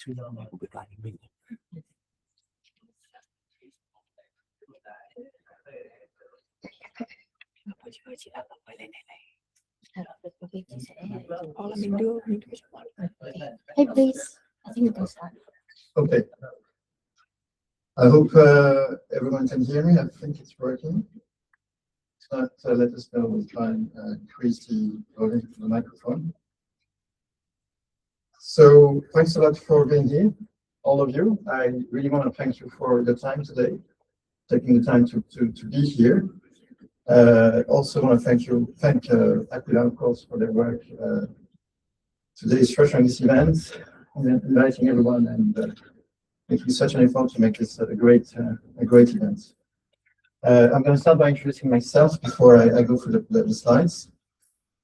Hey, please. I think we can start. Okay. I hope everyone can hear me. I think it's working. If not, let us know. We'll try and increase the volume of the microphone. So thanks a lot for being here, all of you. I really want to thank you for your time today, taking the time to be here. Also want to thank Aquila, of course, for their work today, structuring this event, and inviting everyone, and making such an effort to make this a great event. I'm going to start by introducing myself before I go through the slides.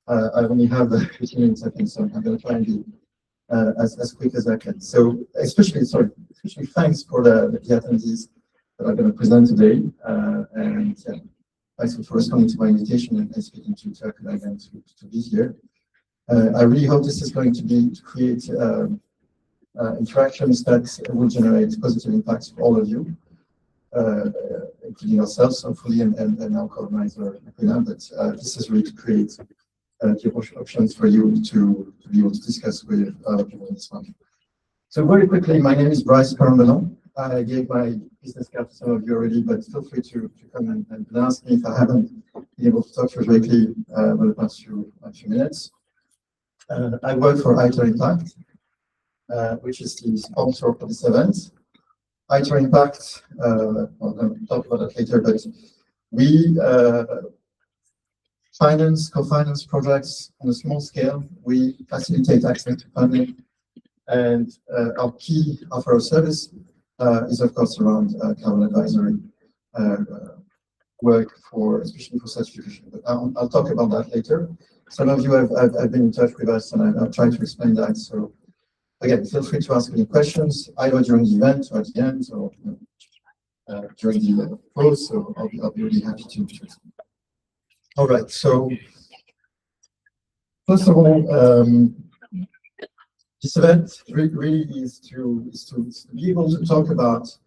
I only have 15 minutes, I think, so I'm going to try and be as quick as I can. So especially thanks for the attendees that are going to present today, and thanks for responding to my invitation and speaking to Aquila again to be here. I really hope this is going to create interactions that will generate positive impacts for all of you, including ourselves, hopefully, and our co-organizer, Aquila. But this is really to create the options for you to be able to discuss with other people in this one. So very quickly, my name is Bryce Parambelon. I gave my business card to some of you already, but feel free to come and ask me if I haven't been able to talk to you directly over the past few minutes. I work for Aither Impact, which is the sponsor for this event. Aither Impact, I'll talk about that later, but we co-finance projects on a small scale. We facilitate access to funding, and our key offer of service is, of course, around carbon advisory work, especially for certification. But I'll talk about that later. Some of you have been in touch with us, and I'll try to explain that. So again, feel free to ask any questions, either during the event or at the end, or during the post. So I'll be really happy to. All right. So first of all, this event really is to be able to talk about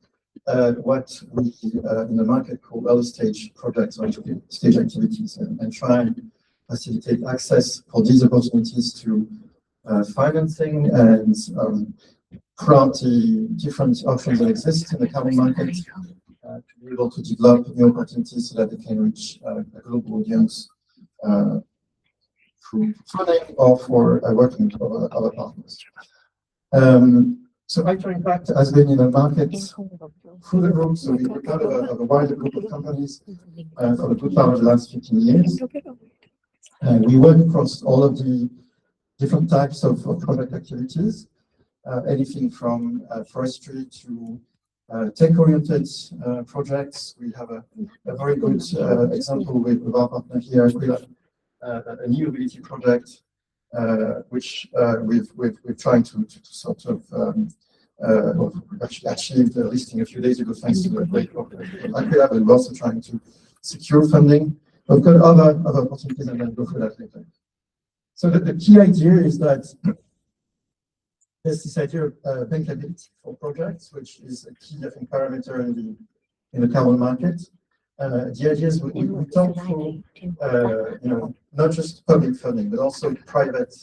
what we in the market call early stage projects or stage activities, and try and facilitate access for these opportunities to financing and throughout the different options that exist in the carbon market, to be able to develop new opportunities so that they can reach a global audience through funding or for working with other partners. So Aither Impact has been in the market through the group, so we're part of a wider group of companies for the good part of the last 15 years. We work across all of the different types of product activities, anything from forestry to tech-oriented projects. We have a very good example with our partner here, Aquila, a new mobility project, which we're trying to sort of actually achieve the listing a few days ago, thanks to the great work of Aquila, but we're also trying to secure funding. We've got other opportunities, and then go through that later. So the key idea is that there's this idea of bankability for projects, which is a key, I think, parameter in the carbon market. The idea is we talk through, not just public funding, but also private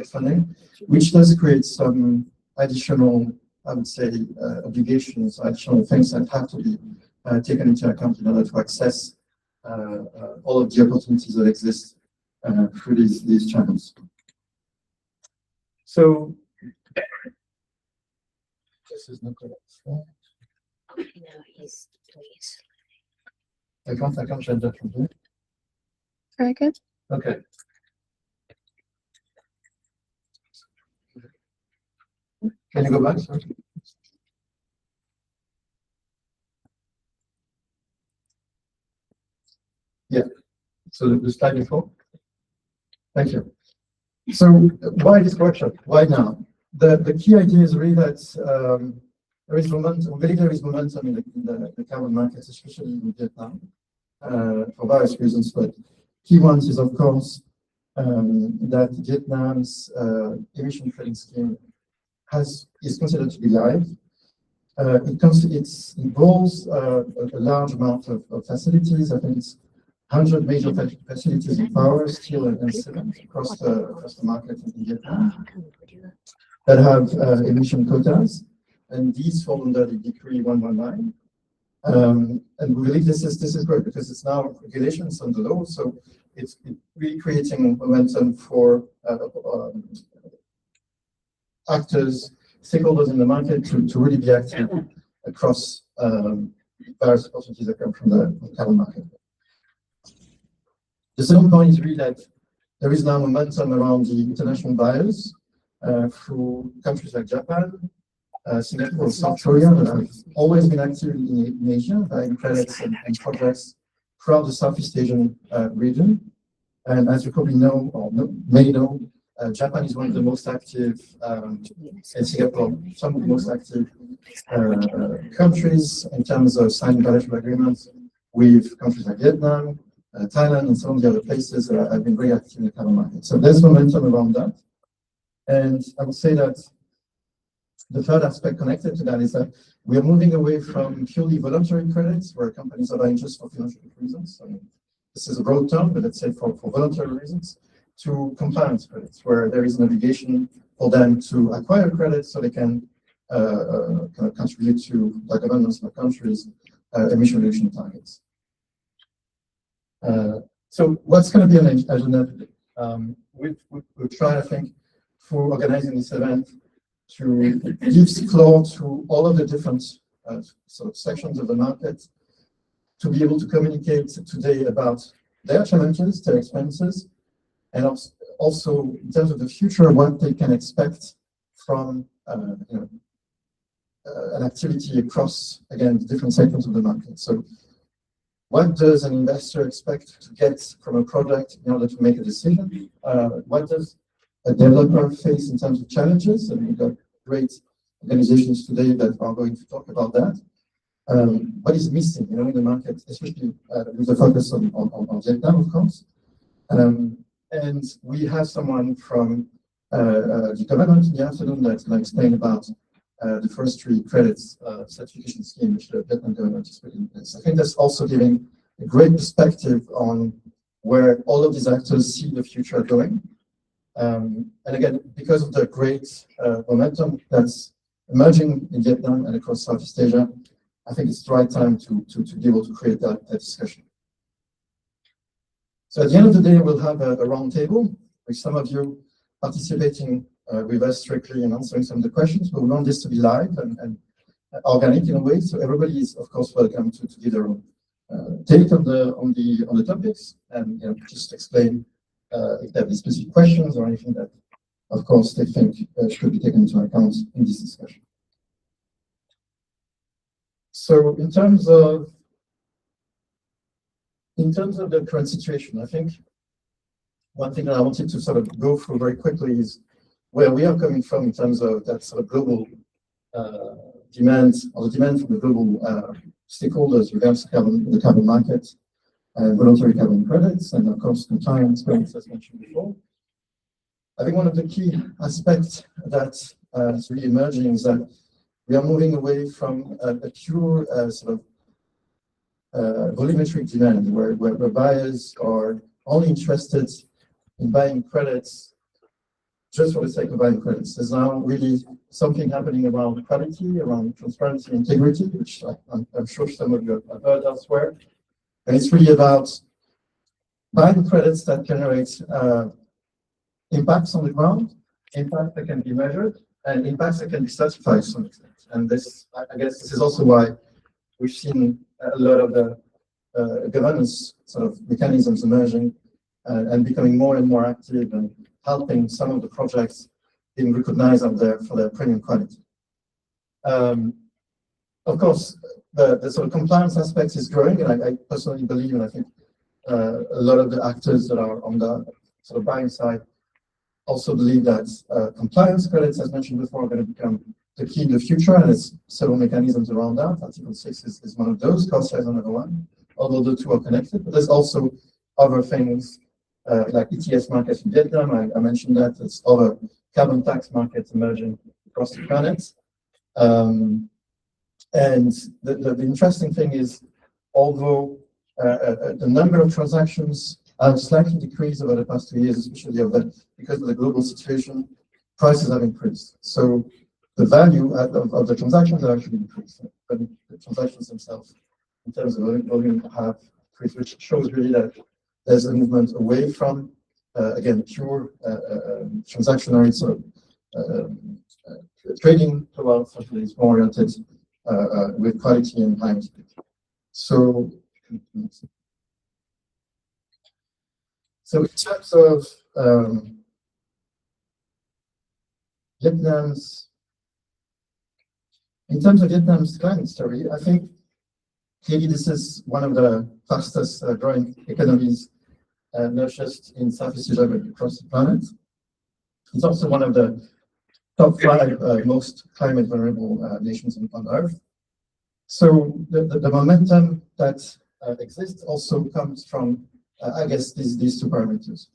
funding, which does create some additional, I would say, obligations, additional things that have to be taken into account in order to access all of the opportunities that exist through these channels. So this is not correct. No, please. I can't change that from here. Very good. Okay. Can you go back? Sorry. Yeah. So the slide before. Thank you. So why this workshop? Why now? The key idea is really that there is momentum. We believe there is momentum in the carbon markets, especially in Vietnam, for various reasons. But key ones is, of course, that Vietnam's emission trading scheme is considered to be live. It involves a large amount of facilities. I think it's 100 major facilities in power, steel, and cement across the market in Vietnam that have emission quotas, and these fall under the Decree 119. And we believe this is great because it's now regulations on the law, so it's really creating momentum for actors, stakeholders in the market to really be active across various opportunities that come from the carbon market. The second point is really that there is now momentum around the international buyers through countries like Japan, Singapore, South Korea, that have always been active in Asia, buying credits and projects throughout the Southeast Asian region. And as you probably know, or may know, Japan is one of the most active, and Singapore, some of the most active countries in terms of signing bilateral agreements with countries like Vietnam, Thailand, and some of the other places that have been very active in the carbon market. So there's momentum around that. And I would say that the third aspect connected to that is that we are moving away from purely voluntary credits, where companies are buying just for philanthropic reasons. I mean, this is a broad term, but let's say for voluntary reasons, to compliance credits, where there is an obligation for them to acquire credits so they can kind of contribute to the governments of the countries' emission reduction targets. So what's going to be on the agenda? We've tried, I think, for organizing this event to give floor to all of the different sort of sections of the market to be able to communicate today about their challenges, their experiences, and also in terms of the future, what they can expect from an activity across, again, the different segments of the market. So what does an investor expect to get from a project in order to make a decision? What does a developer face in terms of challenges? And we've got great organizations today that are going to talk about that. What is missing, in the market, especially with a focus on Vietnam, of course. And we have someone from the government in the afternoon that's going to explain about the forestry credits certification scheme, which the Vietnam government is putting in place. I think that's also giving a great perspective on where all of these actors see the future going. And again, because of the great momentum that's emerging in Vietnam and across Southeast Asia, I think it's the right time to be able to create that discussion. So at the end of the day, we'll have a round table with some of you participating with us directly and answering some of the questions. But we want this to be live and organic in a way, so everybody is, of course, welcome to give their own take on the topics and just explain if they have any specific questions or anything that, of course, they think should be taken into account in this discussion. So in terms of the current situation, I think one thing that I wanted to sort of go through very quickly is where we are coming from in terms of that sort of global demand, or the demand from the global stakeholders regards to the carbon market, voluntary carbon credits, and of course compliance credits, as mentioned before. I think one of the key aspects that is really emerging is that we are moving away from a pure sort of volumetric demand, where buyers are only interested in buying credits just for the sake of buying credits. There's now really something happening around quality, around transparency, integrity, which I'm sure some of you have heard elsewhere. And it's really about buying credits that generate impacts on the ground, impacts that can be measured, and impacts that can be certified to some extent. And this, I guess, this is also why we've seen a lot of the governance sort of mechanisms emerging and becoming more and more active and helping some of the projects being recognized out there for their premium quality. Of course, the sort of compliance aspect is growing, and I personally believe, and I think a lot of the actors that are on the sort of buying side also believe that compliance credits, as mentioned before, are going to become the key in the future, and there's several mechanisms around that. Article 6 is one of those, cost share is another one, although the two are connected. But there's also other things like ETS markets in Vietnam. I mentioned that. There's other carbon tax markets emerging across the planet. And the interesting thing is, although the number of transactions have slightly decreased over the past 2 years, especially because of the global situation, prices have increased. So the value of the transactions have actually increased, but the transactions themselves, in terms of volume, have increased, which shows really that there's a movement away from, again, pure transactional sort of trading towards something that is more oriented with quality and high speed. So in terms of Vietnam's climate story, I think clearly this is one of the fastest growing economies, not just in Southeast Asia, but across the planet. It's also one of the top 5 most climate vulnerable nations on Earth. So the momentum that exists also comes from, I guess, these 2 parameters.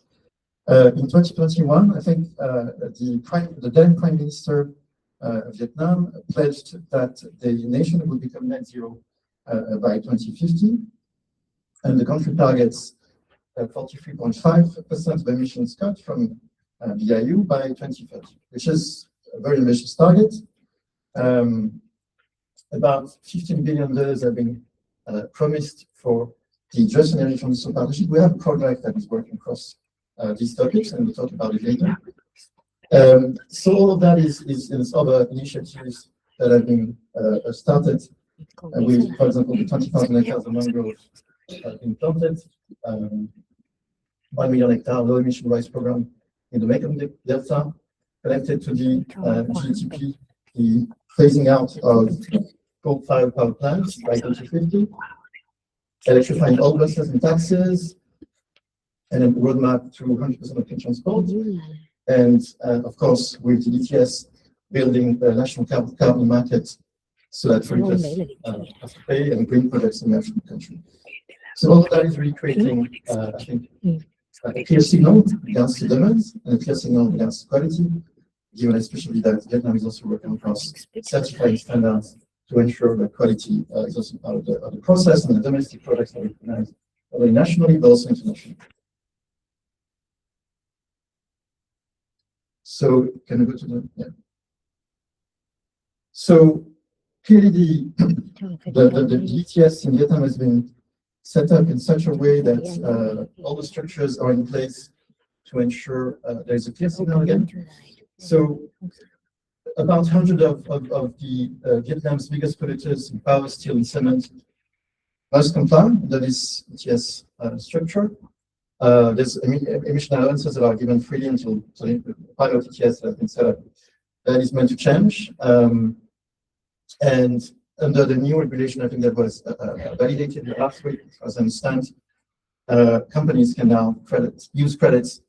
In 2021, I think the then Prime Minister of Vietnam pledged that the nation would become net zero by 2050, and the country targets 43.5% of emissions cut from BIU by 2030, which is a very ambitious target. About $15 billion have been promised for the Just Energy Transition Partnership. We have a project that is working across these topics, and we'll talk about it later. So all of that is other initiatives that have been started with, for example, the 20,000 hectares of mangrove have been planted, 1 million hectare low emission rice program in the Mekong Delta, connected to the GTP, the phasing out of coal-fired power plants by 2050, electrifying all buses and taxis, and a roadmap to 100% of clean transport. And of course, with the ETS, building the national carbon market so that polluters have to pay and green projects emerge in the country. So all of that is really creating, I think, a clear signal against the demands and a clear signal against quality, given especially that Vietnam is also working across certifying standards to ensure that quality is also part of the process, and the domestic products are recognized not only nationally but also internationally. So can we go to the So clearly the ETS in Vietnam has been set up in such a way that all the structures are in place to ensure there is a clear signal again. So about 100 of the Vietnam's biggest polluters in power, steel, and cement must comply under this ETS structure. There's emission allowances that are given freely until the pilot ETS that have been set up. That is meant to change. And under the new regulation, I think that was validated last week, as I understand, companies can now use credits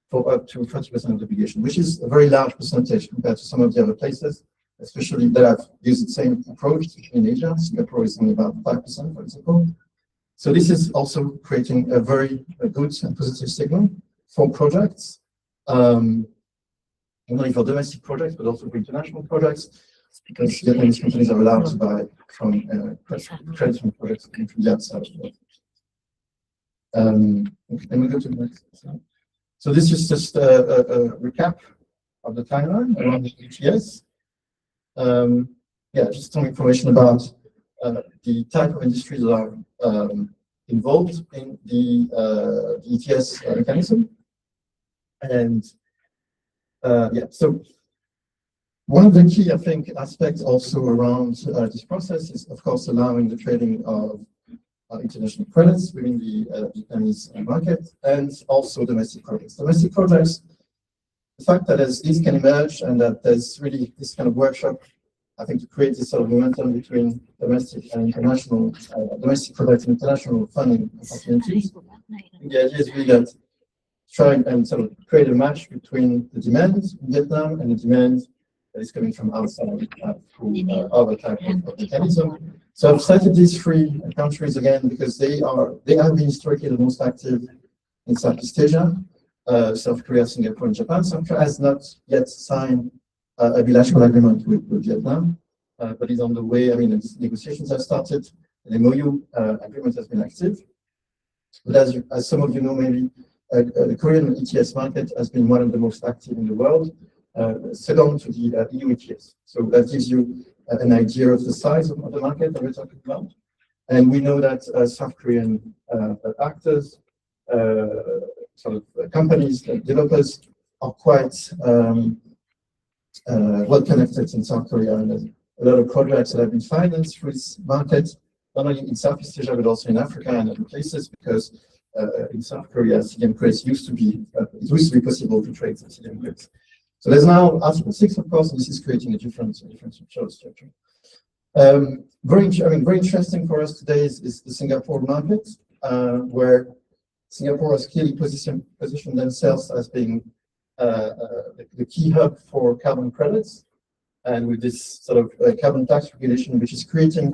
for up to 30% of the obligation, which is a very large percentage compared to some of the other places, especially that have used the same approach in Asia. Singapore is only about 5%, for example. So this is also creating a very good and positive signal for projects, not only for domestic projects, but also for international projects, because Vietnamese companies are allowed to buy from credits from projects from the outside. And we go to the next slide. So this is just a recap of the timeline around the ETS. Just some information about the type of industries that are involved in the ETS mechanism. And so one of the key, I think, aspects also around this process is, of course, allowing the trading of international credits within the Vietnamese market, and also domestic projects. Domestic projects, the fact that these can emerge and that there's really this kind of workshop, I think, to create this sort of momentum between domestic and international, domestic projects and international funding opportunities. And the idea is really that try and sort of create a match between the demand in Vietnam and the demand that is coming from outside through other type of mechanism. So I've cited these 3 countries again because they have been historically the most active in Southeast Asia. South Korea, Singapore, and Japan. South Korea has not yet signed a bilateral agreement with Vietnam, but is on the way. I mean, negotiations have started. An MOU agreement has been active. But as some of you know, maybe the Korean ETS market has been one of the most active in the world, second to the EU ETS. So that gives you an idea of the size of the market that we're talking about. And we know that South Korean actors, sort of companies, developers are quite well connected in South Korea, and there's a lot of projects that have been financed through this market, not only in Southeast Asia but also in Africa and other places, because in South Korea, CDM credits used to be possible to trade some CDM credits. So there's now Article 6, of course, and this is creating a different structure. Very interesting for us today is the Singapore market, where Singapore has clearly positioned themselves as being the key hub for carbon credits, and with this sort of carbon tax regulation, which is creating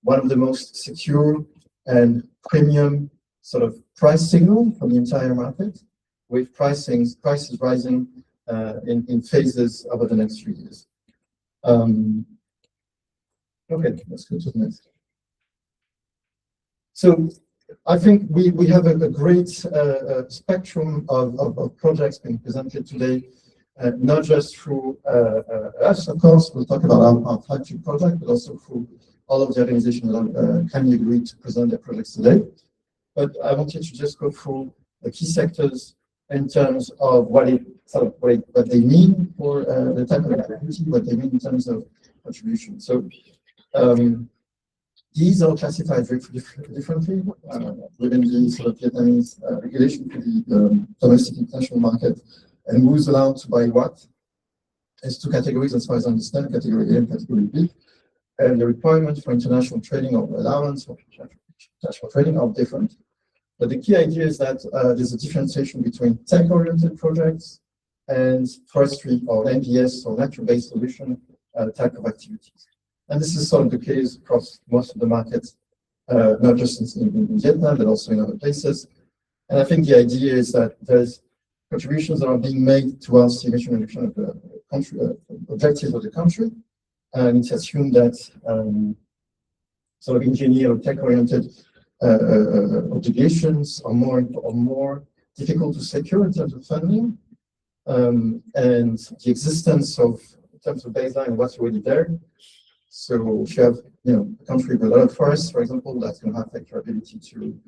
one of the most secure and premium sort of price signal for the entire market, with prices rising in phases over the next 3 years. Okay, let's go to the next. So I think we have a great spectrum of projects being presented today, not just through us, of course. We'll talk about our flagship project, but also through all of the organizations that kindly agreed to present their projects today. But I wanted to just go through the key sectors in terms of what they mean for the type of activity, what they mean in terms of contribution. So these are classified very differently within the sort of Vietnamese regulation for the domestic international market, and who's allowed to buy what. There's two categories, as far as I understand, category A and category B. And the requirements for international trading or allowance for international trading are different. But the key idea is that there's a differentiation between tech-oriented projects and forestry or NGS or natural-based solution type of activities. And this is sort of the case across most of the markets, not just in Vietnam, but also in other places. And I think the idea is that there's contributions that are being made towards the emission reduction of the country, objectives of the country. And it's assumed that sort of engineer or tech-oriented obligations are more difficult to secure in terms of funding, and the existence of, in terms of baseline, what's already there. So if you have, a country with a lot of forests, for example, that's going to affect your ability to,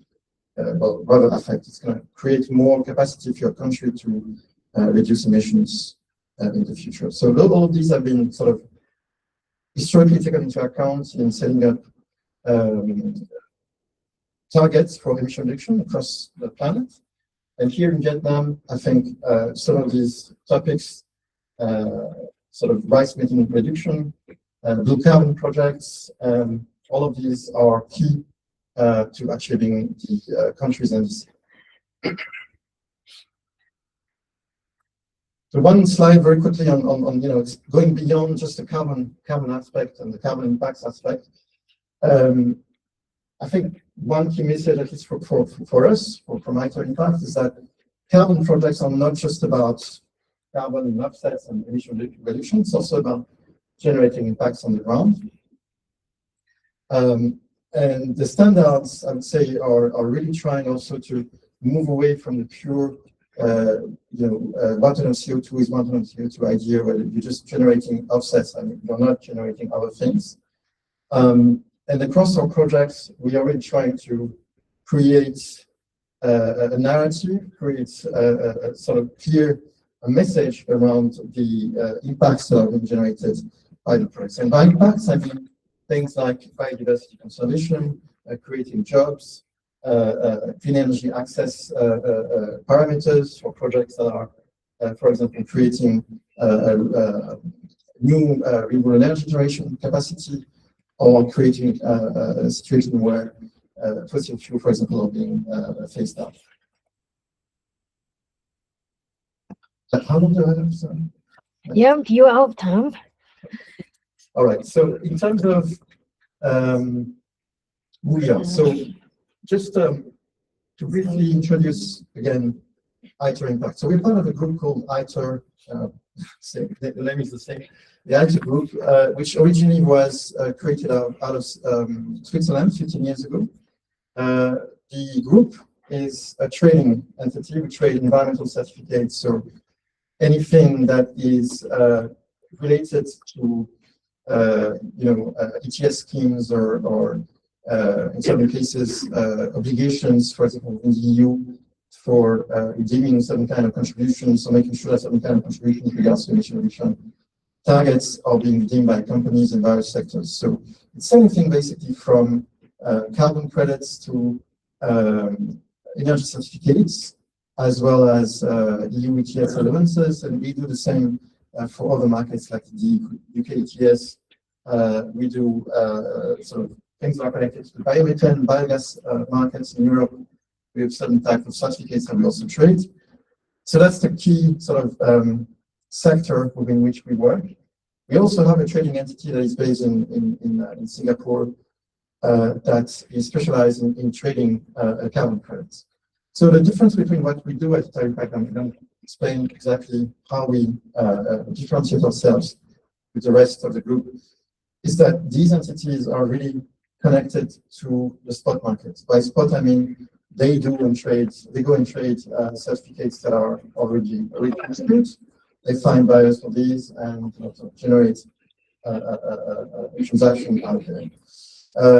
it's going to create more capacity for your country to reduce emissions in the future. So all of these have been sort of historically taken into account in setting up targets for emission reduction across the planet. And here in Vietnam, I think some of these topics, sort of rice making reduction, blue carbon projects, all of these are key to achieving the country's NDC. So one slide very quickly on it's going beyond just the carbon aspect and the carbon impacts aspect. I think one key message, at least for us, from Aither Impact, is that carbon projects are not just about carbon offsets and emission reduction. It's also about generating impacts on the ground. And the standards, I would say, are really trying also to move away from the pure, 1 ton of CO2 is 1 ton of CO2 idea, where you're just generating offsets and you're not generating other things. And across our projects, we are really trying to create a narrative, create a sort of clear message around the impacts that are being generated by the projects. And by impacts, I mean things like biodiversity conservation, creating jobs, clean energy access parameters for projects that are, for example, creating new renewable energy generation capacity, or creating a situation where fossil fuel, for example, are being phased out. How long do I have? Sorry. Yeah, you're out of time. All right. So in terms of who we are, so just to briefly introduce again Aither Impact. So we're part of a group called Aither, the name is the same, the Aither Group, which originally was created out of Switzerland 15 years ago. The group is a trading entity. We trade environmental certificates, so anything that is related to ETS schemes or in certain cases obligations, for example, in the EU for deeming certain kind of contributions, so making sure that certain kind of contributions regards to emission reduction targets are being deemed by companies in various sectors. So it's anything basically from carbon credits to energy certificates, as well as EU ETS allowances, and we do the same for other markets like the UK ETS. We do sort of things that are connected to the biomethane, biogas markets in Europe. We have certain type of certificates that we also trade. So that's the key sort of sector within which we work. We also have a trading entity that is based in Singapore that is specialized in trading carbon credits. So the difference between what we do at Aither Impact, I'm going to explain exactly how we differentiate ourselves with the rest of the group, is that these entities are really connected to the spot market. By spot, I mean they go and trade certificates that are already issued. They find buyers for these and generate a transaction out there.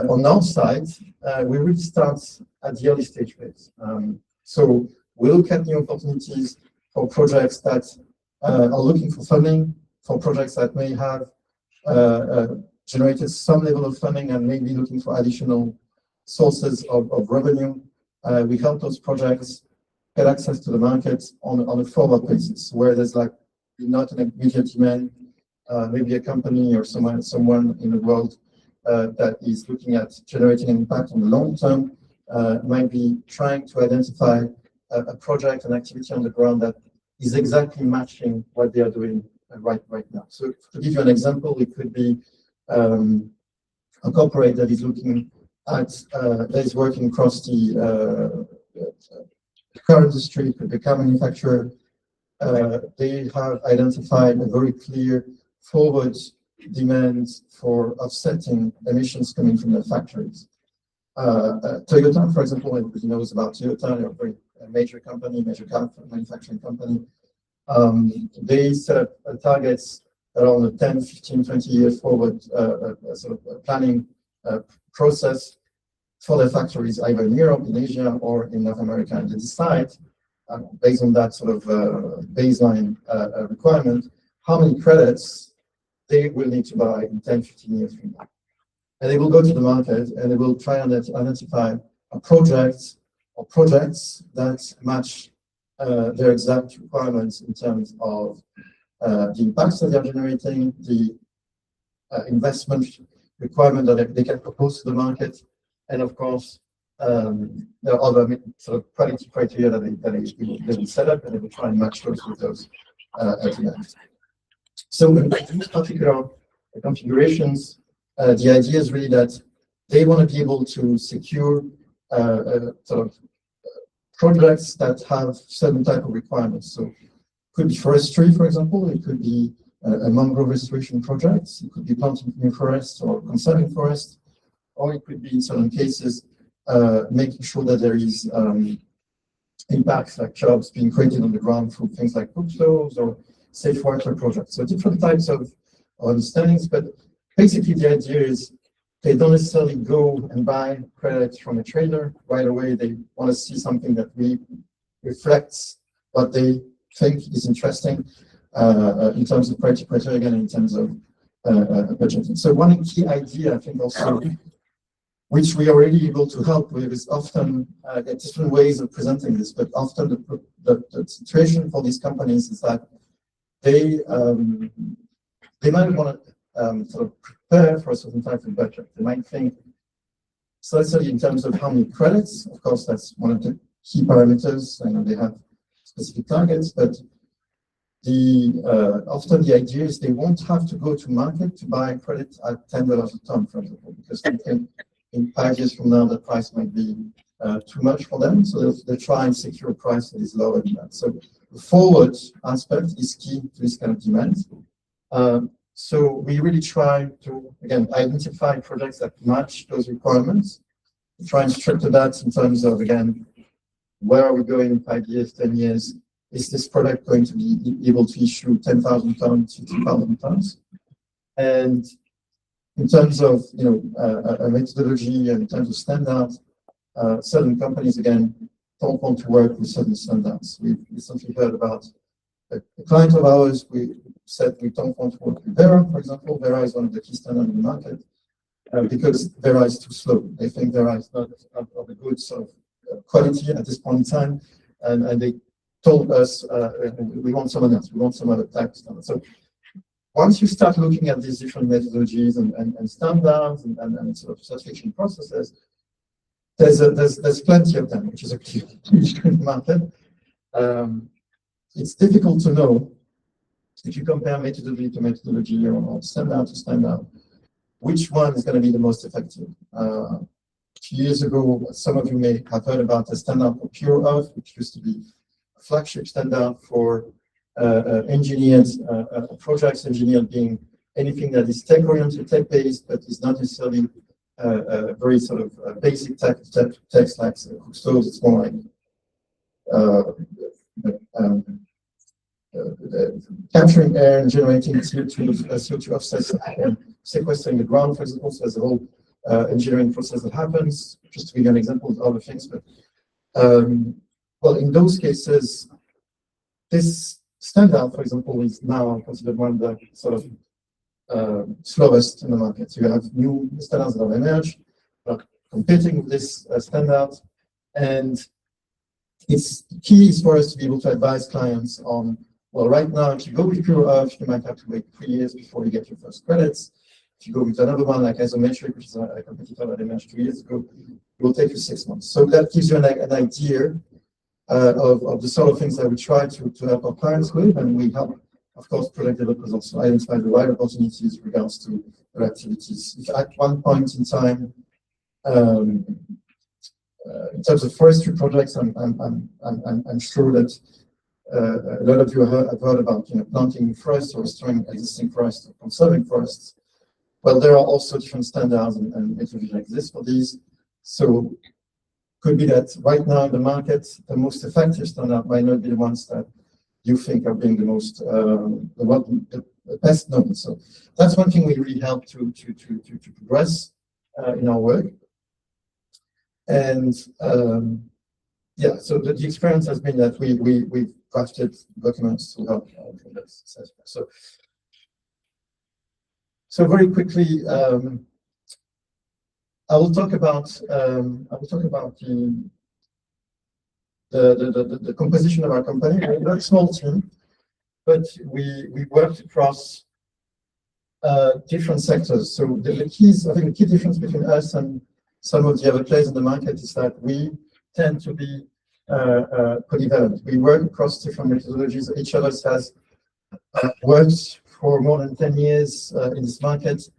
On our side, we really start at the early stage phase. So we look at new opportunities for projects that are looking for funding, for projects that may have generated some level of funding and may be looking for additional sources of revenue. We help those projects get access to the market on a forward basis, where there's like not an immediate demand, maybe a company or someone in the world that is looking at generating an impact on the long term, might be trying to identify a project, an activity on the ground that is exactly matching what they are doing right now. So to give you an example, it could be a corporate that is looking at, that is working across the car industry, the car manufacturer. They have identified a very clear forward demand for offsetting emissions coming from their factories. Toyota, for example, everybody knows about Toyota, they're a very major company, major car manufacturing company. They set up targets around a 10, 15, 20 years forward sort of planning process for their factories, either in Europe, in Asia, or in North America. And they decide, based on that sort of baseline requirement, how many credits they will need to buy in 10, 15 years from now. And they will go to the market and they will try and identify a project or projects that match their exact requirements in terms of the impacts that they are generating, the investment requirement that they can propose to the market, and of course, there are other sort of quality criteria that they will set up, and they will try and match those with those demands. So in these particular configurations, the idea is really that they want to be able to secure sort of projects that have certain type of requirements. So it could be forestry, for example, it could be a mangrove restoration project, it could be planting new forests or conserving forests, or it could be in certain cases making sure that there is impacts like jobs being created on the ground through things like food flows or safe water projects. So different types of understandings, but basically the idea is they don't necessarily go and buy credits from a trader right away. They want to see something that really reflects what they think is interesting in terms of criteria, again, in terms of budgeting. So one key idea, I think also, which we are already able to help with, is often different ways of presenting this, but often the situation for these companies is that they might want to sort of prepare for a certain type of budget. They might think, so let's say in terms of how many credits, of course, that's one of the key parameters. I know they have specific targets, but often the idea is they won't have to go to market to buy credit at $10 a ton, for example, because they think in 5 years from now, the price might be too much for them, so they try and secure a price that is lower than that. So the forward aspect is key to this kind of demand. So we really try to, again, identify projects that match those requirements, try and structure that in terms of, again, where are we going in 5 years, 10 years? Is this product going to be able to issue 10,000 tons, 50,000 tons? And in terms of, a methodology and in terms of standards, certain companies, again, don't want to work with certain standards. We've recently heard about a client of ours. We said we don't want to work with Vera, for example. Vera is one of the key standards in the market because Vera is too slow. They think Vera is not of a good sort of quality at this point in time, and they told us we want someone else. We want some other type of standard. So once you start looking at these different methodologies and standards and sort of certification processes, there's plenty of them, which is a huge market. It's difficult to know if you compare methodology to methodology or standard to standard, which one is going to be the most effective. A few years ago, some of you may have heard about the standard for Pure Earth, which used to be a flagship standard for engineered projects, engineered being anything that is tech-oriented, tech-based, but is not necessarily very sort of basic text like cook stoves. It's more like capturing air and generating CO2 offsets and sequestering the ground, for example. So there's a whole engineering process that happens. Just to give you an example of other things, but well, in those cases, this standard, for example, is now considered one of the sort of slowest in the market. So you have new standards that have emerged, competing with this standard, and it's key for us to be able to advise clients on, well, right now, if you go with Pure Earth, you might have to wait 3 years before you get your first credits. If you go with another one like Isometric, which is a competitor that emerged 2 years ago, it will take you 6 months. So that gives you an idea of the sort of things that we try to help our clients with, and we help, of course, product developers also identify the right opportunities with regards to their activities. If at one point in time, in terms of forestry projects, I'm sure that a lot of you have heard about planting forests or restoring existing forests or conserving forests. Well, there are also different standards and methodologies like this for these. So could be that right now in the market, the most effective standard might not be the ones that you think are being the most the best known. So that's one thing we really help to progress in our work. And yeah, so the experience has been that we've crafted documents to help projects successful. So very quickly, I will talk about the composition of our company. We're a very small team, but we worked across different sectors. So the keys, I think the key difference between us and some of the other players in the market is that we tend to be polyvalent. We work across different methodologies. Each of us has worked for more than 10 years in this market.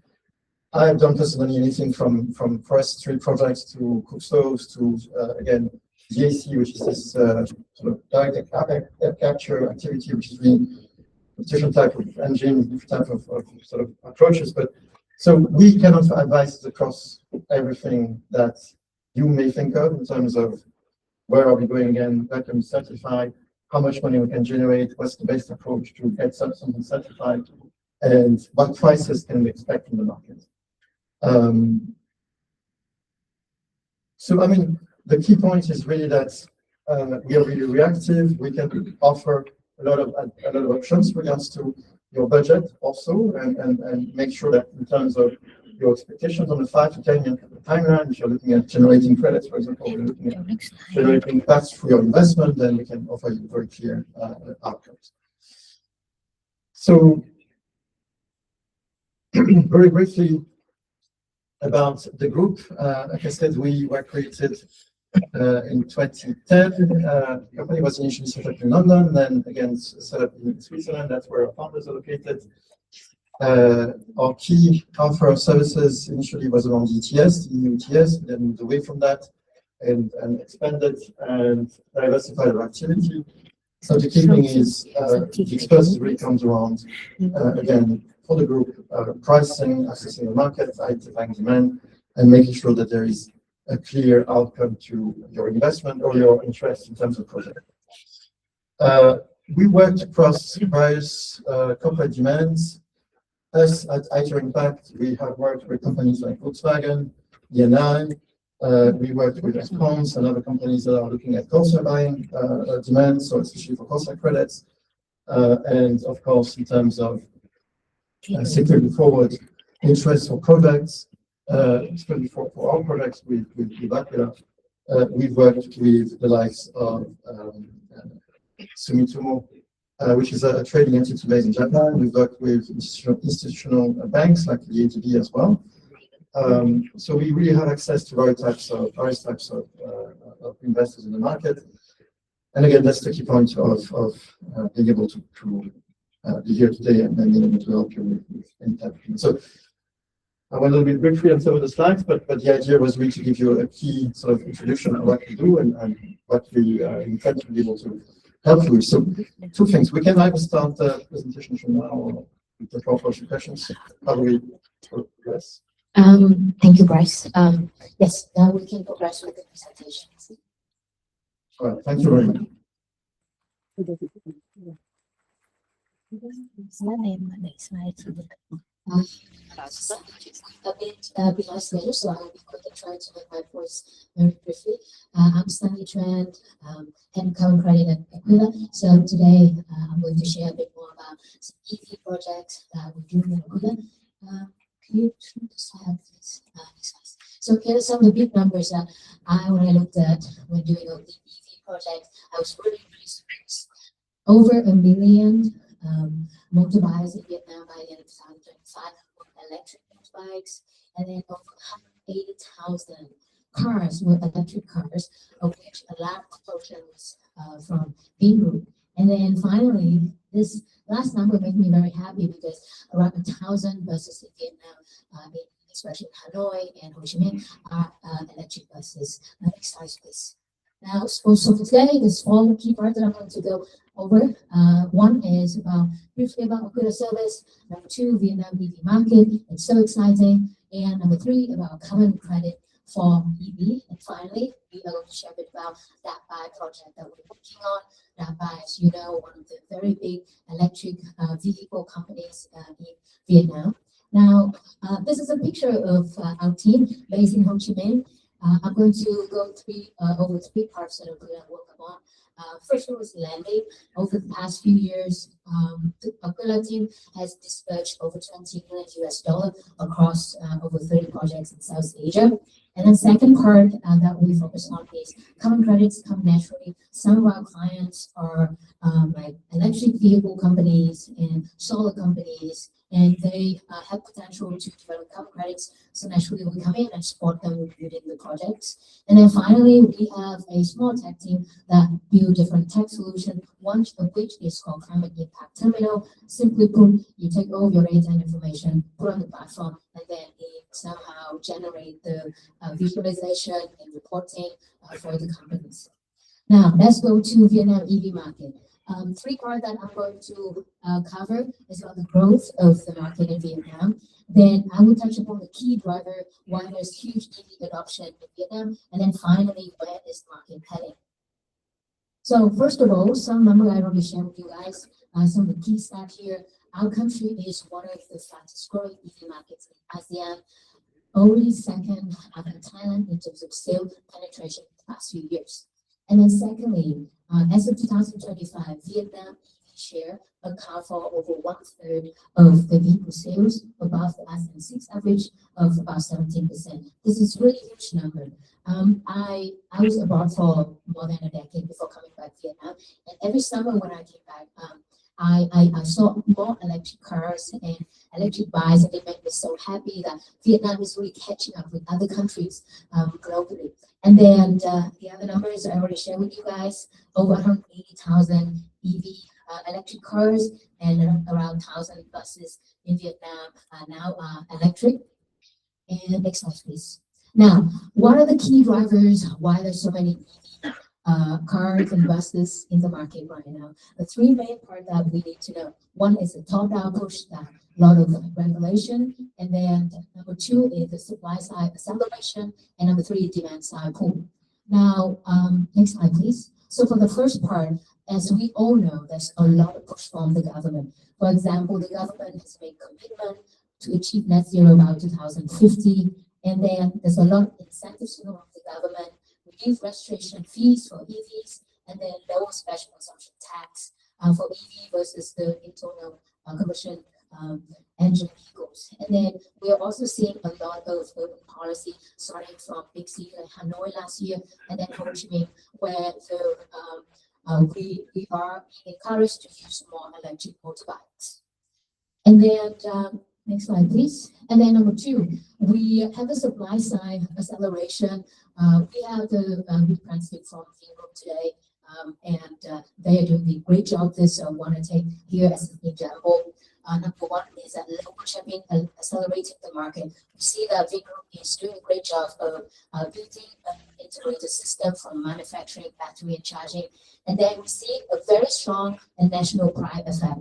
I have done personally anything from forestry projects to cook stoves to, again, DAC, which is this sort of direct air capture activity, which is really a different type of engine, different type of sort of approaches. But so we can offer advice across everything that you may think of in terms of where are we going again, where can we certify, how much money we can generate, what's the best approach to get something certified, and what prices can we expect from the market. So, I mean, the key point is really that we are really reactive. We can offer a lot of options with regards to your budget also, and make sure that in terms of your expectations on the 5 to 10 year timeline, if you're looking at generating credits, for example, we're looking at generating paths for your investment, then we can offer you very clear outcomes. So, very briefly about the group. Like I said, we were created in 2010. The company was initially set up in London, then again set up in Switzerland. That's where our founders are located. Our key offer of services initially was around ETS, EU ETS, then moved away from that. and expanded and diversified our activity. So the key thing is the expertise really comes around, again, for the group, pricing, assessing the market, identifying demand, and making sure that there is a clear outcome to your investment or your interest in terms of project. We worked across various corporate demands. Us at Aither Impact, we have worked with companies like Volkswagen, ENI. We worked with Response and other companies that are looking at cost buying demand, so especially for cost credits. And of course, in terms of security forward interest for products, especially for our products with Aquila, we've worked with the likes of Sumitomo, which is a trading entity based in Japan. We've worked with institutional banks like the ATB as well. So we really have access to various types of investors in the market. And again, that's the key point of being able to be here today and being able to help you with any type of thing. So I went a little bit briefly on some of the slides, but the idea was really to give you a key sort of introduction of what we do and what we intend to be able to help you with. So two things. We can either start the presentation from now or with the proper questions. How do we progress? Thank you, Bryce. Yes, now we can progress with the presentation. All right, thank you very much. A bit behind schedule, so I will be quick and try to make my voice very briefly. I'm Stanley Tran, and current credit at Aquila. So today I'm going to share a bit more about some EV projects that we're doing at Aquila. Can you turn this slide, please? So here are some of the big numbers that when I looked at when doing the EV project, I was really pleased with this. Over 1 million motorbikes in Vietnam by the end of 2025, electric motorbikes, and then over 180,000 cars were electric cars, of which a large portion was from B Group. And then finally, this last number made me very happy because around 1,000 buses in Vietnam, especially in Hanoi and Ho Chi Minh, are electric buses. Next slide, please. Now, so for today, there's 4 key parts that I'm going to go over. One is briefly about Aquila service. Number 2, Vietnam EV market. It's so exciting. And number 3, about common credit for EV. And finally, we are going to share a bit about that buy project that we're working on. That buy, as you know, one of the very big electric vehicle companies in Vietnam. Now, this is a picture of our team based in Ho Chi Minh. I'm going to go over 3 parts that I'm going to work on. First one was lending. Over the past few years, the Aquila team has disbursed over $20 million across over 30 projects in South Asia. And then second part that we focus on is common credits come naturally. Some of our clients are like electric vehicle companies and solar companies, and they have potential to develop common credits. So naturally, we come in and support them with building the projects. And then finally, we have a small tech team that build different tech solutions, one of which is called Climate Impact Terminal. Simply put, you take all your data and information, put on the platform, and then it somehow generate the visualization and reporting for the companies. Now, let's go to Vietnam EV market. 3 parts that I'm going to cover is about the growth of the market in Vietnam. Then I will touch upon the key driver, why there's huge EV adoption in Vietnam, and then finally, where is the market heading? So first of all, some number I already shared with you guys, some of the key stats here. Our country is one of the fastest growing EV markets in ASEAN, only second after Thailand in terms of sales penetration in the past few years. And then secondly, as of 2025, Vietnam share account for over 1/3 of the vehicle sales, above the ASEAN 6 average of about 17%. This is really huge number. I was abroad for more than a decade before coming back to Vietnam, and every summer when I came back, I saw more electric cars and electric bikes, and it made me so happy that Vietnam is really catching up with other countries globally. And then the other numbers I already shared with you guys, over 180,000 EV electric cars and around 1,000 buses in Vietnam are now electric. And next slide, please. Now, what are the key drivers? Why there's so many cars and buses in the market right now? The three main parts that we need to know. One is the top-down push, that a lot of regulation, and then number two is the supply side acceleration, and number three, demand side pull. Now, next slide, please. So for the first part, as we all know, there's a lot of push from the government. For example, the government has made commitment to achieve net zero by 2050, and then there's a lot of incentives from the government, reduce registration fees for EVs, and then lower special consumption tax for EV versus the internal combustion engine vehicles. And then we are also seeing a lot of urban policy starting from big cities like Hanoi last year, and then Ho Chi Minh, where we are being encouraged to use more electric motorbikes. And then next slide, please. And then number two, we have the supply side acceleration. We have the representative from Europe today, and they are doing a great job. This I want to take here as an example. Number one is that local shipping accelerating the market. We see that Vigor is doing a great job of building an integrated system from manufacturing, battery, and charging. And then we see a very strong and national pride effect.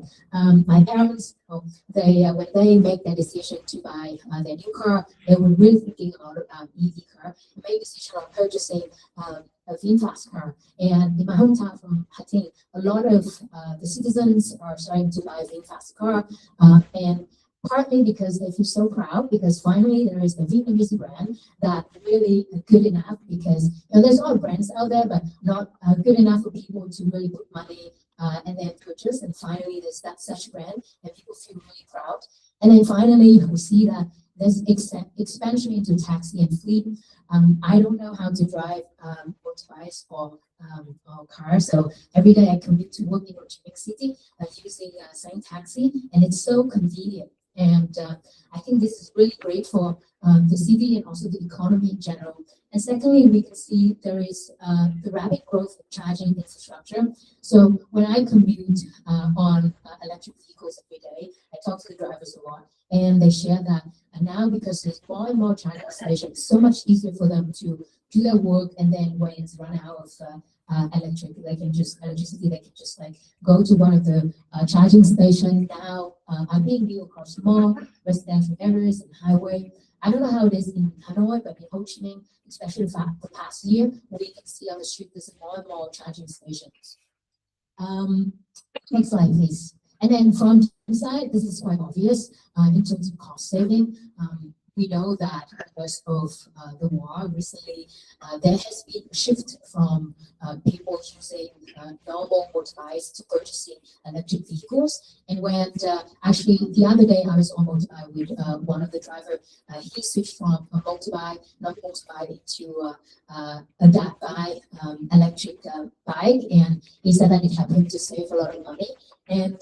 My parents, when they make their decision to buy their new car, they were really thinking about EV car, made a decision on purchasing a VinFast car. And in my hometown from Hating, a lot of the citizens are starting to buy a VinFast car, and partly because they feel so proud, because finally there is a Vietnamese brand that really good enough, because there's a lot of brands out there, but not good enough for people to really put money and then purchase. And finally, there's that such brand, and people feel really proud. And then finally, we see that there's expansion into taxi and fleet. I don't know how to drive motorbikes or cars, so every day I commute to work in Ho Chi Minh City using same taxi, and it's so convenient. And I think this is really great for the city and also the economy in general. And secondly, we can see there is the rapid growth of charging infrastructure. So when I commute on electric vehicles every day, I talk to the drivers a lot, and they share that now, because there's more and more charging stations, it's so much easier for them to do their work, and then when it's run out of electricity, they can just like go to one of the charging stations. Now are being built across small residential areas and highway. I don't know how it is in Hanoi, but in Ho Chi Minh, especially for the past year, we can see on the street there's more and more charging stations. Next slide, please. And then from the side, this is quite obvious in terms of cost saving. We know that because of the war recently, there has been a shift from people using normal motorbikes to purchasing electric vehicles. And when actually the other day I was on motorbike with one of the drivers, he switched from a motorbike, not motorbike, into a DAT electric bike, and he said that it helped him to save a lot of money. And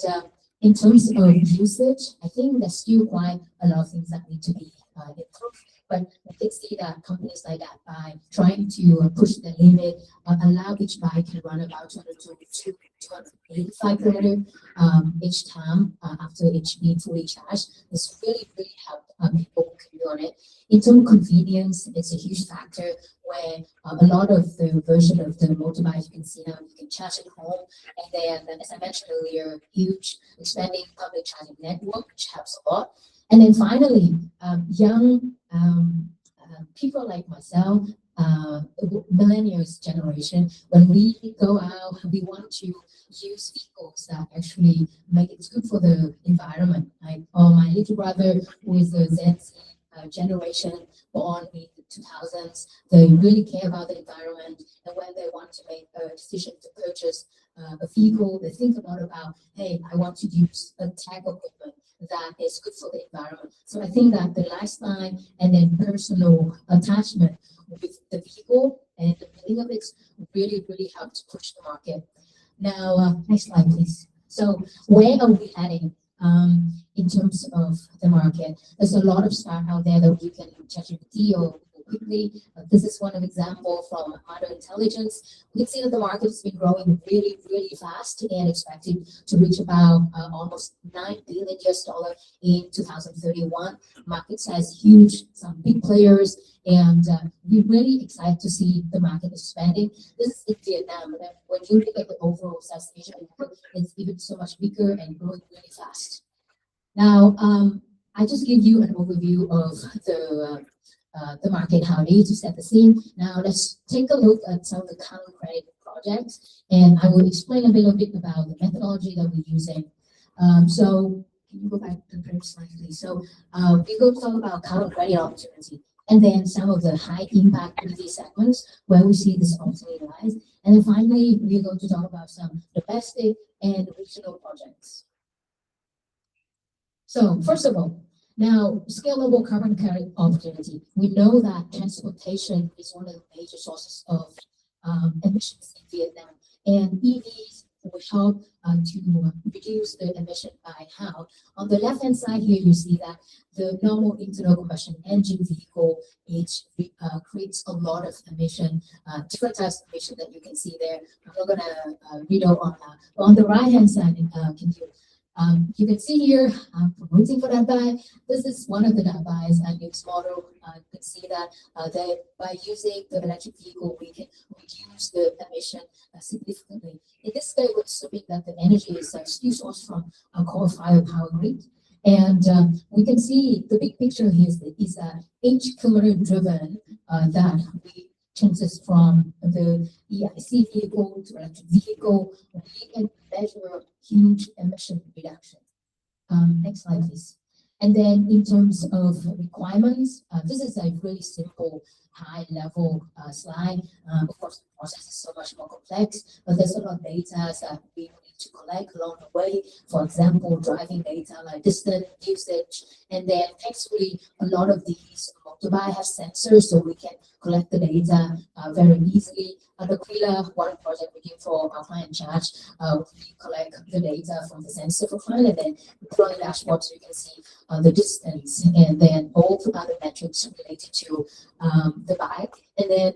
in terms of usage, I think there's still quite a lot of things that need to be improved. But we can see that companies like that, by trying to push the limit, allow each bike can run about 222 to 285 kilometers each time after each being fully charged. This really helped people commute on it. In terms of convenience, it's a huge factor where a lot of the version of the motorbike you can see now, you can charge at home. And then, as I mentioned earlier, huge expanding public charging network, which helps a lot. And then finally, young people like myself, millennials generation, when we go out, we want to use vehicles that actually make it good for the environment. Like my little brother, who is a Z generation born in the 2000s, they really care about the environment, and when they want to make a decision to purchase a vehicle, they think about hey, I want to use a tech equipment that is good for the environment. So I think that the lifestyle and then personal attachment with the vehicle and the building of it really helps push the market. Now, next slide, please. So where are we heading in terms of the market? There's a lot of stuff out there that you can ChatGPT or quickly. This is one of example from Modern Intelligence. We can see that the market has been growing really fast and expected to reach about almost $9 billion in 2031. Market size huge, some big players, And we're really excited to see the market expanding. This is in Vietnam, but when you look at the overall South Asia market, it's even so much bigger and growing really fast. Now, I just give you an overview of the market howdy to set the scene. Now, let's take a look at some of the carbon credit projects, and I will explain a little bit about the methodology that we're using. So, can you go back to the previous slide, please? So, we're going to talk about carbon credit opportunity, and then some of the high impact EV segments where we see this opportunity rise. And then finally, we're going to talk about some domestic and regional projects. So, first of all, now, scalable carbon credit opportunity. We know that transportation is one of the major sources of emissions in Vietnam, and EVs will help to reduce the emission by how. On the left-hand side here, you see that the normal internal combustion engine vehicle creates a lot of emission, different types of emission that you can see there. I'm not going to read out on that. But on the right-hand side, you can see here, I'm promoting for that buy. This is one of the buys and its model. You can see that by using the electric vehicle, we can reduce the emission significantly. In this case, we're assuming that the energy is still sourced from a coal-fired power grid. And we can see the big picture here is each kilometer driven that we transit from the EIC vehicle to electric vehicle, we can measure huge emission reduction. Next slide, please. And then in terms of requirements, this is a really simple high-level slide. Of course, the process is so much more complex, but there's a lot of data that we need to collect along the way. For example, driving data like distance, usage, and then thankfully, a lot of these motorbike have sensors, so we can collect the data very easily. At Aquila, one project we do for our client charge, we collect the data from the sensor for client, and then we put on the dashboard so you can see the distance, and then all the other metrics related to the bike. And then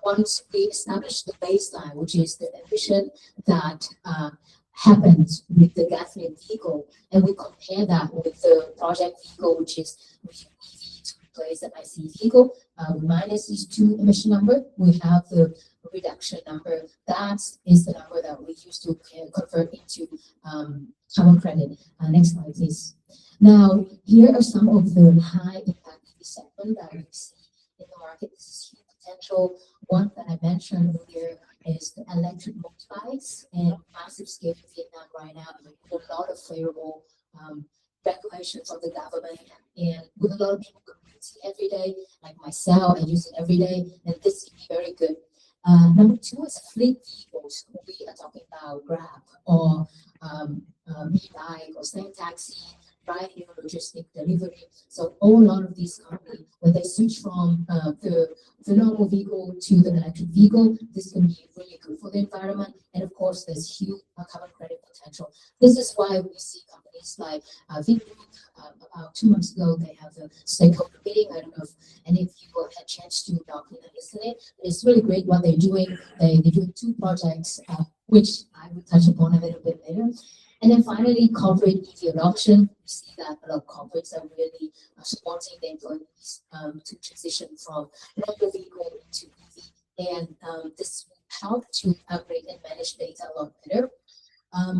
once we establish the baseline, which is the emission that happens with the gasoline vehicle, and we compare that with the project vehicle, which is EV to replace the IC vehicle, minus these two emission number, we have the reduction number. That is the number that we use to convert into carbon credit. Next slide, please. Now, here are some of the high impact EV segment that we see in the market. This is huge potential. One that I mentioned earlier is the electric motorbikes and massive scale in Vietnam right now with a lot of favorable regulations from the government, and with a lot of people commuting every day, like myself, I use it every day, and this can be very good. Number two is fleet vehicles. We are talking about Grab or e-bike or Same Taxi, ride-hail logistic delivery. So a lot of these companies, when they switch from the normal vehicle to the electric vehicle, this can be really good for the environment. And of course, there's huge carbon credit potential. This is why we see companies like Vingroup. About 2 months ago, they have a stakeholder meeting. I don't know if any of you had a chance to knock in and listen. It's really great what they're doing. They're doing 2 projects, which I will touch upon a little bit later. And then finally, corporate EV adoption. We see that a lot of corporates are really supporting their employees to transition from normal vehicle to EV. And this will help to upgrade and manage data a lot better.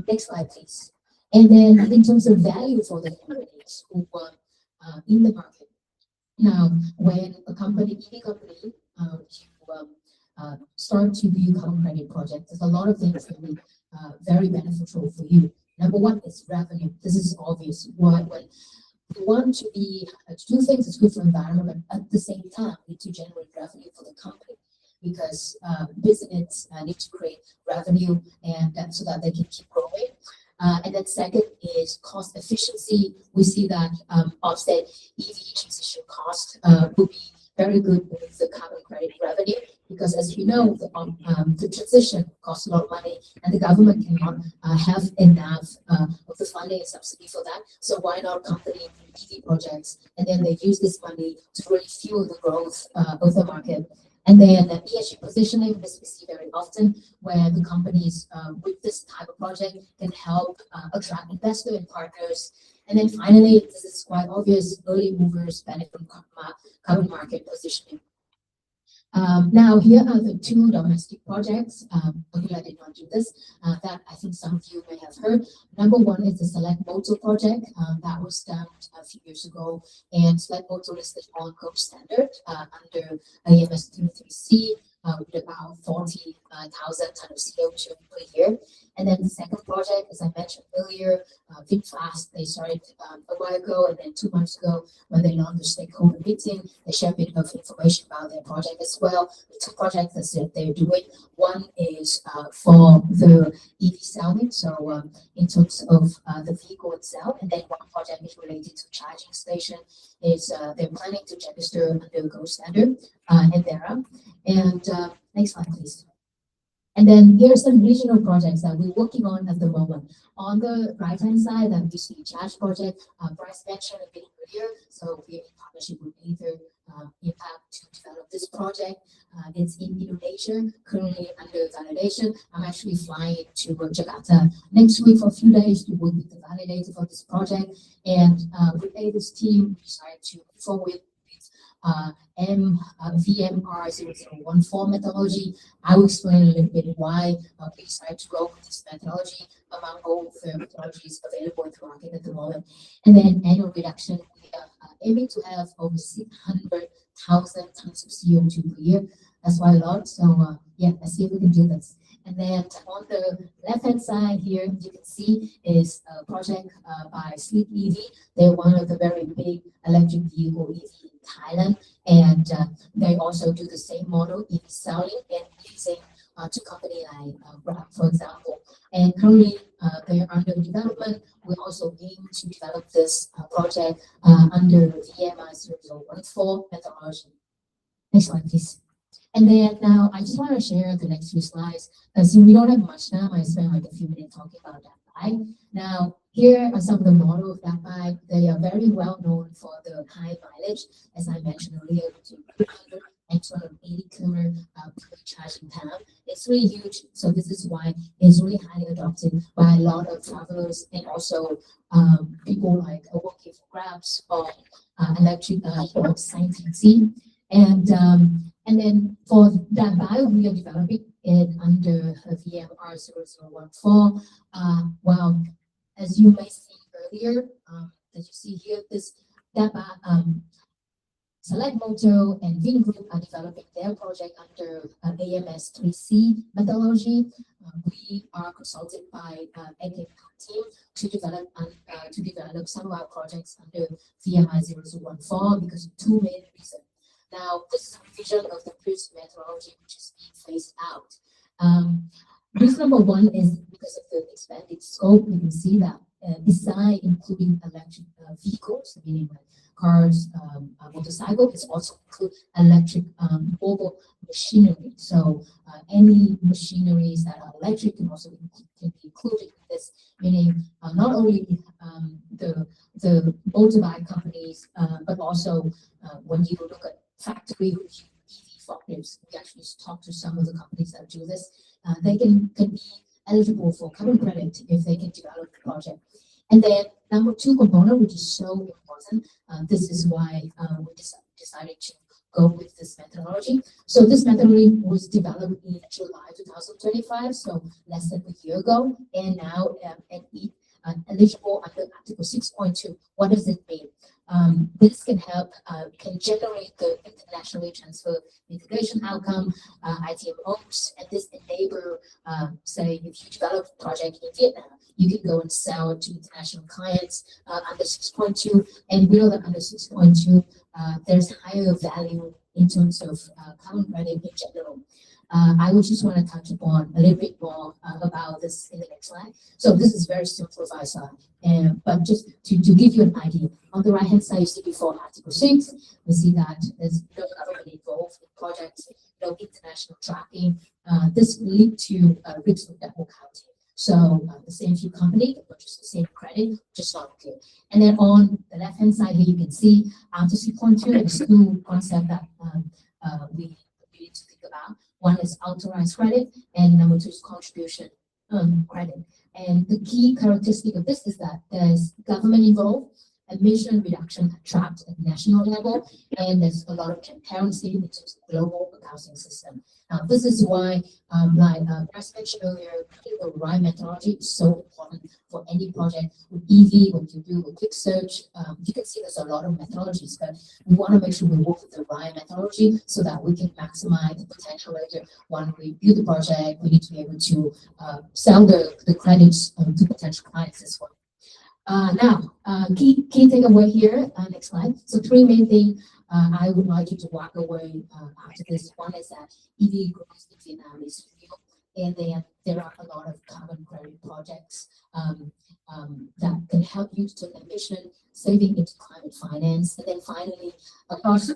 Next slide, please. And then in terms of value for the companies who are in the market. Now, when a company, EV company, start to do carbon credit project, there's a lot of things that will be very beneficial for you. Number one is revenue. This is obvious. When you want to do things that's good for the environment, but at the same time, need to generate revenue for the company, because business need to create revenue and so that they can keep growing. And then second is cost efficiency. We see that offset EV transition cost will be very good with the carbon credit revenue, because as you know, the transition costs a lot of money, and the government cannot have enough of the funding and subsidy for that. So why not company EV projects, and then they use this money to really fuel the growth of the market. And then ESG positioning, this we see very often, where the companies with this type of project can help attract investors and partners. And then finally, this is quite obvious, early movers benefit from carbon market positioning. Now, here are the two domestic projects. Aquila did not do this, that I think some of you may have heard. Number one is the Select Motor project that was done a few years ago, and Select Motor listed on gold standard under AMS 33C with about 40,000 tons of CO2 per year. And then the second project, as I mentioned earlier, VinFast, they started a while ago, and then 2 months ago, when they launched the stakeholder meeting, they shared a bit of information about their project as well. The two projects that they're doing, one is for the EV selling, so in terms of the vehicle itself, and then one project is related to charging station. Is they're planning to register under gold standard and thereof. And next slide, please. And then here are some regional projects that we're working on at the moment. On the right-hand side, that we see Charge project, Bryce mentioned a bit earlier. So we're in partnership with Aither Impact to develop this project. It's in Indonesia, currently under validation. I'm actually flying to Jakarta next week for a few days to work with the validator for this project. And with Aither's team, we decided to move forward VMR0014 methodology. I will explain a little bit why we decided to go with this methodology among all the methodologies available in the market at the moment. And then annual reduction, we are aiming to have over 600,000 tons of CO2 per year. That's quite a lot. So yeah, let's see if we can do this. And then on the left-hand side here, you can see is a project by Sleep EV. They're one of the very big electric vehicle EV in Thailand, and they also do the same model EV selling and using two companies like Grab, for example. And currently, they're under development. We also aim to develop this project under VMI0014 methodology. Next slide, please. And then now I just want to share the next few slides. Since we don't have much time, I spent like a few minutes talking about that bike. Now, here are some of the models of that bike. They are very well known for the high mileage, as I mentioned earlier, between 300 and 280 kilometer per charging time. It's really huge, so this is why it's really highly adopted by a lot of travelers and also people like working for Grabs or electric sign taxi. And then for that bike, we are developing it under VMR0014. Well, as you may see earlier, that you see here, Select Motor and Vin Group are developing their project under AMS 3C methodology. We are consulted by AK team to develop some of our projects under VMI 0014 because of two main reasons. Now, this is a revision of the previous methodology, which is being phased out. Reason number one is because of the expanded scope. You can see that beside including electric vehicles, meaning like cars, motorcycles, it also include electric mobile machinery. So any machineries that are electric can also can be included in this, meaning not only the motorbike companies, but also when you look at factory EV forklifts, we actually talk to some of the companies that do this. They can be eligible for carbon credit if they can develop the project. And then number two component, which is so important, this is why we decided to go with this methodology. So this methodology was developed in July 2025, so less than a year ago, and now eligible under Article 6.2. What does it mean? This can help, can generate the internationally transfer mitigation outcome, ITMOs, and this enable, say, if you develop a project in Vietnam, you can go and sell to international clients under 6.2, and we know that under 6.2, there's higher value in terms of carbon credit in general. I would just want to touch upon a little bit more about this in the next slide. So this is very simplified slide, but just to give you an idea, on the right-hand side, you see before Article 6, we see that there's no government involved in projects, no international tracking. This will lead to risks of double counting. So the same few company can purchase the same credit, just not clear. And then on the left-hand side here, you can see Article 6.2 is two concepts that we need to think about. One is authorized credit, and number two is contribution credit. And the key characteristic of this is that there's government involved, emission reduction are tracked at national level, and there's a lot of transparency in terms of global accounting system. Now, this is why, like Chris mentioned earlier, the right methodology is so important for any project. With EV, when you do a quick search, you can see there's a lot of methodologies, but we want to make sure we work with the right methodology so that we can maximize the potential later. When we build the project, we need to be able to sell the credits to potential clients as well. Now, key takeaway here, next slide. So 3 main things I would like you to walk away after this. One is that EV growth in Vietnam is real, and then there are a lot of carbon credit projects that can help you to turn emission saving into climate finance. And then finally, across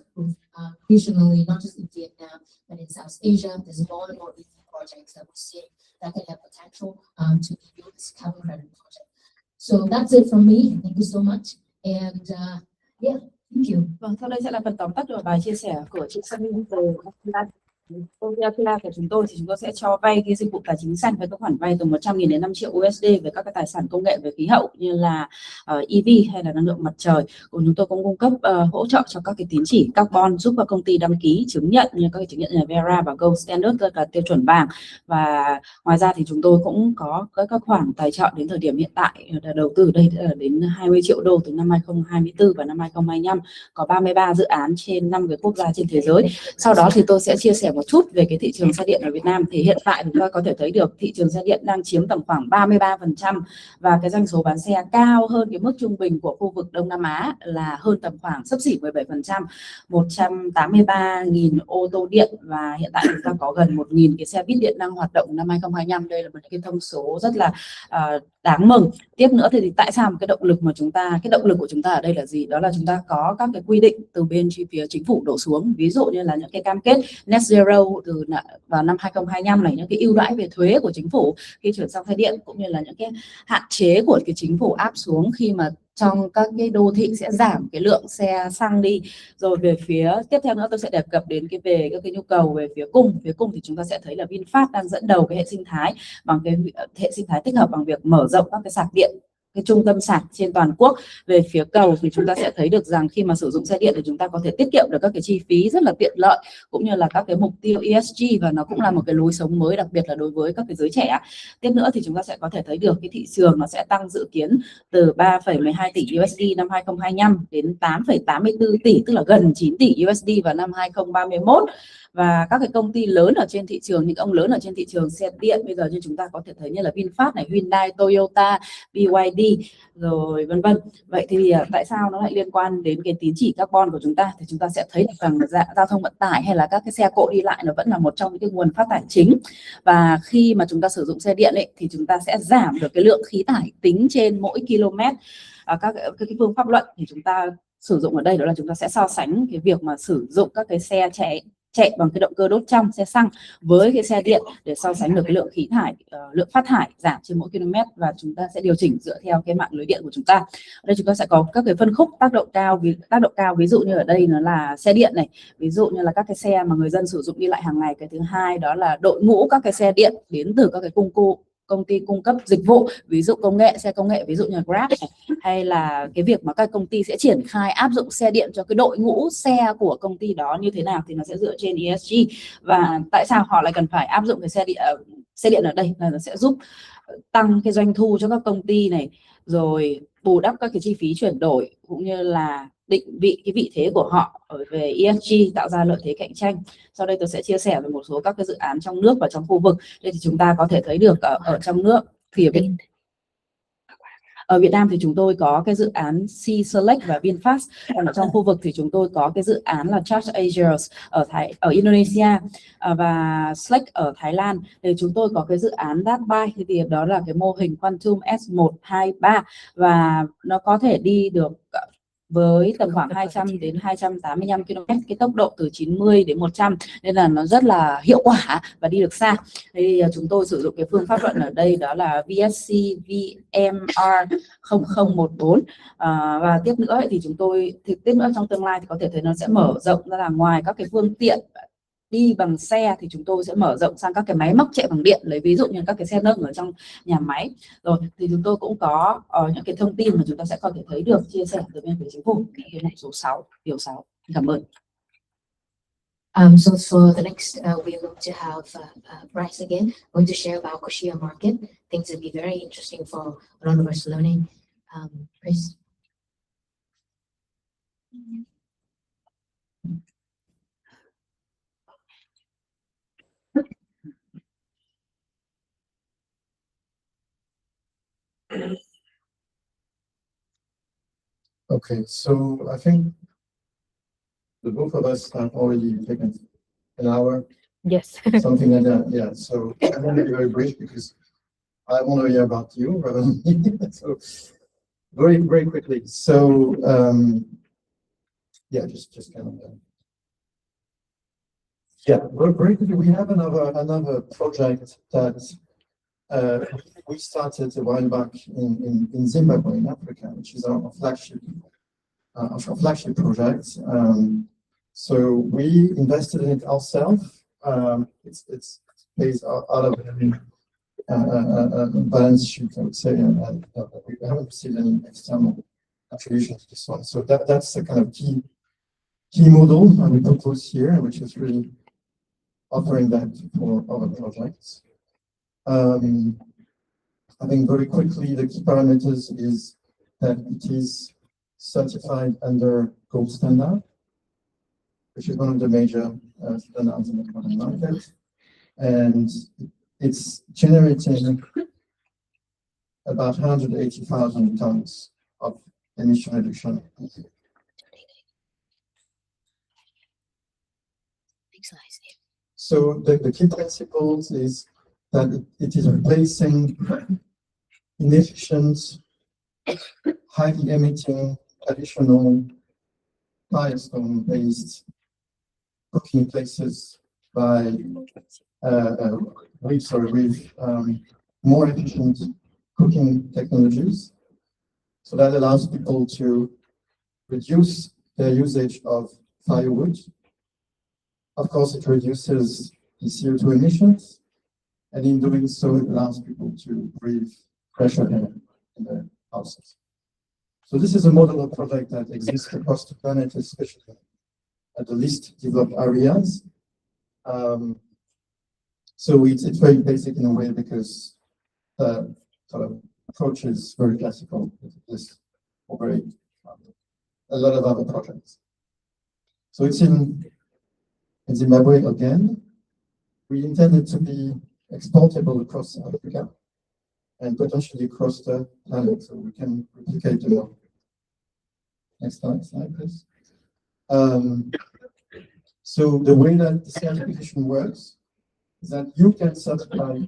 regionally, not just in Vietnam, but in South Asia, there's more and more EV projects that we're seeing that can have potential to build this carbon credit project. So that's it from me. Thank you so much. And yeah, thank you. Vâng, sau đây sẽ là phần tóm tắt của bài chia sẻ của chị Sunny từ Aquila của chúng tôi. Thì chúng tôi sẽ cho vay cái dịch vụ tài chính xanh với các khoản vay từ 100.000 đến 5 triệu USD về các cái tài sản công nghệ về khí hậu như là EV hay là năng lượng mặt trời. Cùng chúng tôi cũng cung cấp hỗ trợ cho các cái tín chỉ carbon, giúp các công ty đăng ký chứng nhận như các cái chứng nhận như Verra và Gold Standard, tất cả tiêu chuẩn vàng. Và ngoài ra thì chúng tôi cũng có các khoản tài trợ đến thời điểm hiện tại đầu tư đây đến 20 triệu đô từ năm 2024 và năm 2025, có 33 dự án trên 5 cái quốc gia trên thế giới. Sau đó thì tôi sẽ chia sẻ một chút về cái thị trường xe điện ở Việt Nam. Thì hiện tại chúng ta có thể thấy được thị trường xe điện đang chiếm tầm khoảng 33% và cái doanh số bán xe cao hơn cái mức trung bình của khu vực Đông Nam Á là hơn tầm khoảng xấp xỉ 17%, 183.000 ô tô điện, và hiện tại chúng ta có gần 1.000 cái xe buýt điện đang hoạt động năm 2025. Đây là một cái thông số rất là đáng mừng. Tiếp nữa thì tại sao cái động lực của chúng ta ở đây là gì? Đó là chúng ta có các cái quy định từ bên phía chính phủ đổ xuống, ví dụ như là những cái cam kết net zero từ vào năm 2025 này, những cái ưu đãi về thuế của chính phủ khi chuyển sang xe điện, cũng như là những cái hạn chế của cái chính phủ áp xuống khi mà trong các cái đô thị sẽ giảm cái lượng xe xăng đi. Rồi về phía tiếp theo nữa tôi sẽ đề cập đến về các cái nhu cầu về phía cung. Phía cung thì chúng ta sẽ thấy là VinFast đang dẫn đầu cái hệ sinh thái bằng cái hệ sinh thái tích hợp bằng việc mở rộng các cái sạc điện, cái trung tâm sạc trên toàn quốc. Về phía cầu thì chúng ta sẽ thấy được rằng khi mà sử dụng xe điện thì chúng ta có thể tiết kiệm được các cái chi phí rất là tiện lợi, cũng như là các cái mục tiêu ESG, và nó cũng là một cái lối sống mới, đặc biệt là đối với các cái giới trẻ. Tiếp nữa thì chúng ta sẽ có thể thấy được cái thị trường nó sẽ tăng dự kiến từ 3,12 tỷ USD năm 2025 đến 8,84 tỷ, tức là gần 9 tỷ USD vào năm 2031. Và các cái công ty lớn ở trên thị trường, những ông lớn ở trên thị trường xe điện bây giờ như chúng ta có thể thấy như là VinFast này, Hyundai, Toyota, BYD rồi vân vân. Vậy thì tại sao nó lại liên quan đến cái tín chỉ carbon của chúng ta? Thì chúng ta sẽ thấy được rằng giao thông vận tải hay là các cái xe cộ đi lại nó vẫn là một trong những cái nguồn phát thải chính. Và khi mà chúng ta sử dụng xe điện ấy, thì chúng ta sẽ giảm được cái lượng khí thải tính trên mỗi km. Các cái phương pháp luận thì chúng ta sử dụng ở đây đó là chúng ta sẽ so sánh cái việc mà sử dụng các cái xe chạy bằng cái động cơ đốt trong, xe xăng, với cái xe điện để so sánh được cái lượng khí thải, lượng phát thải giảm trên mỗi km, và chúng ta sẽ điều chỉnh dựa theo cái mạng lưới điện của chúng ta. Ở đây chúng ta sẽ có các cái phân khúc tác động cao, ví dụ như ở đây nó là xe điện này, ví dụ như là các cái xe mà người dân sử dụng đi lại hàng ngày. Cái thứ hai đó là đội ngũ các cái xe điện đến từ các cái công ty cung cấp dịch vụ, ví dụ xe công nghệ ví dụ như là Grab này, hay là cái việc mà các công ty sẽ triển khai áp dụng xe điện cho cái đội ngũ xe của công ty đó như thế nào, thì nó sẽ dựa trên ESG. Và tại sao họ lại cần phải áp dụng cái xe điện ở đây là nó sẽ giúp tăng cái doanh thu cho các công ty này, rồi bù đắp các cái chi phí chuyển đổi, cũng như là định vị cái vị thế của họ ở về ESG, tạo ra lợi thế cạnh tranh. Sau đây tôi sẽ chia sẻ về một số các cái dự án trong nước và trong khu vực. Đây thì chúng ta có thể thấy được ở trong nước thì ở Việt Nam thì chúng tôi có cái dự án C-Select và VinFast. Còn ở trong khu vực thì chúng tôi có cái dự án là Charge Asia ở Indonesia và Select ở Thái Lan. Thì chúng tôi có cái dự án Datbuy, thì đó là cái mô hình Quantum S123, và nó có thể đi được với tầm khoảng 200 đến 285 km, cái tốc độ từ 90 đến 100, nên là nó rất là hiệu quả và đi được xa. Thì chúng tôi sử dụng cái phương pháp luận ở đây đó là VSC VMR 0014. Và tiếp nữa thì tiếp nữa trong tương lai thì có thể thấy nó sẽ mở rộng ra là ngoài các cái phương tiện đi bằng xe thì chúng tôi sẽ mở rộng sang các cái máy móc chạy bằng điện, lấy ví dụ như các cái xe nâng ở trong nhà máy. Rồi thì chúng tôi cũng có những cái thông tin mà chúng ta sẽ có thể thấy được chia sẻ từ bên phía chính phủ, cái mục số 6, điều 6. Cảm ơn. So for the next, we're going to have Bryce again, going to share about Koshia market. Things will be very interesting for a lot of us learning. Bryce. Okay, so I think the both of us have already taken an hour, Yes. something like that. Yeah, so I'm going to be very brief because I want to hear about you rather than me. So very quickly. So yeah, just kind of. Yeah, very quickly. We have another project that we started a while back in Zimbabwe, in Africa, which is our flagship project. So we invested in it ourselves. It's based out of a balance sheet, I would say, and we haven't received any external contribution to this one. So that's the kind of key model we propose here, which is really offering that for other projects. I think very quickly the key parameters is that it is certified under gold standard, which is one of the major standards in the current market, and it's generating about 180,000 tons of emission reduction. So the key principles is that it is replacing inefficient, highly emitting, traditional firestone-based cooking places by with more efficient cooking technologies. So that allows people to reduce their usage of firewood. Of course, it reduces the CO2 emissions, and in doing so, it allows people to breathe fresher air in their houses. So this is a model of project that exists across the planet, especially at the least developed areas. So it's very basic in a way because the sort of approach is very classical. This over a lot of other projects. So it's in Zimbabwe again. We intended to be exportable across Africa and potentially across the planet, so we can replicate the model. Next slide, please. So the way that the certification works is that you can certify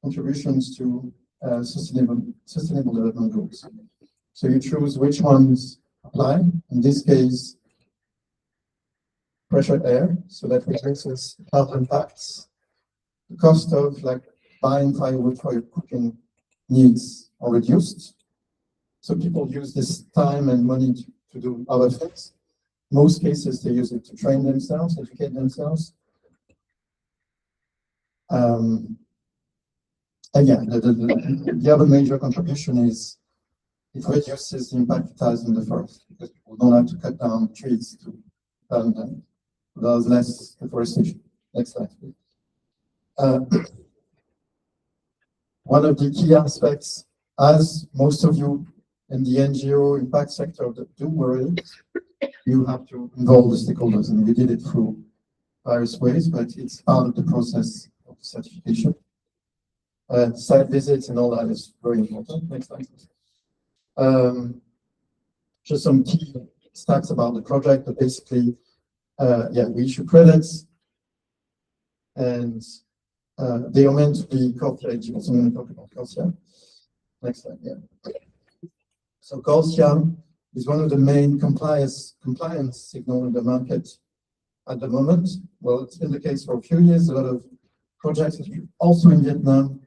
contributions to sustainable development goals. So you choose which ones apply. In this case, pressure air, so that reduces health impacts. The cost of buying firewood for your cooking needs are reduced. So people use this time and money to do other things. Most cases, they use it to train themselves, educate themselves. And yeah, the other major contribution is it reduces the impact it has in the forest because people don't have to cut down trees to burn them. There's less deforestation. Next slide, please. One of the key aspects, as most of you in the NGO impact sector do worry, you have to involve the stakeholders, and we did it through various ways, but it's part of the process of certification. Site visits and all that is very important. Next slide, please. Just some key stats about the project, but basically, yeah, we issue credits, and they are meant to be cost-eligible. So I'm going to talk about CORSIA. Next slide, yeah. So CORSIA is one of the main compliance signal in the market at the moment. Well, it's been the case for a few years. A lot of projects, also in Vietnam,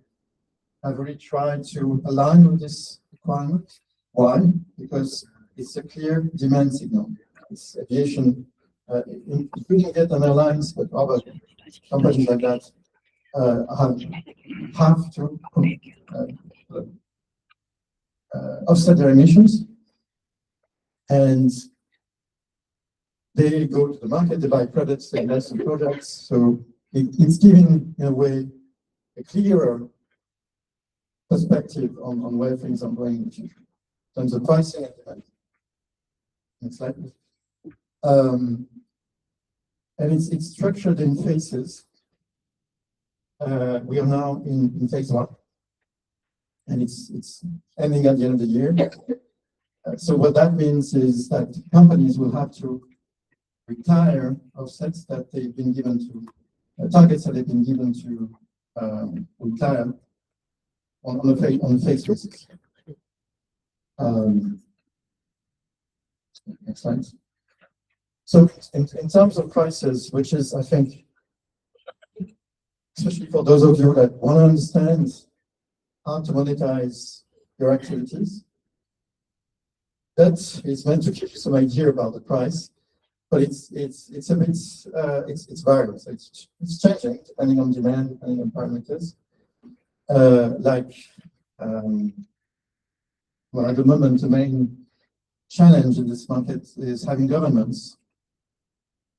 have really tried to align with this requirement. Why? Because it's a clear demand signal. It's aviation including Vietnam Airlines, but other companies like that have to offset their emissions, and they go to the market, they buy credits, they invest in projects. So it's giving, in a way, a clearer perspective on where things are going in the future in terms of pricing and demand. Next slide. And it's structured in phases. We are now in phase 1, and it's ending at the end of the year. So what that means is that companies will have to retire offsets that they've been given to, targets that they've been given to retire on the phase basis. Next slide. So in terms of prices, which is, I think, especially for those of you that want to understand how to monetize your activities, that is meant to give you some idea about the price, but it's a bit it's variable. So it's changing depending on demand, depending on parameters. Well, at the moment, the main challenge in this market is having governments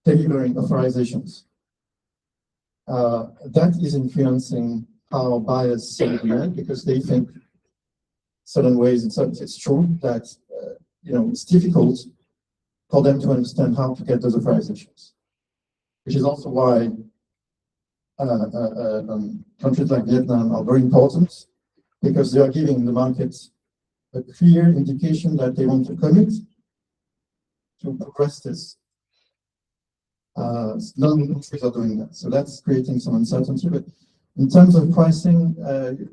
delivering authorizations. That is influencing how buyers see demand, because they think certain ways. It's true that it's difficult for them to understand how to get those authorizations, which is also why countries like Vietnam are very important, because they are giving the market a clear indication that they want to commit to progress this. None of the countries are doing that, so that's creating some uncertainty. But in terms of pricing, the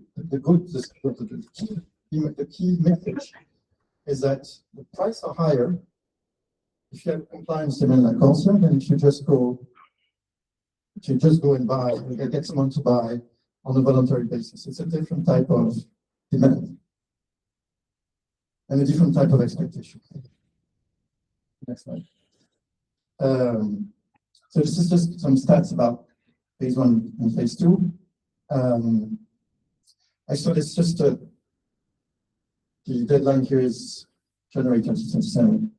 key message is that the prices are higher if you have compliance demand like also, than if you just go and buy, get someone to buy on a voluntary basis. It's a different type of demand and a different type of expectation. Next slide. So this is just some stats about phase 1 and phase 2. I saw this just the deadline here is January 2027.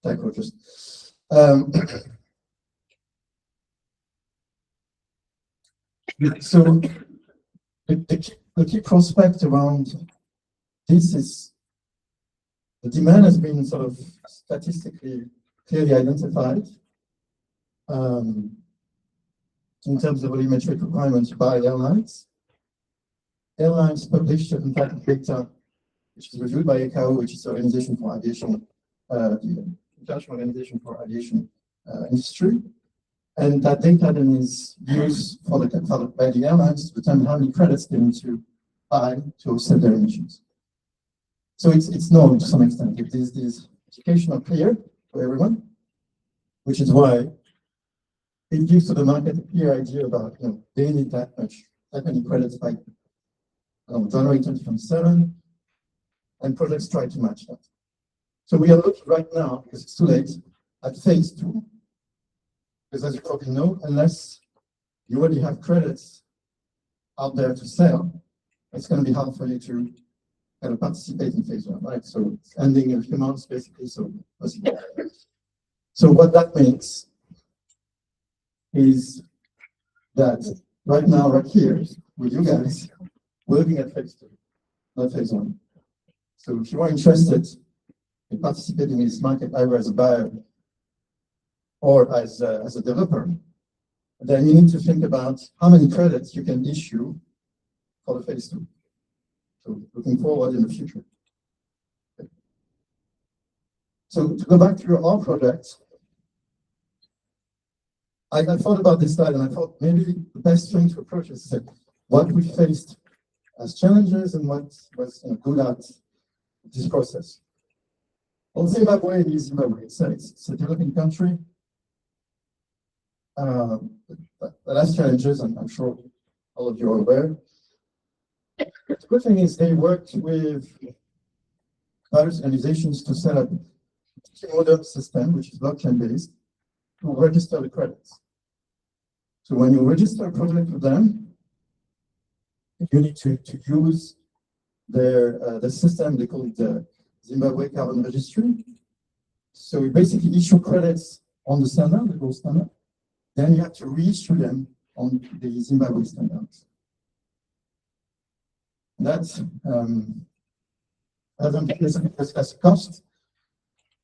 Typo just. So the key prospect around this is the demand has been sort of statistically clearly identified in terms of volumetric requirements by airlines. Airlines publish certain type of data, which is reviewed by ICAO, which is the Organization for Aviation, the International Organization for Aviation Industry. And that data then is used by the airlines to determine how many credits they need to buy to offset their emissions. So it's known to some extent. These education are clear for everyone, which is why it gives to the market a clear idea about, they need that many credits by January 2027, and projects try to match that. So we are looking right now, because it's too late, at phase 2. Because as you probably know, unless you already have credits out there to sell, it's going to be hard for you to kind of participate in phase 1, right? So it's ending in a few months, basically. So what that means is that right now, right here, with you guys, we're looking at phase 2, not phase 1. So if you are interested in participating in this market, either as a buyer or as a developer, then you need to think about how many credits you can issue for the phase 2. So looking forward in the future. Okay. So to go back to our project, I thought about this slide, and I thought maybe the best thing to approach is what we faced as challenges and what was good at this process. Well, Zimbabwe is Zimbabwe. It's a developing country. But has challenges, and I'm sure all of you are aware. The good thing is they worked with various organizations to set up modern system, which is blockchain based, to register the credits. So when you register a project with them, you need to use the system, they call it the Zimbabwe Carbon Registry. So you basically issue credits on the standard, the gold standard, then you have to reissue them on the Zimbabwe standards. That's as a cost.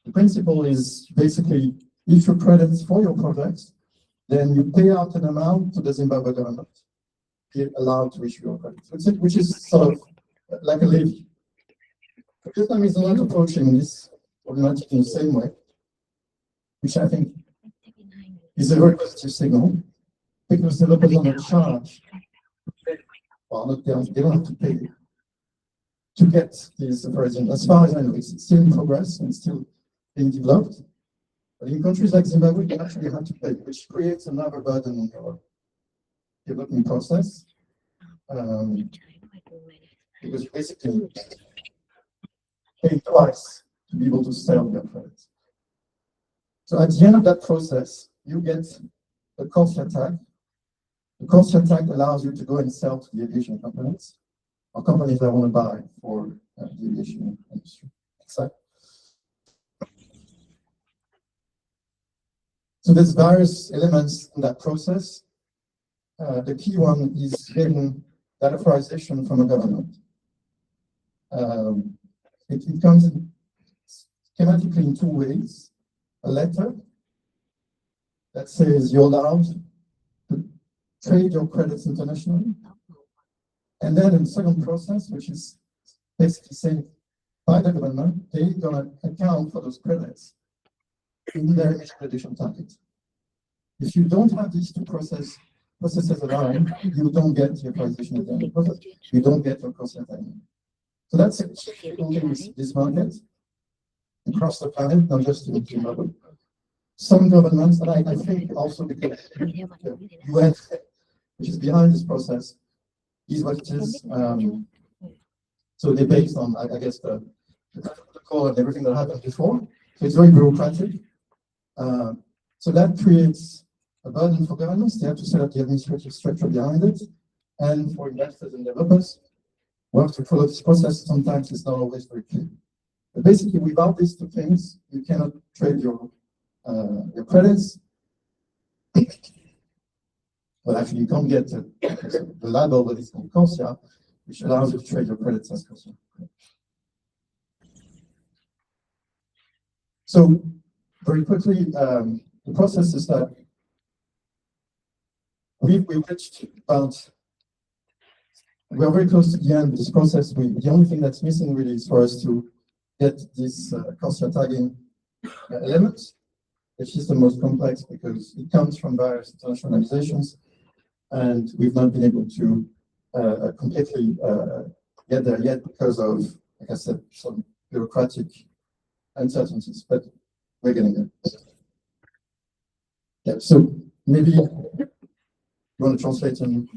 The principle is basically issue credits for your projects, then you pay out an amount to the Zimbabwe government. You're allowed to issue your credits, which is sort of like a levy. Vietnam is not approaching this problematic in the same way, which I think is a very positive signal, because developers are not charged. Well, they don't have to pay to get these appraisals. As far as I know, it's still in progress and still being developed. But in countries like Zimbabwe, you actually have to pay, which creates another burden on your development process. Because you basically pay twice to be able to sell your credits. So at the end of that process, you get a cost attack. The cost attack allows you to go and sell to the aviation companies, or companies that want to buy for the aviation industry. Exactly. So there's various elements in that process. The key one is getting that authorization from a government. It comes in schematically in two ways. A letter that says you're allowed to trade your credits internationally. And then a second process, which is basically saying by the government, they're going to account for those credits in their emission reduction target. If you don't have these two processes aligned, you don't get the authorization of the process. You don't get your cost attainment. So that's a key in this market across the planet, not just in Zimbabwe. Some governments, and I think also because the UN, which is behind this process, is what it is. So they're based on, I guess, the protocol and everything that happened before. So it's very bureaucratic. So that creates a burden for governments. They have to set up the administrative structure behind it. And for investors and developers who have to follow this process, sometimes it's not always very clear. But basically, without these two things, you cannot trade your credits. Well, actually, you can't get the label that is called CORSIA, which allows you to trade your credits as CORSIA. So, very quickly, the process is that we reached about, we are very close to the end of this process. The only thing that's missing really is for us to get this CORSIA tagging element, which is the most complex because it comes from various international organizations, and we've not been able to completely get there yet because of, like I said, some bureaucratic uncertainties, but we're getting there. Yeah, so maybe you want to translate and...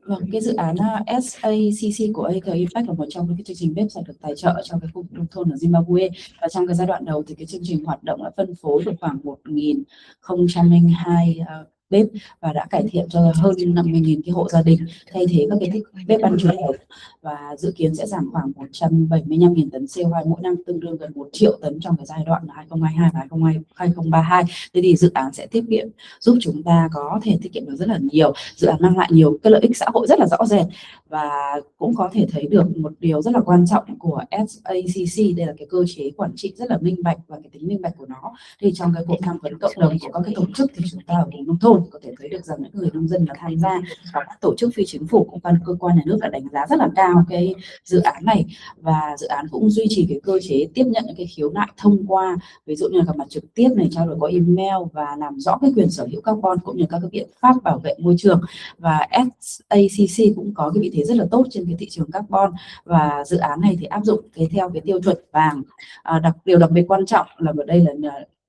Vâng, cái dự án SACC của Aither Impact là một trong những cái chương trình website được tài trợ trong cái khu vực nông thôn ở Zimbabwe, và trong cái giai đoạn đầu thì cái chương trình hoạt động đã phân phối được khoảng 1.002 bếp và đã cải thiện cho hơn 50.000 cái hộ gia đình, thay thế các cái bếp ăn truyền thống, và dự kiến sẽ giảm khoảng 175.000 tấn CO2 mỗi năm, tương đương gần 1 triệu tấn trong cái giai đoạn 2022 và 2032. Thế thì dự án sẽ tiết kiệm, giúp chúng ta có thể tiết kiệm được rất là nhiều. Dự án mang lại nhiều cái lợi ích xã hội rất là rõ rệt, và cũng có thể thấy được một điều rất là quan trọng của SACC, đây là cái cơ chế quản trị rất là minh bạch và cái tính minh bạch của nó. Thì trong cái cuộc tham vấn cộng đồng của các cái tổ chức thì chúng ta ở vùng nông thôn có thể thấy được rằng những người nông dân mà tham gia, và các tổ chức phi chính phủ cũng cơ quan nhà nước đã đánh giá rất là cao cái dự án này, và dự án cũng duy trì cái cơ chế tiếp nhận những cái khiếu nại thông qua, ví dụ như là gặp mặt trực tiếp này, trao đổi qua email, và làm rõ cái quyền sở hữu carbon cũng như các cái biện pháp bảo vệ môi trường. Và SACC cũng có cái vị thế rất là tốt trên cái thị trường carbon, và dự án này thì áp dụng theo cái tiêu chuẩn vàng. Điều đặc biệt quan trọng là ở đây là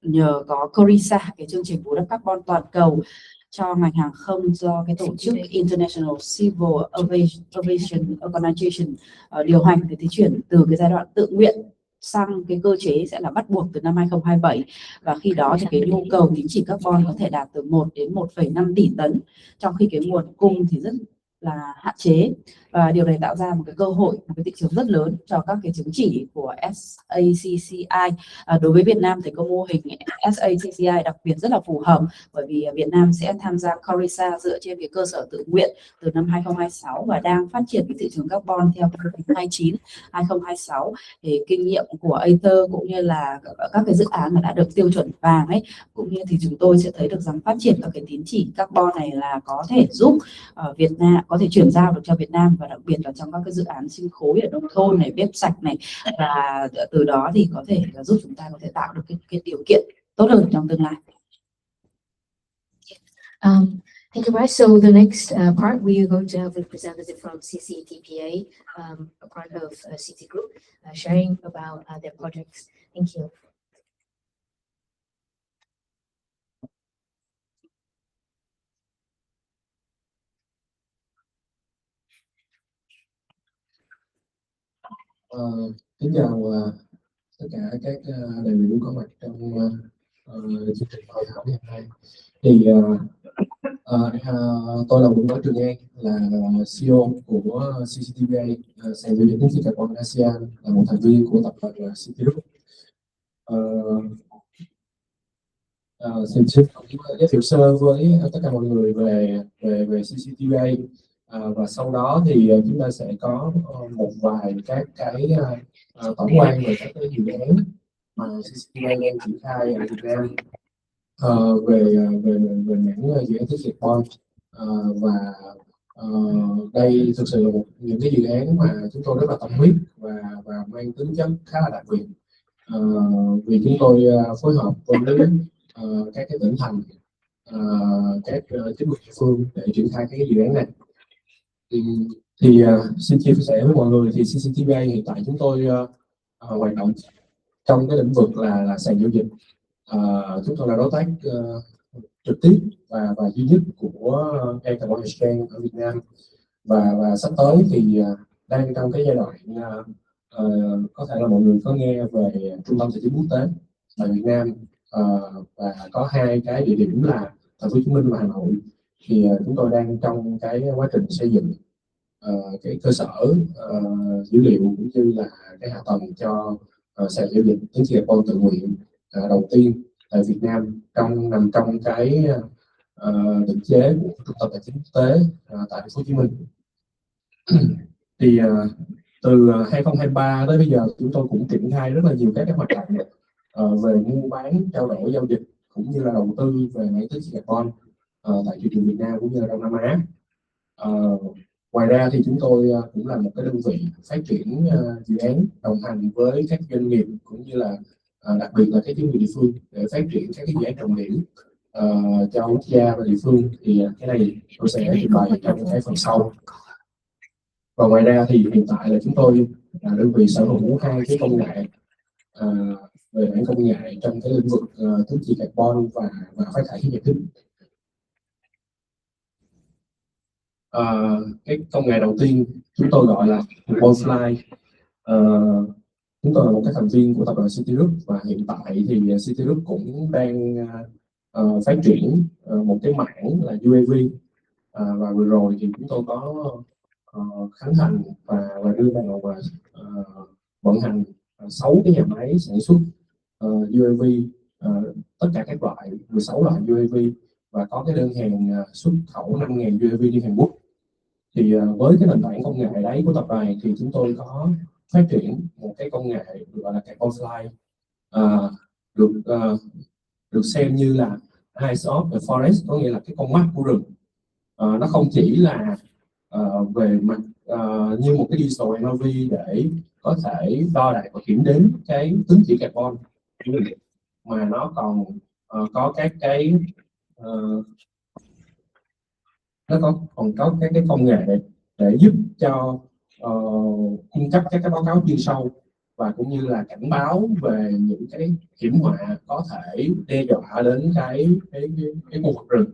nhờ có CORSIA, cái chương trình bù đắp carbon toàn cầu cho ngành hàng không do cái tổ chức International Civil Aviation Organization điều hành, thì chuyển từ cái giai đoạn tự nguyện sang cái cơ chế sẽ là bắt buộc từ năm 2027, và khi đó thì cái nhu cầu tín chỉ carbon có thể đạt từ 1 đến 1,5 tỷ tấn, trong khi cái nguồn cung thì rất là hạn chế, và điều này tạo ra một cái cơ hội, một cái thị trường rất lớn cho các cái chứng chỉ của SACCI. Đối với Việt Nam thì có mô hình SACCI đặc biệt rất là phù hợp, bởi vì Việt Nam sẽ tham gia CORISA dựa trên cái cơ sở tự nguyện từ năm 2026 và đang phát triển cái thị trường carbon theo 2029, 2026. Thì kinh nghiệm của Aither cũng như là các cái dự án mà đã được tiêu chuẩn vàng ấy, cũng như thì chúng tôi sẽ thấy được rằng phát triển các cái tín chỉ carbon này là có thể giúp Việt Nam có thể chuyển giao được cho Việt Nam, và đặc biệt là trong các cái dự án sinh khối ở nông thôn này, bếp sạch này, và từ đó thì có thể là giúp chúng ta có thể tạo được cái điều kiện tốt hơn trong tương lai. Thank you, Bryce. So the next part, we are going to have a representative from CCTPA, a part of CT Group, sharing about their projects. Thank you. Kính chào tất cả các đại biểu có mặt trong chương trình hội thảo ngày hôm nay. Thì tôi là Nguyễn Trường An, là CEO của CCTPA, sàn giao dịch tín chỉ carbon ASEAN, là một thành viên của tập đoàn CT Group. Xin giới thiệu sơ với tất cả mọi người về CCTPA. Và sau đó thì chúng ta sẽ có một vài các cái tổng quan về các cái dự án mà CCTPA đang triển khai ở Việt Nam về mảng dự án tiết kiệm carbon. Và đây thực sự là những cái dự án mà chúng tôi rất là tâm huyết và mang tính chất khá là đặc biệt, vì chúng tôi phối hợp với các cái tỉnh thành, các chính quyền địa phương để triển khai cái dự án này. Thì xin chia sẻ với mọi người thì CCTPA hiện tại chúng tôi hoạt động trong cái lĩnh vực là sàn giao dịch. Chúng tôi là đối tác trực tiếp và duy nhất của Carbon Exchange ở Việt Nam, và sắp tới thì đang trong cái giai đoạn có thể là mọi người có nghe về trung tâm tài chính quốc tế tại Việt Nam, và có hai cái địa điểm là Thành phố Hồ Chí Minh và Hà Nội. Thì chúng tôi đang trong cái quá trình xây dựng cái cơ sở dữ liệu cũng như là cái hạ tầng cho sàn giao dịch tín chỉ carbon tự nguyện đầu tiên tại Việt Nam, nằm trong cái định chế của trung tâm tài chính quốc tế tại Thành phố Hồ Chí Minh. Thì từ 2023 tới bây giờ chúng tôi cũng triển khai rất là nhiều các cái hoạt động về mua bán, trao đổi giao dịch cũng như là đầu tư về mảng tín chỉ carbon tại thị trường Việt Nam cũng như là Đông Nam Á. Ngoài ra thì chúng tôi cũng là một cái đơn vị phát triển dự án đồng hành với các doanh nghiệp cũng như là đặc biệt là các chính quyền địa phương để phát triển các cái dự án trọng điểm cho quốc gia và địa phương. Thì cái này tôi sẽ trình bày trong cái phần sau. Và ngoài ra thì hiện tại là chúng tôi là đơn vị sở hữu hai cái công nghệ về mảng công nghệ trong cái lĩnh vực tín chỉ carbon và phát thải khí nhà kính. Cái công nghệ đầu tiên chúng tôi gọi là Carbonfly. Chúng tôi là một cái thành viên của tập đoàn CT Group, và hiện tại thì CT Group cũng đang phát triển một cái mảng là UAV, và vừa rồi thì chúng tôi có khánh thành và đưa vào vận hành 6 cái nhà máy sản xuất UAV, tất cả các loại 16 loại UAV, và có cái đơn hàng xuất khẩu 5.000 UAV đi Hàn Quốc. Thì với cái nền tảng công nghệ đấy của tập đoàn thì chúng tôi có phát triển một cái công nghệ gọi là Carbonfly, được xem như là Eyes of the Forest, có nghĩa là cái con mắt của rừng. Nó không chỉ là về mặt như một cái digital NOV để có thể đo đạc và kiểm đếm cái tín chỉ carbon, mà nó còn có các cái các cái công nghệ để giúp cho cung cấp các cái báo cáo chuyên sâu và cũng như là cảnh báo về những cái hiểm họa có thể đe dọa đến cái khu vực rừng.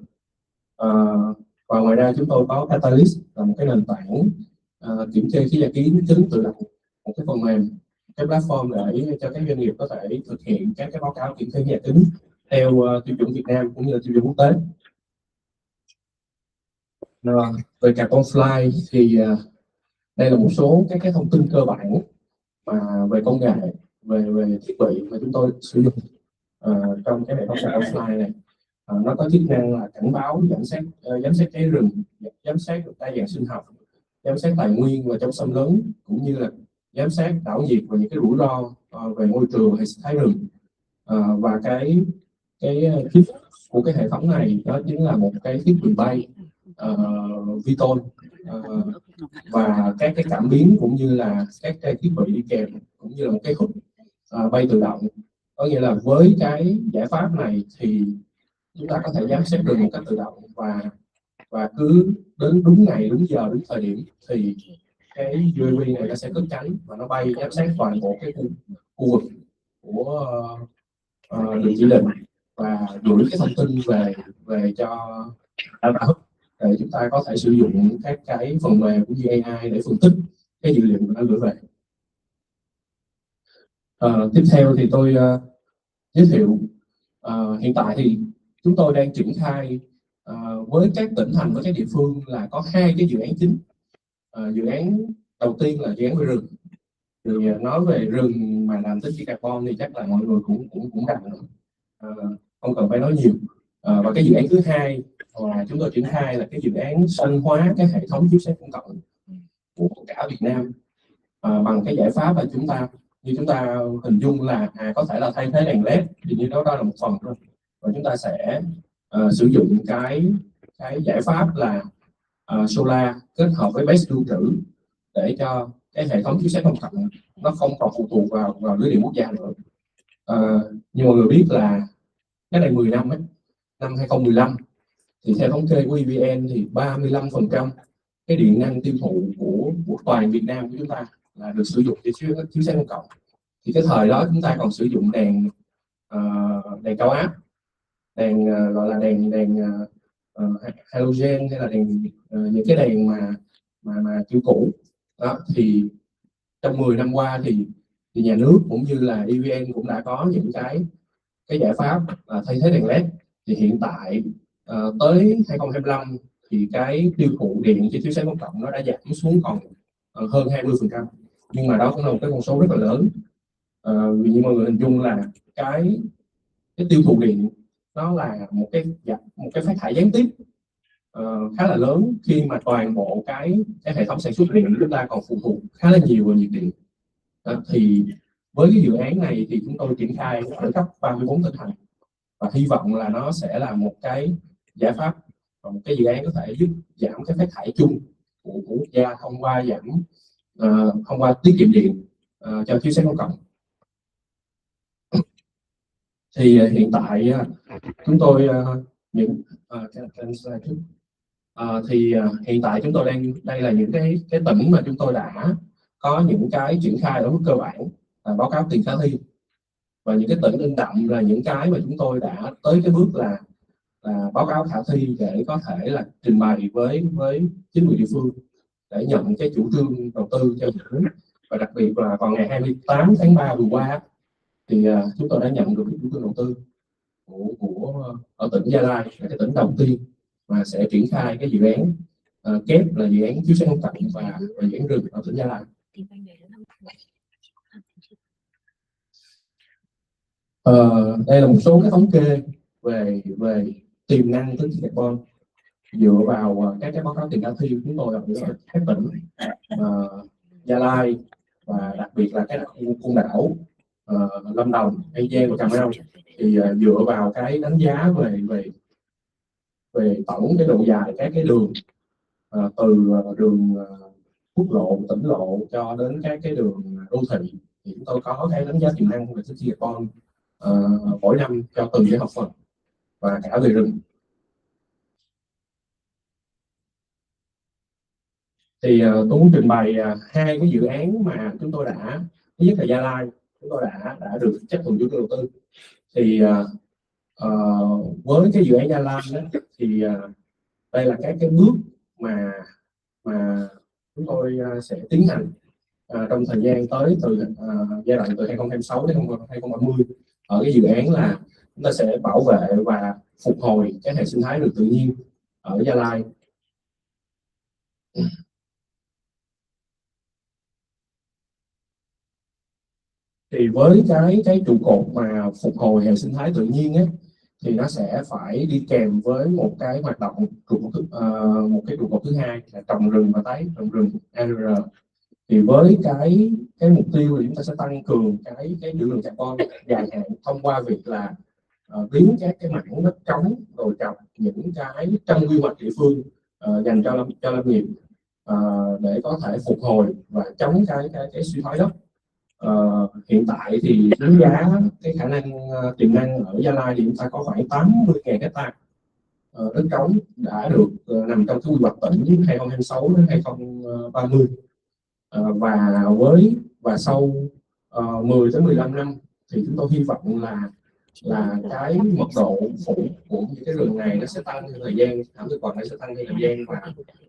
Và ngoài ra chúng tôi có Catalyst, là một cái nền tảng kiểm kê khí nhà kính tự động, một cái phần mềm cái platform để cho các doanh nghiệp có thể thực hiện các cái báo cáo kiểm kê nhà kính theo tiêu chuẩn Việt Nam cũng như là tiêu chuẩn quốc tế. Về carbon fly thì đây là một số các cái thông tin cơ bản mà về công nghệ, về thiết bị mà chúng tôi sử dụng trong cái hệ thống carbon fly này. Nó có chức năng là cảnh báo, giám sát cháy rừng, giám sát đa dạng sinh học, giám sát tài nguyên và chống xâm lấn, cũng như là giám sát đảo nhiệt và những cái rủi ro về môi trường hay sinh thái rừng. Và cái chip của cái hệ thống này đó chính là một cái thiết bị bay Viton và các cái cảm biến cũng như là các cái thiết bị đi kèm, cũng như là một cái hộp bay tự động. Có nghĩa là với cái giải pháp này thì chúng ta có thể giám sát rừng một cách tự động, và cứ đến đúng ngày, đúng giờ, đúng thời điểm thì cái UAV này nó sẽ cất cánh và nó bay giám sát toàn bộ cái khu vực của được chỉ định và gửi cái thông tin về cho đảo để chúng ta có thể sử dụng các cái phần mềm cũng như AI để phân tích cái dữ liệu mà nó gửi về. Tiếp theo thì tôi giới thiệu hiện tại thì chúng tôi đang triển khai với các tỉnh thành, với các địa phương là có 2 cái dự án chính. Dự án đầu tiên là dự án về rừng. Thì nói về rừng mà làm tính carbon thì chắc là mọi người cũng rành rồi, không cần phải nói nhiều. Và cái dự án thứ hai mà chúng tôi triển khai là cái dự án xanh hóa cái hệ thống chiếu sáng công cộng của cả Việt Nam, bằng cái giải pháp là chúng ta hình dung là có thể là thay thế đèn LED, thì như đó là một phần thôi, và chúng ta sẽ sử dụng cái giải pháp là solar kết hợp với base lưu trữ để cho cái hệ thống chiếu sáng công cộng nó không còn phụ thuộc vào lưới điện quốc gia nữa. Như mọi người biết là cái này 10 năm ấy, năm 2015 thì theo thống kê của EVN thì 35% cái điện năng tiêu thụ của toàn Việt Nam của chúng ta là được sử dụng để chiếu sáng công cộng. Thì cái thời đó chúng ta còn sử dụng đèn cao áp, đèn gọi là đèn halogen, hay là những cái đèn mà kiểu cũ đó. Thì trong 10 năm qua thì nhà nước cũng như là EVN cũng đã có những cái giải pháp thay thế đèn LED. Thì hiện tại tới 2025 thì cái tiêu thụ điện cho chiếu sáng công cộng nó đã giảm xuống còn hơn 20%, nhưng mà đó cũng là một cái con số rất là lớn. Vì như mọi người hình dung là cái tiêu thụ điện nó là một cái phát thải gián tiếp khá là lớn, khi mà toàn bộ cái hệ thống sản xuất điện của chúng ta còn phụ thuộc khá là nhiều vào nhiệt điện. Thì với cái dự án này thì chúng tôi triển khai ở khắp 34 tỉnh thành, và hy vọng là nó sẽ là một cái giải pháp và một cái dự án có thể giúp giảm cái phát thải chung của quốc gia thông qua tiết kiệm điện cho chiếu sáng công cộng. Thì hiện tại chúng tôi hiện tại chúng tôi đây là những cái tỉnh mà chúng tôi đã có những cái triển khai ở mức cơ bản, báo cáo tiền khả thi, và những cái tỉnh in đậm là những cái mà chúng tôi đã tới cái bước là báo cáo khả thi để có thể là trình bày với chính quyền địa phương để nhận cái chủ trương đầu tư cho nhà nước. Và đặc biệt là vào ngày 28 tháng 3 vừa qua thì chúng tôi đã nhận được cái chủ trương đầu tư của ở tỉnh Gia Lai, là cái tỉnh đầu tiên mà sẽ triển khai cái dự án kép là dự án chiếu sáng công cộng và dự án rừng ở tỉnh Gia Lai. Đây là một số cái thống kê về tiềm năng tính carbon dựa vào các cái báo cáo tiền khả thi của chúng tôi ở các tỉnh Gia Lai, và đặc biệt là cái đặc khu Côn Đảo, Lâm Đồng, An Giang và Cà Mau. Thì dựa vào cái đánh giá về tổng cái độ dài các cái đường từ đường quốc lộ, tỉnh lộ cho đến các cái đường đô thị, thì chúng tôi có cái đánh giá tiềm năng về tính carbon mỗi năm cho từng cái hợp phần và cả về rừng. Thì tôi muốn trình bày 2 cái dự án mà chúng tôi đã, thứ nhất là Gia Lai, chúng tôi đã được chấp thuận chủ trương đầu tư. Thì với cái dự án Gia Lai đó, thì đây là các cái bước mà chúng tôi sẽ tiến hành trong thời gian tới từ giai đoạn từ 2026 đến 2030 ở cái dự án là chúng ta sẽ bảo vệ và phục hồi cái hệ sinh thái rừng tự nhiên ở Gia Lai. Thì với cái trụ cột mà phục hồi hệ sinh thái tự nhiên ấy, thì nó sẽ phải đi kèm với một cái hoạt động một cái trụ cột thứ hai là trồng rừng và tái trồng rừng AR. Thì với cái mục tiêu là chúng ta sẽ tăng cường cái trữ lượng carbon dài hạn thông qua việc là biến các cái mảng đất trống rồi trồng những cái trong quy hoạch địa phương dành cho lâm nghiệp để có thể phục hồi và chống cái suy thoái đất. Hiện tại thì đánh giá cái khả năng tiềm năng ở Gia Lai thì chúng ta có khoảng 80.000 hectare đất trống đã được nằm trong cái quy hoạch tỉnh 2026 đến 2030. Và sau 10 đến 15 năm thì chúng tôi hy vọng là cái mật độ phủ của những cái rừng này nó sẽ tăng theo thời gian, thảm thực vật này sẽ tăng theo thời gian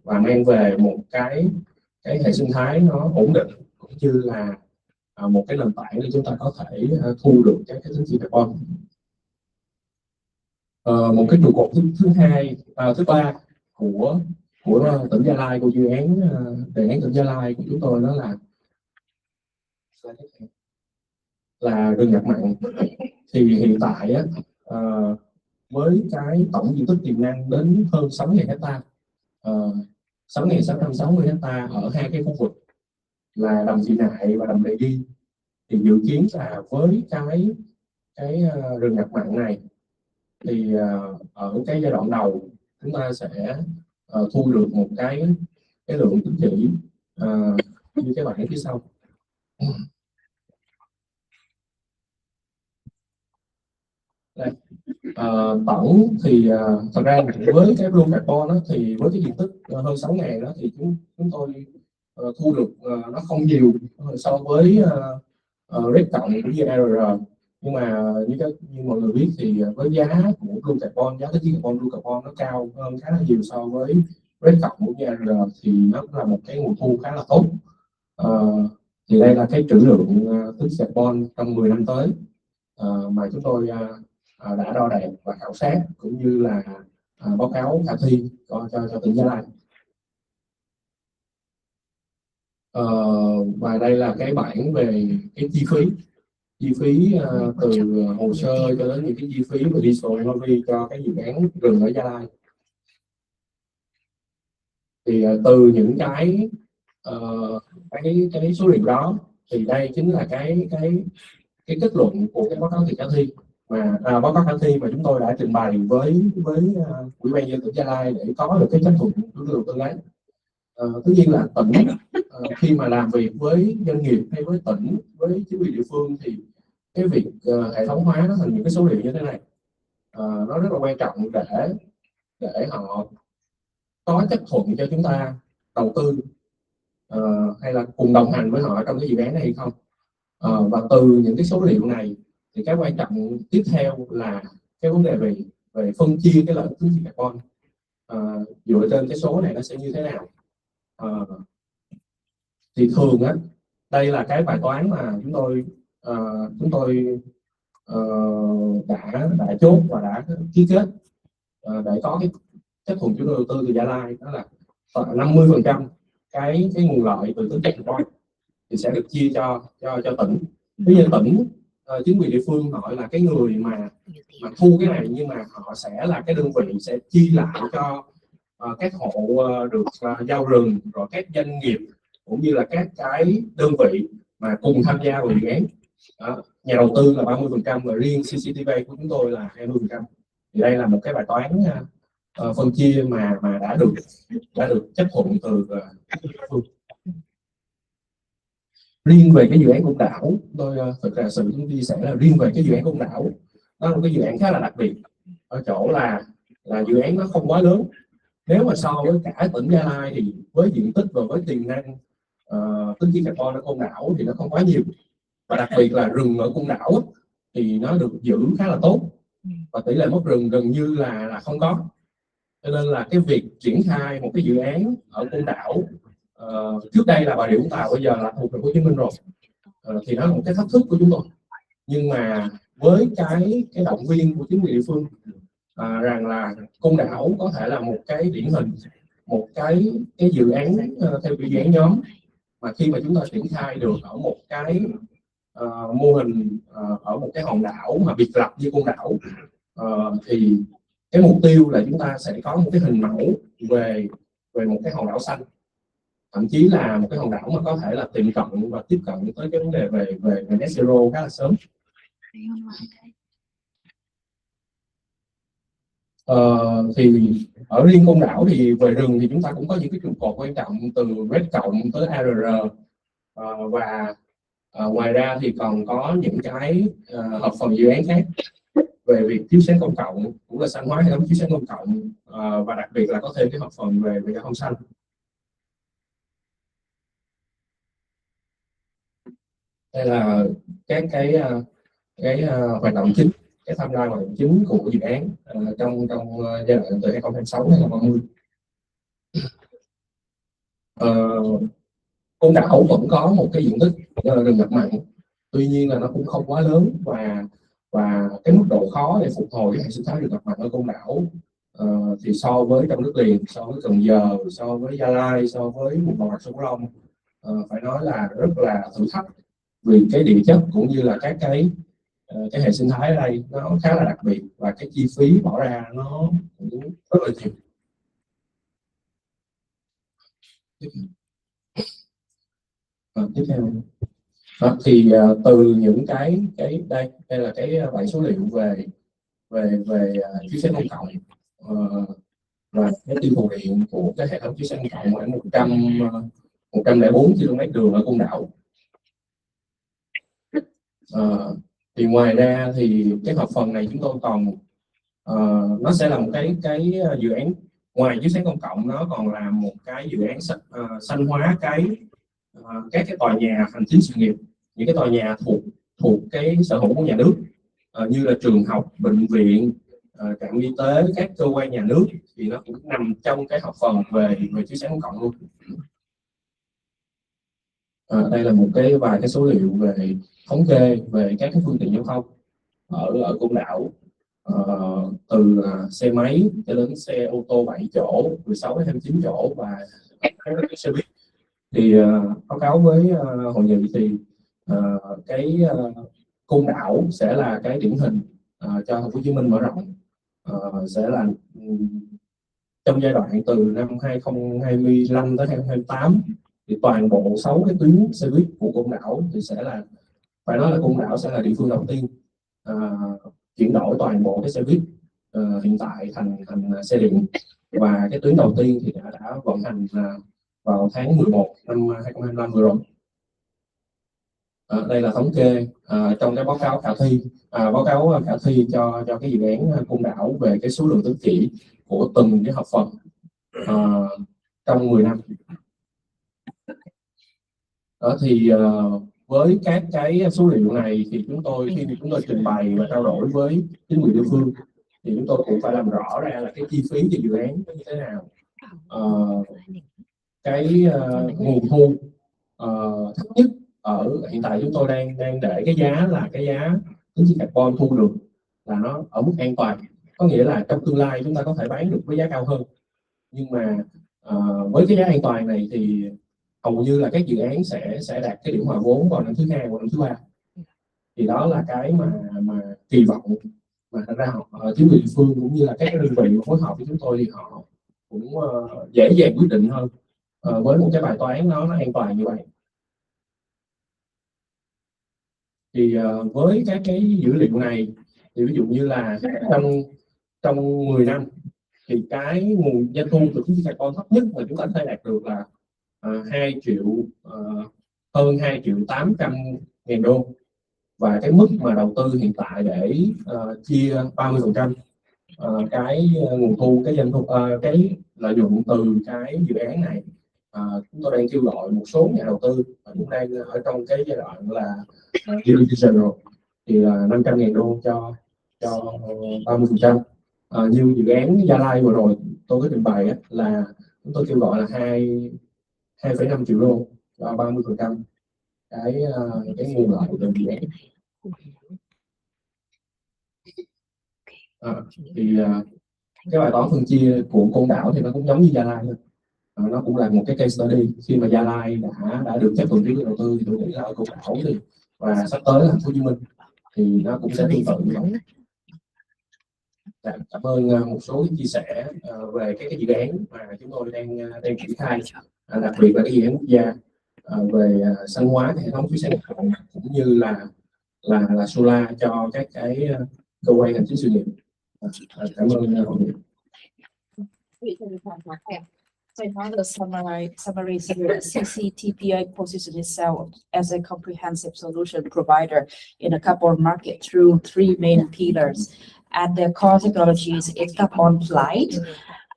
và mang về một cái hệ sinh thái nó ổn định, cũng như là một cái nền tảng để chúng ta có thể thu được các cái tín chỉ carbon. Một cái trụ cột thứ ba của tỉnh Gia Lai, của dự án đề án tỉnh Gia Lai của chúng tôi đó là rừng ngập mặn. Thì hiện tại với cái tổng diện tích tiềm năng đến hơn 6.000 hectare, 6.660 hectare ở hai cái khu vực là đầm Thị Nại và đầm Lệ Đi, thì dự kiến là với cái rừng ngập mặn này thì ở cái giai đoạn đầu chúng ta sẽ thu được một cái lượng tín chỉ như các bạn ở phía sau. Đây. Tổng thì thật ra với cái blue carbon đó, thì với cái diện tích hơn 6.000 đó thì chúng tôi thu được nó không nhiều so với rate cộng cũng như RR, nhưng mà như mọi người biết thì với giá của blue carbon, giá tín chỉ carbon blue carbon nó cao hơn khá là nhiều so với rate cộng của RR, thì nó là một cái nguồn thu khá là tốt. Thì đây là cái trữ lượng tín chỉ carbon trong 10 năm tới mà chúng tôi đã đo đạc và khảo sát, cũng như là báo cáo khả thi cho tỉnh Gia Lai. Và đây là cái bảng về cái chi phí từ hồ sơ cho đến những cái chi phí về digital innovation cho cái dự án rừng ở Gia Lai. Thì từ những cái số liệu đó thì đây chính là cái kết luận của cái báo cáo khả thi mà chúng tôi đã trình bày với Ủy ban nhân dân tỉnh Gia Lai để có được cái chấp thuận của đầu tư ấy. Tất nhiên là tỉnh khi mà làm việc với doanh nghiệp hay với tỉnh, với chính quyền địa phương thì cái việc hệ thống hóa nó thành những cái số liệu như thế này nó rất là quan trọng để họ có chấp thuận cho chúng ta đầu tư hay là cùng đồng hành với họ trong cái dự án này hay không. Và từ những cái số liệu này thì cái quan trọng tiếp theo là cái vấn đề về phân chia cái lợi ích tín chỉ carbon dựa trên cái số này nó sẽ như thế nào. Thì thường á, đây là cái bài toán mà chúng tôi đã chốt và đã ký kết để có cái chấp thuận chủ đầu tư từ Gia Lai, đó là 50% cái nguồn lợi từ tín chỉ carbon thì sẽ được chia cho tỉnh. Tuy nhiên tỉnh chính quyền địa phương họ là cái người mà thu cái này, nhưng mà họ sẽ là cái đơn vị sẽ chi lại cho các hộ được giao rừng, rồi các doanh nghiệp cũng như là các cái đơn vị mà cùng tham gia vào dự án. Nhà đầu tư là 30% và riêng CCTV của chúng tôi là 20%. Thì đây là một cái bài toán phân chia mà đã được chấp thuận từ phương. Riêng về cái dự án Côn Đảo, tôi thực ra sự chia sẻ là riêng về cái dự án Côn Đảo, đó là một cái dự án khá là đặc biệt ở chỗ là dự án nó không quá lớn. Nếu mà so với cả tỉnh Gia Lai thì với diện tích và với tiềm năng tín chỉ carbon ở Côn Đảo thì nó không quá nhiều, và đặc biệt là rừng ở Côn Đảo thì nó được giữ khá là tốt và tỷ lệ mất rừng gần như là không có. Cho nên là cái việc triển khai một cái dự án ở Côn Đảo trước đây là Bà Rịa Vũng Tàu, bây giờ là thuộc thành phố Hồ Chí Minh rồi. Thì đó là một cái thách thức của chúng tôi, nhưng mà với cái động viên của chính quyền địa phương rằng là Côn Đảo có thể là một cái điển hình, một cái dự án theo dự án nhóm, mà khi mà chúng ta triển khai được ở một cái mô hình ở một cái hòn đảo mà biệt lập như Côn Đảo, thì cái mục tiêu là chúng ta sẽ có một cái hình mẫu về một cái hòn đảo xanh, thậm chí là một cái hòn đảo mà có thể là tiệm cận và tiếp cận tới cái vấn đề về net zero khá là sớm. Thì ở riêng Côn Đảo thì về rừng thì chúng ta cũng có những cái trụ cột quan trọng từ RED cộng tới ARR, và ngoài ra thì còn có những cái hợp phần dự án khác về việc chiếu sáng công cộng, cũng là xanh hóa hệ thống chiếu sáng công cộng, và đặc biệt là có thêm cái hợp phần về giao thông xanh. Đây là các cái hoạt động chính, cái tham gia hoạt động chính của dự án trong giai đoạn từ 2026 đến 2030. Côn Đảo vẫn có một cái diện tích rừng ngập mặn, tuy nhiên là nó cũng không quá lớn, và cái mức độ khó để phục hồi cái hệ sinh thái rừng ngập mặn ở Côn Đảo thì so với trong nước liền, so với Cần Giờ, so với Gia Lai, so với vùng đồng bằng sông Cửu Long, phải nói là rất là thử thách, vì cái địa chất cũng như là các cái hệ sinh thái ở đây nó khá là đặc biệt, và cái chi phí bỏ ra nó cũng rất là nhiều. Tiếp theo thì từ những cái đây là cái bảng số liệu về chiếu sáng công cộng và cái tiêu thụ điện của cái hệ thống chiếu sáng công cộng khoảng 104 km đường ở Côn Đảo. Thì ngoài ra thì cái hợp phần này chúng tôi còn nó sẽ là một cái dự án ngoài chiếu sáng công cộng, nó còn là một cái dự án xanh hóa các cái tòa nhà hành chính sự nghiệp, những cái tòa nhà thuộc cái sở hữu của nhà nước, như là trường học, bệnh viện, trạm y tế, các cơ quan nhà nước, thì nó cũng nằm trong cái hợp phần về chiếu sáng công cộng luôn. Đây là một vài cái số liệu về thống kê về các cái phương tiện giao thông ở Côn Đảo, từ xe máy cho đến xe ô tô 7 chỗ, 16 đến 29 chỗ và các xe buýt. Thì báo cáo với hội nghị thì Côn Đảo sẽ là cái điển hình cho Thành phố Hồ Chí Minh mở rộng, sẽ là trong giai đoạn từ năm 2025 tới 2028 thì toàn bộ 6 cái tuyến xe buýt của Côn Đảo thì sẽ là, phải nói là Côn Đảo sẽ là địa phương đầu tiên chuyển đổi toàn bộ cái xe buýt hiện tại thành xe điện, và cái tuyến đầu tiên thì đã vận hành vào tháng 11 năm 2025 vừa rồi. Đây là thống kê trong cái báo cáo khả thi cho cái dự án Côn Đảo về cái số lượng tín chỉ của từng cái hợp phần trong 10 năm. Thì với các cái số liệu này thì khi chúng tôi trình bày và trao đổi với chính quyền địa phương thì chúng tôi cũng phải làm rõ ra là cái chi phí cho dự án nó như thế nào, nguồn thu thấp nhất ở hiện tại chúng tôi đang để cái giá tín chỉ carbon thu được là nó ở mức an toàn, có nghĩa là trong tương lai chúng ta có thể bán được với giá cao hơn, nhưng mà với cái giá an toàn này thì hầu như là các dự án sẽ đạt cái điểm hòa vốn vào năm thứ 2 hoặc năm thứ 3. Thì đó là cái mà kỳ vọng mà thật ra chính quyền địa phương cũng như là các đơn vị phối hợp với chúng tôi thì họ cũng dễ dàng quyết định hơn với một cái bài toán nó an toàn như vậy. Thì với các cái dữ liệu này thì ví dụ như là trong 10 năm thì cái nguồn doanh thu từ tín chỉ carbon thấp nhất mà chúng ta có thể đạt được là hơn 2 triệu 800 ngàn đô, và cái mức mà đầu tư hiện tại để chia 30% cái nguồn thu, cái doanh thu, cái lợi nhuận từ cái dự án này, chúng tôi đang kêu gọi một số nhà đầu tư cũng đang ở trong cái giai đoạn là due diligence rồi, thì là 500.000 đô cho 30%. Như dự án Gia Lai vừa rồi tôi có trình bày là chúng tôi kêu gọi là 2,5 triệu đô cho 30% cái nguồn lợi từ dự án. Thì cái bài toán phân chia của Côn Đảo thì nó cũng giống như Gia Lai thôi. Nó cũng là một cái case study. Khi mà Gia Lai đã được chấp thuận trí đầu tư thì tôi nghĩ là ở Côn Đảo thì và sắp tới là Thành phố Hồ Chí Minh thì nó cũng sẽ tương tự như vậy. Cảm ơn một số chia sẻ về cái dự án mà chúng tôi đang triển khai, đặc biệt là cái dự án quốc gia về xanh hóa hệ thống thủy sản cũng như là solar cho các cái cơ quan hành chính sự nghiệp. Cảm ơn hội nghị. So now the summary CCTPI positions itself as a comprehensive solution provider in a carbon market through three main pillars. At their core technologies is carbon flight.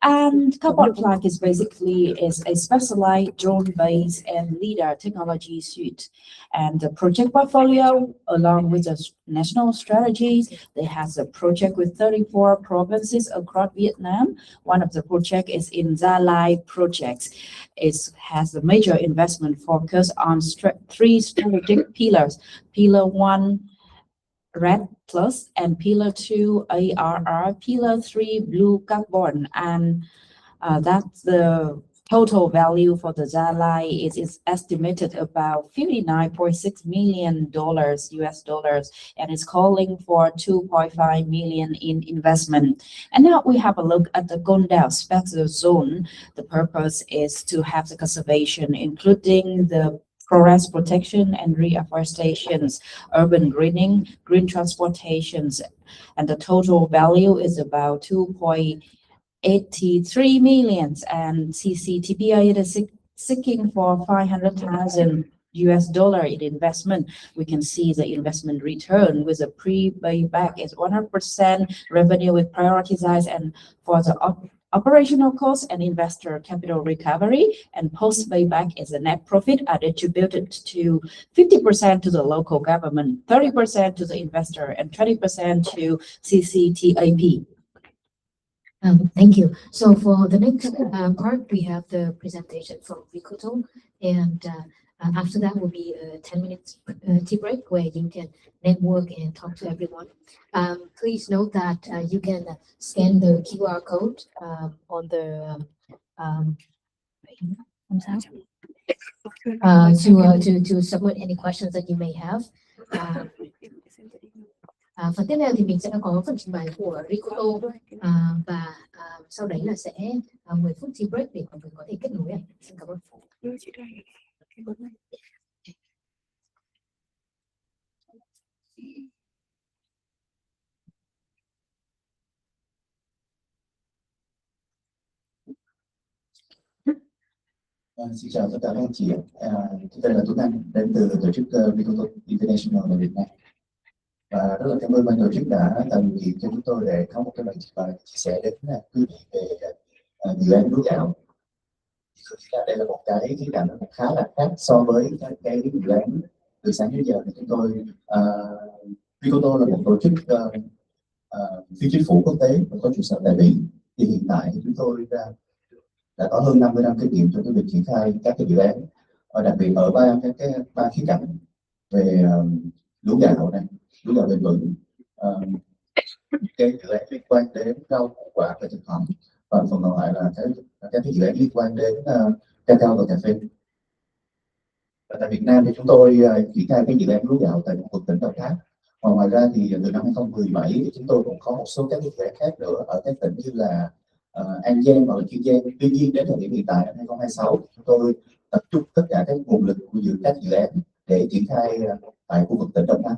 And carbon flight is basically a specialized drone-based and LiDAR technology suite. And the project portfolio, along with the national strategies, they has a project with 34 provinces across Vietnam. One of the project is in Gia Lai projects. It has a major investment focus on three strategic pillars. Pillar 1, Red Plus, and Pillar 2, ARR, Pillar 3, Blue Carbon, and that's the total value for the Gia Lai is estimated about $59.6 million US dollars, and it's calling for 2.5 million in investment. And now we have a look at the Côn Đảo Special Zone. The purpose is to have the conservation, including the forest protection and reforestation, urban greening, green transportations, and the total value is about 2.83 million. And CCTPI is seeking for 500,000 US dollar in investment. We can see the investment return with a pre-payback is 100% revenue with prioritized, and for the operational costs and investor capital recovery, and post payback is a net profit are distributed to 50% to the local government, 30% to the investor, and 20% to CCTAP. Thank you. So for the next part, we have the presentation from Ricoto, and after that will be a 10-minute tea break where you can network and talk to everyone. Please note that you can scan the QR code on the to submit any questions that you may have. Phần tiếp theo thì mình sẽ có phần trình bày của Ricoto và sau đấy là sẽ 10 phút tea break để mọi người có thể kết nối. Xin cảm ơn. Xin chào tất cả các anh chị. Tôi tên là Tuấn Anh, đến từ tổ chức Ricoto International ở Việt Nam. Và rất là cảm ơn ban tổ chức đã tạo điều kiện cho chúng tôi để có một cái bài chia sẻ đến quý vị về dự án lúa gạo. Đây là một cái khía cạnh khá là khác so với các cái dự án từ sáng đến giờ. Thì chúng tôi Ricoto là một tổ chức phi chính phủ quốc tế và có trụ sở tại Bỉ. Thì hiện tại chúng tôi đã có hơn 50 năm kinh nghiệm trong cái việc triển khai các cái dự án, đặc biệt ở ba khía cạnh về lúa gạo này, lúa gạo bền vững, cái dự án liên quan đến rau củ quả và thực phẩm, và phần còn lại là các cái dự án liên quan đến cacao và cà phê. Và tại Việt Nam thì chúng tôi triển khai cái dự án lúa gạo tại khu vực tỉnh Đồng Tháp. Ngoài ra thì từ năm 2017 thì chúng tôi cũng có một số các dự án khác nữa ở các tỉnh như là An Giang hoặc là Kiên Giang. Tuy nhiên đến thời điểm hiện tại năm 2026 chúng tôi tập trung tất cả các nguồn lực của các dự án để triển khai tại khu vực tỉnh Đồng Tháp.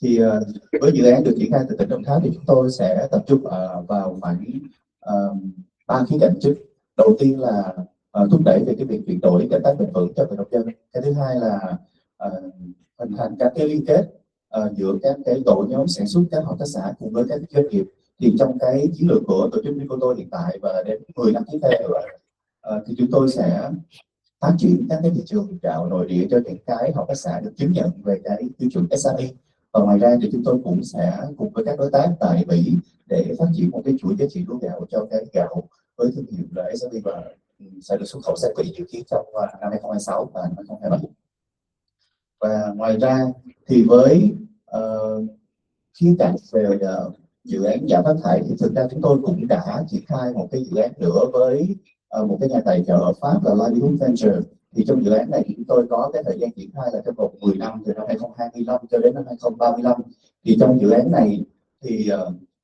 Thì với dự án được triển khai từ tỉnh Đồng Tháp thì chúng tôi sẽ tập trung vào khoảng 3 khía cạnh chính. Đầu tiên là thúc đẩy về cái việc chuyển đổi canh tác bền vững cho người nông dân. Cái thứ hai là hình thành các cái liên kết giữa các cái tổ nhóm sản xuất, các hợp tác xã cùng với các doanh nghiệp. Thì trong cái chiến lược của tổ chức Ricoto hiện tại và đến 10 năm tiếp theo thì chúng tôi sẽ phát triển các cái thị trường gạo nội địa cho những cái hợp tác xã được chứng nhận về cái tiêu chuẩn SAE, Và ngoài ra thì chúng tôi cũng sẽ cùng với các đối tác tại Mỹ để phát triển một cái chuỗi giá trị lúa gạo cho cái gạo với thương hiệu là SRB và sẽ được xuất khẩu sang Mỹ dự kiến trong năm 2026 và năm 2027. Và ngoài ra thì với khía cạnh về dự án giảm phát thải thì thực ra chúng tôi cũng đã triển khai một cái dự án nữa với một cái nhà tài trợ ở Pháp là Livelihood Venture. Thì trong dự án này chúng tôi có cái thời gian triển khai là trong vòng 10 năm, từ năm 2025 cho đến năm 2035. Thì trong dự án này thì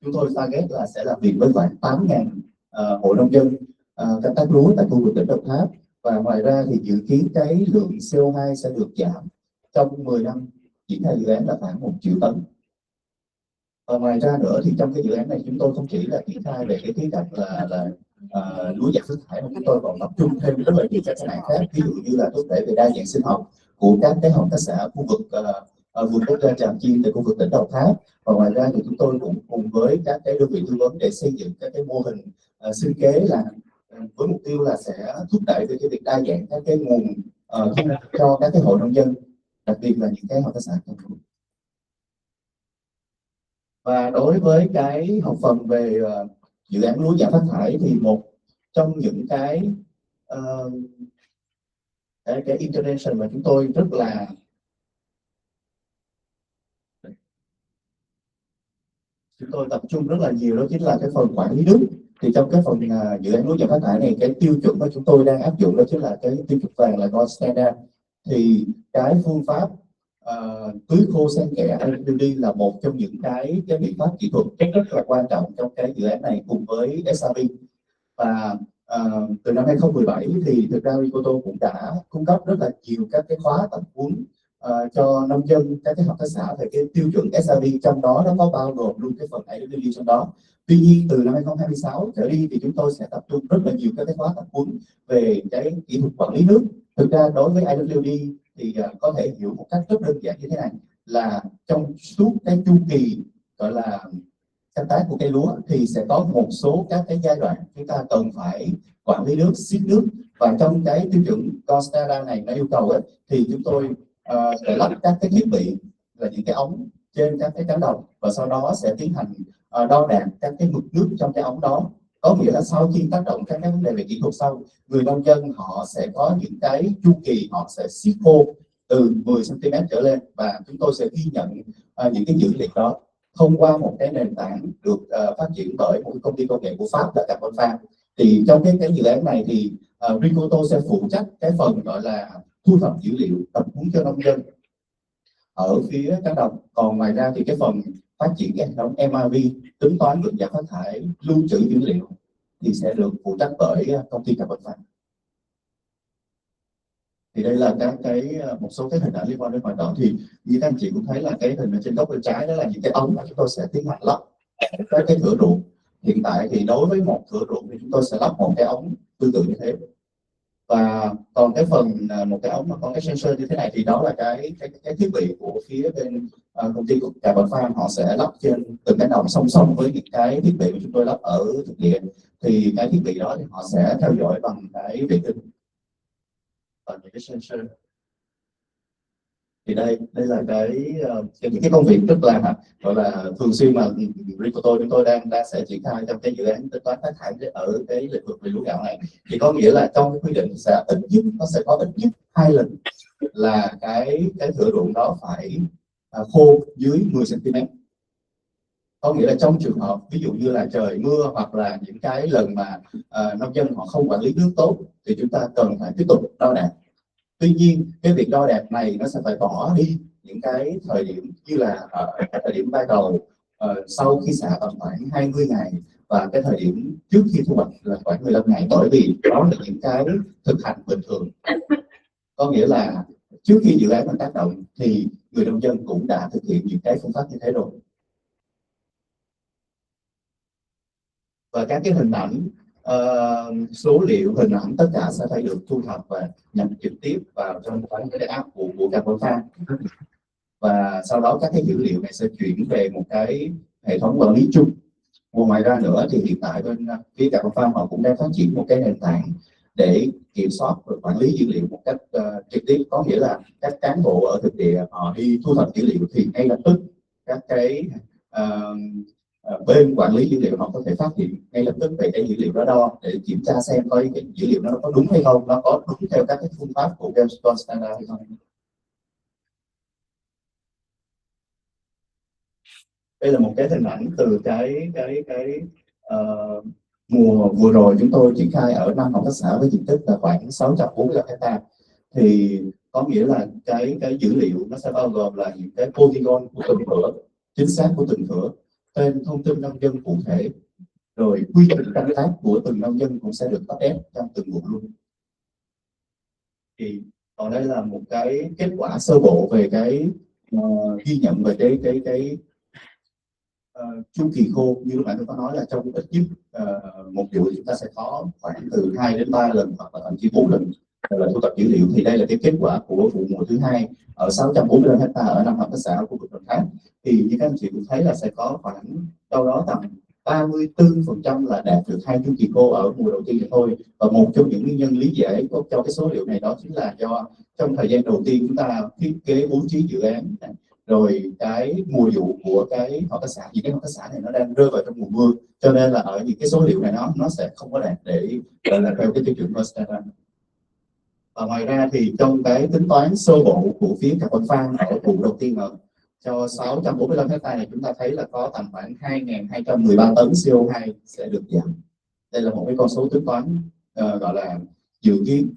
chúng tôi target là sẽ làm việc với khoảng 8.000 hộ nông dân canh tác lúa tại khu vực tỉnh Đồng Tháp. Và ngoài ra thì dự kiến cái lượng CO2 sẽ được giảm trong 10 năm triển khai dự án là khoảng 1 triệu tấn. Và ngoài ra nữa thì trong cái dự án này chúng tôi không chỉ là triển khai về cái khía cạnh là lúa giảm phát thải, mà chúng tôi còn tập trung thêm rất là nhiều các mảng khác, ví dụ như là thúc đẩy về đa dạng sinh học của các cái hợp tác xã khu vực vườn quốc gia Tràm Chim tại khu vực tỉnh Đồng Tháp. Và ngoài ra thì chúng tôi cũng cùng với các cái đơn vị tư vấn để xây dựng các cái mô hình sinh kế là với mục tiêu là sẽ thúc đẩy về cái việc đa dạng các cái nguồn thu nhập cho các cái hộ nông dân, đặc biệt là những cái hợp tác xã. Và đối với cái học phần về dự án lúa giảm phát thải thì một trong những cái intervention mà chúng tôi rất là tập trung rất là nhiều đó chính là cái phần quản lý nước. Thì trong cái phần dự án lúa giảm phát thải này, cái tiêu chuẩn mà chúng tôi đang áp dụng đó chính là cái tiêu chuẩn vàng là Gold Standard. Thì cái phương pháp tưới khô xen kẽ IoT là một trong những cái biện pháp kỹ thuật rất là quan trọng trong cái dự án này cùng với SRB. Và từ năm 2017 thì thực ra Ricoto cũng đã cung cấp rất là nhiều các cái khóa tập huấn cho nông dân, các cái hợp tác xã về cái tiêu chuẩn SRB, trong đó nó có bao gồm luôn cái phần IoT trong đó. Tuy nhiên từ năm 2026 trở đi thì chúng tôi sẽ tập trung rất là nhiều các cái khóa tập huấn về cái kỹ thuật quản lý nước. Thực ra đối với IoT thì có thể hiểu một cách rất đơn giản như thế này, là trong suốt cái chu kỳ gọi là canh tác của cây lúa thì sẽ có một số các cái giai đoạn chúng ta cần phải quản lý nước, siết nước. Và trong cái tiêu chuẩn Gold Standard này nó yêu cầu ấy, thì chúng tôi sẽ lắp các cái thiết bị là những cái ống trên các cái cánh đồng, và sau đó sẽ tiến hành đo đạc các cái mực nước trong cái ống đó. Có nghĩa là sau khi tác động các cái vấn đề về kỹ thuật sau, người nông dân họ sẽ có những cái chu kỳ họ sẽ siết khô từ 10 cm trở lên, và chúng tôi sẽ ghi nhận những cái dữ liệu đó thông qua một cái nền tảng được phát triển bởi một công ty công nghệ của Pháp là Carbon Farm. Thì trong cái dự án này thì Ricoto sẽ phụ trách cái phần gọi là thu thập dữ liệu, tập huấn cho nông dân ở phía cánh đồng. Còn ngoài ra thì cái phần phát triển cái hệ thống MRV, tính toán lượng giảm phát thải, lưu trữ dữ liệu thì sẽ được phụ trách bởi công ty Carbon Farm. Thì đây là một số cái hình ảnh liên quan đến hoạt động. Thì như các anh chị cũng thấy là cái hình ở trên góc bên trái đó là những cái ống mà chúng tôi sẽ tiến hành lắp các cái thửa ruộng. Hiện tại thì đối với một thửa ruộng thì chúng tôi sẽ lắp một cái ống tương tự như thế. Và còn cái phần một cái ống mà có cái sensor như thế này thì đó là cái thiết bị của phía bên công ty của Carbon Farm, họ sẽ lắp trên từng cái đồng song song với những cái thiết bị mà chúng tôi lắp ở thực địa. Thì cái thiết bị đó thì họ sẽ theo dõi bằng cái vệ tinh và những cái sensor. Thì đây là những cái công việc rất là gọi là thường xuyên mà Ricoto chúng tôi đang sẽ triển khai trong cái dự án tính toán phát thải ở cái lĩnh vực về lúa gạo này. Thì có nghĩa là trong cái quy định sẽ có ít nhất 2 lần là cái thửa ruộng đó phải khô dưới 10 cm. Có nghĩa là trong trường hợp ví dụ như là trời mưa hoặc là những cái lần mà nông dân họ không quản lý nước tốt thì chúng ta cần phải tiếp tục đo đạc. Tuy nhiên cái việc đo đạc này nó sẽ phải bỏ đi những cái thời điểm như là cái thời điểm ban đầu sau khi xả tầm khoảng 20 ngày và cái thời điểm trước khi thu hoạch là khoảng 15 ngày, bởi vì đó là những cái thực hành bình thường. Có nghĩa là trước khi dự án mình tác động thì người nông dân cũng đã thực hiện những cái phương pháp như thế rồi. Và các cái hình ảnh, số liệu, hình ảnh tất cả sẽ phải được thu thập và nhập trực tiếp vào trong cái app của Carbon Farm. Và sau đó các cái dữ liệu này sẽ chuyển về một cái hệ thống quản lý chung. Ngoài ra nữa thì hiện tại bên phía Carbon Farm họ cũng đang phát triển một cái nền tảng để kiểm soát và quản lý dữ liệu một cách trực tiếp. Có nghĩa là các cán bộ ở thực địa họ đi thu thập dữ liệu thì ngay lập tức cái bên quản lý dữ liệu họ có thể phát hiện ngay lập tức về cái dữ liệu đó đo để kiểm tra xem coi cái dữ liệu nó có đúng hay không, nó có đúng theo các cái phương pháp của Gamescom standard hay không. Đây là một cái hình ảnh từ cái mùa vừa rồi chúng tôi triển khai ở 5 hợp tác xã với diện tích là khoảng 645 hectare. Thì có nghĩa là cái dữ liệu nó sẽ bao gồm là những cái polygon của từng thửa, chính xác của từng thửa, tên thông tin nông dân cụ thể, rồi quy trình canh tác của từng nông dân cũng sẽ được update trong từng vụ luôn. Thì còn đây là một cái kết quả sơ bộ về cái ghi nhận về cái chu kỳ khô. Như lúc nãy tôi có nói là trong ít nhất một vụ chúng ta sẽ có khoảng từ 2 đến 3 lần hoặc là thậm chí 4 lần là thu thập dữ liệu. Thì đây là cái kết quả của vụ mùa thứ hai ở 645 hectare ở 5 hợp tác xã ở khu vực Đồng Tháp. Thì như các anh chị cũng thấy là sẽ có khoảng đâu đó tầm 34% là đạt được 2 chu kỳ khô ở mùa đầu tiên thôi. Và một trong những nguyên nhân lý giải cho cái số liệu này đó chính là do trong thời gian đầu tiên chúng ta thiết kế bố trí dự án, rồi cái mùa vụ của cái hợp tác xã, những cái hợp tác xã này nó đang rơi vào trong mùa mưa, cho nên là ở những cái số liệu này nó sẽ không có đạt để gọi là theo cái tiêu chuẩn standard. Và ngoài ra thì trong cái tính toán sơ bộ của phía carbon farm ở vụ đầu tiên ở cho 645 hectare này, chúng ta thấy là có tầm khoảng 2.213 tấn CO2 sẽ được giảm. Đây là một cái con số tính toán gọi là dự kiến,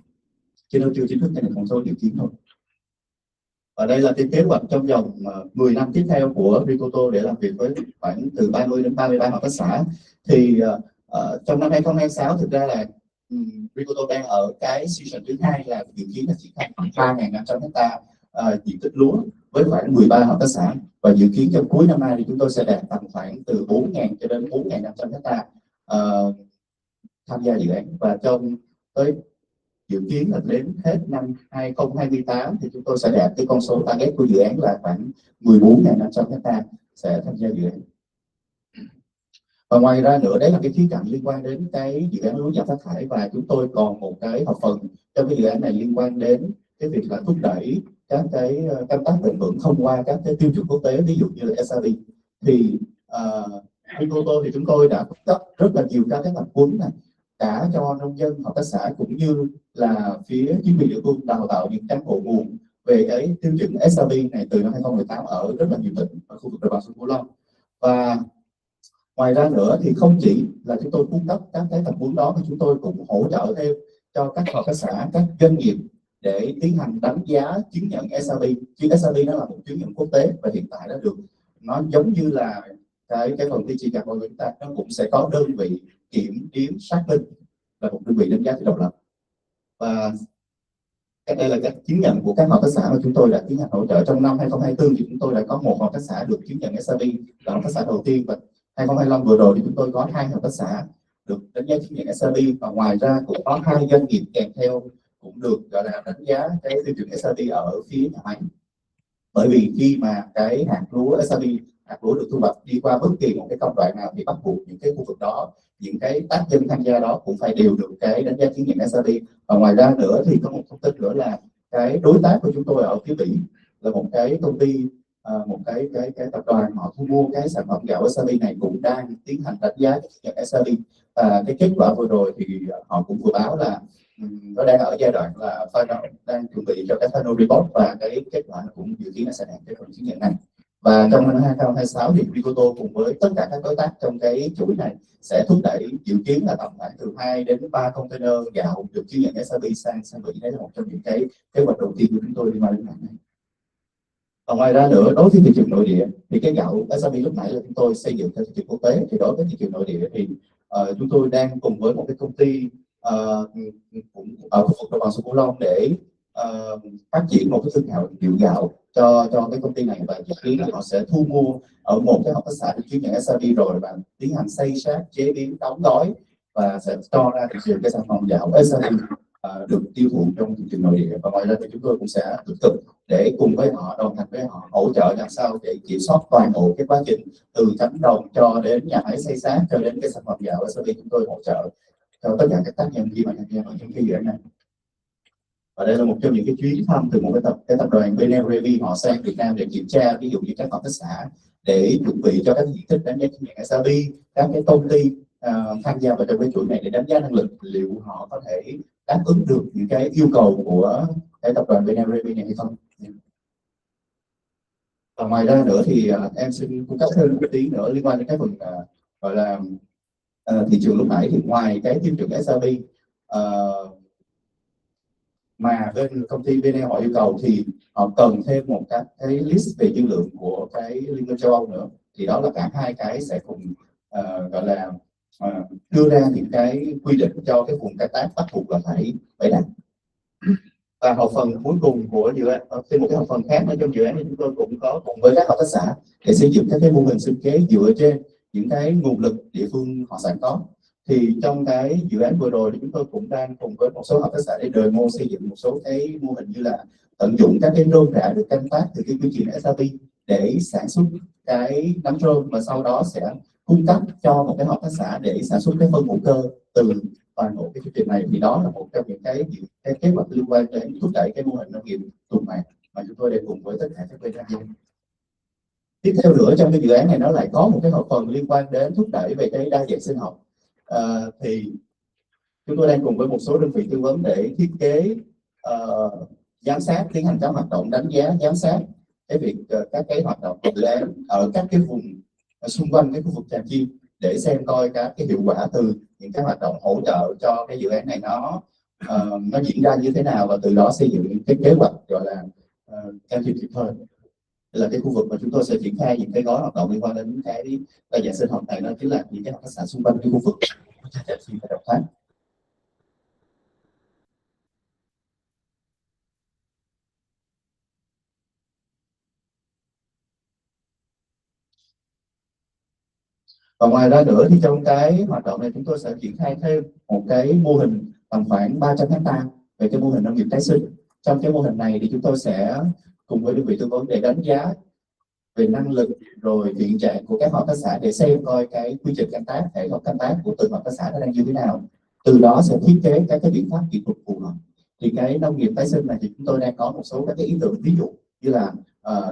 chứ nó chưa chính thức, đây là con số dự kiến thôi. Và đây là cái kế hoạch trong vòng 10 năm tiếp theo của Ricoto để làm việc với khoảng từ 30 đến 33 hợp tác xã. Thì trong năm 2026 thực ra là Ricoto đang ở cái season thứ hai là dự kiến là chỉ khoảng 3.500 hectare diện tích lúa với khoảng 13 hợp tác xã, và dự kiến trong cuối năm nay thì chúng tôi sẽ đạt tầm khoảng từ 4.000 cho đến 4.500 hectare tham gia dự án. Và trong tới dự kiến là đến hết năm 2028 thì chúng tôi sẽ đạt cái con số target của dự án là khoảng 14.500 hectare sẽ tham gia dự án. Và ngoài ra nữa, đấy là cái khía cạnh liên quan đến cái dự án lúa giảm phát thải, và chúng tôi còn một cái hợp phần trong cái dự án này liên quan đến cái việc là thúc đẩy các cái canh tác bền vững thông qua các cái tiêu chuẩn quốc tế, ví dụ như là SRB. Thì Ricoto thì chúng tôi đã cung cấp rất là nhiều các cái tập huấn này cả cho nông dân, hợp tác xã cũng như là phía chính quyền địa phương, đào tạo những cán bộ nguồn về cái tiêu chuẩn SRB này từ năm 2018 ở rất là nhiều tỉnh ở khu vực đồng bằng sông Cửu Long. Và ngoài ra nữa thì không chỉ là chúng tôi cung cấp các cái tập huấn đó, mà chúng tôi cũng hỗ trợ thêm cho các hợp tác xã, các doanh nghiệp để tiến hành đánh giá chứng nhận SRB. Chứ SRB nó là một chứng nhận quốc tế và hiện tại đã được, nó giống như là cái phần tiêu chí carbon của chúng ta, nó cũng sẽ có đơn vị kiểm đếm xác minh là một đơn vị đánh giá độc lập. Và đây là các chứng nhận của các hợp tác xã mà chúng tôi đã tiến hành hỗ trợ. Trong năm 2024 thì chúng tôi đã có một hợp tác xã được chứng nhận SRB là hợp tác xã đầu tiên, và 2025 vừa rồi thì chúng tôi có 2 hợp tác xã được đánh giá chứng nhận SRB, và ngoài ra cũng có 2 doanh nghiệp kèm theo cũng được gọi là đánh giá cái tiêu chuẩn SRB ở phía nhà máy. Bởi vì khi mà cái hạt lúa SRB, hạt lúa được thu hoạch đi qua bất kỳ một cái công đoạn nào thì bắt buộc những cái khu vực đó, những cái tác nhân tham gia đó cũng phải đều được cái đánh giá chứng nhận SRB. Và ngoài ra nữa thì có một thông tin nữa là cái đối tác của chúng tôi ở phía Bỉ là một cái công ty, một cái tập đoàn họ thu mua cái sản phẩm gạo SRB này cũng đang tiến hành đánh giá chứng nhận SRB. Và cái kết quả vừa rồi thì họ cũng vừa báo là nó đang ở giai đoạn là final, đang chuẩn bị cho cái final report, và cái kết quả cũng dự kiến là sẽ đạt cái phần chứng nhận này. Và trong năm 2026 thì Ricoto cùng với tất cả các đối tác trong cái chuỗi này sẽ thúc đẩy, dự kiến là tầm khoảng từ 2 đến 3 container gạo được chứng nhận SRB sang Bỉ. Đấy là một trong những cái kế hoạch đầu tiên của chúng tôi đi qua đến này. Và ngoài ra nữa, đối với thị trường nội địa thì cái gạo SRB lúc nãy là chúng tôi xây dựng theo thị trường quốc tế, thì đối với thị trường nội địa thì chúng tôi đang cùng với một cái công ty cũng ở khu vực đồng bằng sông Cửu Long để phát triển một cái thương hiệu gạo cho cái công ty này, và dự kiến là họ sẽ thu mua ở một cái hợp tác xã được chứng nhận SRB rồi và tiến hành xay sát, chế biến, đóng gói và sẽ cho ra thị trường cái sản phẩm gạo SRB được tiêu thụ trong thị trường nội địa. Và ngoài ra thì chúng tôi cũng sẽ tiếp tục để cùng với họ, đồng hành với họ, hỗ trợ làm sao để kiểm soát toàn bộ cái quá trình từ cánh đồng cho đến nhà máy xay sát cho đến cái sản phẩm gạo SRB. Chúng tôi hỗ trợ cho tất cả các tác nhân khi mà tham gia vào trong cái dự án này. Và đây là một trong những cái chuyến thăm từ một cái tập đoàn BNRV họ sang Việt Nam để kiểm tra, ví dụ như các hợp tác xã để chuẩn bị cho các diện tích đánh giá chứng nhận SRB, các cái công ty tham gia vào trong cái chuỗi này để đánh giá năng lực liệu họ có thể đáp ứng được những cái yêu cầu của cái tập đoàn BNRB này hay không. Và ngoài ra nữa thì em xin cung cấp thêm một tí nữa liên quan đến cái phần gọi là thị trường lúc nãy. Thì ngoài cái tiêu chuẩn SRB mà bên công ty BNR họ yêu cầu thì họ cần thêm một cái list về dư lượng của cái Liên minh châu Âu nữa. Thì đó là cả hai cái sẽ cùng gọi là đưa ra những cái quy định cho cái vùng canh tác bắt buộc là phải đạt. Và hợp phần cuối cùng của dự án, thêm một cái hợp phần khác ở trong dự án thì chúng tôi cũng có cùng với các hợp tác xã để xây dựng các cái mô hình sinh kế dựa trên những cái nguồn lực địa phương họ sẵn có. Thì trong cái dự án vừa rồi thì chúng tôi cũng đang cùng với một số hợp tác xã để demo xây dựng một số cái mô hình như là tận dụng các cái rơm rạ được canh tác từ cái quy trình SRP để sản xuất cái nấm rơm, và sau đó sẽ cung cấp cho một cái hợp tác xã để sản xuất cái phân hữu cơ từ toàn bộ cái chương trình này. Thì đó là một trong những cái kế hoạch liên quan đến thúc đẩy cái mô hình nông nghiệp tuần hoàn mà chúng tôi đang cùng với tất cả các bên tham gia. Tiếp theo nữa trong cái dự án này nó lại có một cái hợp phần liên quan đến thúc đẩy về cái đa dạng sinh học. Thì chúng tôi đang cùng với một số đơn vị tư vấn để thiết kế giám sát, tiến hành các hoạt động đánh giá giám sát cái việc các cái hoạt động dự án ở các cái vùng xung quanh cái khu vực Tràm Chim để xem coi các cái hiệu quả từ những cái hoạt động hỗ trợ cho cái dự án này nó diễn ra như thế nào, và từ đó xây dựng cái kế hoạch gọi là can thiệp kịp thời. Là cái khu vực mà chúng tôi sẽ triển khai những cái gói hoạt động liên quan đến cái đa dạng sinh học này, nó chính là những cái hợp tác xã xung quanh cái khu vực Tràm Chim và Đồng Tháp. Và ngoài ra nữa thì trong cái hoạt động này chúng tôi sẽ triển khai thêm một cái mô hình tầm khoảng 300 hectare về cái mô hình nông nghiệp tái sinh. Trong cái mô hình này thì chúng tôi sẽ cùng với đơn vị tư vấn để đánh giá về năng lực rồi hiện trạng của các hợp tác xã để xem coi cái quy trình canh tác, hệ thống canh tác của từng hợp tác xã nó đang như thế nào. Từ đó sẽ thiết kế các cái biện pháp kỹ thuật phù hợp. Thì cái nông nghiệp tái sinh này thì chúng tôi đang có một số các cái ý tưởng, ví dụ như là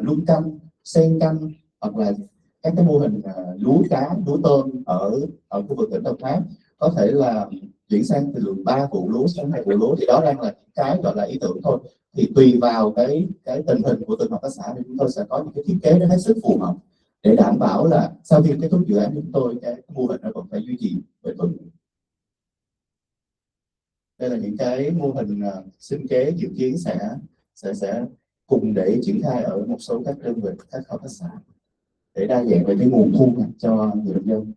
luân canh, xen canh, hoặc là các cái mô hình lúa cá, lúa tôm ở khu vực tỉnh Đồng Tháp có thể là chuyển sang từ 3 vụ lúa sang 2 vụ lúa. Thì đó đang là cái gọi là ý tưởng thôi. Thì tùy vào cái tình hình của từng hợp tác xã thì chúng tôi sẽ có những cái thiết kế nó hết sức phù hợp để đảm bảo là sau khi kết thúc dự án chúng tôi cái mô hình nó vẫn phải duy trì bền vững. Đây là những cái mô hình sinh kế dự kiến sẽ cùng để triển khai ở một số các đơn vị, các hợp tác xã để đa dạng về cái nguồn thu nhập cho người nông dân.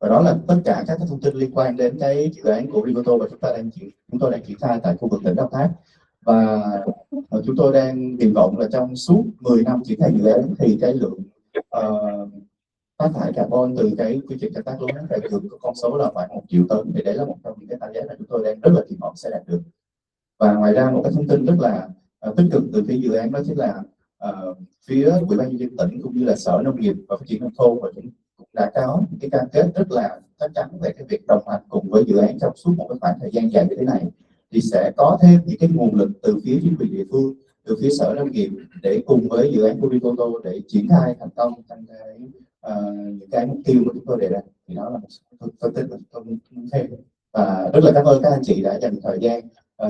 Và đó là tất cả các thông tin liên quan đến cái dự án của Rigoto và chúng tôi đang triển khai tại khu vực tỉnh Đồng Tháp. Và chúng tôi đang kỳ vọng là trong suốt 10 năm triển khai dự án thì cái lượng phát thải carbon từ cái quy trình canh tác lúa phải vượt con số là khoảng 1 triệu tấn. Thì đấy là một trong những cái target giá mà chúng tôi đang rất là kỳ vọng sẽ đạt được. Và ngoài ra một cái thông tin rất là tích cực từ phía dự án đó chính là phía Ủy ban nhân dân tỉnh cũng như là Sở Nông nghiệp và Phát triển nông thôn và cũng đã có cái cam kết rất là chắc chắn về cái việc đồng hành cùng với dự án trong suốt một cái khoảng thời gian dài như thế này. Thì sẽ có thêm những cái nguồn lực từ phía chính quyền địa phương, từ phía Sở Nông nghiệp để cùng với dự án của Rigoto để triển khai thành công trong những cái mục tiêu của chúng tôi đề ra. Thì đó là một thông tin mà tôi muốn thêm. Và rất là cảm ơn các anh chị đã dành thời gian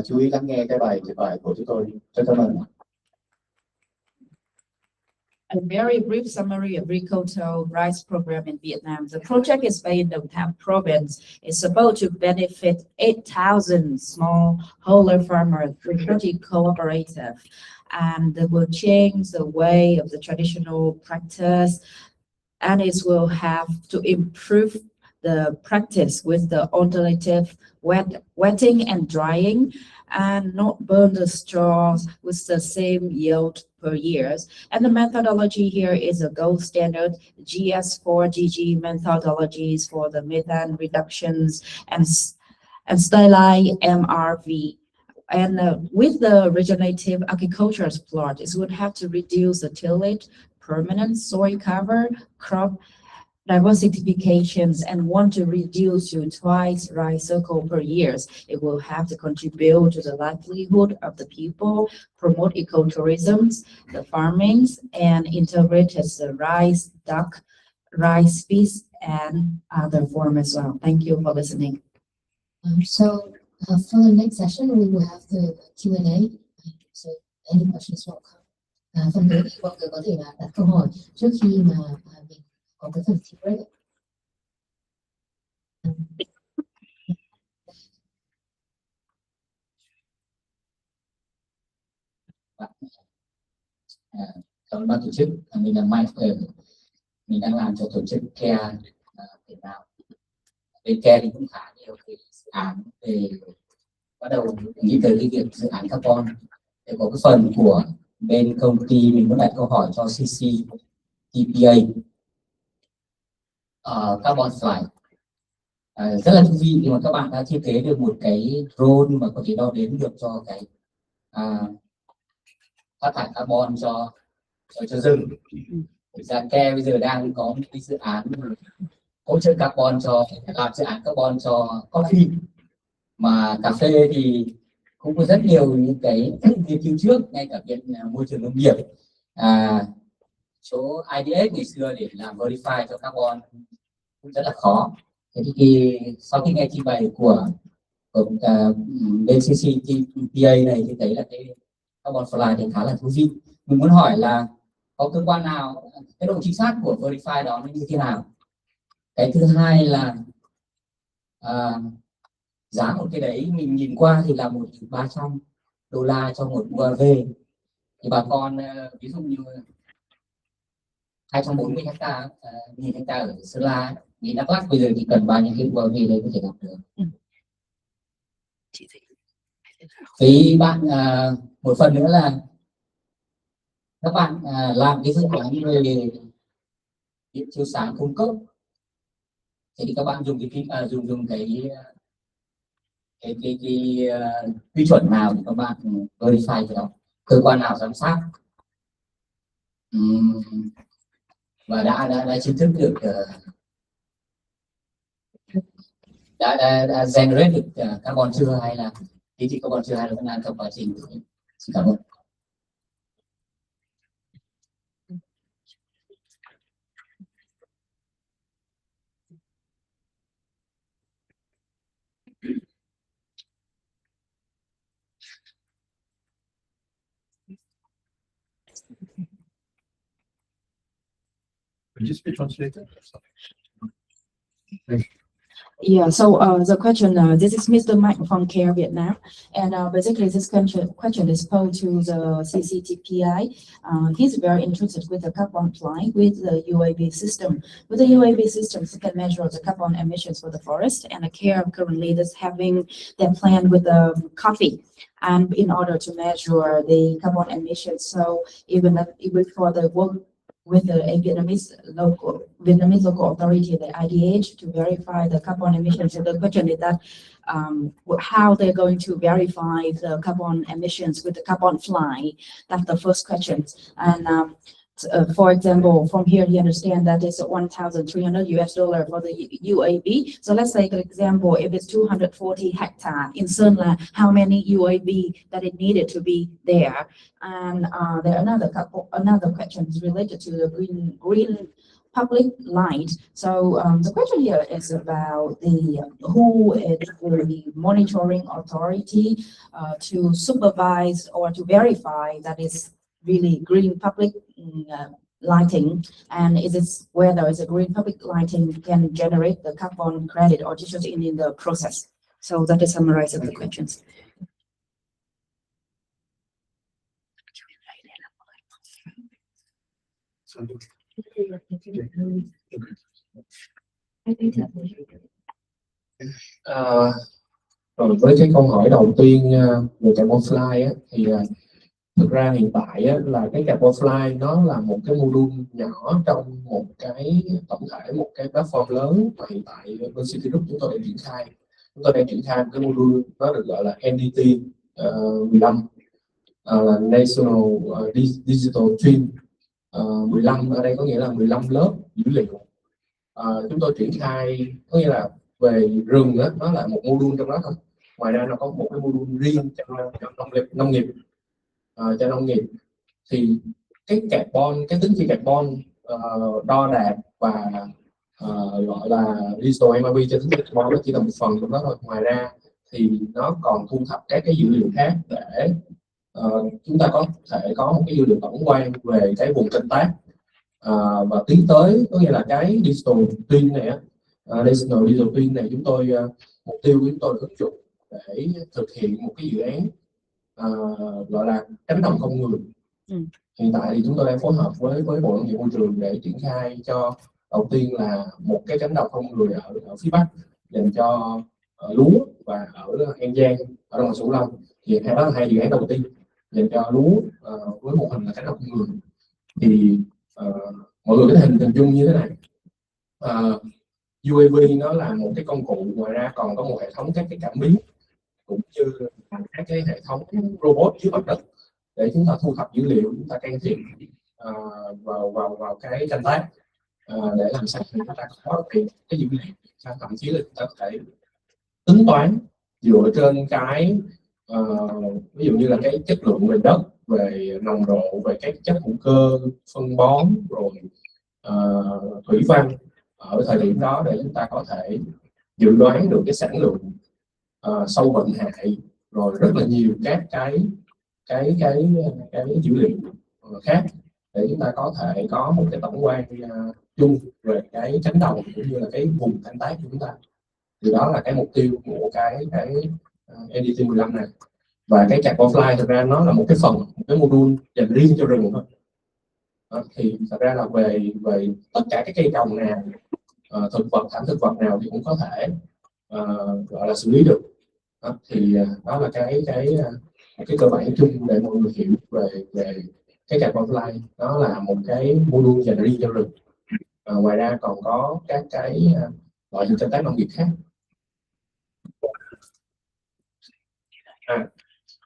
chú ý lắng nghe cái bài trình bày của chúng tôi. Rất cảm ơn. A very brief summary of Rigoto rice program in Vietnam. The project is based in Đồng Tháp province. It's supposed to benefit 8,000 smallholder farmers through 30 cooperatives, and it will change the way of the traditional practice, and it will have to improve the practice with the alternative wetting and drying, and not burn the straws with the same yield per year. And the methodology here is a gold standard GS4GG methodologies for the methane reductions and stylised MRV. And with the regenerative agriculture plot, it would have to reduce the tillage, permanent soil cover, crop diversifications and want to reduce your twice rice cycle per year, it will have to contribute to the livelihood of the people, promote ecotourism, the farmings, and integrate the rice, duck, rice fish, and other form as well. Thank you for listening. For the next session, we will have the Q&A. So any questions welcome. Phần tới thì mọi người có thể là đặt câu hỏi trước khi mà mình có cái phần thi break. Cảm ơn ban tổ chức. Mình là Mike, mình đang làm cho tổ chức CARE Việt Nam. Bên CARE thì cũng khá nhiều cái dự án về bắt đầu nghĩ tới cái việc dự án carbon. Để có cái phần của bên công ty mình muốn đặt câu hỏi cho CCTPA Carbon Flight. Rất là thú vị khi mà các bạn đã thiết kế được một cái drone mà có thể đo đếm được cho cái phát thải carbon cho rừng. Thực ra CARE bây giờ đang có một cái dự án hỗ trợ carbon làm dự án carbon cho coffee, mà cà phê thì cũng có rất nhiều những cái nghiên cứu trước, ngay cả viện môi trường nông nghiệp, số IDS ngày xưa để làm verify cho carbon cũng rất là khó. Thế thì sau khi nghe trình bày của bên CCTPA này thì thấy là cái carbon fly thì khá là thú vị. Mình muốn hỏi là có cơ quan nào, cái độ chính xác của verify đó nó như thế nào? Cái thứ hai là giá một cái đấy mình nhìn qua thì là $1.300 cho một UAV. Thì bà con ví dụ như 240 hectare, 1.000 hectare ở Sơn La, thì Đắk Lắk bây giờ chỉ cần bao nhiêu cái UAV đấy có thể làm được. Thì bạn một phần nữa là các bạn làm cái dự án về điện chiếu sáng cung cấp, thì các bạn dùng cái quy chuẩn nào thì các bạn verify cái đó, cơ quan nào giám sát, và đã chính thức được đã generate được carbon chưa, hay là giá trị carbon chưa, hay là vẫn đang trong quá trình. Xin cảm ơn. Could you speak translator? Yeah, so the question, this is Mr. Mike from CARE Vietnam, and basically this question is posed to the CCTPI. He's very interested with the carbon fly with the UAV system. With the UAV system, he can measure the carbon emissions for the forest, and CARE currently is having their plan with the coffee, and in order to measure the carbon emissions. So even for the work with the Vietnamese local authority, the IDH, to verify the carbon emissions. So the question is that how they're going to verify the carbon emissions with the carbon fly. That's the first question. And for example, from here you understand that it's $1,300 for the UAV. So let's take an example. If it's 240 hectares in Sơn La, how many UAV that it needed to be there? And there are another question related to the green public light. So the question here is about who is the monitoring authority to supervise or to verify that it's really green public lighting, and is it whether it's a green public lighting can generate the carbon credit or just in the process. So that is summarizing the questions. Rồi với cái câu hỏi đầu tiên về carbon fly á, thì thực ra hiện tại á, là cái carbon fly nó là một cái module nhỏ trong một cái tổng thể, một cái platform lớn mà hiện tại bên City Group chúng tôi đang triển khai. Chúng tôi đang triển khai một cái module nó được gọi là NDT 15, là National Digital Twin. 15 ở đây có nghĩa là 15 lớp dữ liệu chúng tôi triển khai có nghĩa là về rừng đó, nó là một module trong đó thôi. Ngoài ra nó có một cái module riêng cho nông nghiệp. Cho nông nghiệp thì cái carbon, cái tính chi carbon đo đạc và gọi là digital MRV cho tính chi carbon nó chỉ là một phần trong đó thôi. Ngoài ra thì nó còn thu thập các cái dữ liệu khác để chúng ta có thể có một cái dữ liệu tổng quan về cái vùng canh tác, và tiến tới có nghĩa là cái digital twin này digital twin này chúng tôi mục tiêu của chúng tôi là ứng dụng để thực hiện một cái dự án gọi là cánh đồng con người. Hiện tại thì chúng tôi đang phối hợp với Bộ Nông nghiệp Môi trường để triển khai cho đầu tiên là một cái cánh đồng con người ở phía Bắc dành cho lúa, và ở An Giang, ở đồng bằng sông Cửu Long thì đó là hai dự án đầu tiên dành cho lúa với mô hình là cánh đồng con người. Thì mọi người có thể hình dung như thế này. UAV nó là một cái công cụ, ngoài ra còn có một hệ thống các cái cảm biến cũng như các cái hệ thống robot dưới mặt đất để chúng ta thu thập dữ liệu, chúng ta can thiệp vào cái canh tác để làm sao chúng ta có cái dữ liệu, thậm chí là chúng ta có thể tính toán dựa trên cái ví dụ như là cái chất lượng về đất, về nồng độ, về các chất hữu cơ, phân bón, rồi thủy văn ở thời điểm đó để chúng ta có thể dự đoán được cái sản lượng sâu bệnh hại, rồi rất là nhiều các cái dữ liệu khác để chúng ta có thể có một cái tổng quan chung về cái cánh đồng cũng như là cái vùng canh tác của chúng ta. Thì đó là cái mục tiêu của cái NDT-15 này. Và cái carbon fly thực ra nó là một cái phần, một cái module dành riêng cho rừng thôi. Thì thật ra là về tất cả các cây trồng nào, thực vật, thảm thực vật nào thì cũng có thể gọi là xử lý được. Thì đó là cái cơ bản chung để mọi người hiểu về cái carbon fly. Nó là một cái module dành riêng cho rừng. Ngoài ra còn có các cái loại hình canh tác nông nghiệp khác.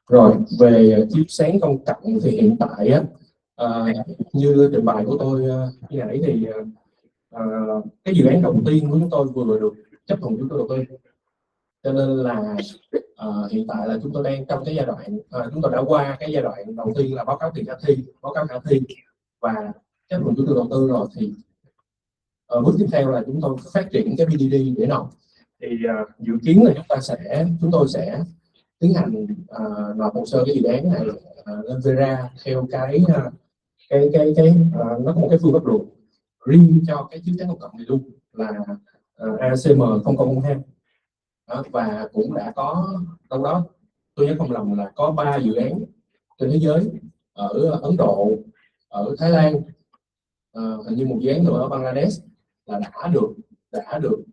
Rồi về chiếu sáng công cộng thì hiện tại như trình bày của tôi như nãy thì cái dự án đầu tiên của chúng tôi vừa được chấp thuận chủ đầu tư, cho nên là hiện tại là chúng tôi đang trong cái giai đoạn chúng tôi đã qua cái giai đoạn đầu tiên là báo cáo khả thi và chấp thuận chủ đầu tư rồi. Thì bước tiếp theo là chúng tôi phát triển cái BDD để nộp. Thì dự kiến là chúng tôi sẽ tiến hành nộp hồ sơ cái dự án này lên Vera theo cái nó có một cái phương pháp luận riêng cho cái chiếu sáng công cộng này luôn là ACM 0002. Và cũng đã có đâu đó, tôi nhớ không lầm là có 3 dự án trên thế giới, ở Ấn Độ, ở Thái Lan, hình như một dự án nữa ở Bangladesh là đã được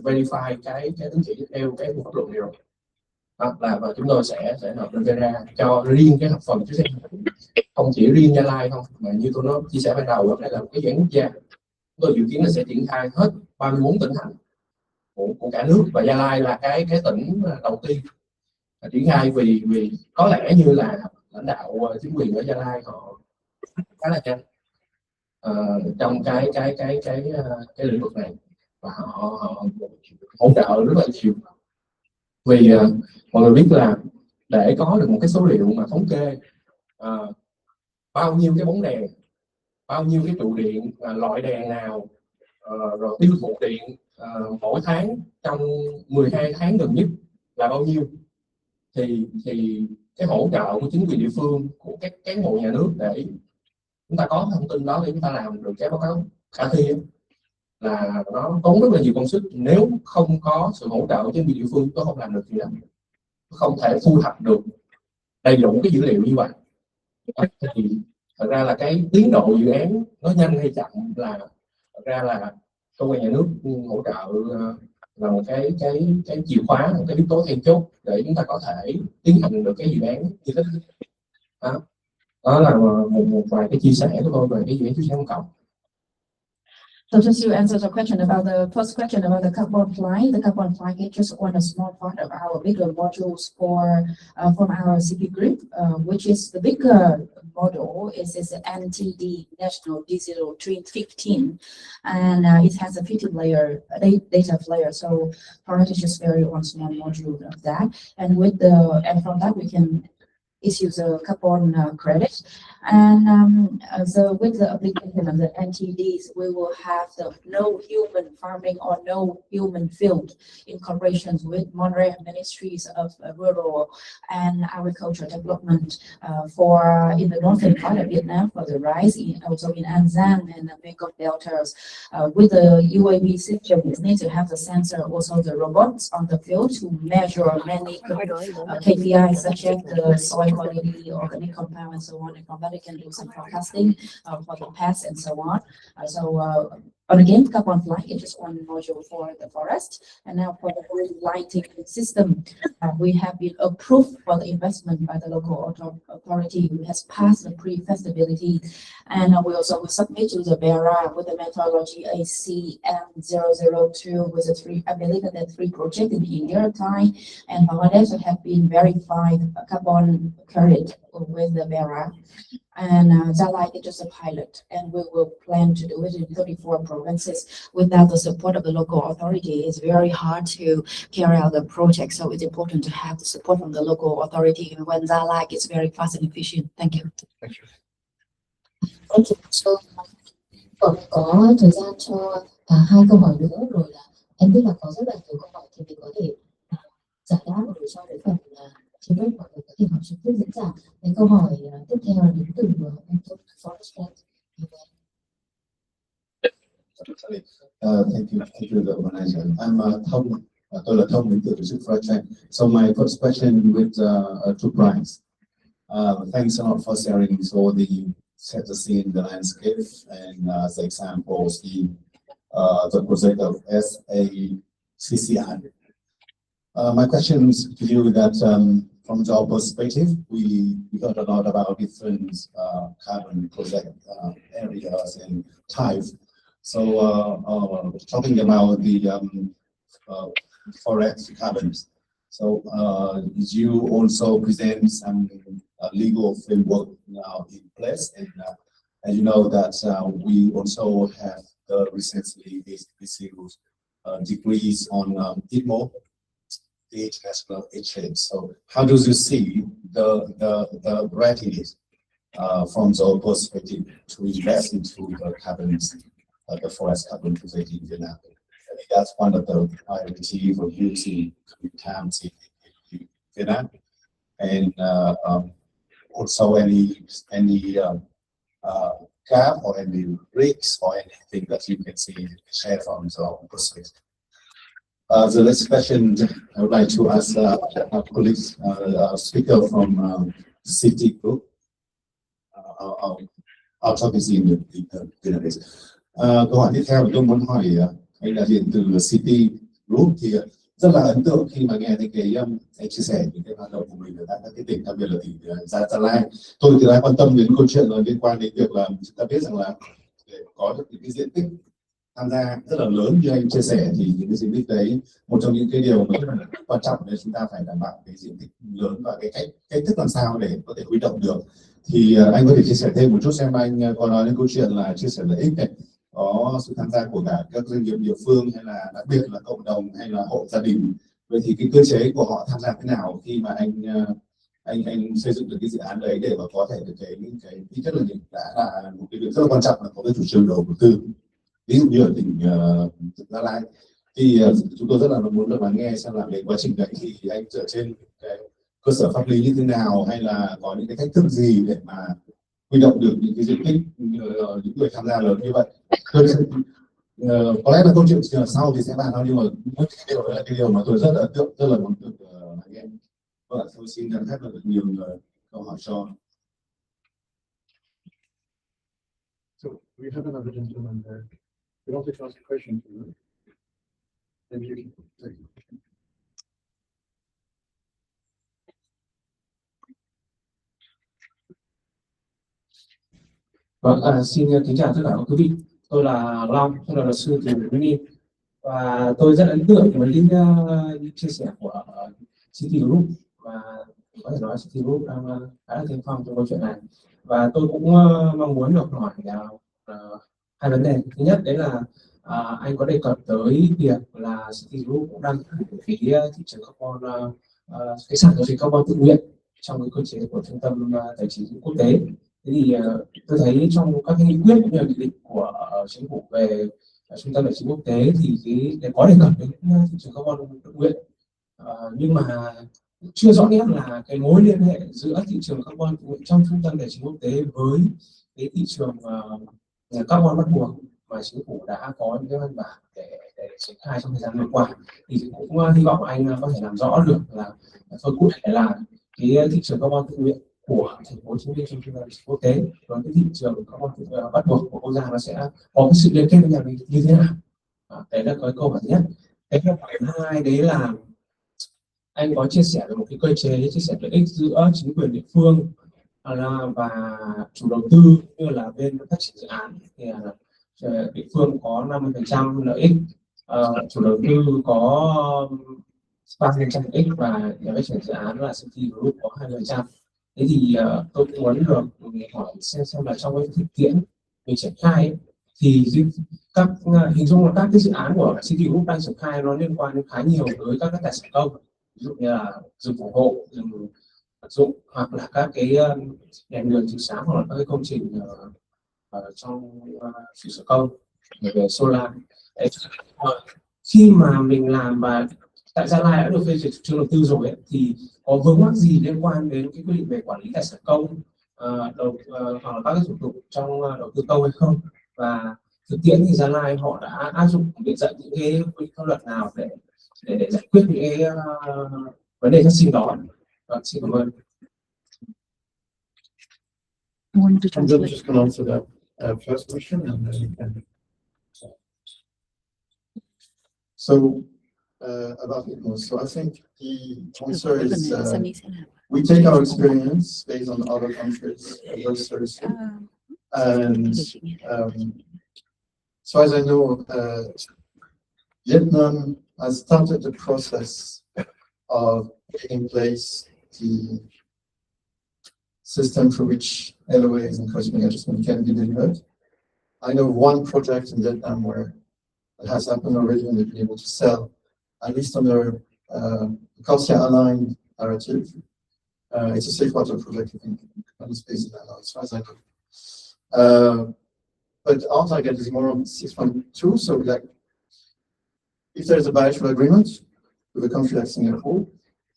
verify cái tính chỉ theo cái phương pháp luận này rồi. Và chúng tôi sẽ nộp lên Vera cho riêng cái hợp phần chiếu sáng, không chỉ riêng Gia Lai không, mà như tôi nói chia sẻ ban đầu, đây là một cái dự án quốc gia. Chúng tôi dự kiến là sẽ triển khai hết 34 tỉnh thành của cả nước, và Gia Lai là cái tỉnh đầu tiên triển khai vì có lẽ như là lãnh đạo chính quyền ở Gia Lai họ khá là nhanh trong cái lĩnh vực này, và họ hỗ trợ rất là nhiều. Vì mọi người biết là để có được một cái số liệu mà thống kê bao nhiêu cái bóng đèn, bao nhiêu cái trụ điện, loại đèn nào, rồi tiêu thụ điện mỗi tháng trong 12 tháng gần nhất là bao nhiêu, thì cái hỗ trợ của chính quyền địa phương, của các cán bộ nhà nước để chúng ta có thông tin đó để chúng ta làm được cái báo cáo khả thi là nó tốn rất là nhiều công sức. Nếu không có sự hỗ trợ của chính quyền địa phương, chúng tôi không làm được gì đâu, không thể thu thập được đầy đủ cái dữ liệu như vậy. Thì thật ra là cái tiến độ dự án nó nhanh hay chậm là thật ra là cơ quan nhà nước hỗ trợ là một cái chìa khóa, một cái yếu tố then chốt để chúng ta có thể tiến hành được cái dự án như thế. Đó là một vài cái chia sẻ của tôi về cái dự án chiếu sáng công cộng. So just to answer the question about the first question about the carbon fly is just one small part of our bigger modules from our CP group, which is the bigger model is an NTD National Digital Twin 15, and it has a 15 layer data layer. So for us, it's just very one small module of that, and from that we can issues a carbon credit, and so with the application of the NTDs, we will have the no human farming or no human field in collaboration with Monterey Ministries of Rural and Agriculture Development for in the northern part of Vietnam for the rice, also in An Giang and the Mekong deltas. With the UAV system, it needs to have the sensor, also the robots on the field to measure many KPIs such as the soil quality, organic compound, and so on. And from that, it can do some forecasting for the pests and so on. But again, carbon fly is just one module for the forest. And now for the whole lighting system, we have been approved for the investment by the local authority, who has passed the pre-feasibility. And we also will submit to the BERA with the methodology ACM002 with I believe that the 3 projects in India, Thai, and Bangladesh that have been verified carbon credit with the BERA. And Zalai is just a pilot, and we will plan to do it in 34 provinces. Without the support of the local authority, it's very hard to carry out the project. So it's important to have the support from the local authority. And when Zalai is very fast and efficient. Thank you. Thank you. Thank you. So, có thời gian cho 2 câu hỏi nữa rồi là em biết là có rất là nhiều câu hỏi thì mình có thể giải đáp để cho đến phần trên web mọi người có thể hỏi trực tiếp diễn giả. Cái câu hỏi tiếp theo là đến từ em tôi Forest. Thank you, the organizer. I'm Thông, tôi là Thông đến từ tổ chức Rewatch. So my first question with two primes. Thanks a lot for sharing so set the scene, the landscape, and as examples, the project of SACCI. My question is to you that from your perspective, we heard a lot about different carbon project areas and types. So talking about the forest carbons. So you also present some legal framework now in place, and you know that we also have recently issued degrees on IMO, the international exchange. So how do you see the readiness from your perspective to invest into the carbons, the forest carbon project in Vietnam? I think that's one of the priorities for using times in Vietnam, and also any gap or any risks or anything that you can see share from your perspective. The next question I would like to ask our colleagues, speaker from the city group. Our topic is in Vietnamese. Câu hỏi tiếp theo tôi muốn hỏi anh đại diện từ City Group thì rất là ấn tượng khi mà nghe thấy cái chia sẻ những cái hoạt động của mình ở tại các tỉnh, đặc biệt là tỉnh Gia Lai. Tôi thì đang quan tâm đến câu chuyện liên quan đến việc là chúng ta biết rằng là để có được những cái diện tích tham gia rất là lớn như anh chia sẻ thì những cái diện tích đấy, một trong những cái điều mà rất là quan trọng là chúng ta phải đảm bảo cái diện tích lớn và cái cách thức làm sao để có thể huy động được. Thì anh có thể chia sẻ thêm một chút xem anh có nói đến câu chuyện là chia sẻ lợi ích này, có sự tham gia của cả các doanh nghiệp địa phương hay là đặc biệt là cộng đồng hay là hộ gia đình. Vậy thì cái cơ chế của họ tham gia thế nào khi mà anh xây dựng được cái dự án đấy để mà có thể được cái ít nhất là đã là một cái việc rất là quan trọng là có cái chủ trương đầu tư. Ví dụ như ở tỉnh Gia Lai thì chúng tôi rất là muốn được lắng nghe xem là về quá trình đấy thì anh dựa trên cái cơ sở pháp lý như thế nào hay là có những cái cách thức gì để mà huy động được những cái diện tích những người tham gia lớn như vậy. Có lẽ là câu chuyện sau thì sẽ bàn thôi, nhưng mà cái điều mà tôi rất là ấn tượng, rất là muốn được nghe. Vâng, tôi xin phép là được nhiều câu hỏi cho. So we have another gentleman there. We want to ask a question to you. Maybe you can take the question. Vâng, xin kính chào tất cả các quý vị. Tôi là Long, tôi là luật sư từ Vinh, và tôi rất ấn tượng với những chia sẻ của City Group và có thể nói City Group đang khá là tiên phong trong câu chuyện này. Và tôi cũng mong muốn được hỏi hai vấn đề. Thứ nhất đấy là anh có đề cập tới việc là City Group cũng đang thử cái thị trường carbon, cái sản giao dịch carbon tự nguyện trong cái cơ chế của trung tâm tài chính quốc tế. Thế thì tôi thấy trong các nghị quyết cũng như nghị định của chính phủ về trung tâm tài chính quốc tế thì cái có đề cập đến thị trường carbon tự nguyện, nhưng mà chưa rõ nét là cái mối liên hệ giữa thị trường carbon tự nguyện trong trung tâm tài chính quốc tế với cái thị trường carbon bắt buộc mà chính phủ đã có những cái văn bản để triển khai trong thời gian vừa qua. Thì cũng hy vọng anh có thể làm rõ được là thôi cụ thể là cái thị trường carbon tự nguyện của thành phố Hồ Chí Minh trong trung tâm tài chính quốc tế và cái thị trường carbon tự nguyện bắt buộc của quốc gia nó sẽ có cái sự liên kết với nhau như thế nào. Đấy là cái câu hỏi thứ nhất. Cái câu hỏi thứ hai đấy là anh có chia sẻ về một cái cơ chế chia sẻ lợi ích giữa chính quyền địa phương và chủ đầu tư như là bên phát triển dự án. Thì địa phương có 50% lợi ích, chủ đầu tư có 30% lợi ích và nhà phát triển dự án là City Group có 20%. Thế thì tôi cũng muốn được hỏi xem là trong cái thực tiễn mình triển khai ấy, thì các hình dung là các cái dự án của City Group đang triển khai nó liên quan đến khá nhiều tới các cái tài sản công, ví dụ như là rừng phòng hộ, rừng vật dụng hoặc là các cái đèn đường chiếu sáng hoặc là các cái công trình trong trụ sở công về solar. Đấy, khi mà mình làm và tại Gia Lai đã được phê duyệt chủ trương đầu tư rồi ấy, thì có vướng mắc gì liên quan đến cái quy định về quản lý tài sản công hoặc là các cái thủ tục trong đầu tư công hay không, và thực tiễn thì Gia Lai họ đã áp dụng để dẫn những cái quy định pháp luật nào để giải quyết những cái vấn đề phát sinh đó. Xin cảm ơn. I'm just going to answer that first question, and then you can. So about ITMOS, so I think the answer is we take our experience based on other countries very seriously, and so as I know, Vietnam has started the process of putting in place the system for which LOAs and cosmic adjustment can be delivered. I know one project in Vietnam where it has happened already, and they've been able to sell, at least under CORSIA-aligned narrative. It's a safe water project, I think, on the space in Hanoi, as far as I know. But our target is more on 6.2, so like, if there's a bilateral agreement with a country like Singapore,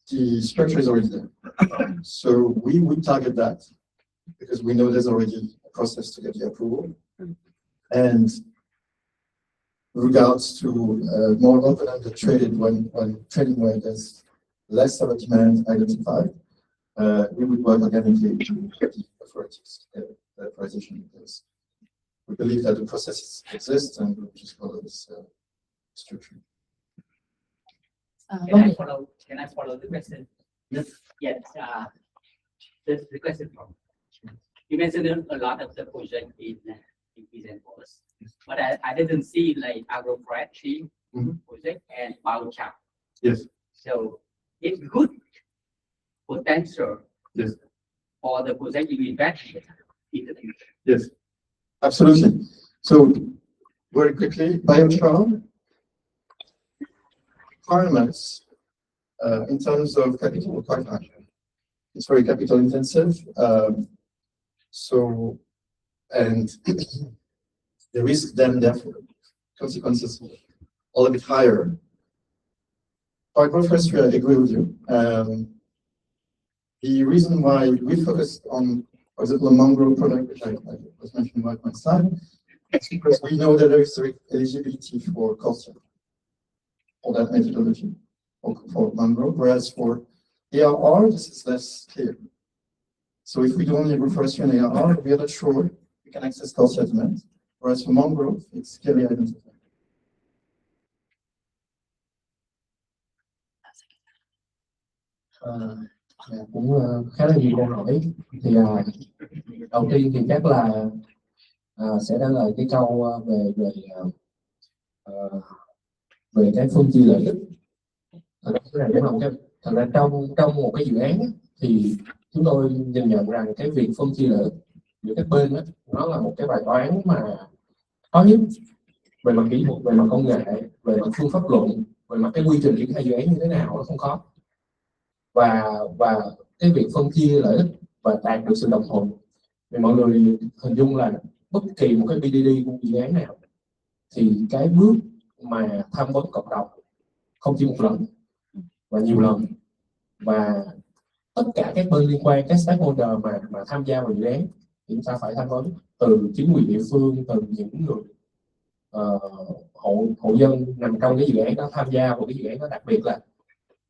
the structure is already there. So we would target that because we know there's already a process to get the approval. And with regards to more open-ended trading, when trading where there's less of a demand identified, we would work organically to get the authorities to get the authorization in place. We believe that the processes exist and we'll just follow this structure. Can I follow the question? Yes. Yes. The question from you mentioned a lot of the project in present course, but I didn't see like agro-forestry project and biochar. Yes. So it's good potential. Yes. For the project you invest in the future. Yes. Absolutely. So very quickly, biochar requirements in terms of capital are quite high. It's very capital intensive. So, and the risk then therefore consequences are a bit higher. For agroforestry, I agree with you. The reason why we focused on, for example, a mangrove product, which I was mentioning about my slide, is because we know that there is eligibility for CORSIA for that methodology for mangrove, whereas for ARR, this is less clear. So if we do only agroforestry and ARR, we are not sure we can access CORSIA demand, whereas for mangrove, it's clearly identified. Cũng khá là nhiều câu hỏi. Thì đầu tiên thì chắc là sẽ trả lời cái câu về cái phương chi lợi ích. Thật ra trong một cái dự án thì chúng tôi nhìn nhận rằng cái việc phân chia lợi ích giữa các bên đó, nó là một cái bài toán mà khó nhất về mặt kỹ thuật, về mặt công nghệ, về mặt phương pháp luận, về mặt cái quy trình triển khai dự án như thế nào nó không khó. Và cái việc phân chia lợi ích và đạt được sự đồng thuận, vì mọi người hình dung là bất kỳ một cái BDD của dự án nào thì cái bước mà tham vấn cộng đồng không chỉ một lần và nhiều lần, và tất cả các bên liên quan, các stakeholder mà tham gia vào dự án thì chúng ta phải tham vấn từ chính quyền địa phương, từ những người hộ dân nằm trong cái dự án đó, tham gia vào cái dự án đó. Đặc biệt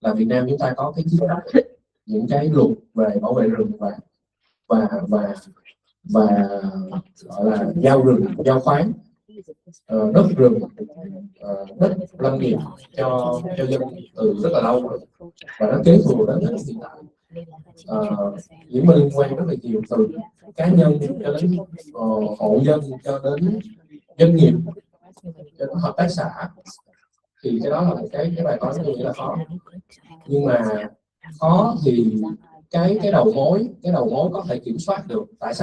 là Việt Nam chúng ta có cái chính sách, những cái luật về bảo vệ rừng và gọi là giao rừng, giao khoán, đất rừng, đất lâm nghiệp cho dân từ rất là lâu rồi, và nó kéo thừa đến hiện tại. Những bên liên quan rất là nhiều, từ cá nhân cho đến hộ dân, cho đến doanh nghiệp, cho đến hợp tác xã. Thì cái đó là một cái bài toán tôi nghĩ là khó. Nhưng mà khó thì cái đầu mối có thể kiểm soát được. Tại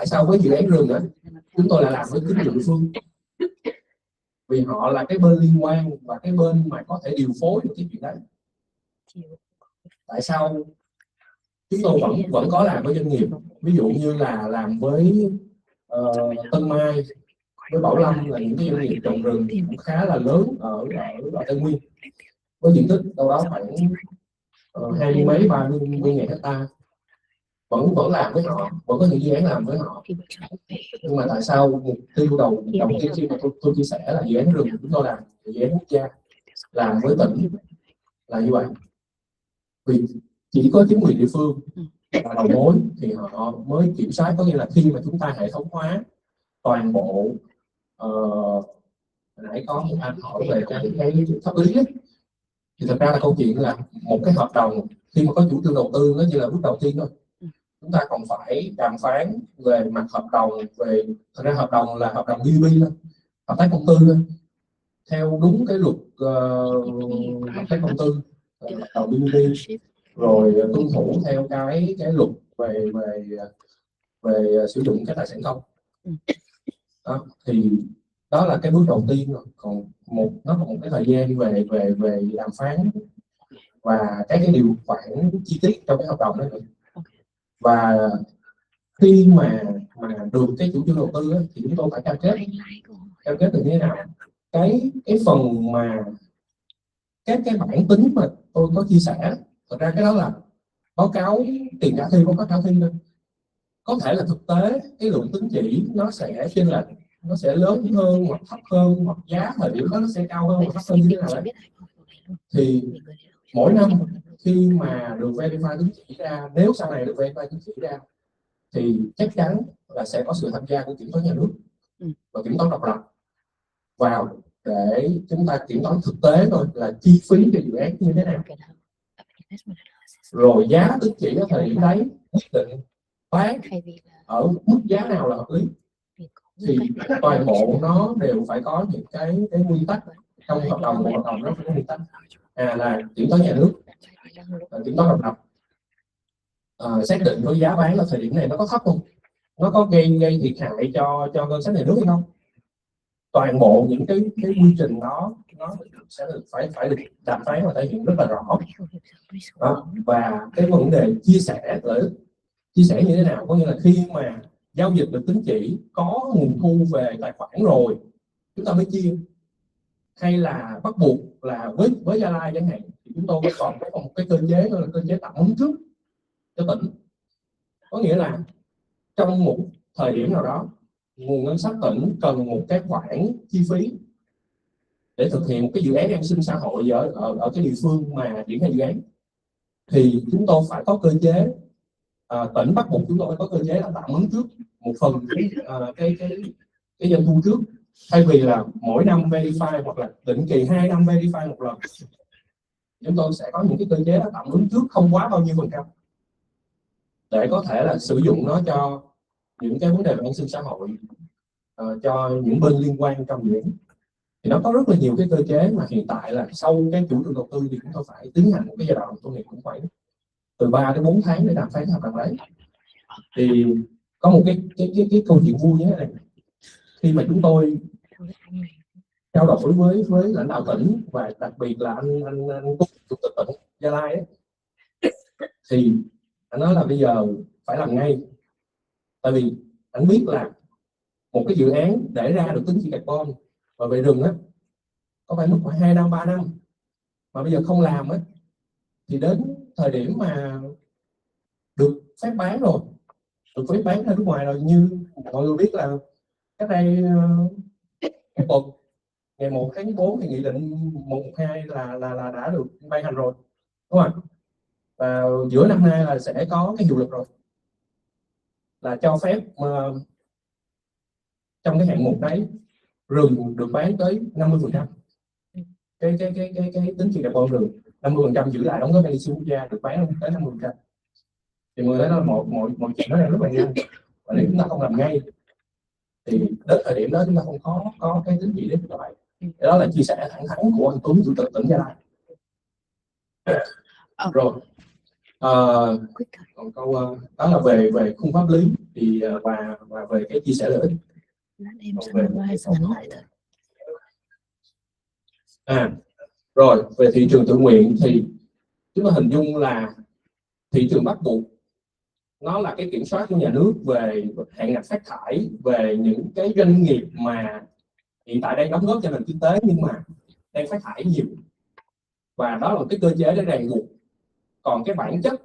sao với dự án rừng đó chúng tôi lại làm với chính quyền địa phương? Vì họ là cái bên liên quan và cái bên mà có thể điều phối được cái chuyện đấy. Tại sao chúng tôi vẫn có làm với doanh nghiệp, ví dụ như là làm với Tân Mai, với Bảo Lâm, là những cái doanh nghiệp trồng rừng cũng khá là lớn ở Tây Nguyên, với diện tích đâu đó khoảng 20 mấy 30 ngàn hectare, vẫn làm với họ, vẫn có những dự án làm với họ. Nhưng mà tại sao mục tiêu đầu tiên khi mà tôi chia sẻ là dự án rừng chúng tôi làm, dự án quốc gia làm với tỉnh là như vậy? Vì chỉ có chính quyền địa phương là đầu mối thì họ mới kiểm soát. Có nghĩa là khi mà chúng ta hệ thống hóa toàn bộ, nãy có một anh hỏi về cái pháp lý ấy, thì thật ra là câu chuyện là một cái hợp đồng khi mà có chủ trương đầu tư nó chỉ là bước đầu tiên thôi. Chúng ta còn phải đàm phán về mặt hợp đồng, về thật ra hợp đồng là hợp đồng B2B thôi, hợp tác công tư thôi, theo đúng cái luật hợp tác công tư, hợp đồng B2B, rồi tuân thủ theo cái luật về sử dụng cái tài sản công. Đó, thì đó là cái bước đầu tiên rồi. Còn nó còn một cái thời gian về đàm phán và cái điều khoản chi tiết trong cái hợp đồng đó nữa. Và khi mà được cái chủ trương đầu tư ấy, thì chúng tôi phải cam kết được như thế nào? Cái phần mà các cái bản tính mà tôi có chia sẻ, thật ra cái đó là báo cáo tiền khả thi, báo cáo khả thi thôi. Có thể là thực tế cái lượng tín chỉ nó sẽ chênh lệch, nó sẽ lớn hơn hoặc thấp hơn, hoặc giá thời điểm đó nó sẽ cao hơn hoặc thấp hơn như thế nào đấy. Thì mỗi năm khi mà được verify tín chỉ ra, nếu sau này được verify tín chỉ ra, thì chắc chắn là sẽ có sự tham gia của kiểm toán nhà nước và kiểm toán độc lập vào để chúng ta kiểm toán thực tế thôi, là chi phí cho dự án như thế nào, rồi giá tín chỉ ở thời điểm đấy quyết định bán ở mức giá nào là hợp lý. Thì toàn bộ nó đều phải có những cái nguyên tắc trong hợp đồng. Hợp đồng nó phải có nguyên tắc là kiểm toán nhà nước, kiểm toán độc lập, xác định với giá bán ở thời điểm này nó có thấp không, nó có gây thiệt hại cho ngân sách nhà nước hay không. Toàn bộ những cái quy trình đó nó sẽ phải được đàm phán và thể hiện rất là rõ. Đó. Và cái vấn đề chia sẻ lợi ích, chia sẻ như thế nào? Có nghĩa là khi mà giao dịch được tín chỉ, có nguồn thu về tài khoản rồi chúng ta mới chia, hay là bắt buộc là với Gia Lai chẳng hạn thì chúng tôi còn có một cái cơ chế đó là cơ chế tạm ứng trước cho tỉnh. Có nghĩa là trong một thời điểm nào đó nguồn ngân sách tỉnh cần một cái khoản chi phí để thực hiện một cái dự án an sinh xã hội ở cái địa phương mà triển khai dự án, thì chúng tôi phải có cơ chế, tỉnh bắt buộc chúng tôi phải có cơ chế là tạm ứng trước một phần cái doanh thu trước, thay vì là mỗi năm verify hoặc là định kỳ 2 năm verify một lần. Chúng tôi sẽ có những cái cơ chế là tạm ứng trước không quá bao nhiêu %, để có thể là sử dụng nó cho những cái vấn đề an sinh xã hội, cho những bên liên quan trong dự án. Thì nó có rất là nhiều cái cơ chế mà hiện tại là sau cái chủ trương đầu tư thì chúng tôi phải tiến hành một cái giai đoạn tôi nghĩ cũng khoảng từ 3 đến 4 tháng để đàm phán hợp đồng đấy. Thì có một cái câu chuyện vui như thế này, khi mà chúng tôi trao đổi với lãnh đạo tỉnh và đặc biệt là anh chủ tịch tỉnh Gia Lai ấy, thì anh nói là bây giờ phải làm ngay, tại vì anh biết là một cái dự án để ra được tín chỉ carbon và về rừng á có phải mất khoảng 2 năm 3 năm, mà bây giờ không làm á thì đến thời điểm mà được phép bán rồi, được phép bán ra nước ngoài rồi, như mọi người biết là cách đây một tuần, ngày 1 tháng 4 thì nghị định 112 là đã được ban hành rồi, đúng không? Và giữa năm nay là sẽ có cái hiệu lực rồi, là cho phép trong cái hạng mục đấy rừng được bán tới 50%, cái tính trị carbon rừng 50% giữ lại đóng góp emisi quốc gia được bán tới 50%. Thì người nói là mọi chuyện nó đang rất là nhanh, và nếu chúng ta không làm ngay thì đến thời điểm đó chúng ta không có cái tính trị để lại. Đó là chia sẻ thẳng thắn của anh Tuấn, chủ tịch tỉnh Gia Lai. Rồi còn câu đó là về khung pháp lý thì và về cái chia sẻ lợi ích. Rồi về thị trường tự nguyện thì chúng ta hình dung là thị trường bắt buộc nó là cái kiểm soát của nhà nước về hạn ngạch phát thải, về những cái doanh nghiệp mà hiện tại đang đóng góp cho nền kinh tế nhưng mà đang phát thải nhiều, và đó là cái cơ chế để ràng buộc. Còn cái bản chất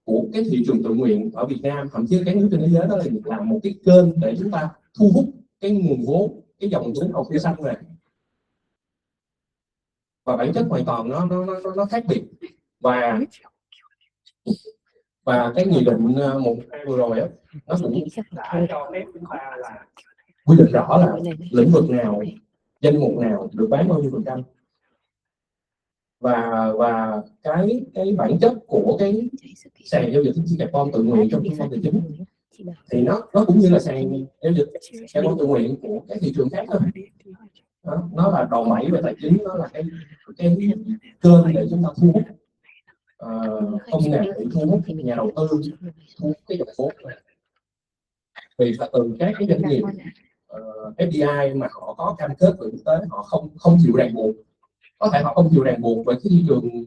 của cái thị trường tự nguyện ở Việt Nam, thậm chí các nước trên thế giới, đó là một cái kênh để chúng ta thu hút cái nguồn vốn, cái dòng vốn đầu tư xanh về, và bản chất hoàn toàn nó khác biệt. Và cái nghị định 112 vừa rồi á, nó cũng đã cho phép chúng ta là quy định rõ là lĩnh vực nào, danh mục nào được bán bao nhiêu %. Và cái bản chất của cái sàn giao dịch tín chỉ carbon tự nguyện trong trung tâm tài chính thì nó cũng như là sàn giao dịch carbon tự nguyện của các thị trường khác thôi. Nó là đòn bẩy về tài chính, nó là cái kênh để chúng ta thu hút công nghệ, thu hút nhà đầu tư, thu hút cái dòng vốn. Vì là từ các cái doanh nghiệp FDI mà họ có cam kết về quốc tế, họ không chịu ràng buộc, có thể họ không chịu ràng buộc về cái thị trường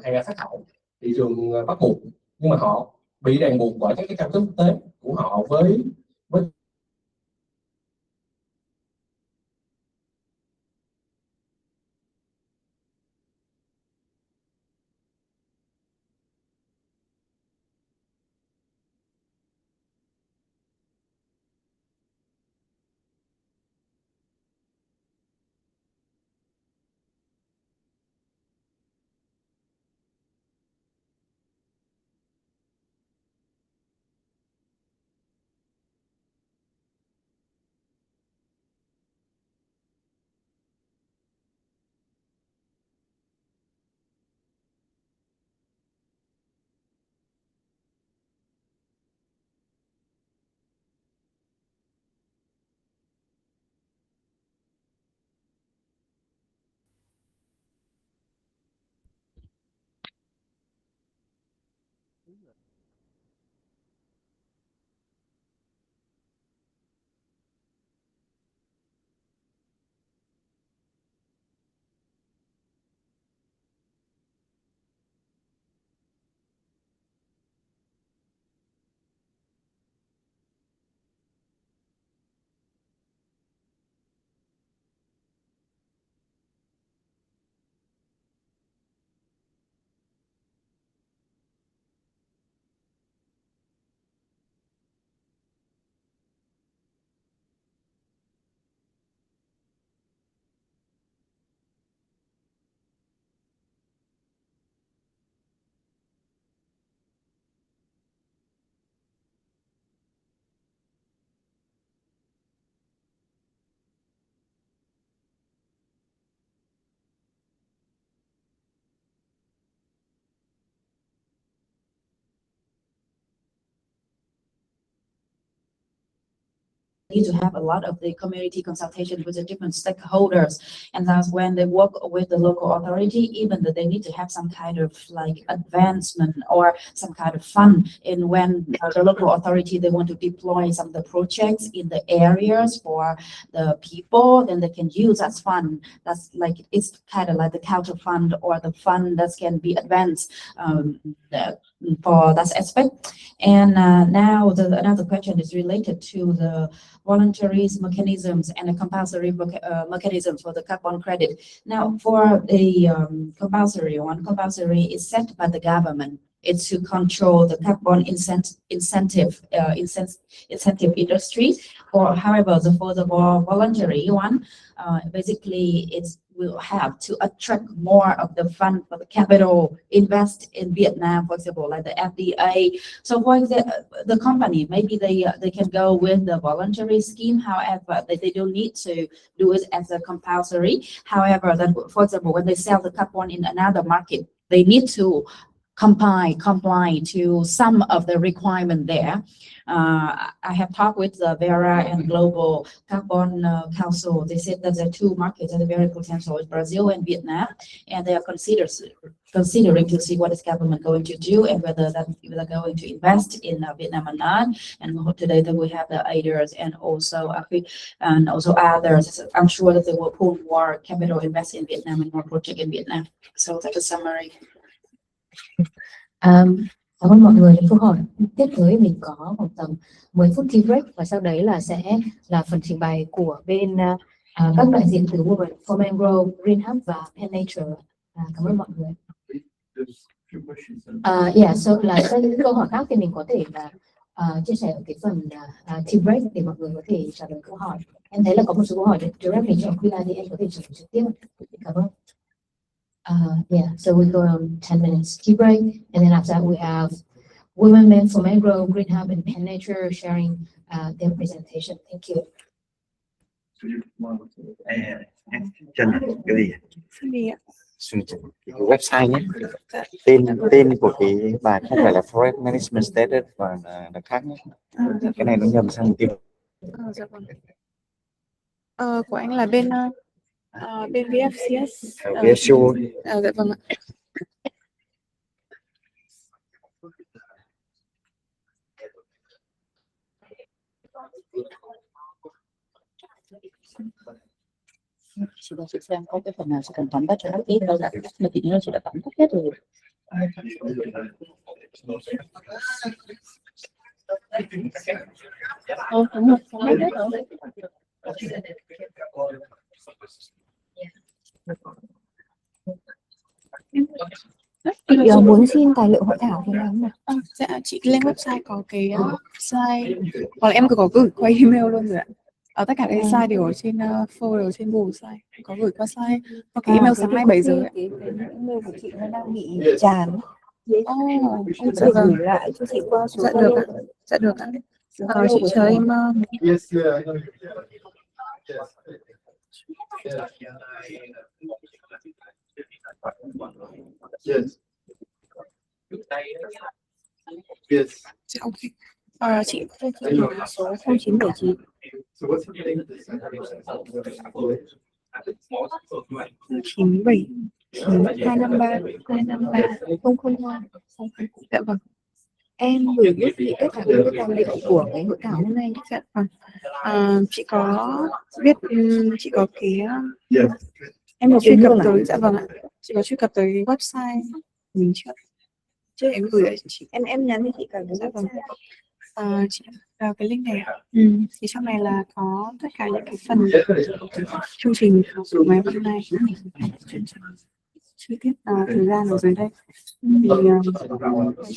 hàng xuất khẩu, thị trường bắt buộc, nhưng mà họ bị ràng buộc bởi các cái cam kết quốc tế của họ với need to have a lot of the community consultation with the different stakeholders, and that's when they work with the local authority, even though they need to have some kind of like advancement or some kind of fund in when the local authority they want to deploy some of the projects in the areas for the people, then they can use that fund. That's like it's kind of like the counter fund or the fund that can be advanced for that aspect. And now another question is related to the voluntary mechanisms and the compulsory mechanisms for the carbon credit. Now, for the compulsory is set by the government. It's to control the carbon incentive industry. However, for the voluntary one, basically it will have to attract more of the fund for the capital invest in Vietnam, for example, like the FDA. So for the company, maybe they can go with the voluntary scheme. However, they don't need to do it as a compulsory. However, that for example, when they sell the carbon in another market, they need to comply to some of the requirement there. I have talked with the Vera and Global Carbon Council. They said that the two markets are very potential, is Brazil and Vietnam, and they are considering to see what is government going to do and whether they're going to invest in Vietnam or not. And today that we have the Aithers and also others. I'm sure that they will pull more capital invest in Vietnam and more project in Vietnam. So that's a summary. Cảm ơn mọi người đã câu hỏi. Tiếp tới mình có khoảng tầm 10 phút tea break và sau đấy sẽ là phần trình bày của bên các đại diện từ Women for Mangrove, Green Hub và Pen Nature. Cảm ơn mọi người. So là những câu hỏi khác thì mình có thể là chia sẻ ở cái phần tea break để mọi người có thể trả lời câu hỏi. Em thấy là có một số câu hỏi directly cho Aquila thì em có thể trả lời trực tiếp. Cảm ơn. So we go on 10 minutes tea break, and then after that we have Women for Mangrove, Green Hub, and Pen Nature sharing their presentation. Thank you. Chân cái gì? Cái website nhé. Tên của cái bài không phải là Forest Management Status mà là khác nhé. Cái này nó nhầm sang tiêu. Dạ vâng. Của anh là bên VFCS. VFCO. Dạ vâng ạ. Chị đã xem có cái phần nào sẽ cần tóm tắt cho nó ít đâu đã, mà thì nó chỉ đã tóm tắt hết rồi. Đúng rồi, tóm tắt hết rồi. Giờ muốn xin tài liệu hội thảo thì làm nào? Dạ, chị lên website có cái slide, hoặc là em có gửi qua email luôn rồi ạ. Tất cả cái slide đều ở trên folder trên Google slide, có gửi qua slide hoặc cái email sáng nay 7 giờ ấy. Cái email của chị nó đang bị tràn. Dạ vâng. Gửi lại cho chị qua số. Dạ được ạ. Dạ được ạ. Chị chờ em. Yes, yeah, I know. Yes. Yes. Ok. Chị có thể số 0979 So what's happening? 97 253 002. Dạ vâng. Em gửi giúp chị tất cả các tài liệu của cái hội thảo hôm nay. Dạ vâng. Chị có viết, chị có cái em có truy cập tới, dạ vâng ạ. Chị có truy cập tới website mình trước em gửi chị, em nhắn cho chị cả cái dạ vâng. Chị vào cái link này ạ. Thì trong này là có tất cả những cái phần chương trình của ngày hôm nay. Chi tiết thời gian ở dưới đây thì có gì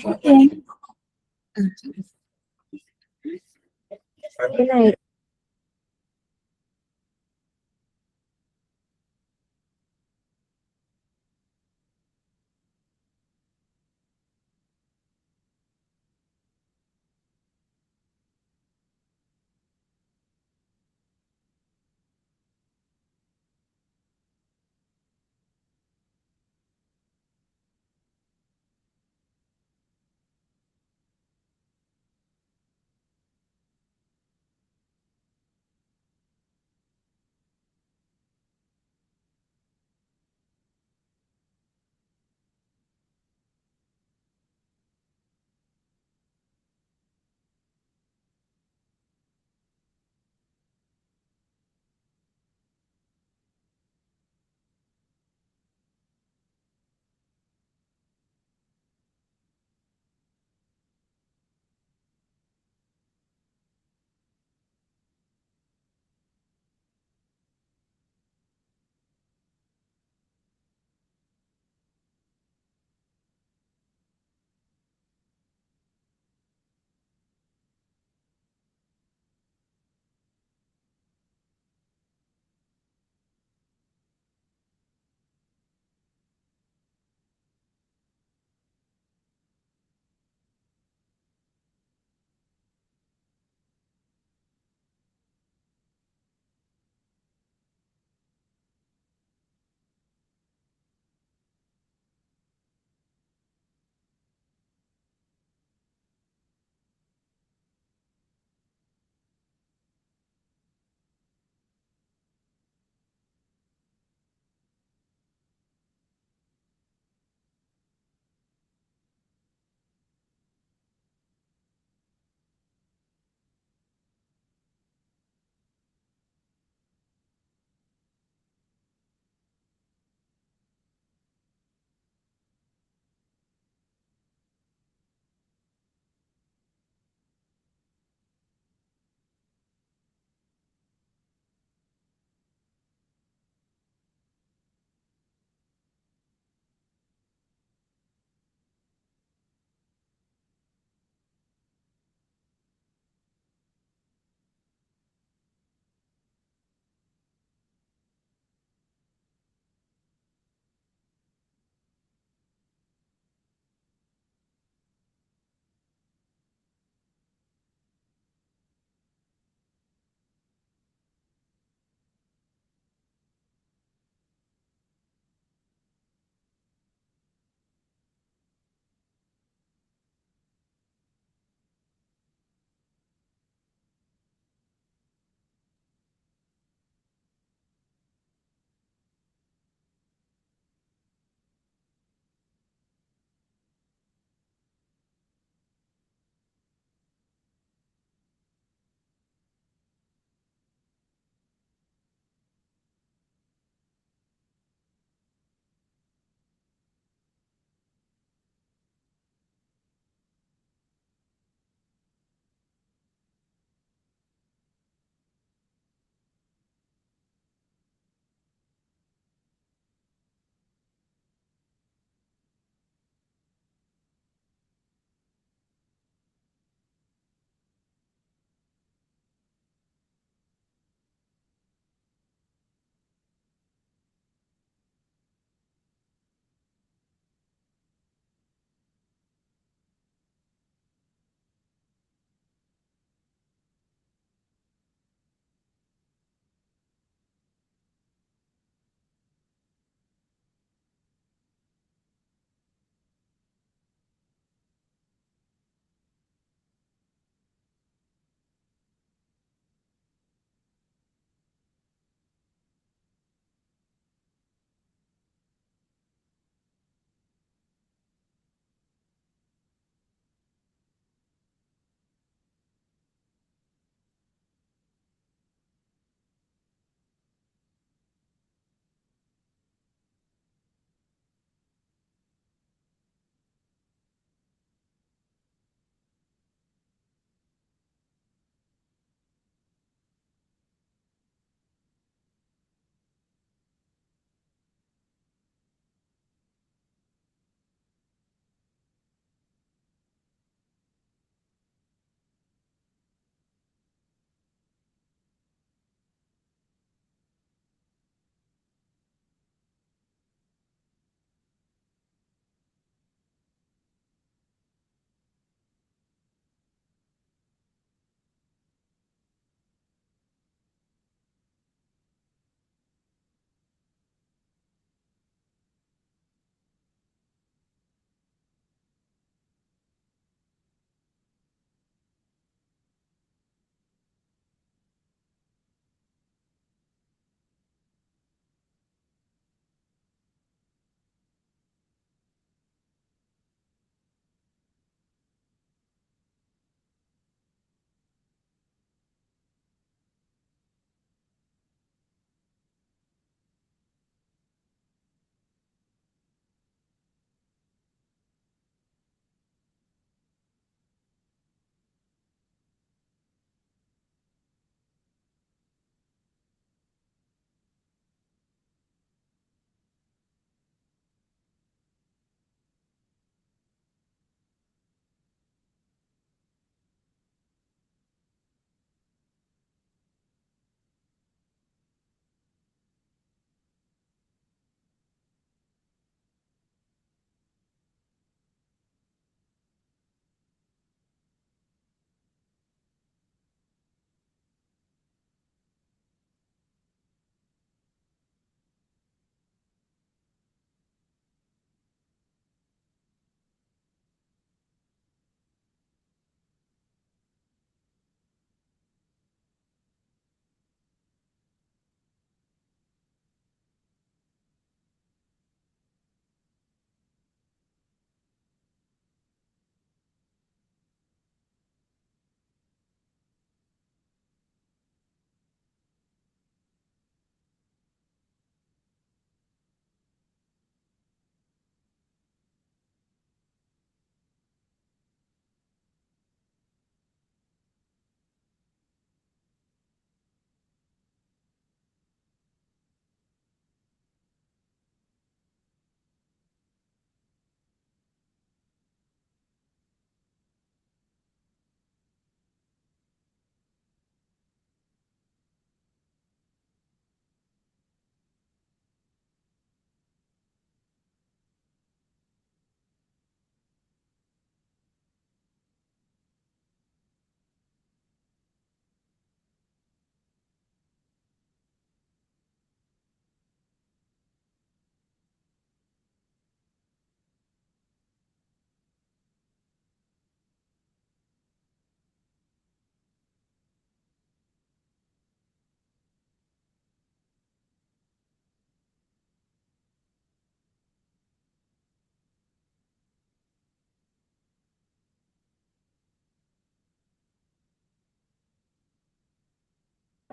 cho em cái này.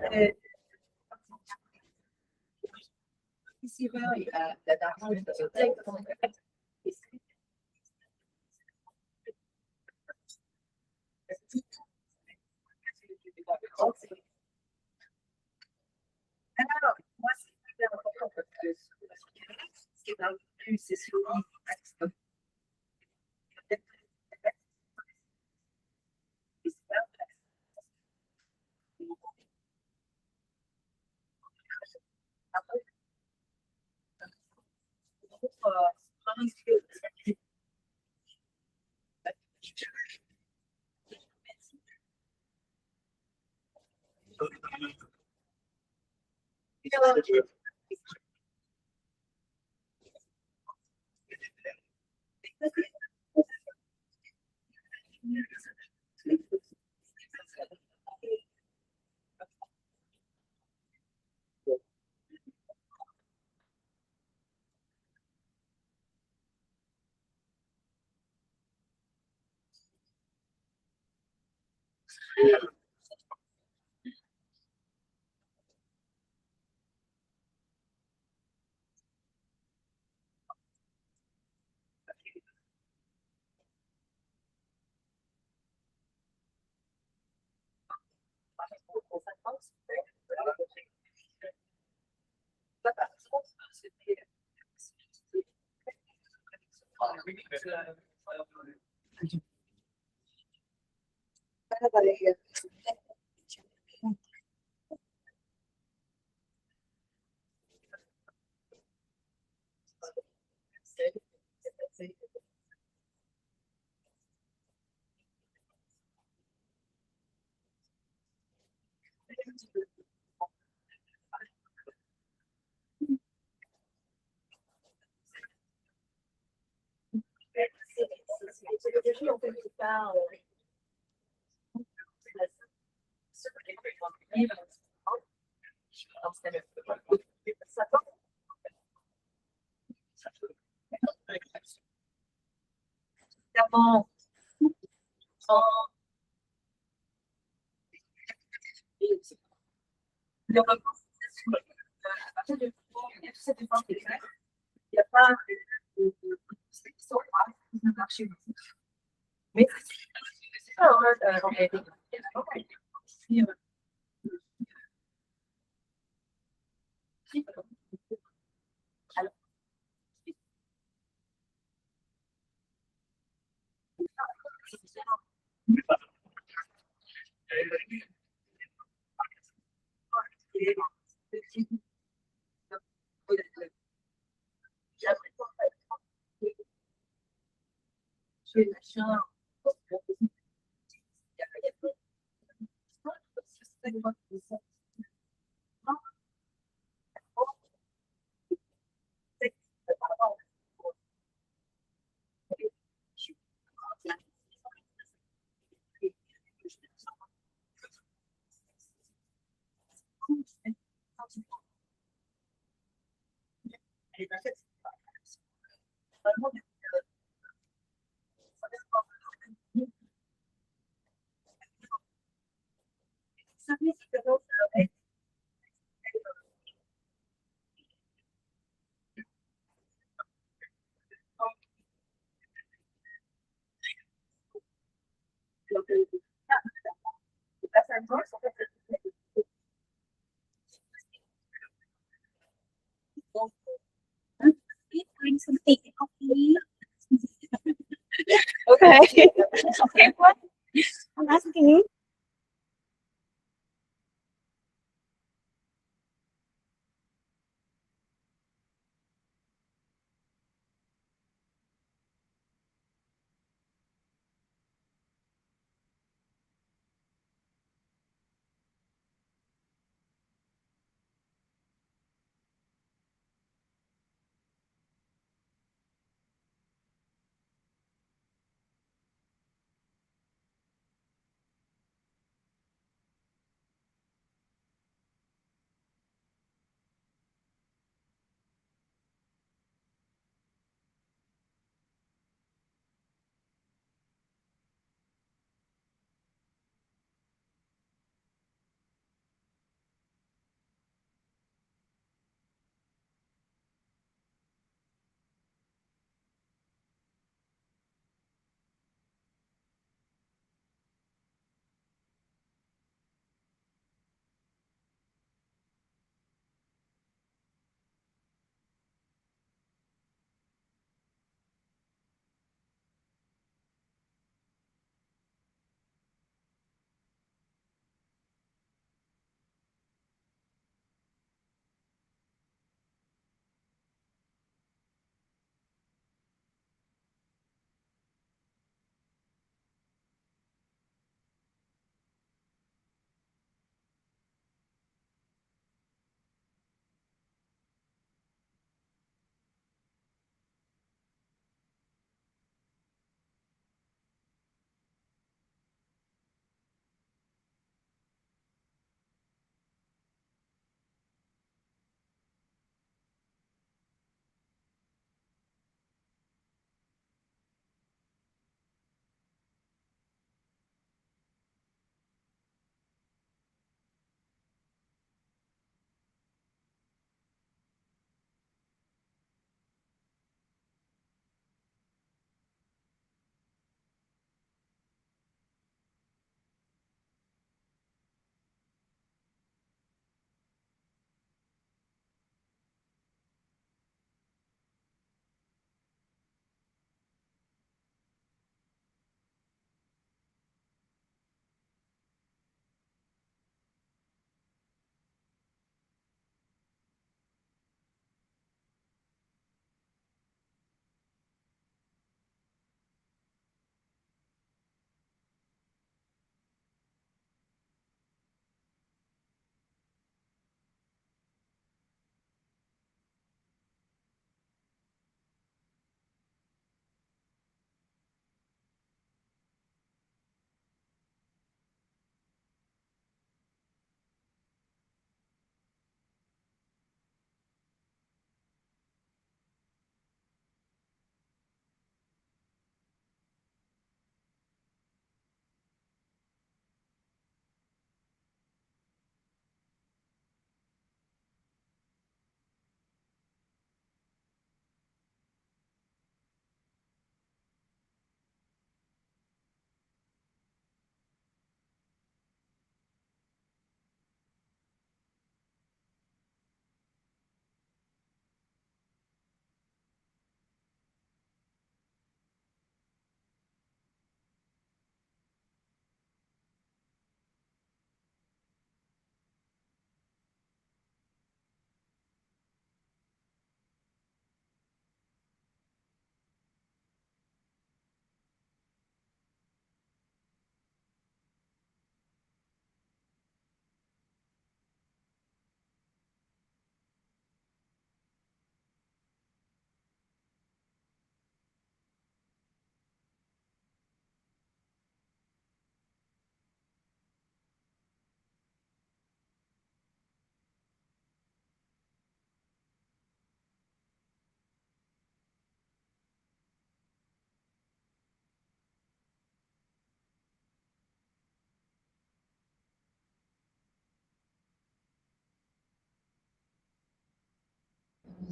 Okay. Okay, what? I'm asking you.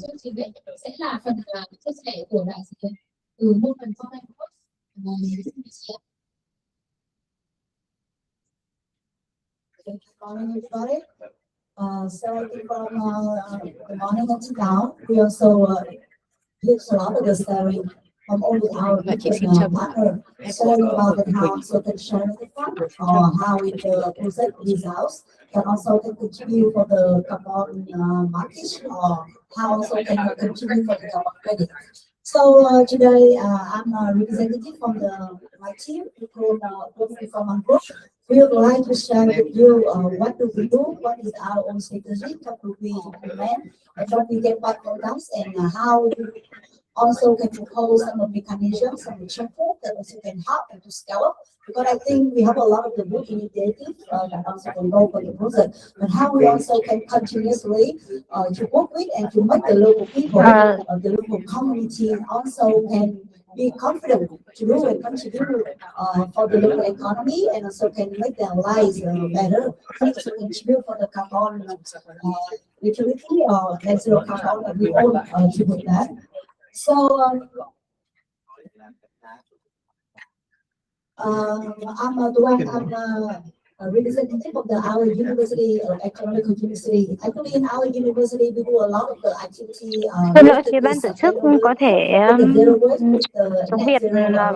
chương trình này sẽ là phần chia sẻ của đại diện từ mô hình online course. Xin chia sẻ. Good morning, everybody. So I think from the morning until now, we also use a lot of the sharing from all of our different partners, sharing about the how so can share with the fund or how it present results, can also can contribute for the carbon market or how also can contribute for the carbon credit. So today I'm a representative from my team, called from group. We would like to share with you what do we do, what is our own strategy, what do we implement, and what we get back from us, and how we also can propose some of the mechanisms, some of the support that also can help and to scale up. Because I think we have a lot of the good initiatives that also can go for the project, but how we also can continuously to work with and to make the local people, the local community also can be confident to do and contribute for the local economy, and also can make their lives better, also contribute for the carbon utility or net zero carbon that we all contribute that. So I'm a representative of our university, economic university. Actually, in our university, we do a lot of the activity. Hơn nữa thì ban tổ chức có thể chống Việt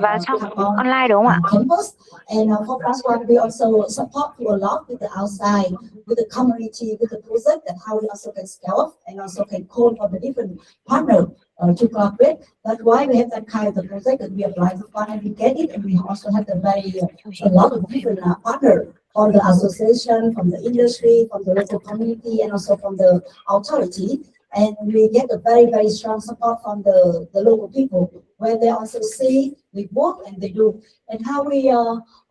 và trong online đúng không ạ? Campus. And for that one, we also support you a lot with the outside, with the community, with the project, and how we also can scale up and also can call for the different partners to collaborate. That's why we have that kind of project that we apply for fund and we get it, and we also have a lot of different partners from the association, from the industry, from the local community, and also from the authority. And we get a very strong support from the local people, where they also see we work and they do. And how we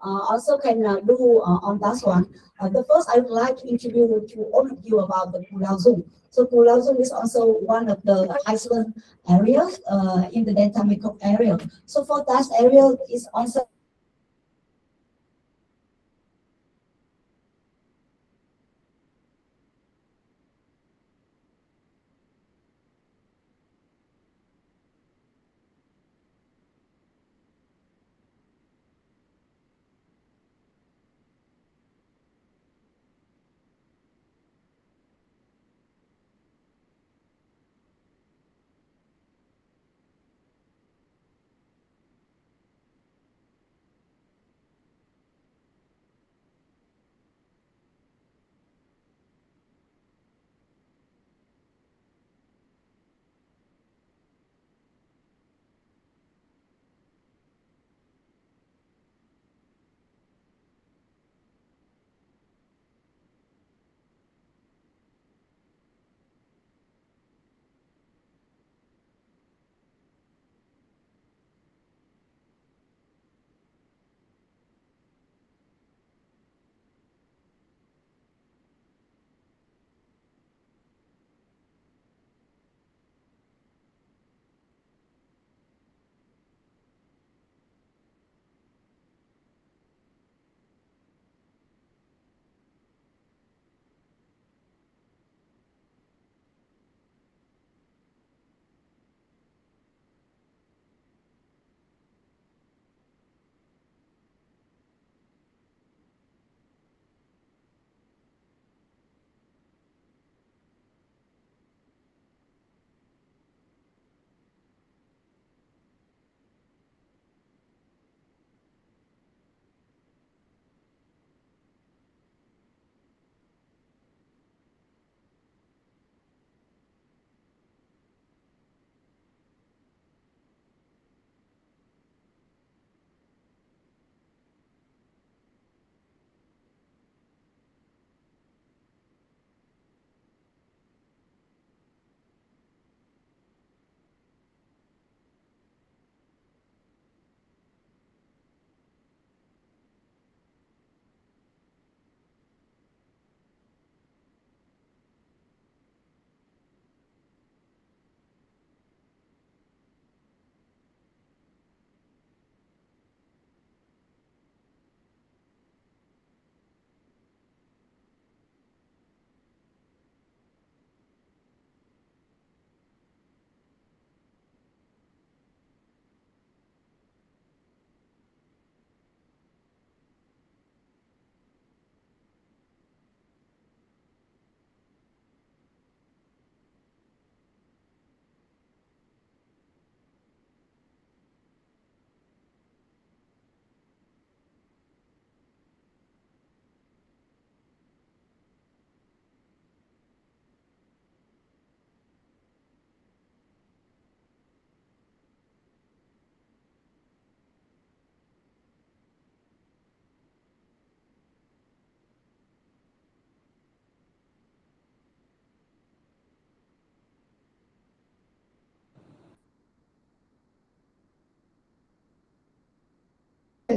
also can do on that one. The first, I would like to introduce to all of you about the Pulau Zoom. So Pulau Zoom is also one of the Iceland areas in the Delta Mekong area. So for that area is also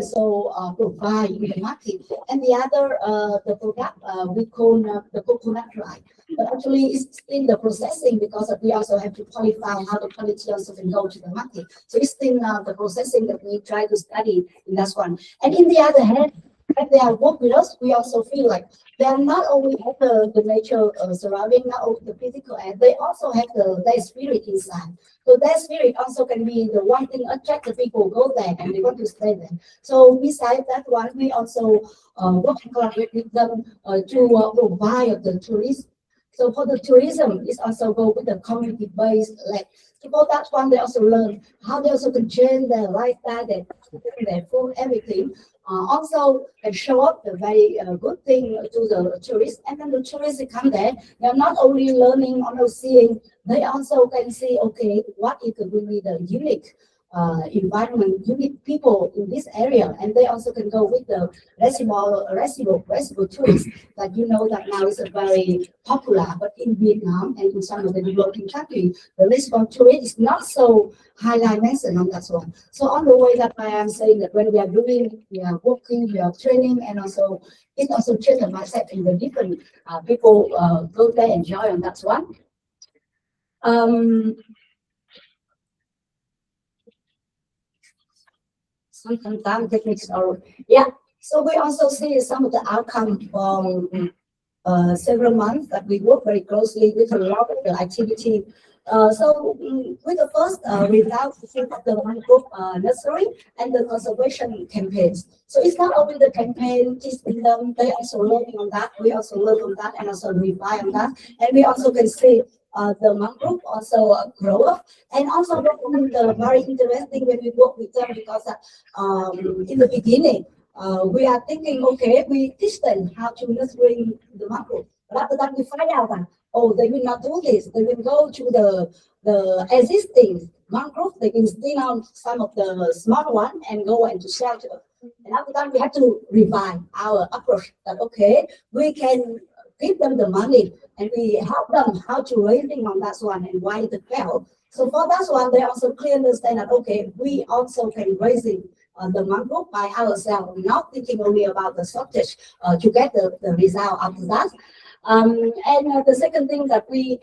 also provide in the market. And the other, the product we call the coconut rice. But actually, it's still the processing because we also have to qualify how the quality also can go to the market. So it's still the processing that we try to study in that one. And in the other hand, when they are work with us, we also feel like they are not only have the nature surrounding, not only the physical, and they also have their spirit inside. So their spirit also can be the one thing attract the people go there and they want to stay there. So besides that one, we also work and collaborate with them to provide the tourists. So for the tourism, it's also go with the community-based, like so for that one, they also learn how they also can change their lifestyle, their food, everything. Also, and show up the very good thing to the tourists, and then the tourists come there. They are not only learning or seeing, they also can see, okay, what is really the unique environment, unique people in this area, and they also can go with the reciprocal tourists that you know that now is a very popular, but in Vietnam and in some of the developing countries, the reciprocal tourist is not so highlight mentioned on that one. So on the way that I am saying that when we are doing, we are working, we are training, and also it also change the mindset in the different people go there enjoy on that one. Sometimes techniques are, yeah. So we also see some of the outcome from several months that we work very closely with a lot of the activity. So with the first result of the one group nursery and the conservation campaigns. So it's not only the campaign teaching them, they also learning on that. We also learn on that and also rely on that. And we also can see the monk group also grow up, and also the very interesting when we work with them because in the beginning we are thinking, okay, we teach them how to nurturing the monk group, but after that we find out that oh, they will not do this. They will go to the existing monk group. They will steal out some of the small one and go into shelter. And after that we have to revise our approach that okay, we can give them the money and we help them how to raising on that one and why it failed. So for that one, they also clearly understand that okay, we also can raising the monk group by ourselves, not thinking only about the shortage to get the result after that. And the second thing that we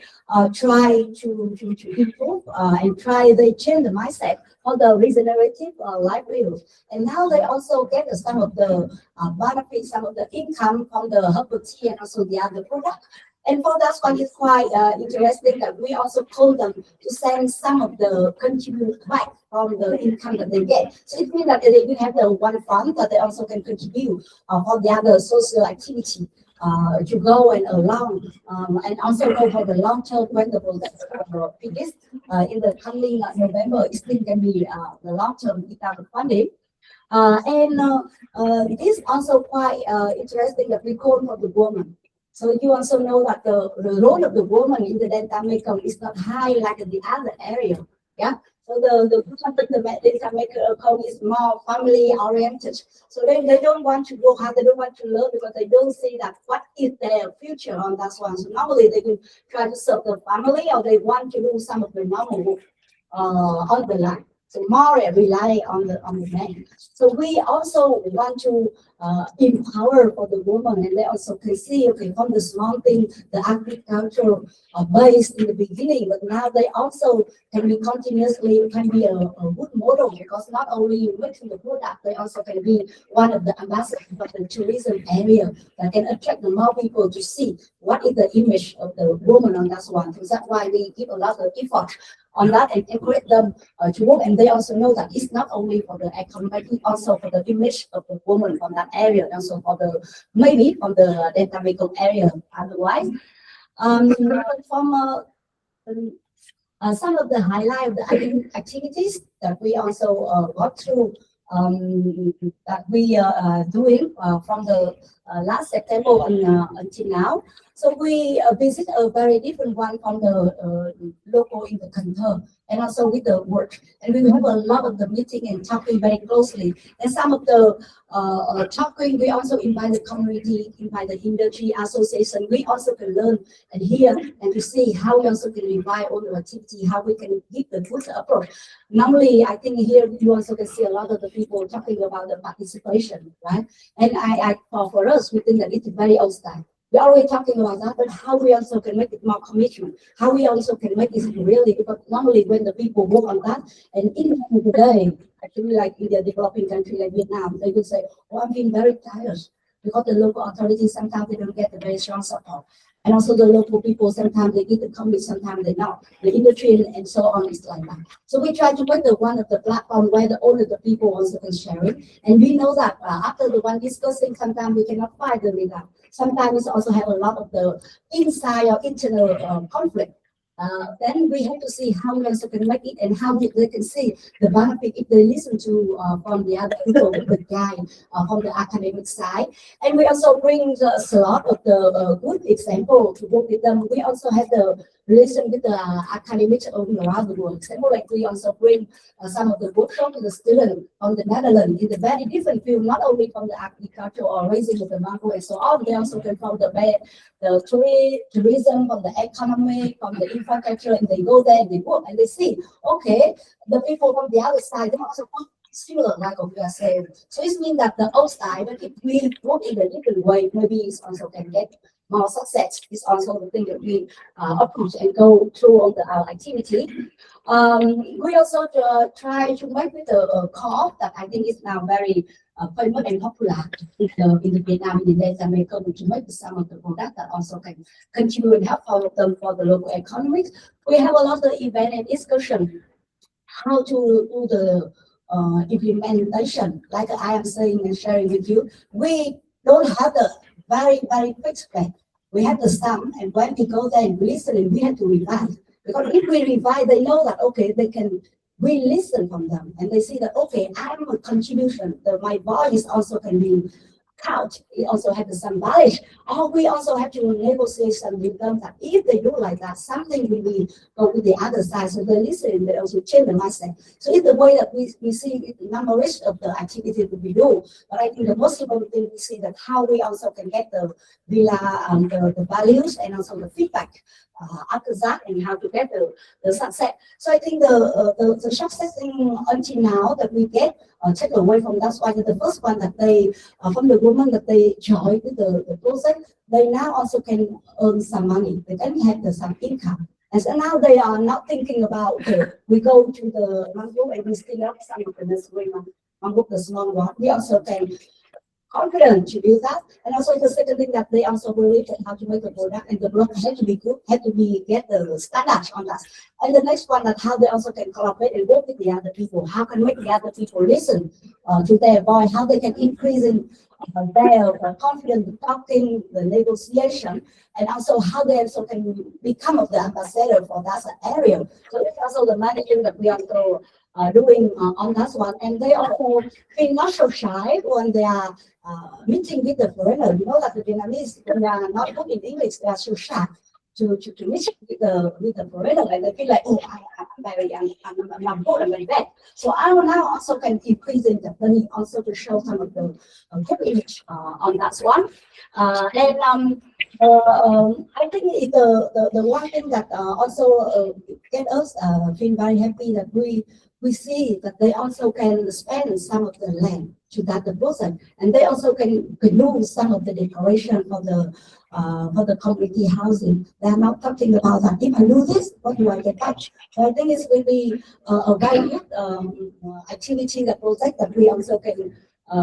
try to improve and try they change the mindset for the regenerative livelihood. And now they also get some of the benefits, some of the income from the herbal tea and also the other product. And for that one, it's quite interesting that we also told them to send some of the contribute back from the income that they get. So it means that they will have the one fund, but they also can contribute for the other social activity. To go and along and also go for the long-term rentable that's the biggest in the coming November. It still can be the long-term without funding. This also quite interesting that we call for the woman. So you also know that the role of the woman in the Delta Mekong is not high like in the other area. Yeah. So the Delta Mekong is more family oriented. So they don't want to go hard, they don't want to learn because they don't see that what is their future on that one. So normally they will try to serve the family or they want to do some of the normal work on the line. So more rely on the man. So we also want to empower for the woman, and they also can see okay from the small thing, the agriculture based in the beginning, but now they also can be continuously can be a good model because not only making the product, they also can be one of the ambassadors of the tourism area that can attract the more people to see what is the image of the woman on that one. So that's why we give a lot of effort on that and encourage them to work, and they also know that it's not only for the economic, also for the image of the woman from that area, and also for the maybe from the Delta Mekong area otherwise. From some of the highlight of the activities that we also got through that we are doing from the last September until now. So we visit a very different one from the local in the Kantar, and also with the work. And we have a lot of the meeting and talking very closely. And some of the talking, we also invite the community, invite the industry association. We also can learn and hear and to see how we also can revise all the activity, how we can give the good approach. Normally, I think here you also can see a lot of the people talking about the participation, right? And for us, we think that it's very old style. We're already talking about that, but how we also can make it more commitment, how we also can make it really, because normally when the people work on that, and in today, actually like in the developing country like Vietnam, they will say, oh, I'm feeling very tired, because the local authorities, sometimes they don't get the very strong support. And also the local people, sometimes they get the commit, sometimes they not. The industry and so on is like that. So we try to make the one of the platform where the all of the people also can share it. And we know that after the one discussing, sometimes we cannot find the result. Sometimes we also have a lot of the inside or internal conflict. Then we have to see how we also can make it and how they can see the benefit if they listen to from the other people, the guy from the academic side. And we also bring a lot of the good example to work with them. We also have the relation with the academics around the world. Example, like we also bring some of the workshop to the students from the Netherlands in the very different field, not only from the agriculture or raising of the mango and so on. They also come from the tourism, from the economy, from the infrastructure, and they go there and they work and they see, okay, the people from the other side, they also work similar like what we are saying. So it means that the old style, but if we work in a different way, maybe it also can get more success. It's also the thing that we approach and go through all our activity. We also try to make with the core that I think is now very famous and popular in the Vietnam, in the Latin America, to make some of the products that also can continue and help all of them for the local economies. We have a lot of event and discussion how to do the implementation. Like I am saying and sharing with you, we don't have the very fixed plan. We have the sum, and when we go there and listen, and we have to revise. Because if we revise, they know that okay, they can. We listen from them, and they see that okay, I'm a contribution. My voice also can be count. It also has some value. Or we also have to negotiate some with them that if they do like that, something will be go with the other side. So they listen, they also change the mindset. So it's the way that we see the numbers of the activity that we do. But I think the most important thing we see that how we also can get the villa and the values and also the feedback after that, and how to get the success. So I think the success until now that we get take away from that's why the first one that they from the women that they join the project, they now also can earn some money. They can have some income. And so now they are not thinking about okay, we go to the mango and we still up some of the nursery mango, the small one. We also can confident to do that. And also the second thing that they also believe that how to make the product and the product has to be good, have to be get the standards on that. And the next one that how they also can collaborate and work with the other people. How can make the other people listen to their voice? How they can increase in their confidence, talking, the negotiation, and also how they also can become of the ambassador for that area. So it's also the managing that we also doing on that one. And they also feel not so shy when they are meeting with the foreigner. You know that the Vietnamese, when they are not good in English, they are so shy to meet with the foreigner, and they feel like, oh, I'm very young, I'm good, I'm very bad. So I will now also can increase in the learning also to show some of the good image on that one. I think the one thing that also get us feel very happy that we see that they also can spend some of the land to that the project, and they also can do some of the decoration for the community housing. They are not talking about that. If I do this, what do I get back? So I think it's going to be a very good activity, the project that we also can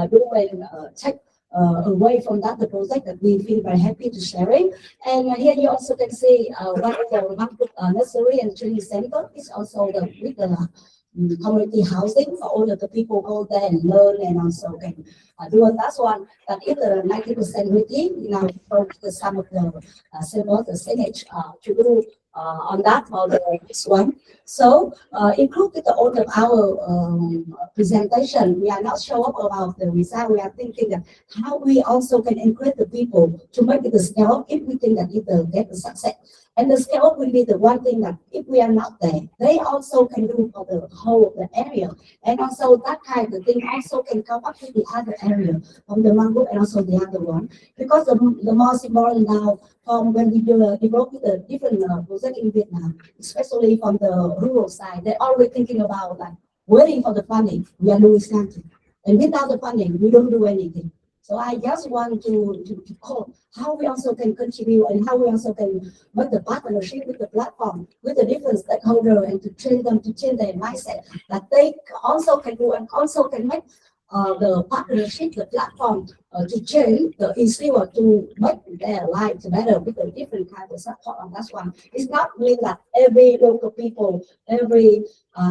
do and take away from that the project that we feel very happy to sharing. And here you also can see one of the nursery and training center is also with the community housing for all of the people go there and learn and also can do a last one that is 90% routine. Now for some of the symbols, the signage to do on that or the next one. So included all of our presentation, we are not show up about the result. We are thinking that how we also can encourage the people to make the scale if we think that it will get the success. And the scale will be the one thing that if we are not there, they also can do for the whole of the area. And also that kind of thing also can come up with the other area from the one group and also the other one. Because the most important now from when we develop the different project in Vietnam, especially from the rural side, they're always thinking about like waiting for the funding. We are doing something. And without the funding, we don't do anything. So I just want to call how we also can contribute and how we also can make the partnership with the platform, with the different stakeholders, and to train them to change their mindset that they also can do and also can make the partnership, the platform to change the issue or to make their lives better with a different kind of support on that one. It's not mean that every local people, every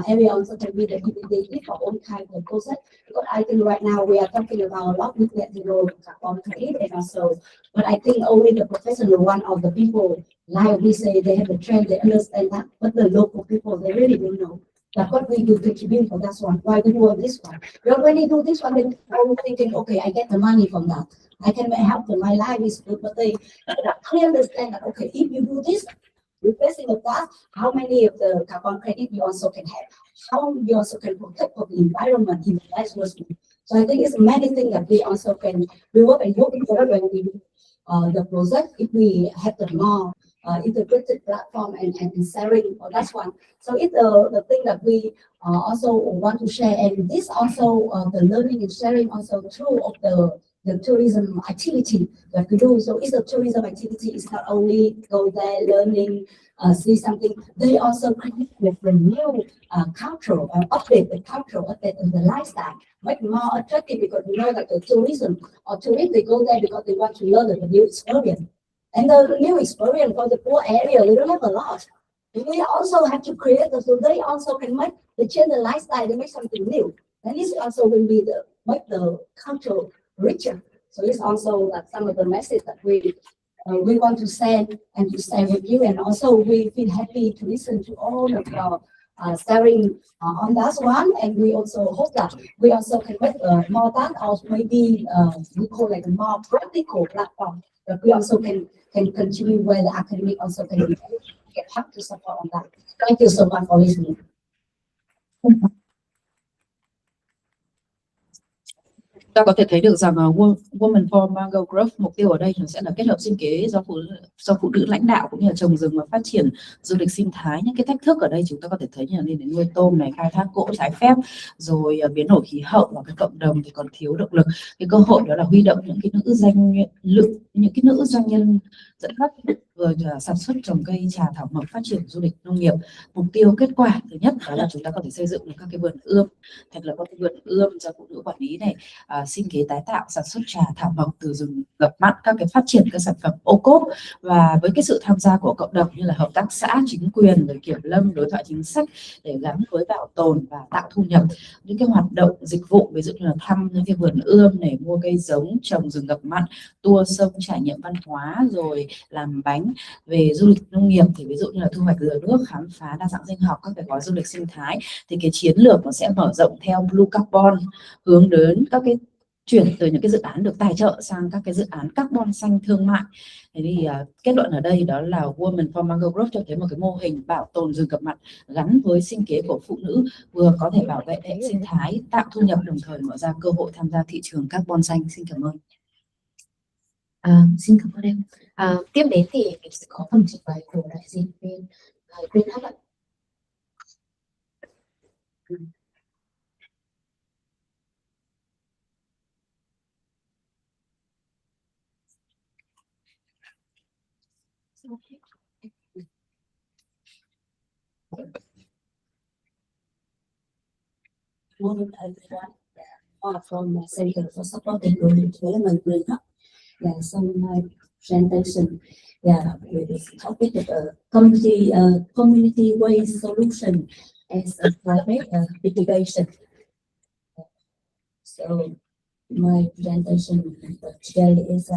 area also can be the indicative for all kinds of process. Because I think right now we are talking about a lot with net zero carbon credit and also, but I think only the professional one of the people, like we say, they have the trend, they understand that, but the local people, they really don't know. That's what we do contribute for that one. Why we do this one? Because when you do this one, then I'm thinking, okay, I get the money from that. I can help them. My life is good, but they clearly understand that, okay, if you do this, replacing of that, how many of the carbon credit you also can have? How you also can protect for the environment in the last world. So I think it's many things that we also can work and work together when we do the project. If we have the more integrated platform and sharing for that one. So it's the thing that we also want to share, and this also the learning and sharing also through of the tourism activity that we do. So it's a tourism activity. It's not only go there learning, see something. They also create the new culture, update the culture, update the lifestyle, make it more attractive because we know that the tourism or tourists they go there because they want to learn the new experience. And the new experience for the poor area, we don't have a lot. We also have to create so they also can make the change the lifestyle, they make something new. And this also will be the make the culture richer. So it's also like some of the message that we want to send and to share with you. And also we feel happy to listen to all of your sharing on that one. And we also hope that we also can make more that or maybe we call it a more practical platform that we also can continue where the academic also can get help to support on that. Thank you so much for listening. Ta có thể thấy được rằng Women for Mango Growth mục tiêu ở đây sẽ là kết hợp sinh kế do phụ nữ lãnh đạo cũng như là trồng rừng và phát triển du lịch sinh thái. Những cái thách thức ở đây chúng ta có thể thấy như là liên đến nuôi tôm này, khai thác gỗ trái phép, rồi biến đổi khí hậu, và cái cộng đồng thì còn thiếu động lực. Cái cơ hội đó là huy động những cái nữ doanh nhân dẫn dắt rồi sản xuất trồng cây trà thảo mộc, phát triển du lịch nông nghiệp. Mục tiêu kết quả thứ nhất đó là chúng ta có thể xây dựng được các cái vườn ươm, thành lập các cái vườn ươm do phụ nữ quản lý này, sinh kế tái tạo, sản xuất trà thảo mộc từ rừng ngập mặn, các cái phát triển các sản phẩm ô cốp, và với cái sự tham gia của cộng đồng như là hợp tác xã, chính quyền, rồi kiểm lâm, đối thoại chính sách để gắn với bảo tồn và tạo thu nhập. Những cái hoạt động dịch vụ ví dụ như là thăm những cái vườn ươm này, mua cây giống, trồng rừng ngập mặn, tour sông, trải nghiệm văn hóa, rồi làm bánh. Về du lịch nông nghiệp thì ví dụ như là thu hoạch dừa nước, khám phá đa dạng sinh học, các cái gói du lịch sinh thái. Thì cái chiến lược nó sẽ mở rộng theo Blue Carbon, hướng đến các cái chuyển từ những cái dự án được tài trợ sang các cái dự án carbon xanh thương mại. Thế thì kết luận ở đây đó là Women for Mango Growth cho thấy một cái mô hình bảo tồn rừng ngập mặn gắn với sinh kế của phụ nữ, vừa có thể bảo vệ hệ sinh thái, tạo thu nhập, đồng thời mở ra cơ hội tham gia thị trường carbon xanh. Xin cảm ơn. Xin cảm ơn em. Tiếp đến thì mình sẽ có phần trình bày của đại diện bên Green Hub ạ. Women from Center for Supporting Rural Development Green Hub. Yeah, some presentation. Yeah, with this topic of community-based solution as a private mitigation. So my presentation today is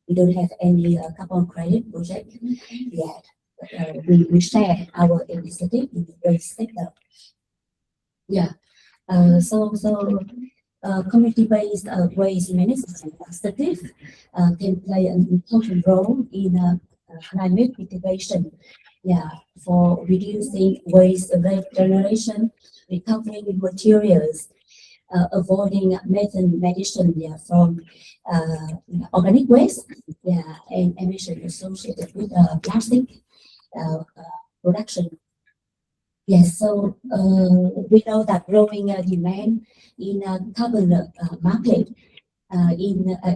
we don't have any carbon credit project yet. we share our initiative in the waste sector. Yeah. Community-based waste management initiative can play an important role in climate mitigation. Yeah, for reducing waste generation, recovering materials, avoiding methane emission from organic waste, and emission associated with plastic production. Yes, so we know that growing demand in carbon market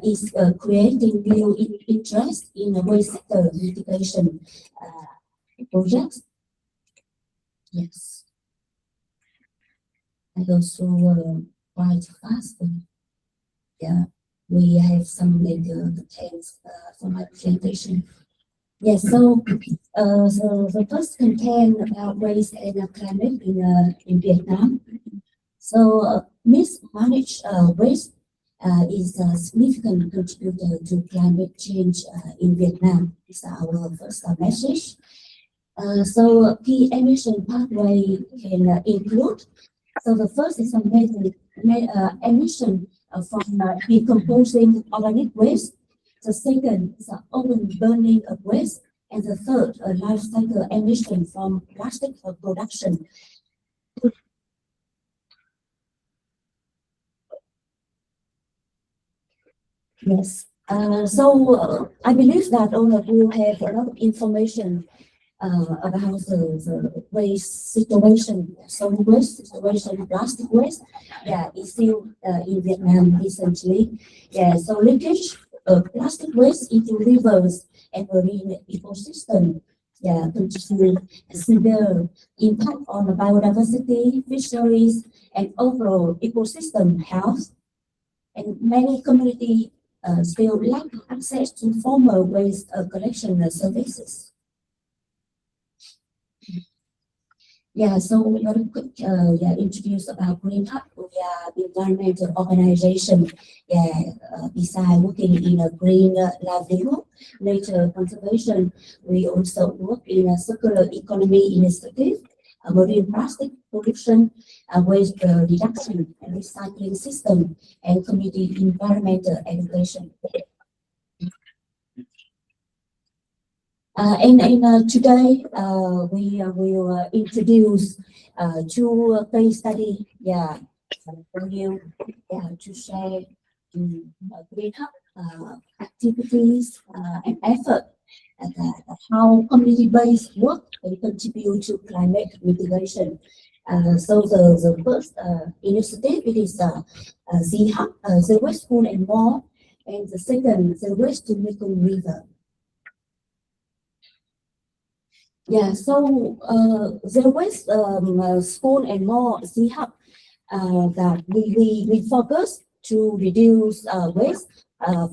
is creating new interest in waste sector mitigation projects. Yes, I also quite fast. Yeah, we have some details for my presentation. Yes, so the first content about waste and climate in Vietnam. So mismanaged waste is a significant contributor to climate change in Vietnam. It's our first message. So key emission pathway can include. So the first is emission from decomposing organic waste. The second is open burning of waste, and the third, life cycle emission from plastic production. Yes. So I believe that all of you have a lot of information about the waste situation, solid waste situation, plastic waste. Yeah, it's still in Vietnam recently. Yeah, so leakage of plastic waste into rivers and marine ecosystem. Yeah, contribute severe impact on the biodiversity, fisheries, and overall ecosystem health. And many communities still lack access to formal waste collection services. Yeah, so we want to quick introduce about Green Hub. We are the environmental organization. Besides working in a green livelihood, nature conservation, we also work in a circular economy initiative, marine plastic pollution, waste reduction and recycling system, and community environmental education. Today we will introduce two case study for you to share Green Hub activities and effort and how community-based work can contribute to climate mitigation. So the first initiative it is Z-Hub, the Waste School and More, and the second the Waste to Mekong River. Yeah, so the Waste School and More Z-Hub that we focus to reduce waste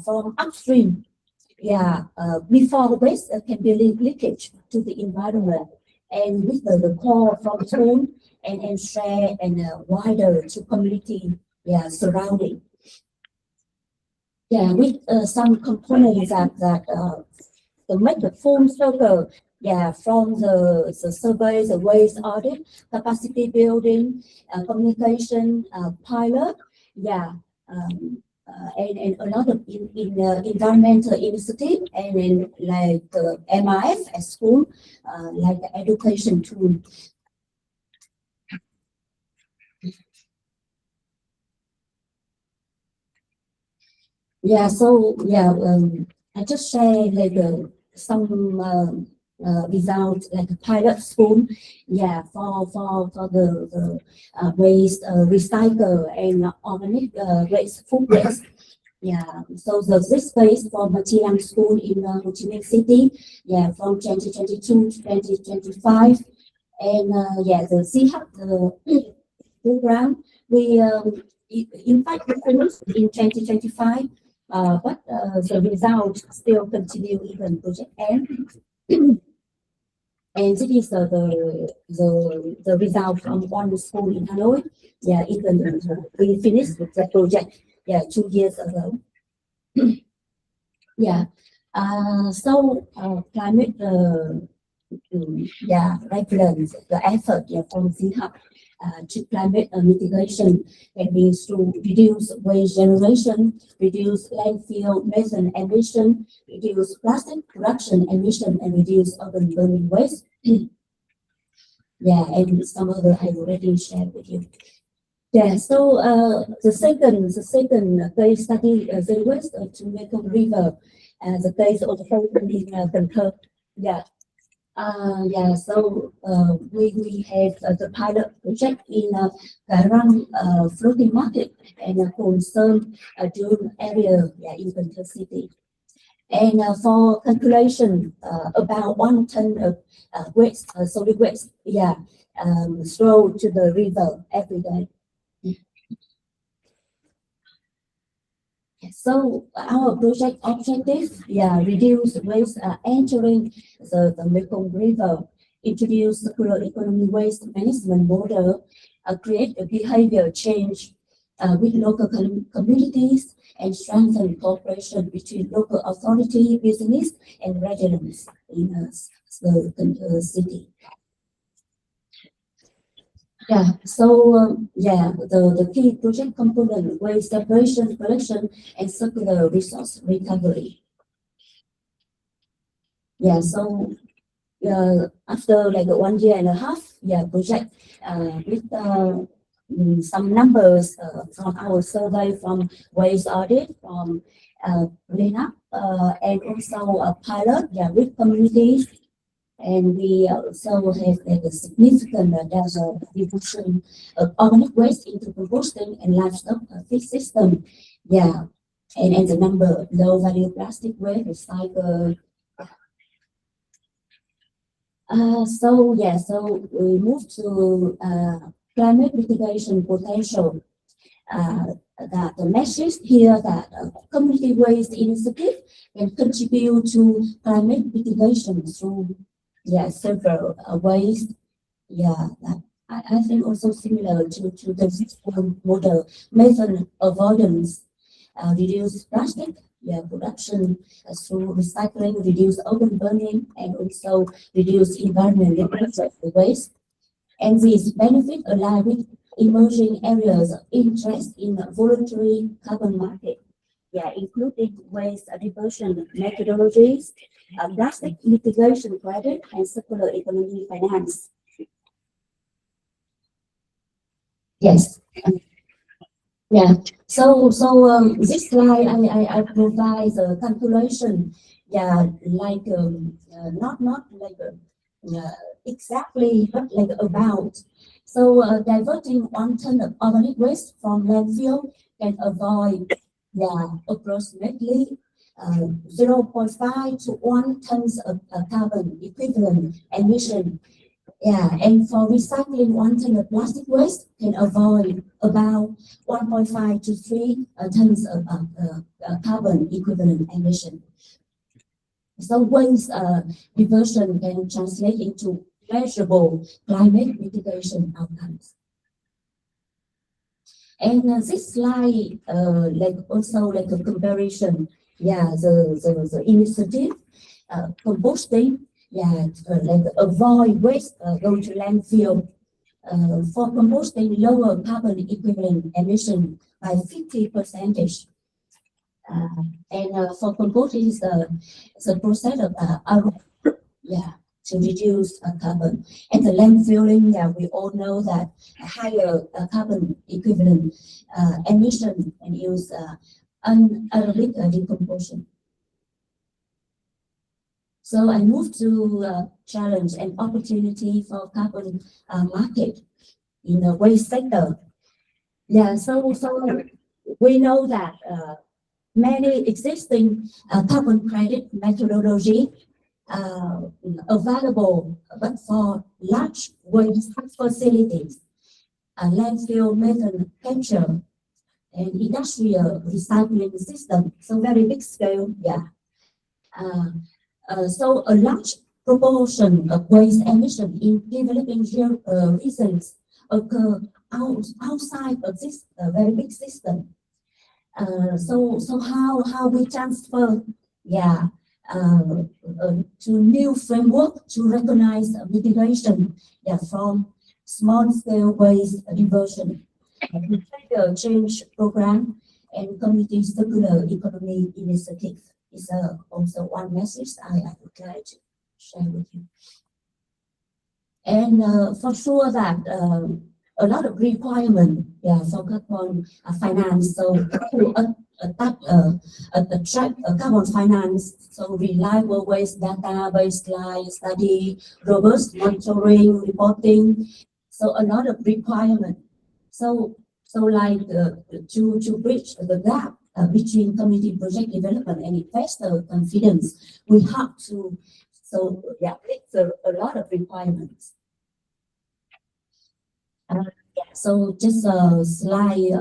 from upstream. Yeah, before waste can be leakage to the environment, and with the core from home and share and wider to community surrounding. Yeah, with some components that make the full circle. Yeah, from the survey, the waste audit, capacity building, communication, pilot, and a lot of environmental initiative, and then like the MIF at school, like the education tool. Yeah, so I just share like some results like a pilot school, for the waste recycle and organic waste, food waste. Yeah, so this space for Matilang School in Ho Chi Minh City, from 2022 to 2025, and the Z-Hub program we in fact finished in 2025, but the results still continue even project end. And this is the result from one school in Hanoi. Yeah, even we finished the project 2 years ago. So climate regulate the effort from CHUB to climate mitigation can be to reduce waste generation, reduce landfill methane emission, reduce plastic production emission, and reduce urban burning waste. And some other I already shared with you. So the second case study, the west to Mekong River, the case of the in Cần Thơ. So we have the pilot project in Garang floating market and concern dune area in Cần Thơ city. And for calculation, about 1 ton of waste, solid waste, thrown to the river every day. So our project objective, reduce waste entering the Mekong River, introduce circular economy waste management model, create a behavior change with local communities, and strengthen cooperation between local authority, business, and residents in the city. The key project component: waste separation, collection, and circular resource recovery. After like 1 year and a half, project with some numbers from our survey, from waste audit, from cleanup, and also a pilot with communities. And we also have a significant distribution of organic waste into composting and livestock feed system. And the number of low value plastic waste recycled. So we move to climate mitigation potential. That the message here that community waste initiative can contribute to climate mitigation through several ways. I think also similar to the model, method avoidance, reduce plastic production through recycling, reduce urban burning, and also reduce environmental waste. And these benefits align with emerging areas of interest in voluntary carbon market, including waste diversion methodologies, plastic mitigation credit, and circular economy finance. So this slide I provide the calculation, like not like exactly, but like about. So diverting 1 ton of organic waste from landfill can avoid approximately 0.5 to 1 tons of carbon equivalent emission. And for recycling 1 ton of plastic waste can avoid about 1.5 to 3 tons of carbon equivalent emission. So waste diversion can translate into measurable climate mitigation outcomes. And this slide, like also like a comparison, the initiative, composting, like avoid waste go to landfill. For composting, lower carbon equivalent emission by 50%. And for composting is the process of to reduce carbon. And the landfilling, we all know that higher carbon equivalent emission and use anaerobic decomposition. So I move to challenge and opportunity for carbon market in the waste sector. So we know that many existing carbon credit methodology available, but for large waste facilities, landfill method capture, and industrial recycling system, so very big scale, so a large proportion of waste emission in developing regions occur outside of this very big system. So how we transfer to new framework to recognize mitigation from small scale waste diversion, behavior change program, and community circular economy initiative is also one message I would like to share with you. And for sure that a lot of requirement for carbon finance, so to attract carbon finance, so reliable waste data, baseline study, robust monitoring, reporting, so a lot of requirement. So like to bridge the gap between community project development and investor confidence, we have to it's a lot of requirements. So just a slide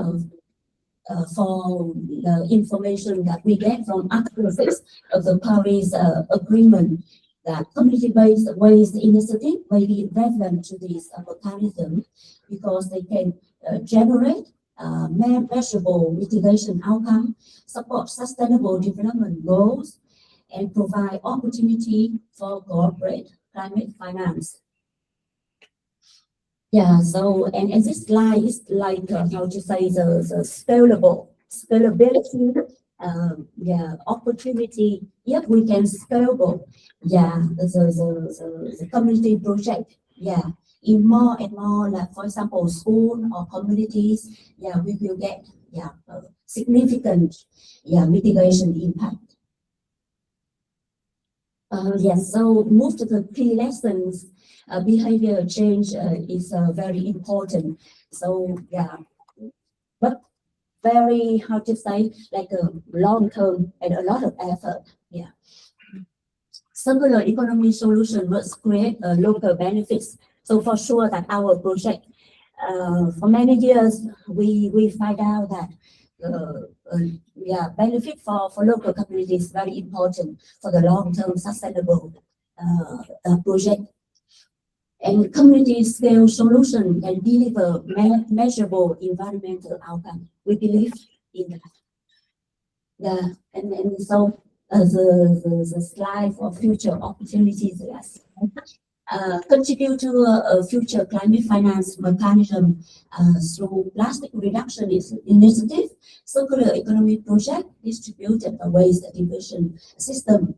for the information that we get from Article 6 of the Paris Agreement, that community-based waste initiative may be relevant to this mechanism because they can generate measurable mitigation outcome, support sustainable development goals, and provide opportunity for corporate climate finance. So and this slide is like how to say the scalability, opportunity. If we can scalable, the community project, in more and more, like for example, school or communities, we will get significant mitigation impact. So move to the key lessons. Behavior change is very important. So but very, how to say, like a long term and a lot of effort. Circular economy solution must create local benefits. So for sure that our project, for many years, we find out that benefit for local communities is very important for the long-term sustainable project. And community scale solution can deliver measurable environmental outcome. We believe in that. And so the slide for future opportunities, contribute to a future climate finance mechanism through plastic reduction initiative, circular economy project, distributed waste division system,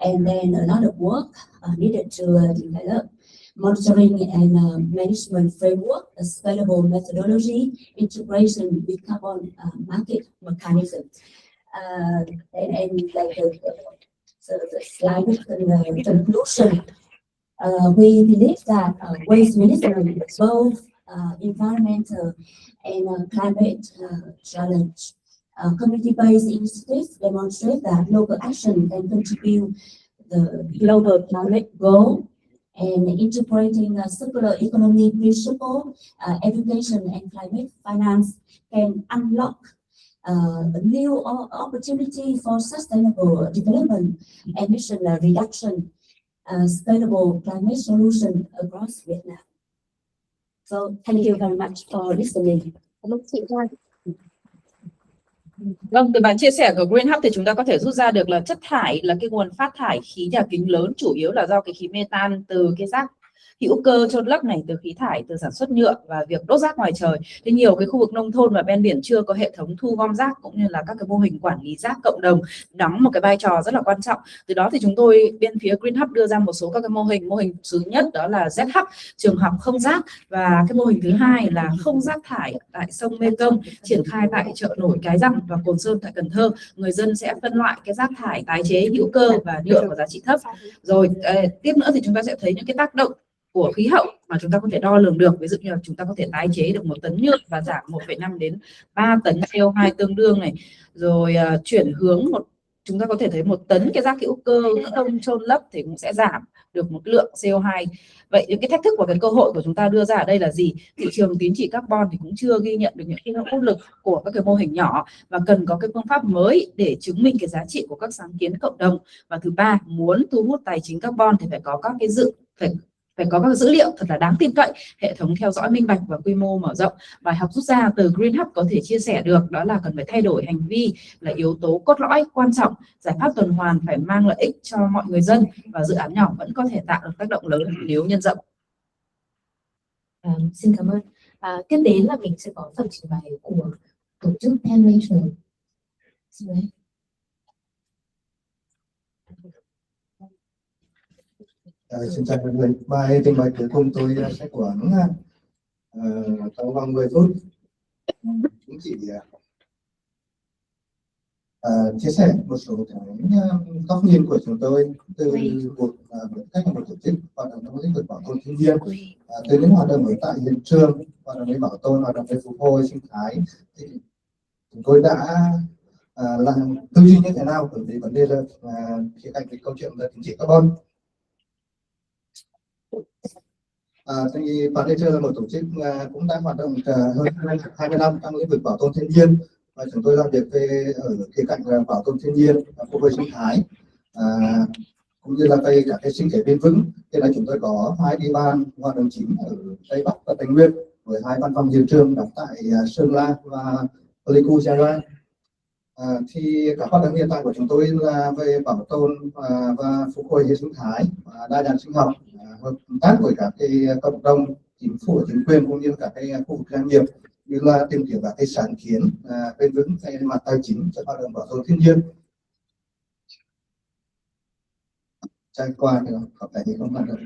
and then a lot of work needed to develop monitoring and management framework, a scalable methodology, integration with carbon market mechanism. And like the slide conclusion, we believe that waste management is both environmental and climate challenge. Community-based initiatives demonstrate that local action can contribute the global climate goal, and integrating a circular economy principle, education and climate finance can unlock a new opportunity for sustainable development, emission reduction, scalable climate solution across Vietnam. So thank you very much for listening. Vâng, từ bài chia sẻ của Green Hub thì chúng ta có thể rút ra được là chất thải là cái nguồn phát thải khí nhà kính lớn, chủ yếu là do cái khí metan từ cái rác hữu cơ chôn lấp này, từ khí thải từ sản xuất nhựa và việc đốt rác ngoài trời. Thì nhiều cái khu vực nông thôn và ven biển chưa có hệ thống thu gom rác cũng như là các cái mô hình quản lý rác cộng đồng đóng một cái vai trò rất là quan trọng. Từ đó thì chúng tôi bên phía Green Hub đưa ra một số các cái mô hình. Mô hình thứ nhất đó là Z Hub, trường học không rác, và cái mô hình thứ hai là không rác thải tại sông Mekong, triển khai tại chợ nổi Cái Răng và Cồn Sơn tại Cần Thơ. Người dân sẽ phân loại cái rác thải tái chế hữu cơ và nhựa có giá trị thấp. Rồi tiếp nữa thì chúng ta sẽ thấy những cái tác động của khí hậu mà chúng ta có thể đo lường được. Ví dụ như là chúng ta có thể tái chế được 1 tấn nhựa và giảm 1,5 đến 3 tấn CO2 tương đương này. Rồi chuyển hướng chúng ta có thể thấy 1 tấn cái rác hữu cơ không chôn lấp thì cũng sẽ giảm được một lượng CO2. Vậy những cái thách thức và cái cơ hội của chúng ta đưa ra ở đây là gì? Thị trường tín chỉ carbon thì cũng chưa ghi nhận được những cái nỗ lực của các cái mô hình nhỏ, và cần có cái phương pháp mới để chứng minh cái giá trị của các sáng kiến cộng đồng. Và thứ ba, muốn thu hút tài chính carbon thì phải có các cái phải có các dữ liệu thật là đáng tin cậy, hệ thống theo dõi minh bạch và quy mô mở rộng. Bài học rút ra từ Green Hub có thể chia sẻ được đó là cần phải thay đổi hành vi là yếu tố cốt lõi quan trọng. Giải pháp tuần hoàn phải mang lợi ích cho mọi người dân và dự án nhỏ vẫn có thể tạo được tác động lớn nếu nhân rộng. Xin cảm ơn. Tiếp đến là mình sẽ có phần trình bày của tổ chức Penn Rachel. Xin mời. Xin chào mọi người. Bài trình bày cuối cùng tôi sẽ khoảng trong vòng 10 phút. Cũng chỉ chia sẻ một số cái góc nhìn của chúng tôi từ một cách một tổ chức hoạt động trong lĩnh vực bảo tồn thiên nhiên, từ những hoạt động ở tại hiện trường, hoạt động với bảo tồn, hoạt động với phục hồi sinh thái. Thì chúng tôi đã làm tư duy như thế nào bởi vì vấn đề là khía cạnh cái câu chuyện là chính trị carbon. Thì Penn Rachel là một tổ chức cũng đã hoạt động hơn 20 năm trong lĩnh vực bảo tồn thiên nhiên, và chúng tôi làm việc về ở khía cạnh bảo tồn thiên nhiên, phục hồi sinh thái, cũng như là về các cái sinh kế bền vững. Hiện nay chúng tôi có 2 địa bàn hoạt động chính ở Tây Bắc và Tây Nguyên, với 2 văn phòng hiện trường đóng tại Sơn La và Pleiku, Gia Lai. Thì các hoạt động hiện tại của chúng tôi là về bảo tồn và phục hồi hệ sinh thái và đa dạng sinh học, hợp tác với các cái cộng đồng, chính phủ, chính quyền cũng như các cái khu vực doanh nghiệp, như là tìm kiếm các cái sáng kiến bền vững về mặt tài chính cho hoạt động bảo tồn thiên nhiên. Trải qua thì có thể thì không hoạt động.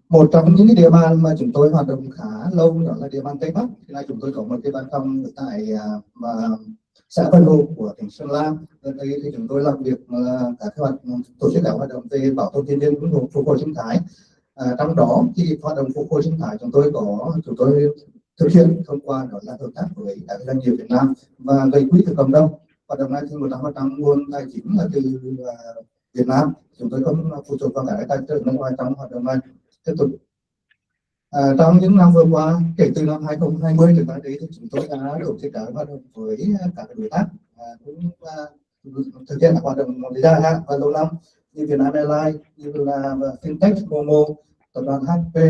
Một trong những cái địa bàn mà chúng tôi hoạt động khá lâu đó là địa bàn Tây Bắc. Hiện nay chúng tôi có một cái văn phòng tại xã Vân Hồ của tỉnh Sơn La. Ở đây thì chúng tôi làm việc các tổ chức các hoạt động về bảo tồn thiên nhiên, phục hồi sinh thái. Trong đó thì hoạt động phục hồi sinh thái chúng tôi thực hiện thông qua đó là hợp tác với các doanh nghiệp Việt Nam và gây quỹ từ cộng đồng. Hoạt động này thì 100% nguồn tài chính là từ Việt Nam, chúng tôi không phụ thuộc vào các tài trợ nước ngoài trong hoạt động này. Tiếp tục, trong những năm vừa qua, kể từ năm 2020 ถึงđây thì chúng tôi đã tổ chức các hoạt động với các đối tác cũng thực hiện các hoạt động dài hạn và lâu năm như Vietnam Airlines, như là Fintech, Momo, tập đoàn HP,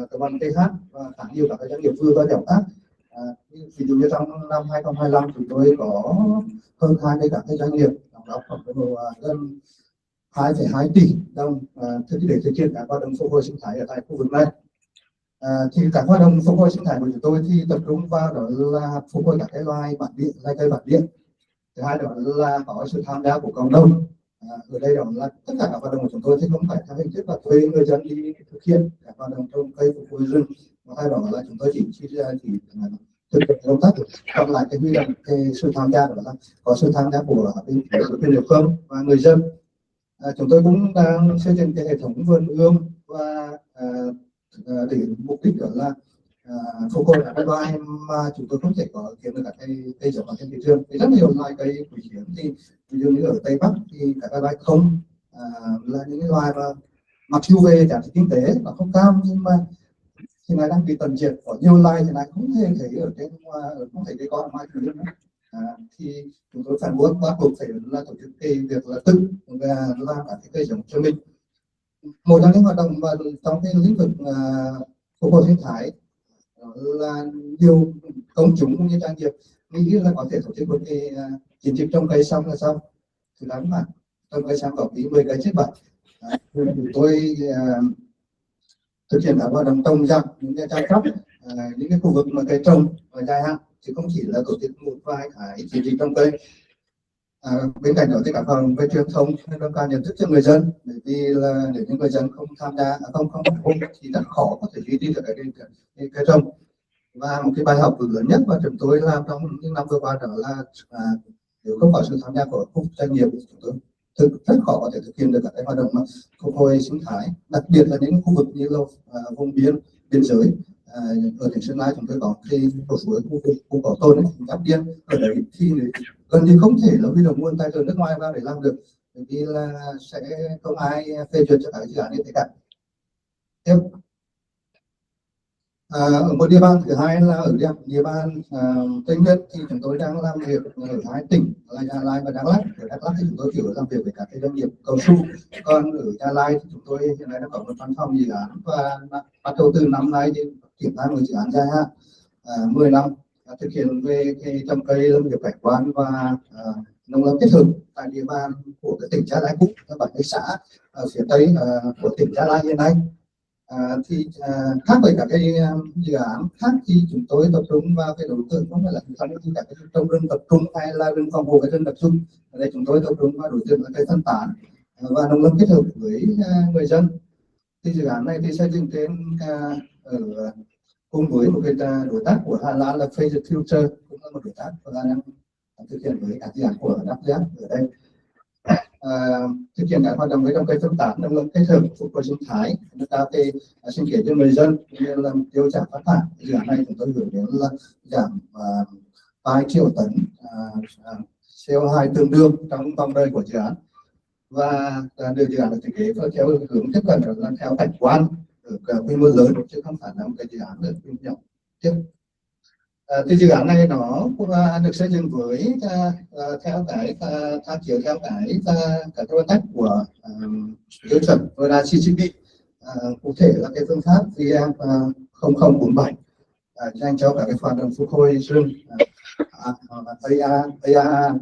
tập đoàn TH và khá nhiều các doanh nghiệp vừa và nhỏ khác. Ví dụ như trong năm 2025 chúng tôi có hơn 20 các doanh nghiệp đóng góp khoảng gần 2,2 tỷ đồng để thực hiện các hoạt động phục hồi sinh thái ở tại khu vực này. Thì các hoạt động phục hồi sinh thái của chúng tôi thì tập trung vào đó là phục hồi các cái loài bản địa, loài cây bản địa. Thứ hai đó là có sự tham gia của cộng đồng. Ở đây đó là tất cả các hoạt động của chúng tôi thì không phải theo hình thức là thuê người dân đi thực hiện các hoạt động trồng cây phục hồi rừng, mà thay đó là chúng tôi chỉ thực hiện công tác, còn lại cái huy động cái sự tham gia đó là có sự tham gia của bên địa phương và người dân. Chúng tôi cũng đang xây dựng cái hệ thống vườn ươm và để mục đích đó là phục hồi các loài mà chúng tôi không thể có kiếm được các cây giống ở trên thị trường. Thì rất nhiều loài cây quý hiếm, thì ví dụ như ở Tây Bắc thì các loài không là những loài mà mặc dù về giá trị kinh tế nó không cao, nhưng mà thì này đang bị tận diệt. Có nhiều loài thì này không thể thấy ở trên không thể cái con mai thứ nữa. Thì chúng tôi phải bắt buộc phải là tổ chức cái việc là tự làm các cái cây giống cho mình. Một trong những hoạt động mà trong cái lĩnh vực phục hồi sinh thái là nhiều công chúng cũng như doanh nghiệp nghĩ là có thể tổ chức một cái chiến dịch trồng cây xong là xong, thì lắm mà trồng cây xong có tí 10 cây chết bệnh. Tôi thực hiện các hoạt động trồng rau, những cái chăm sóc những cái khu vực mà cây trồng và dài hạn, chứ không chỉ là tổ chức một vài cái chiến dịch trồng cây. Bên cạnh đó thì các hoạt động về truyền thông nâng cao nhận thức cho người dân, bởi vì là để những người dân không tham gia không thì rất khó có thể duy trì được cái trồng. Và một cái bài học lớn nhất mà chúng tôi làm trong những năm vừa qua đó là nếu không có sự tham gia của khu doanh nghiệp, chúng tôi rất khó có thể thực hiện được các cái hoạt động mà phục hồi sinh thái, đặc biệt là những khu vực như là vùng biên giới. Ở tỉnh Sơn La chúng tôi có cái một số khu bảo tồn giáp biên, ở đấy thì gần như không thể là huy động nguồn tài trợ nước ngoài vào để làm được, bởi vì là sẽ không ai phê duyệt cho các dự án như thế cả. Tiếp, Ở một địa bàn thứ hai là ở địa bàn Tây Nguyên thì chúng tôi đang làm việc ở hai tỉnh là Gia Lai và Đắk Lắk. Ở Đắk Lắk thì chúng tôi chủ yếu làm việc với các cái doanh nghiệp cao su, còn ở Gia Lai thì chúng tôi hiện nay đã có một văn phòng dự án và bắt đầu từ năm nay thì triển khai một dự án dài hạn 10 năm thực hiện về cái trồng cây lâm nghiệp cảnh quan và nông lâm kết hợp tại địa bàn của cái tỉnh Gia Lai cũ, các bạn cái xã ở phía tây của tỉnh Gia Lai hiện nay. Khác với các cái dự án khác thì chúng tôi tập trung vào cái đối tượng không phải là các cái trồng rừng tập trung hay là rừng phòng hộ cái rừng tập trung. Ở đây chúng tôi tập trung vào đối tượng là cây phân tán và nông lâm kết hợp với người dân. Thì dự án này thì xây dựng trên cùng với một cái đối tác của Hà Lan là Phase Future, cũng là một đối tác và đang thực hiện với các dự án của Đắk Lắk ở đây. Thực hiện các hoạt động với trồng cây phân tán nông lâm kết hợp phục hồi sinh thái, nâng cao cái sinh kế cho người dân, như là mục tiêu giảm phát thải. Dự án này chúng tôi hướng đến là giảm 2 triệu tấn CO2 tương đương trong vòng đời của dự án, và được dự án được thiết kế theo hướng tiếp cận là theo cảnh quan ở quy mô lớn chứ không phải là một cái dự án ở quy mô nhỏ tiếp. Thì dự án này nó cũng được xây dựng với theo cái tham chiếu theo cái nguyên tắc của tiêu chuẩn VODA CCP, cụ thể là cái phương pháp VM 0047 dành cho các cái hoạt động phục hồi rừng AAA.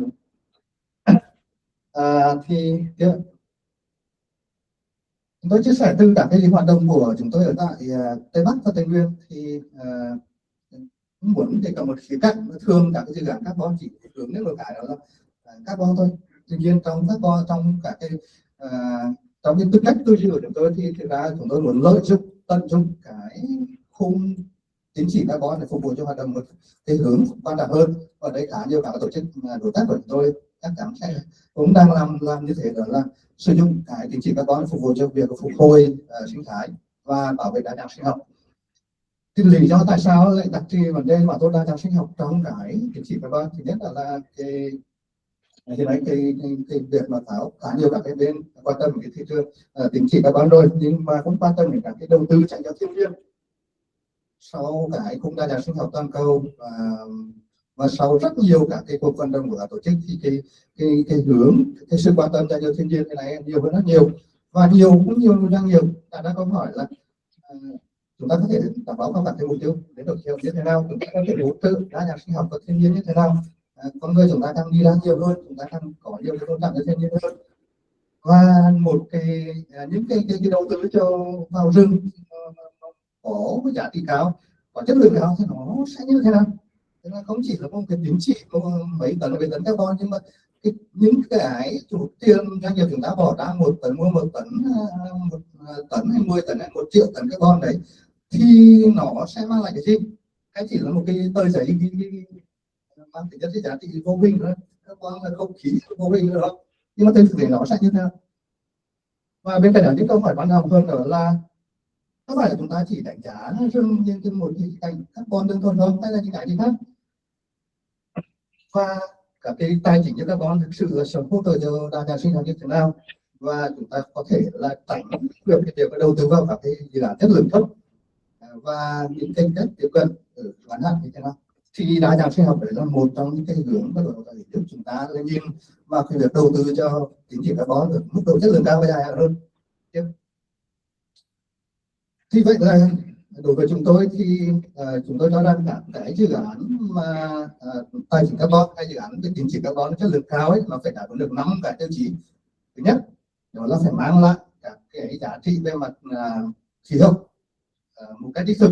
Thì chúng tôi chia sẻ từ cả cái hoạt động của chúng tôi ở tại Tây Bắc và Tây Nguyên thì muốn đề cập một khía cạnh. Thường các cái dự án carbon chỉ hướng đến một cái đó là carbon thôi. Tuy nhiên trong carbon, trong cả cái trong cái tư cách tư duy của chúng tôi thì thực ra chúng tôi muốn lợi dụng tận dụng cái khung tín chỉ carbon để phục vụ cho hoạt động một cái hướng quan trọng hơn. Và đấy khá nhiều các tổ chức đối tác của chúng tôi chắc chắn sẽ cũng đang làm như thế, đó là sử dụng cái tín chỉ carbon phục vụ cho việc phục hồi sinh thái và bảo vệ đa dạng sinh học. Cái lý do tại sao lại đặt cái vấn đề bảo tồn đa dạng sinh học trong cái tín chỉ carbon thì nhất là cái việc mà tháo khá nhiều các cái bên quan tâm đến cái thị trường tín chỉ carbon rồi, nhưng mà cũng quan tâm đến các cái đầu tư dành cho thiên nhiên sau cái khung đa dạng sinh học toàn cầu, và sau rất nhiều các cái cuộc vận động của các tổ chức thì cái hướng cái sự quan tâm dành cho thiên nhiên cái này nhiều hơn rất nhiều, và nhiều cũng nhiều đang nhiều. Đã câu hỏi là chúng ta có thể đảm bảo các cái mục tiêu biến đổi khí hậu như thế nào, chúng ta có thể hỗ trợ đa dạng sinh học và thiên nhiên như thế nào. Con người chúng ta đang đi ra nhiều hơn, chúng ta đang có nhiều cái tôn trọng cho thiên nhiên hơn, và một cái những cái đầu tư cho vào rừng có cái giá trị cao, có chất lượng cao thì nó sẽ như thế nào. Thế là không chỉ là một cái tín chỉ mấy tấn về tấn carbon, nhưng mà những cái chủ tiền doanh nghiệp chúng ta bỏ ra 1 tấn mua 1 tấn, 1 tấn hay 10 tấn hay 1 triệu tấn carbon đấy thì nó sẽ mang lại cái gì? Cái chỉ là một cái tờ giấy mang tính chất giá trị vô hình thôi, carbon là không khí vô hình nữa, nhưng mà trên thực tế nó sẽ như thế nào? Và bên cạnh đó những câu hỏi quan trọng hơn đó là không phải là chúng ta chỉ đánh giá rừng như một cái cảnh carbon đơn thuần không, hay là những cái gì khác. Và các cái tài chính như carbon thực sự là sống hỗ trợ cho đa dạng sinh học như thế nào, và chúng ta có thể là tránh được cái việc đầu tư vào các cái dự án chất lượng thấp và những kênh cách tiếp cận ở ngắn hạn như thế nào. Thì đa dạng sinh học đấy là một trong những cái hướng mà giúp chúng ta là nhìn vào cái việc đầu tư cho tín chỉ carbon ở mức độ chất lượng cao và dài hạn hơn. Thì vậy là đối với chúng tôi thì chúng tôi cho rằng các cái dự án mà tài chính carbon hay dự án về tín chỉ carbon chất lượng cao ấy, nó phải đáp ứng được 5 cái tiêu chí. Thứ nhất, đó là phải mang lại các cái giá trị về mặt khí hậu một cách đích thực.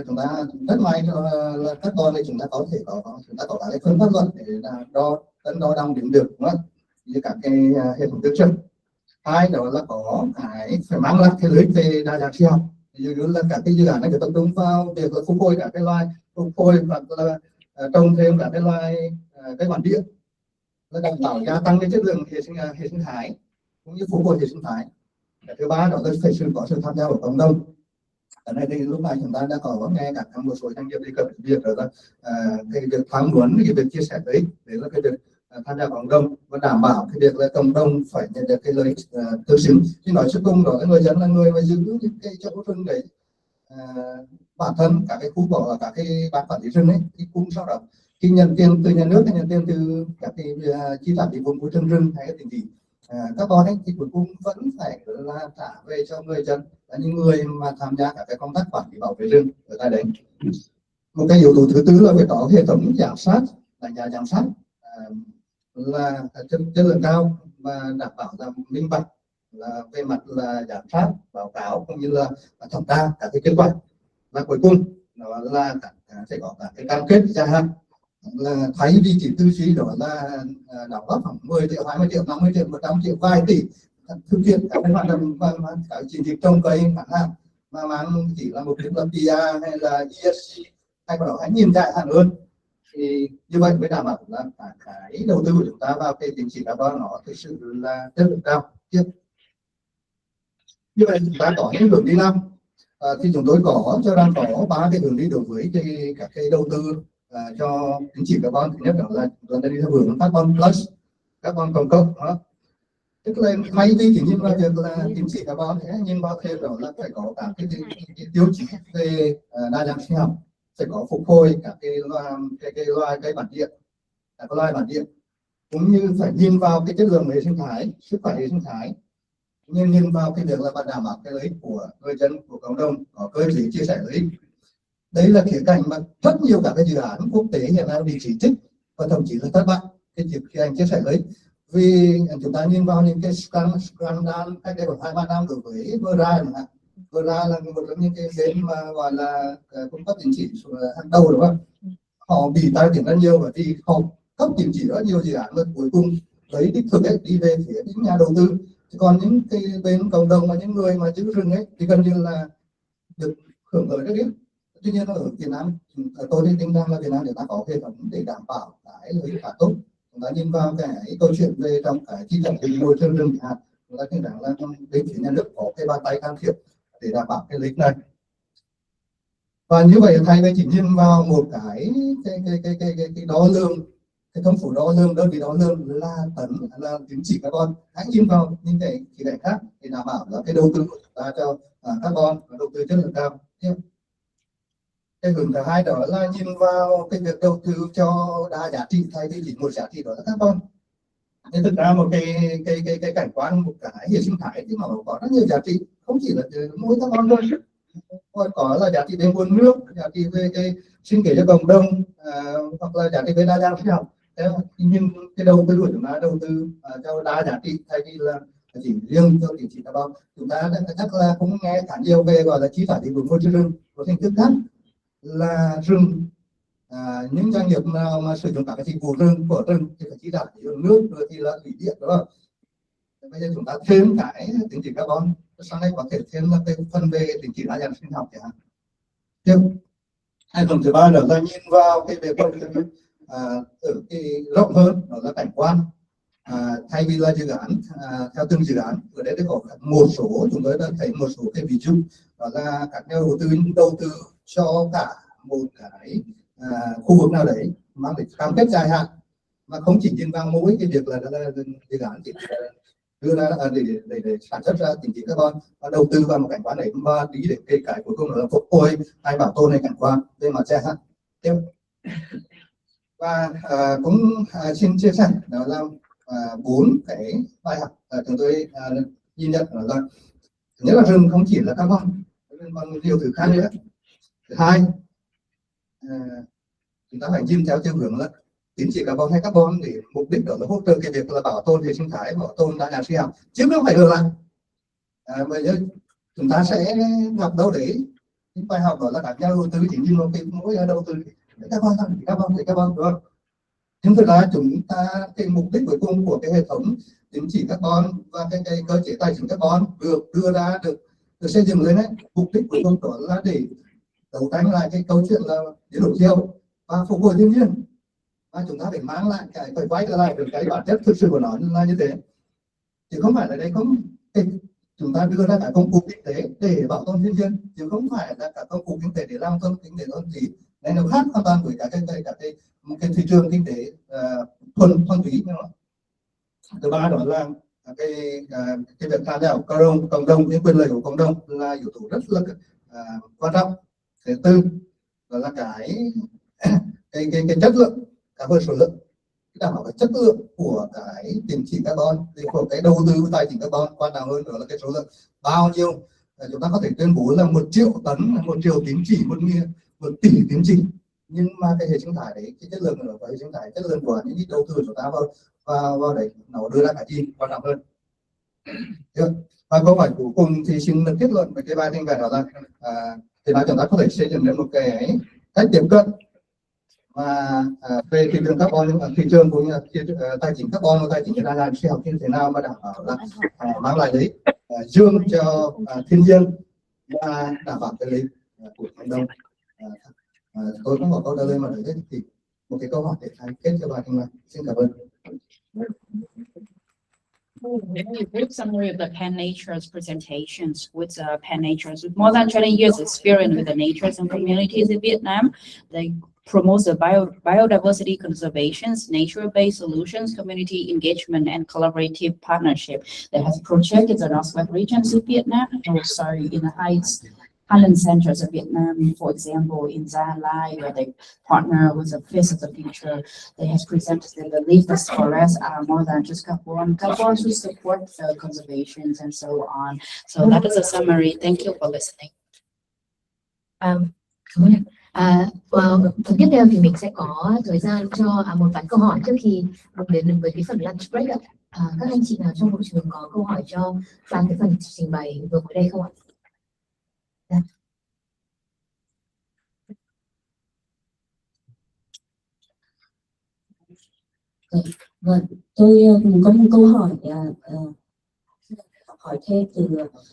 Chúng ta rất may là carbon này chúng ta có thể có cái phương pháp luận để đo đong điểm được, đúng không? Như các cái hệ thống tiêu chuẩn. Hai đó là có cái phải mang lại cái lợi ích về đa dạng sinh học. Ví dụ là các cái dự án này tập trung vào việc là phục hồi các cái loài, phục hồi hoặc là trồng thêm các cái loài cây bản địa, là đảm bảo gia tăng cái chất lượng hệ sinh thái cũng như phục hồi hệ sinh thái. Cái thứ ba đó là phải có sự tham gia của cộng đồng. Ở đây thì lúc này chúng ta đã có nghe cả một số doanh nghiệp đề cập việc đó là cái việc tham luận, cái việc chia sẻ đấy là cái việc tham gia cộng đồng và đảm bảo cái việc là cộng đồng phải nhận được cái lợi ích tương xứng. Thì nói cho cùng đó là người dân là người mà giữ những cái chỗ rừng đấy bản thân các cái khu bỏ các cái ban quản lý rừng ấy thì cũng sau đó khi nhận tiền từ nhà nước hay nhận tiền từ các cái chi trả dịch vụ môi trường rừng hay cái tiền gì carbon ấy thì cuối cùng vẫn phải là trả về cho người dân là những người mà tham gia các cái công tác quản lý bảo vệ rừng ở tại đấy. Một cái yếu tố thứ tư là phải có hệ thống giám sát, đánh giá giám sát là chất lượng cao và đảm bảo là minh bạch, là về mặt là giám sát báo cáo cũng như là thẩm tra các cái kết quả. Và cuối cùng đó là sẽ có các cái cam kết dài hạn, là thay vì chỉ tư duy đó là đóng góp khoảng 10 triệu, 20 triệu, 50 triệu, 100 triệu, vài tỷ thực hiện các cái hoạt động và các chiến dịch trồng cây chẳng hạn mà mang chỉ là một cái là PR hay là ESG hay còn hãy nhìn dài hạn hơn, thì như vậy mới đảm bảo là cái đầu tư của chúng ta vào cái tín chỉ carbon nó thực sự là chất lượng cao. Tiếp như vậy chúng ta có những hướng đi nào thì chúng tôi cho đang có 3 cái hướng đi đối với các cái đầu tư cho tín chỉ carbon. Thứ nhất là đi theo hướng carbon plus, carbon cộng cộng đó. Tức là thay vì chỉ nhìn vào việc là tín chỉ carbon thì nhìn vào thêm đó là phải có cả cái tiêu chí về đa dạng sinh học, phải có phục hồi các cái loài cây bản địa, các loài bản địa, cũng như phải nhìn vào cái chất lượng hệ sinh thái, sức khỏe hệ sinh thái, nhưng nhìn vào cái việc là đảm bảo cái lợi ích của người dân, của cộng đồng, có cơ chế chia sẻ lợi ích. Đấy là khía cạnh mà rất nhiều các cái dự án quốc tế hiện nay bị chỉ trích và thậm chí là thất bại cái việc chia sẻ lợi ích. Vì chúng ta nhìn vào những cái scandal cách đây khoảng 2-3 năm đối với Vera chẳng hạn. Vera là một trong những cái bên mà gọi là cung cấp tín chỉ hàng đầu, đúng không? Họ bị tai tiếng rất nhiều bởi vì họ cấp tín chỉ rất nhiều dự án mà cuối cùng lấy đích thực ấy đi về phía những nhà đầu tư. Còn những cái bên cộng đồng và những người mà giữ rừng ấy thì gần như là được hưởng lợi rất ít. Tuy nhiên ở Việt Nam, tôi tin rằng là Việt Nam chúng ta có hệ thống để đảm bảo cái lợi ích khá tốt. Chúng ta nhìn vào cái câu chuyện về trong cái chi trả môi trường rừng hạn, chúng ta tin rằng là bên phía nhà nước có cái bàn tay can thiệp để đảm bảo cái lợi ích này. Và như vậy thay vì chỉ nhìn vào một cái đo lường, cái công cụ đo lường, đơn vị đo lường là tấn, là tín chỉ carbon, hãy nhìn vào những cái khía cạnh khác để đảm bảo là cái đầu tư của chúng ta cho carbon và đầu tư chất lượng cao. Cái hướng thứ hai đó là nhìn vào cái việc đầu tư cho đa giá trị thay vì chỉ một giá trị đó là carbon. Nên thực ra một cái cảnh quan, một cái hệ sinh thái thì nó có rất nhiều giá trị, không chỉ là mỗi carbon thôi, còn có là giá trị về nguồn nước, giá trị về cái sinh kế cho cộng đồng, hoặc là giá trị về đa dạng sinh học. Nhưng cái đầu tư của chúng ta đầu tư cho đa giá trị thay vì là chỉ riêng cho tín chỉ carbon. Chúng ta chắc là cũng nghe khá nhiều về gọi là chi trả dịch vụ môi trường rừng, có hình thức khác là rừng. Những doanh nghiệp nào mà sử dụng các cái dịch vụ rừng của rừng thì phải chi trả nước, rồi thì là thủy điện, đúng không? Bây giờ chúng ta thêm cái tín chỉ carbon, sau này có thể thêm là cái phần về tín chỉ đa dạng sinh học chẳng hạn. Tiếp hai phần thứ ba nữa là nhìn vào cái việc đầu tư ở cái rộng hơn, đó là cảnh quan. Thay vì là dự án theo từng dự án, ở đây có một số, chúng tôi đã thấy một số cái ví dụ đó là các nhà đầu tư cho cả một cái khu vực nào đấy mang tính cam kết dài hạn, mà không chỉ nhìn vào mỗi cái việc là dự án chỉ đưa ra để sản xuất ra tín chỉ carbon, và đầu tư vào một cảnh quan đấy và đi để cái cuối cùng là phục hồi hay bảo tồn này cảnh quan về mặt dài hạn. Tiếp và cũng xin chia sẻ đó là 4 cái bài học chúng tôi nhìn nhận là thứ nhất là rừng không chỉ là carbon, còn nhiều thứ khác nữa. Thứ hai, chúng ta phải nhìn theo chiều hướng là tín chỉ carbon hay carbon để mục đích đó là hỗ trợ cái việc là bảo tồn hệ sinh thái, bảo tồn đa dạng sinh học, chứ không phải ngược lại. Bây giờ chúng ta sẽ gặp đâu đấy những bài học đó là các nhà đầu tư chỉ nhìn vào cái mỗi nhà đầu tư carbon đúng không? Nhưng thực ra chúng ta cái mục đích cuối cùng của cái hệ thống tín chỉ carbon và cái cơ chế tài chính carbon được đưa ra được xây dựng lên đấy, mục đích cuối cùng đó là để đấu tranh lại cái câu chuyện là biến đổi khí hậu và phục hồi thiên nhiên, và chúng ta phải mang lại phải quay trở lại được cái bản chất thực sự của nó là như thế, chứ không phải là đây không chúng ta đưa ra cả công cụ kinh tế để bảo tồn thiên nhiên, chứ không phải là cả công cụ kinh tế để làm tôn kinh tế tôn gì này, nó khác hoàn toàn với cả cái thị trường kinh tế thuần túy nữa. Thứ ba đó là cái việc tham gia cộng đồng, những quyền lợi của cộng đồng là yếu tố rất là quan trọng. Thứ tư đó là cái chất lượng cả về số lượng, đảm bảo cái chất lượng của cái tín chỉ carbon, của cái đầu tư tài chính carbon. Quan trọng hơn nữa là cái số lượng bao nhiêu. Chúng ta có thể tuyên bố là 1 triệu tấn, 1 triệu tín chỉ, 1 tỷ tín chỉ, nhưng mà cái hệ sinh thái đấy, cái chất lượng của hệ sinh thái, chất lượng của những cái đầu tư của chúng ta vào đấy nó đưa ra cái gì quan trọng hơn. Và câu hỏi cuối cùng thì xin được kết luận với cái bài thành đó là thì nói chúng ta có thể xây dựng được một cái cách tiếp cận và về thị trường carbon, thị trường cũng như tài chính carbon và tài chính đa dạng sẽ học như thế nào mà đảm bảo là mang lại đấy dương cho thiên nhiên và đảm bảo cái lợi của cộng đồng. Tôi không có câu trả lời mà đấy thì một cái câu hỏi để kết cho bài này. Xin cảm ơn. Good summary of the Pan Nature's presentations with Pan Nature's. With more than 20 years experience with the natures and communities in Vietnam, they promote the biodiversity conservations, nature-based solutions, community engagement, and collaborative partnership. They have projects in the Northwest regions of Vietnam, in the Highland centers of Vietnam, for example, in Gia Lai, where they partner with the Face of the Future. They have presented that the leafless forests are more than just carbon. Carbon to support the conservations and so on. So that is a summary. Thank you for listening. Phần tiếp theo thì mình sẽ có thời gian cho một vài câu hỏi trước khi đến với cái phần lunch break ạ. Các anh chị nào trong hội trường có câu hỏi cho Phan cái phần trình bày vừa mới đây không ạ? Vâng, tôi có một câu hỏi hỏi thêm từ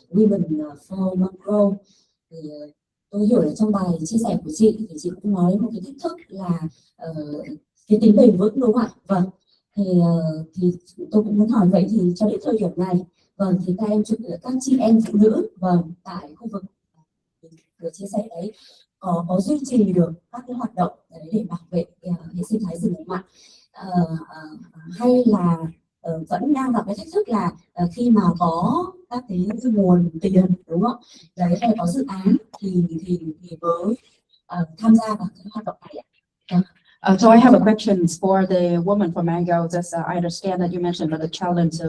Women for Macro. Thì tôi hiểu là trong bài chia sẻ của chị thì chị cũng nói một cái thách thức là cái tính bền vững, đúng không ạ? Vâng, thì tôi cũng muốn hỏi vậy thì cho đến thời điểm này, vâng, thì các chị em phụ nữ, vâng, tại khu vực vừa chia sẻ đấy có duy trì được các cái hoạt động để bảo vệ hệ sinh thái rừng không ạ? Hay là vẫn đang gặp cái thách thức là khi mà có các cái nguồn tiền, đúng không? Đấy, hay có dự án thì mới tham gia vào cái hoạt động này ạ. So I have a question for the woman from Mango. I understand that you mentioned about the challenge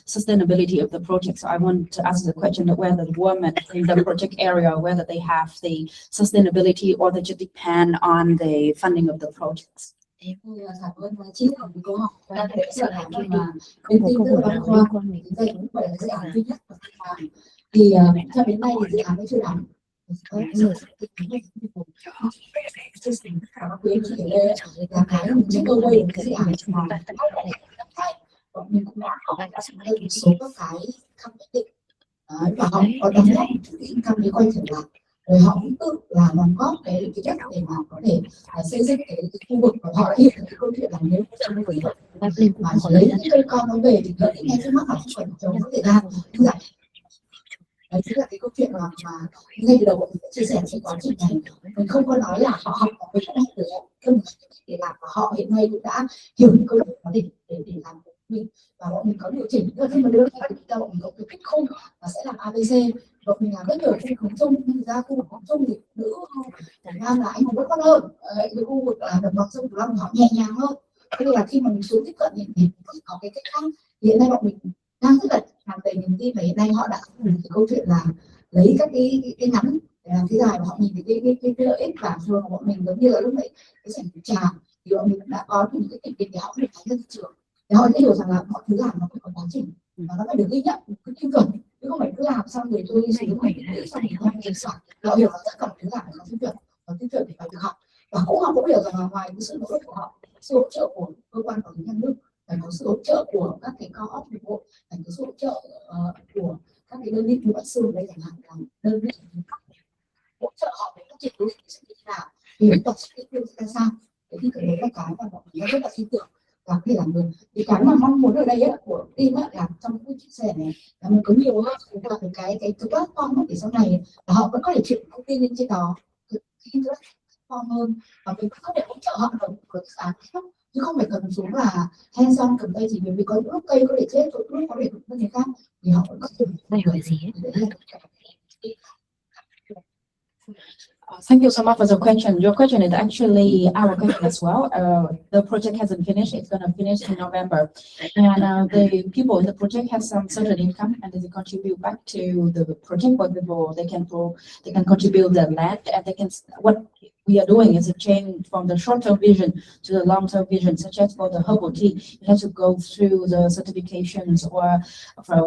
sustainability of the project. So I want to ask the question that whether the women in the project area, whether they have the sustainability or they just depend on the funding of the projects. Em cảm ơn chị có một câu hỏi là để sợ là khi mà bên tin tức văn khoa thì đây cũng phải là dự án duy nhất của khách hàng thì cho đến nay thì dự án mới chưa làm. Là cái trên cơ đây cái dự án mà bọn mình cũng đã có một số các cái cam kết định và họ có đóng góp những cam kết quay trở lại. Rồi họ cũng tự là đóng góp cái đất để mà có thể xây dựng cái khu vực của họ hiện cái câu chuyện là nếu trong người mà lấy những cây con nó về thì lợi ngay trước mắt là không phải chống thời gian như vậy. Đấy chính là cái câu chuyện mà ngay từ đầu mình chia sẻ trên quá trình này, mình không có nói là họ học với các anh để làm, và họ hiện nay cũng đã hiểu những câu chuyện đó để làm của mình, và bọn mình có điều chỉnh. Khi mà đưa ra thì bọn mình có cái cách khung và sẽ làm ABC. Bọn mình làm rất nhiều khu vực chung, nhưng ra khu vực chung thì nữ Việt Nam là anh vẫn tốt hơn, cái khu vực là đồng bằng sông Cửu Long họ nhẹ nhàng hơn. Thế là khi mà mình xuống tiếp cận thì có cái cách khác. Hiện nay bọn mình đang rất là làm về niềm tin, và hiện nay họ đã có cái câu chuyện là lấy các cái ngắn để làm cái dài, và họ nhìn thấy cái lợi ích. Và thường bọn mình giống như là lúc nãy cái sản phẩm trà thì bọn mình đã có những cái kiểm định để họ được thấy ra thị trường, để họ sẽ hiểu rằng là mọi thứ làm nó phải có quá trình và nó phải được ghi nhận một cái tiêu chuẩn, chứ không phải cứ làm xong rồi tôi sử dụng mình nghĩ xong mình không kiểm soát. Họ hiểu là tất cả thứ làm phải có tiêu chuẩn, và tiêu chuẩn thì phải được học, và họ cũng hiểu rằng là ngoài cái sự nỗ lực của họ, sự hỗ trợ của cơ quan quản lý nhà nước, phải có sự hỗ trợ của các cái co-op dịch vụ, phải có sự hỗ trợ của các cái đơn vị như luật sư đây chẳng hạn, là đơn vị hỗ trợ họ để phát triển đô thị sẽ như thế nào, thì tập cái tiêu ra sao. Thế thì cái đấy là cái mà bọn mình rất là tin tưởng và có thể làm được. Thì cái mà mong muốn ở đây ấy, của team ấy, là trong cái chia sẻ này là mình có nhiều hơn chúng ta cái platform để sau này là họ vẫn có thể chuyển thông tin lên trên đó, cái platform hơn, và mình có thể hỗ trợ họ được một dự án khác, chứ không phải cần xuống là hands on cầm tay, chỉ vì có những lúc cây có thể chết, có lúc có thể đụng cái khác thì họ vẫn có thể đây gọi gì ấy. Thank you so much for the question. Your question is actually our question as well. The project hasn't finished. It's going to finish in November. And the people in the project have some certain income and they contribute back to the project. For example, they can contribute the land and they can, what we are doing is a change from the short-term vision to the long-term vision, such as for the herbal tea. You have to go through the certifications or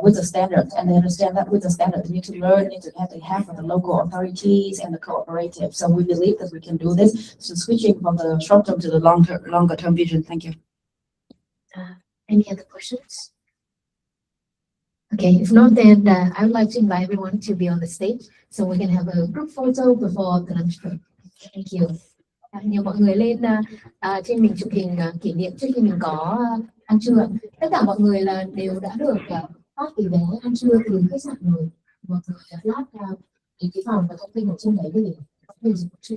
with the standards, and they understand that with the standards, you need to learn, need to have the help of the local authorities and the cooperative. So we believe that we can do this. So switching from the short-term to the longer-term vision. Thank you. Any other questions? Okay, if not, then I would like to invite everyone to be on the stage so we can have a group photo before the lunch break. Thank you. Nhiều mọi người lên trên mình chụp hình kỷ niệm trước khi mình có ăn trưa. Tất cả mọi người là đều đã được phát cái vé ăn trưa từ khách sạn rồi. Mọi người lát đến cái phòng và thông tin ở trên đấy để có thể dùng trưa.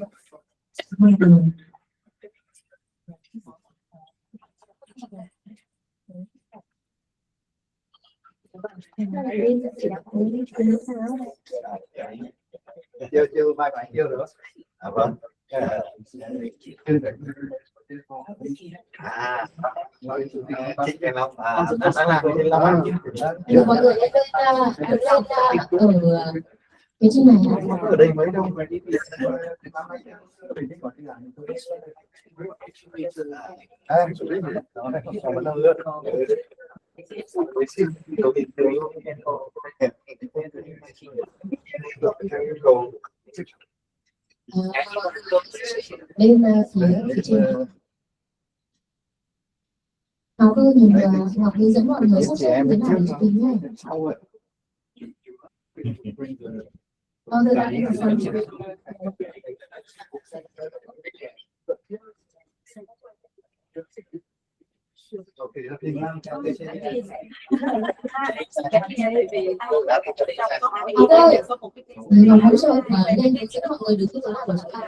Chưa mai bạn chưa nữa. Vâng. Chính cái lắm. Nhiều mọi người lên ở cái trên này ở đây mấy đâu mà đi lên phía trên. Ngọc ơi, mình Ngọc hướng dẫn mọi người sắp xếp thế nào để chụp hình nhé. Oh, they're not in the front. Ngọc hỗ trợ lên hướng dẫn mọi người được cái của chúng ta.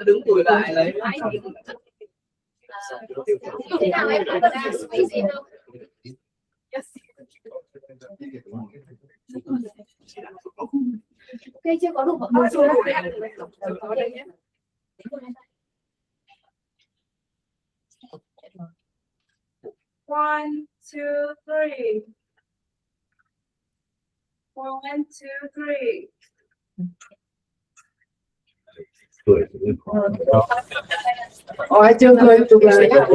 Đứng tuổi lại lấy. Thế nào em có cần space in không? Ok, chưa có đủ mọi người chưa? Có đây nhé. 1, 2, 3. 1, 2, 3. Ôi chưa cười chụp lời nhá.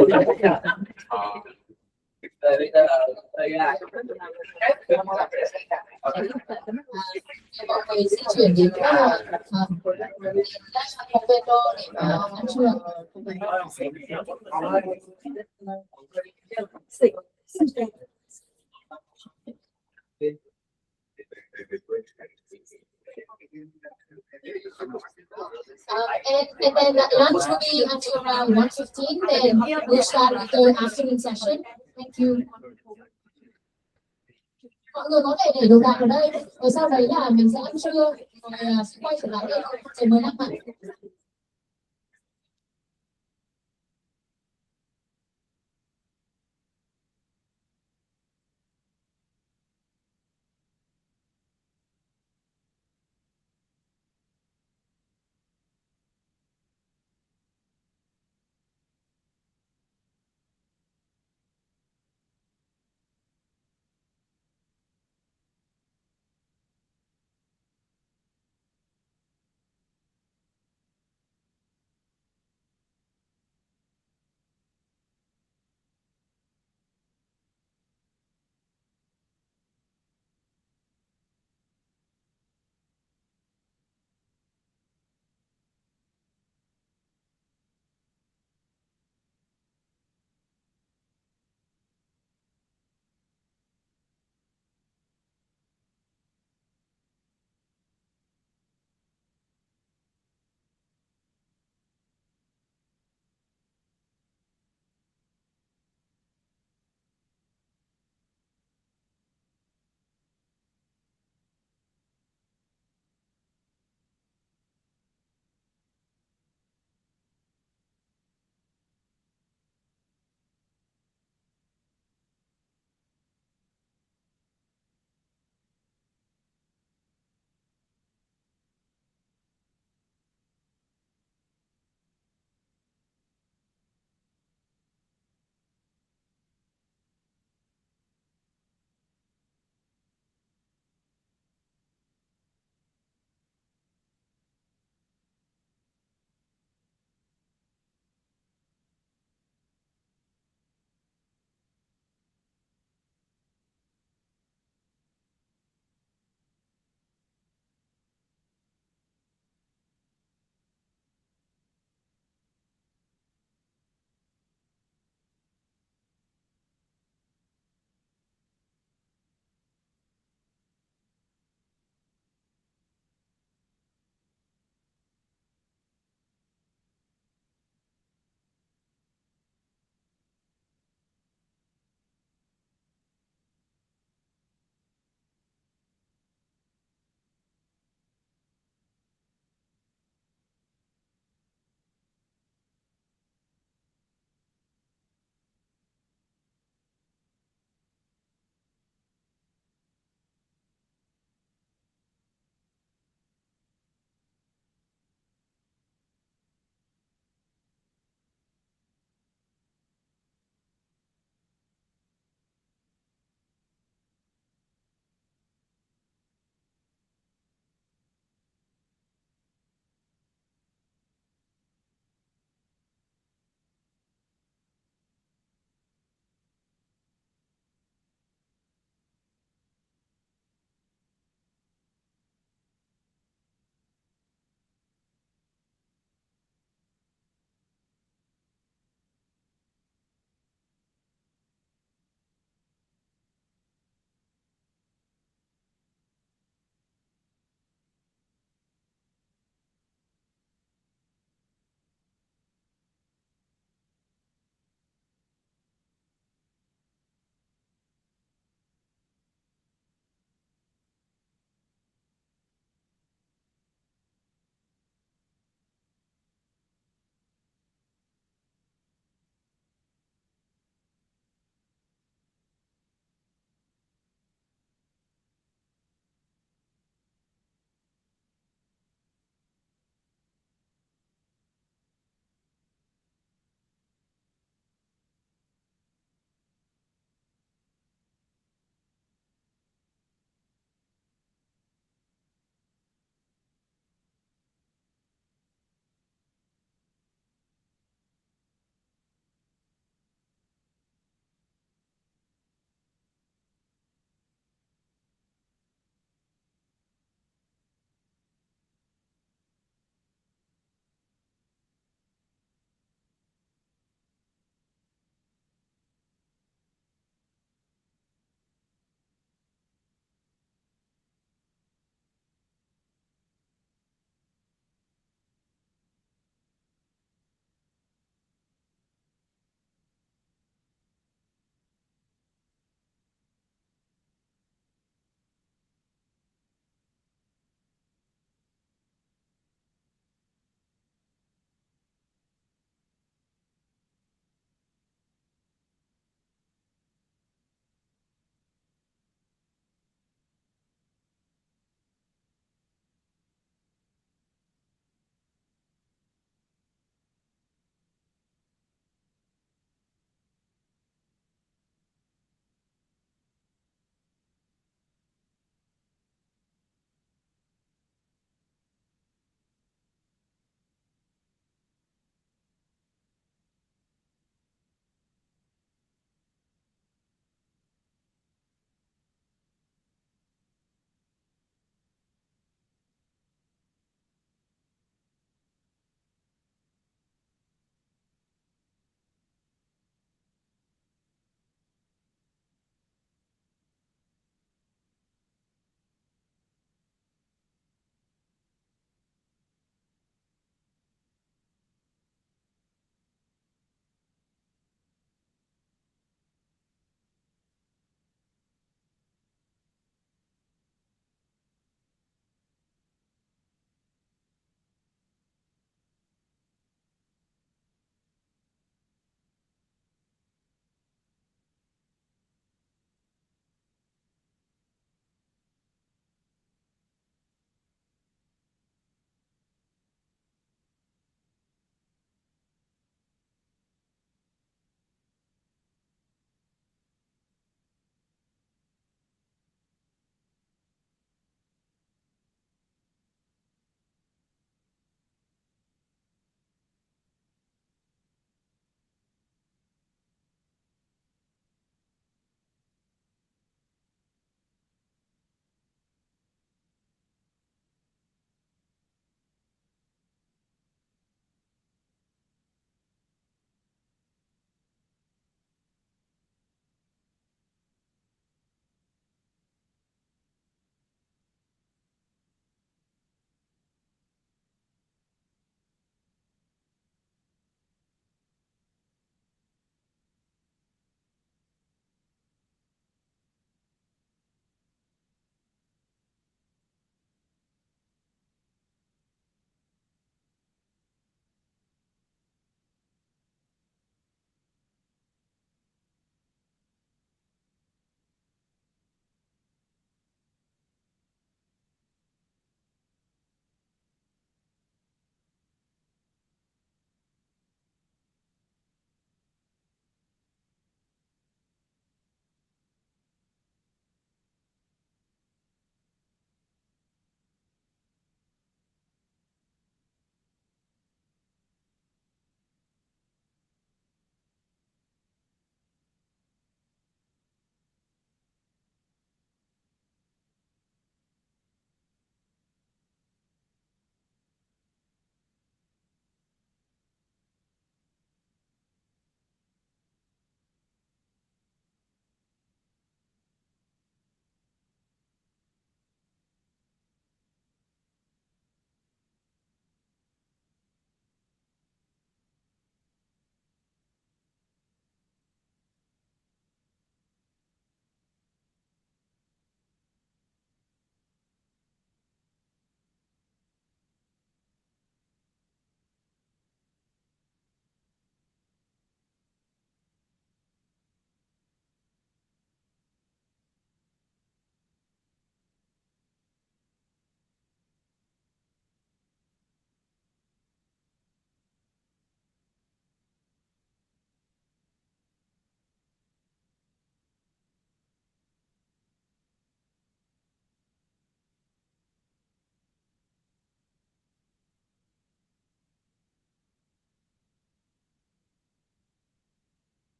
Mọi người di chuyển đến Convento để mà ăn trưa. And then lunch will be until around 1:15. Then we'll start with the afternoon session. Thank you. Mọi người có thể để đồ đạc ở đây, rồi sau đấy là mình sẽ ăn trưa, rồi sẽ quay trở lại đây rồi mới làm bạn.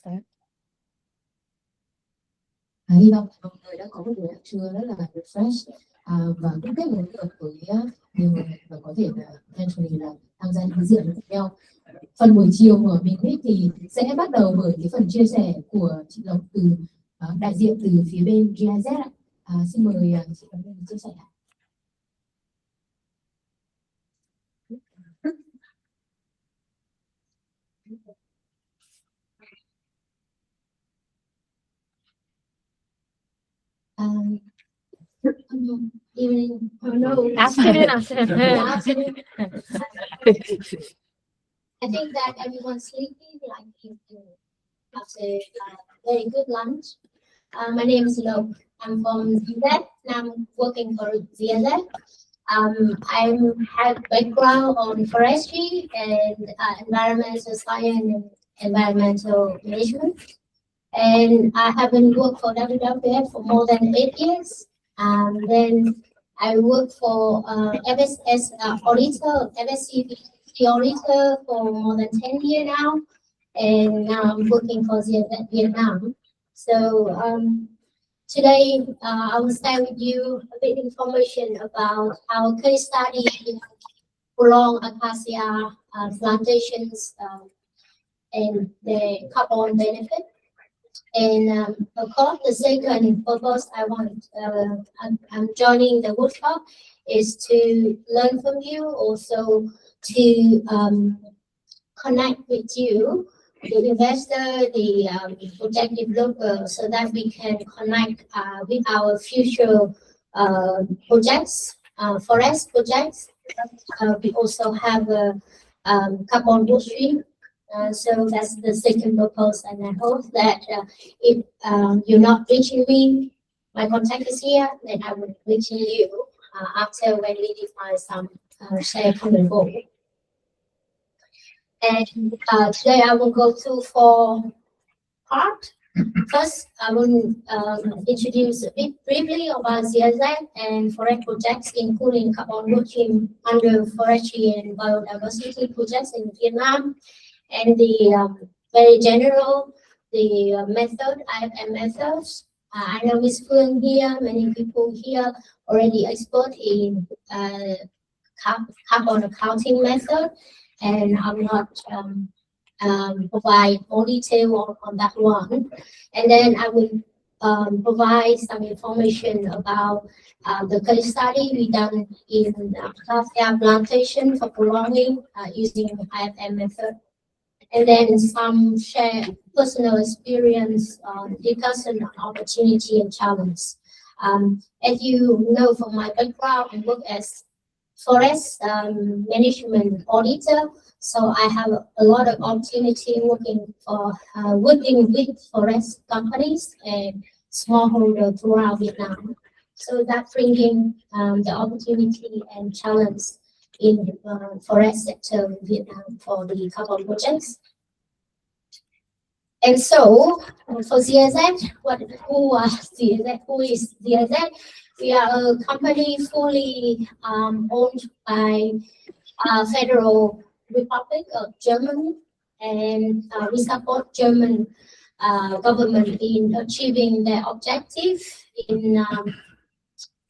start. Hy vọng mọi người đã có một buổi ăn trưa rất là refresh và cũng kết nối được với nhiều người và có thể là eventually là tham gia những diễn với nhau. Phần buổi chiều của mình thì sẽ bắt đầu bởi cái phần chia sẻ của chị Lộc từ đại diện từ phía bên GIZ ạ. Xin mời chị Lộc lên chia sẻ. Evening. Oh no. Afternoon. I think that everyone's sleepy, like after a very good lunch. My name is Lo. I'm from ZZ and I'm working for ZZ. I have background on forestry and environmental science and environmental management. And I have been working for WWF for more than 8 years. Then I work for FSS auditor, FSC auditor for more than 10 years now. And now I'm working for ZZ Vietnam. So today I will share with you a bit information about our case study in long acacia plantations and the carbon benefit. And of course, the second purpose I'm joining the workshop is to learn from you, also to connect with you, the investor, the project developer, so that we can connect with our future projects, forest projects. We also have a carbon stream. So that's the second purpose, and I hope that if you're not reaching me, my contact is here, then I will reach you after when we define some shared common goal. And today I will go through 4 parts. First, I will introduce a bit briefly about ZZ and forest projects, including carbon stream under forestry and biodiversity projects in Vietnam. And the very general, the method, IFM methods. I know Ms. Phương here, many people here already expert in carbon accounting method, and I will not provide more detail on that one. And then I will provide some information about the case study we done in acacia plantation for prolonging using IFM method. And then some share personal experience, discussion on opportunity and challenge. As you know from my background, I work as forest management auditor, so I have a lot of opportunity working with forest companies and smallholder throughout Vietnam. So that bringing the opportunity and challenge in the forest sector in Vietnam for the carbon projects. And so for ZZ, who is ZZ? We are a company fully owned by Federal Republic of Germany, and we support German government in achieving their objective in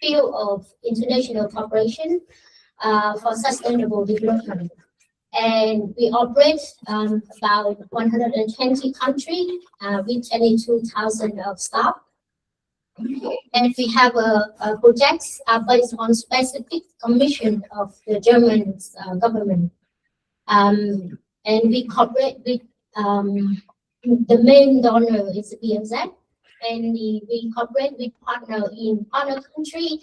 field of international cooperation for sustainable development. And we operate about 120 countries with 22,000 of staff. And we have projects based on specific commission of the German government. And we cooperate with the main donor is BMZ, and we cooperate with partner in partner country,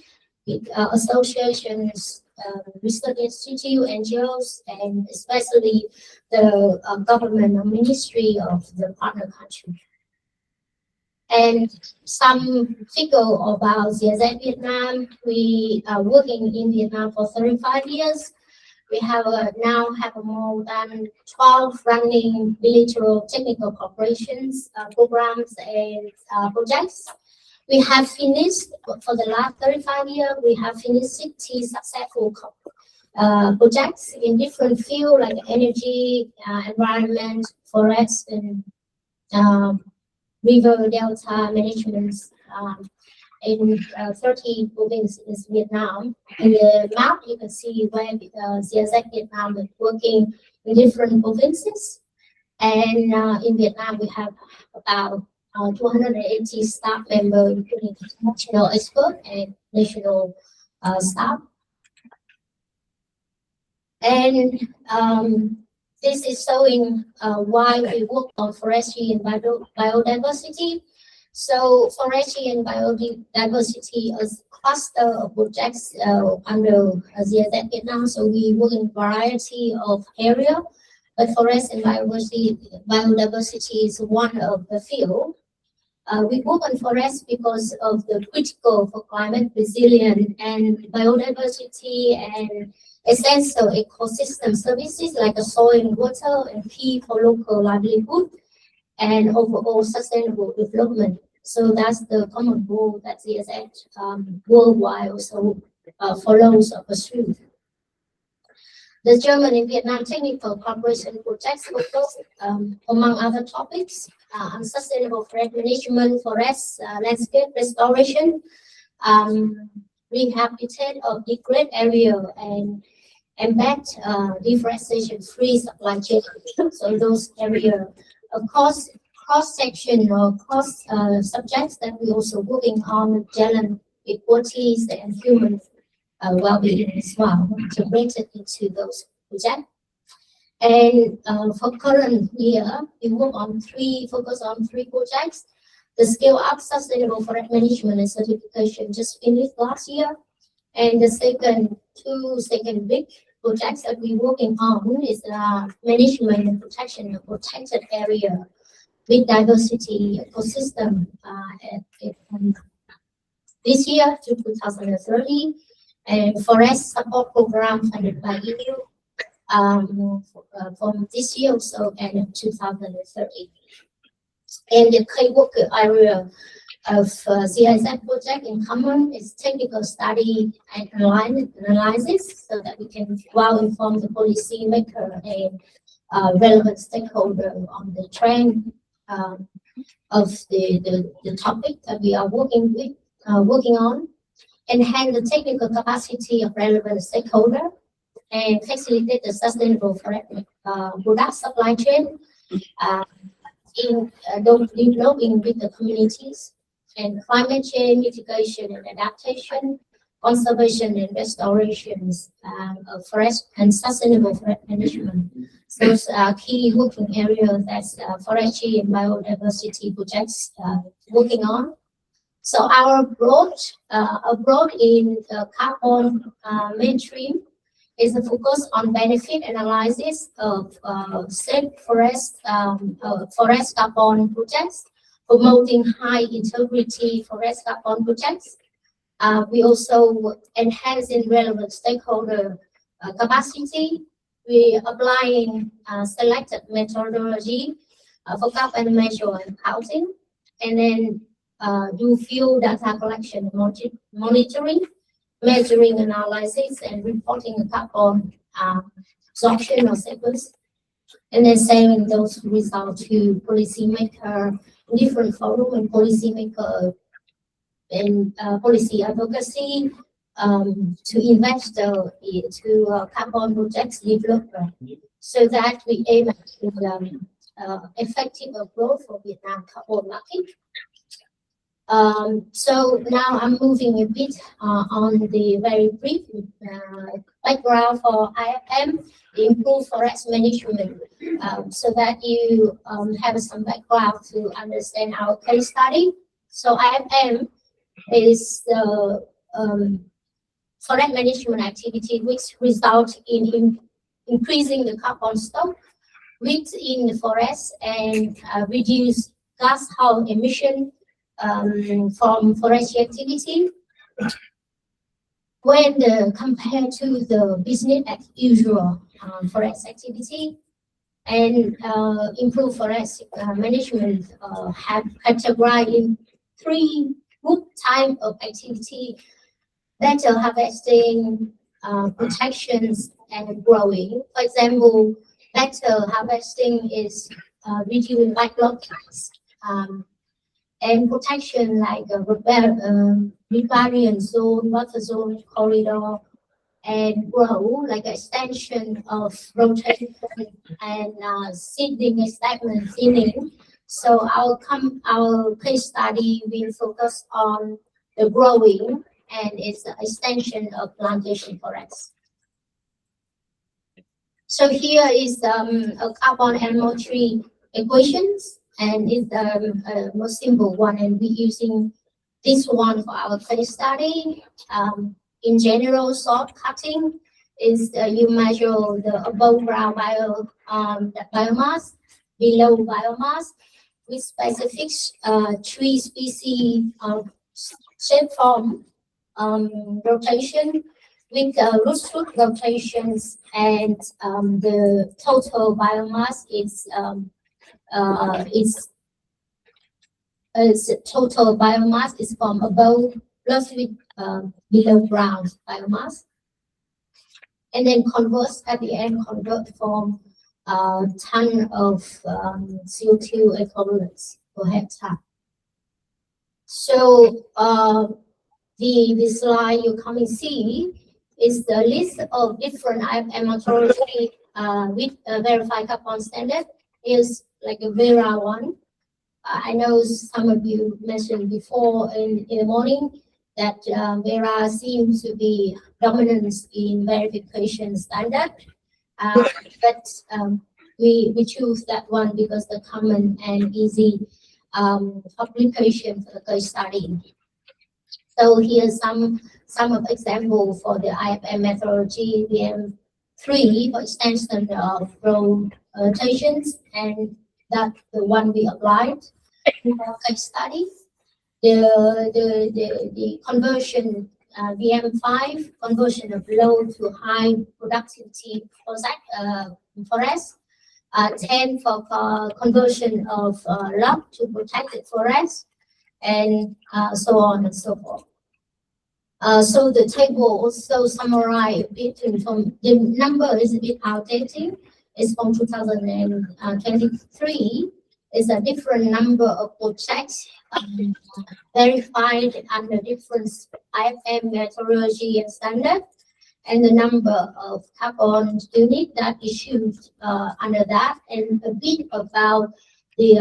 with associations, research institute, NGOs, and especially the government or ministry of the partner country. And some figure about ZZ Vietnam, we are working in Vietnam for 35 years. We have now have more than 12 running bilateral technical cooperations programs and projects. We have finished, for the last 35 years, we have finished 60 successful projects in different fields like energy, environment, forest, and river delta management in 30 provinces in Vietnam. In the map, you can see where GIZ Vietnam is working in different provinces. And in Vietnam, we have about 280 staff members, including national expert and national staff. And this is showing why we work on forestry and biodiversity. So forestry and biodiversity is a cluster of projects under GIZ Vietnam. So we work in a variety of areas, but forest and biodiversity is one of the field. We work on forest because of the critical for climate resilience and biodiversity and essential ecosystem services like the soil and water and key for local livelihood and overall sustainable development. So that's the common goal that GIZ worldwide also follows or pursues. The German and Vietnam technical cooperation projects focus, among other topics, on sustainable forest management, forest landscape restoration, rehabilitate of degraded area, and embed deforestation-free supply chain. So those areas, of course, cross-section or cross subjects that we also working on gender equalities and human well-being as well, integrated into those projects. And for current year, we focus on three projects. The Scale Up Sustainable Forest Management and Certification just finished last year. And the second big projects that we're working on is management and protection of protected area with diversity ecosystem this year to 2030, and forest support program funded by EU from this year also and 2030. And the key work area of GIZ project in common is technical study and analysis, so that we can well inform the policy maker and relevant stakeholder on the trend of the topic that we are working on, enhance the technical capacity of relevant stakeholder, and facilitate the sustainable product supply chain in developing with the communities, and climate change mitigation and adaptation, conservation and restorations of forest and sustainable forest management. Those are key working areas that forestry and biodiversity projects working on. So our approach in carbon mainstream is a focus on benefit analysis of safe forest carbon projects, promoting high integrity forest carbon projects. We also enhancing relevant stakeholder capacity. We applying selected methodology for carbon measure and counting, and then do field data collection, monitoring, measuring analysis, and reporting the carbon absorption or sequence, and then sending those results to policymaker, different forum and policymaker and policy advocacy to invest to carbon projects development, so that we aim at effective growth for Vietnam carbon market. So now I'm moving a bit on the very brief background for IFM, the improved forest management, so that you have some background to understand our case study. So IFM is the forest management activity which results in increasing the carbon stock within the forest and reduce greenhouse emission from forestry activity. When compared to the business as usual forest activity, and improved forest management have categorized in three group type of activity: better harvesting, protections, and growing. For example, better harvesting is reducing backlog tax, and protection like riparian zone, buffer zone, corridor, and grow like extension of rotation and seeding statement thinning. So our case study will focus on the growing and its extension of plantation forest. So here is a carbon and moisture equations, and it's the most simple one, and we're using this one for our case study. In general, salt cutting is you measure the above ground biomass, below biomass, with specific tree species shape form rotation, with root rotations, and the total biomass is total biomass is from above plus with below ground biomass, and then convert from ton of CO2 equivalents per hectare. So the slide you coming see is the list of different IFM methodology with verified carbon standard. Is like a Vera one. I know some of you mentioned before in the morning that Vera seems to be dominant in verification standard, but we choose that one because the common and easy application for the case study. So here's some of example for the IFM methodology. VM3 for extension of rotations, and that's the one we applied in our case study. The conversion VM5 conversion of low to high productivity forest, 10 for conversion of log to protected forest, and so on and so forth. So the table also summarize a bit from the number is a bit outdated. It's from 2023. It's a different number of projects verified under different IFM methodology and standard, and the number of carbon unit that issued under that, and a bit about the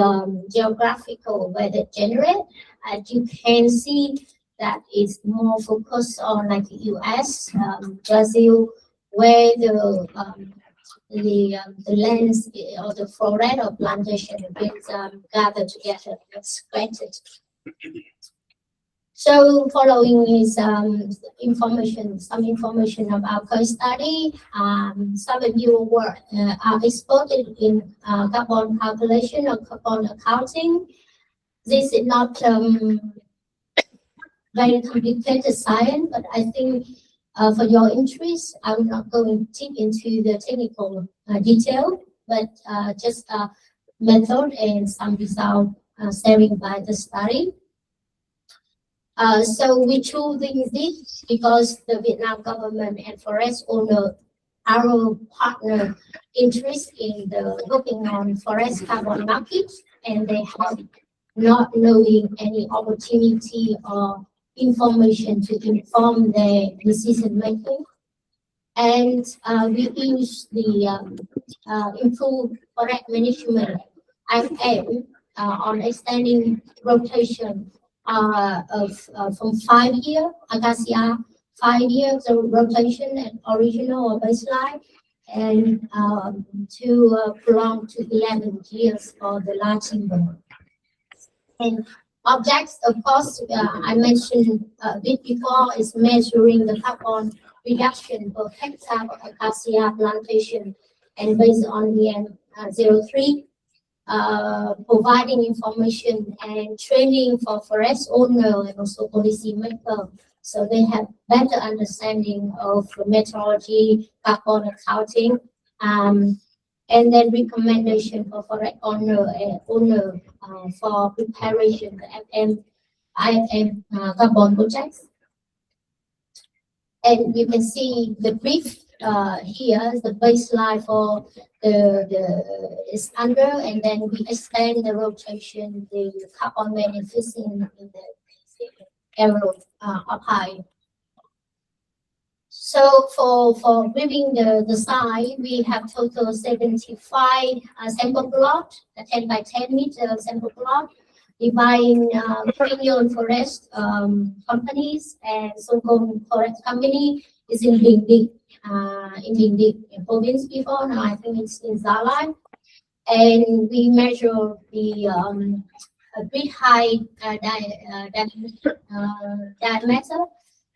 geographical where they generate. As you can see, that is more focused on like the US, Brazil, where the lands or the forest or plantation is gathered together and spreaded. So following is some information about case study. Some of you are experts in carbon calculation or carbon accounting. This is not very complicated science, but I think for your interest, I'm not going deep into the technical detail, but just method and some result sharing by the study. So we chose this because the Vietnam government and forest owner are our partner interest in the working on forest carbon markets, and they have not knowing any opportunity or information to inform their decision making. And we use the improved forest management IFM on extending rotation from 5 year acacia, 5 years of rotation at original or baseline, and to prolong to 11 years for the large timber. And objects, of course, I mentioned a bit before, is measuring the carbon reduction per hectare of acacia plantation, and based on VM03, providing information and training for forest owner and also policy maker, so they have better understanding of methodology, carbon accounting, and then recommendation for forest owner for preparation the IFM carbon projects. And you can see the brief here is the baseline for the is under, and then we extend the rotation, the carbon benefits in the arrow up high. So for viewing the site, we have total 75 sample plot, a 10 by 10 meter sample plot, dividing premium forest companies and so-called forest company is in Bình Định province before. Now I think it's in Gia Lai, and we measure the bit height diameter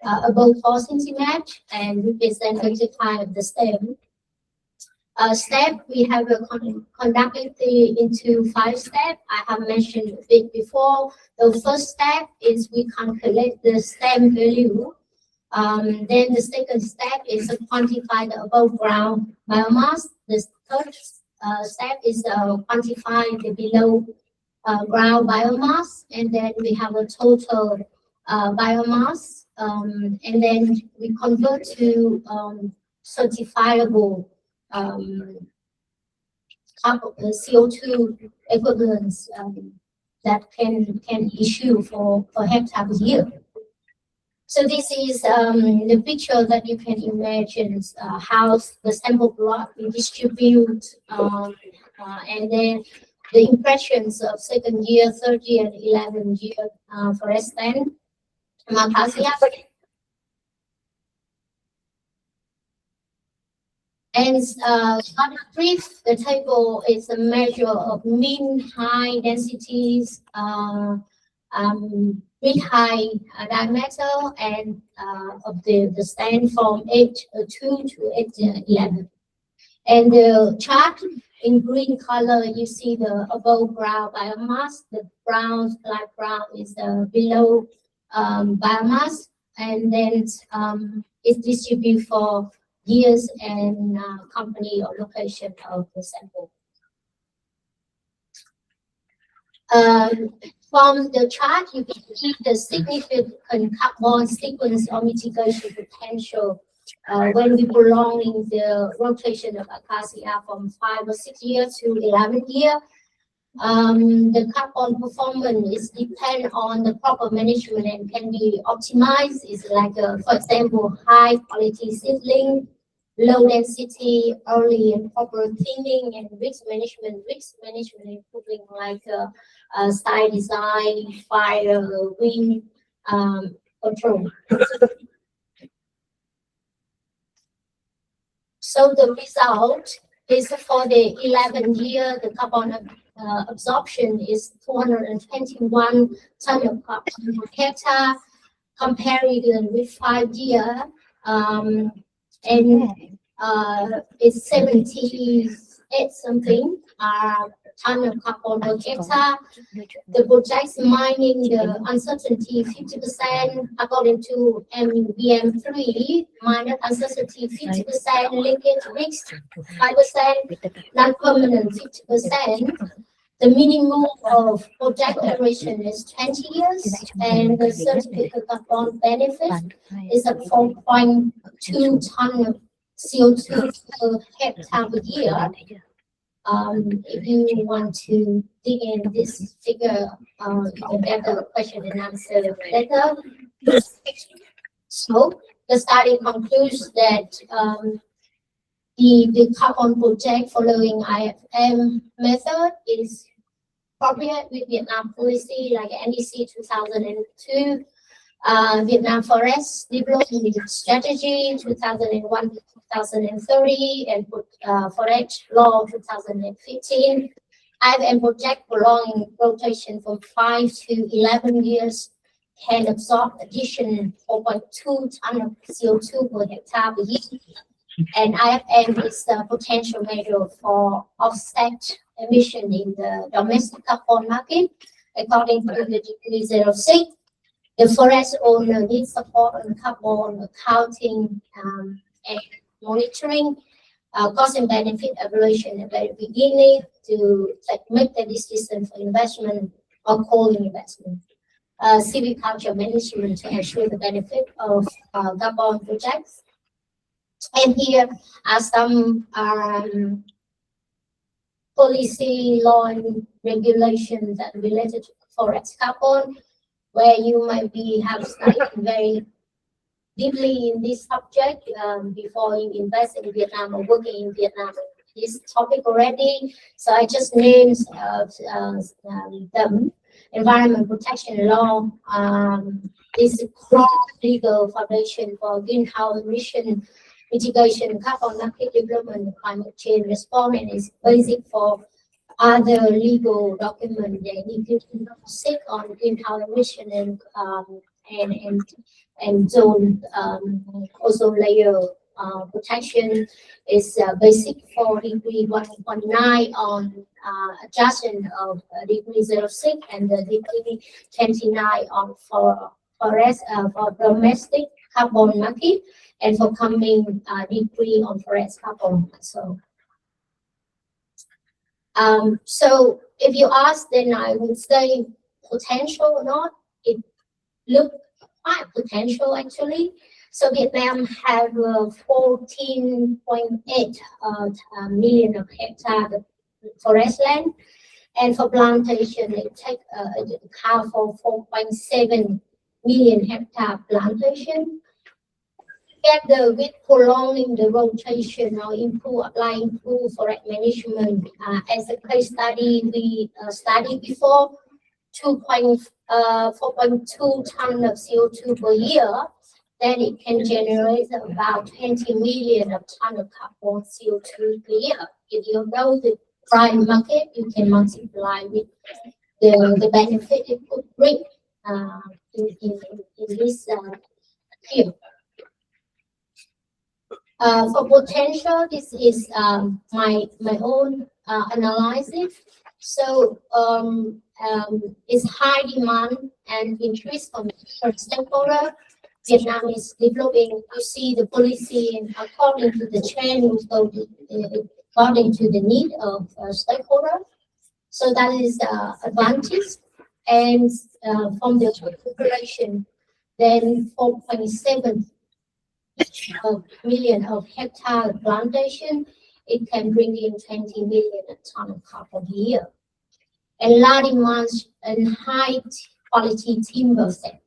about 4 centimeters and represent the height of the stem. Step we have conducted into 5 steps. I have mentioned a bit before. The first step is we calculate the stem value. Then the second step is to quantify the above ground biomass. The third step is quantify the below ground biomass, and then we have a total biomass, and then we convert to certifiable CO2 equivalents that can issue for hectare per year. So this is the picture that you can imagine how the sample plot we distribute, and then the impressions of second year, third year, and 11th year forest stand. And brief, the table is a measure of mean high densities, mid high diameter, and of the stand from 8.2 to 8.11. And the chart in green color, you see the above ground biomass. The brown, light brown is the below biomass, and then it's distributed for years and company or location of the sample. From the chart, you can see the significant carbon sequence or mitigation potential when we prolonging the rotation of acacia from 5 or 6 years to 11 years. The carbon performance is depend on the proper management and can be optimized. It's like, for example, high quality seedling, low density, early and proper thinning, and risk management. Risk management including like site design, fire, wind control. So the result is for the 11th year, the carbon absorption is 221 tons of carbon per hectare, compared with 5 years, and it's 78 something ton of carbon per hectare. The projects mining the uncertainty 50% according to MVM3, minor uncertainty 50%, linkage risk 5%, non-permanent 50%. The minimum of project duration is 20 years, and the certificate carbon benefit is at 4.2 tons of CO2 per hectare per year. If you want to dig in this figure, you can get the question and answer later. So the study concludes that the carbon project following IFM method is appropriate with Vietnam policy like NDC 2002, Vietnam Forest Development Strategy 2001 to 2030, and Forest Law 2015. IFM project prolonging rotation from 5 to 11 years can absorb additional 4.2 tons of CO2 per hectare per year. And IFM is the potential measure for offset emission in the domestic carbon market. According to the degree 06, the forest owner needs support on carbon accounting and monitoring, cost and benefit evaluation at the very beginning to make the decision for investment or co-investment. Silviculture management to ensure the benefit of carbon projects. And here are some policy, law, and regulations that related to forest carbon, where you might have studied very deeply in this subject before you invest in Vietnam or working in Vietnam. This topic already, so I just named them. Environment protection law is core legal foundation for greenhouse emission mitigation, carbon market development, climate change response, and is basic for other legal documents that need to sit on greenhouse emission and zone ozone layer protection is basic for degree 1.9 on adjustment of degree 0.6 and the degree 29 on forest for domestic carbon market and for coming degree on forest carbon. So if you ask, then I would say potential or not. It looked quite potential actually. So Vietnam have 14.8 million of hectare forest land, and for plantation it take account for 4.7 million hectare plantation. Together with prolonging the rotation or applying forest management, as a case study we studied before, 4.2 tons of CO2 per year, then it can generate about 20 million of tons of carbon CO2 per year. If you know the prime market, you can multiply with the benefit it could bring in this field. For potential, this is my own analysis. So it's high demand and interest from stakeholder. Vietnam is developing, you see the policy and according to the trend, according to the need of stakeholder. So that is the advantage. And from the population, then 4.7 million of hectare plantation, it can bring in 20 million tons of carbon a year. And large demands and high quality timber set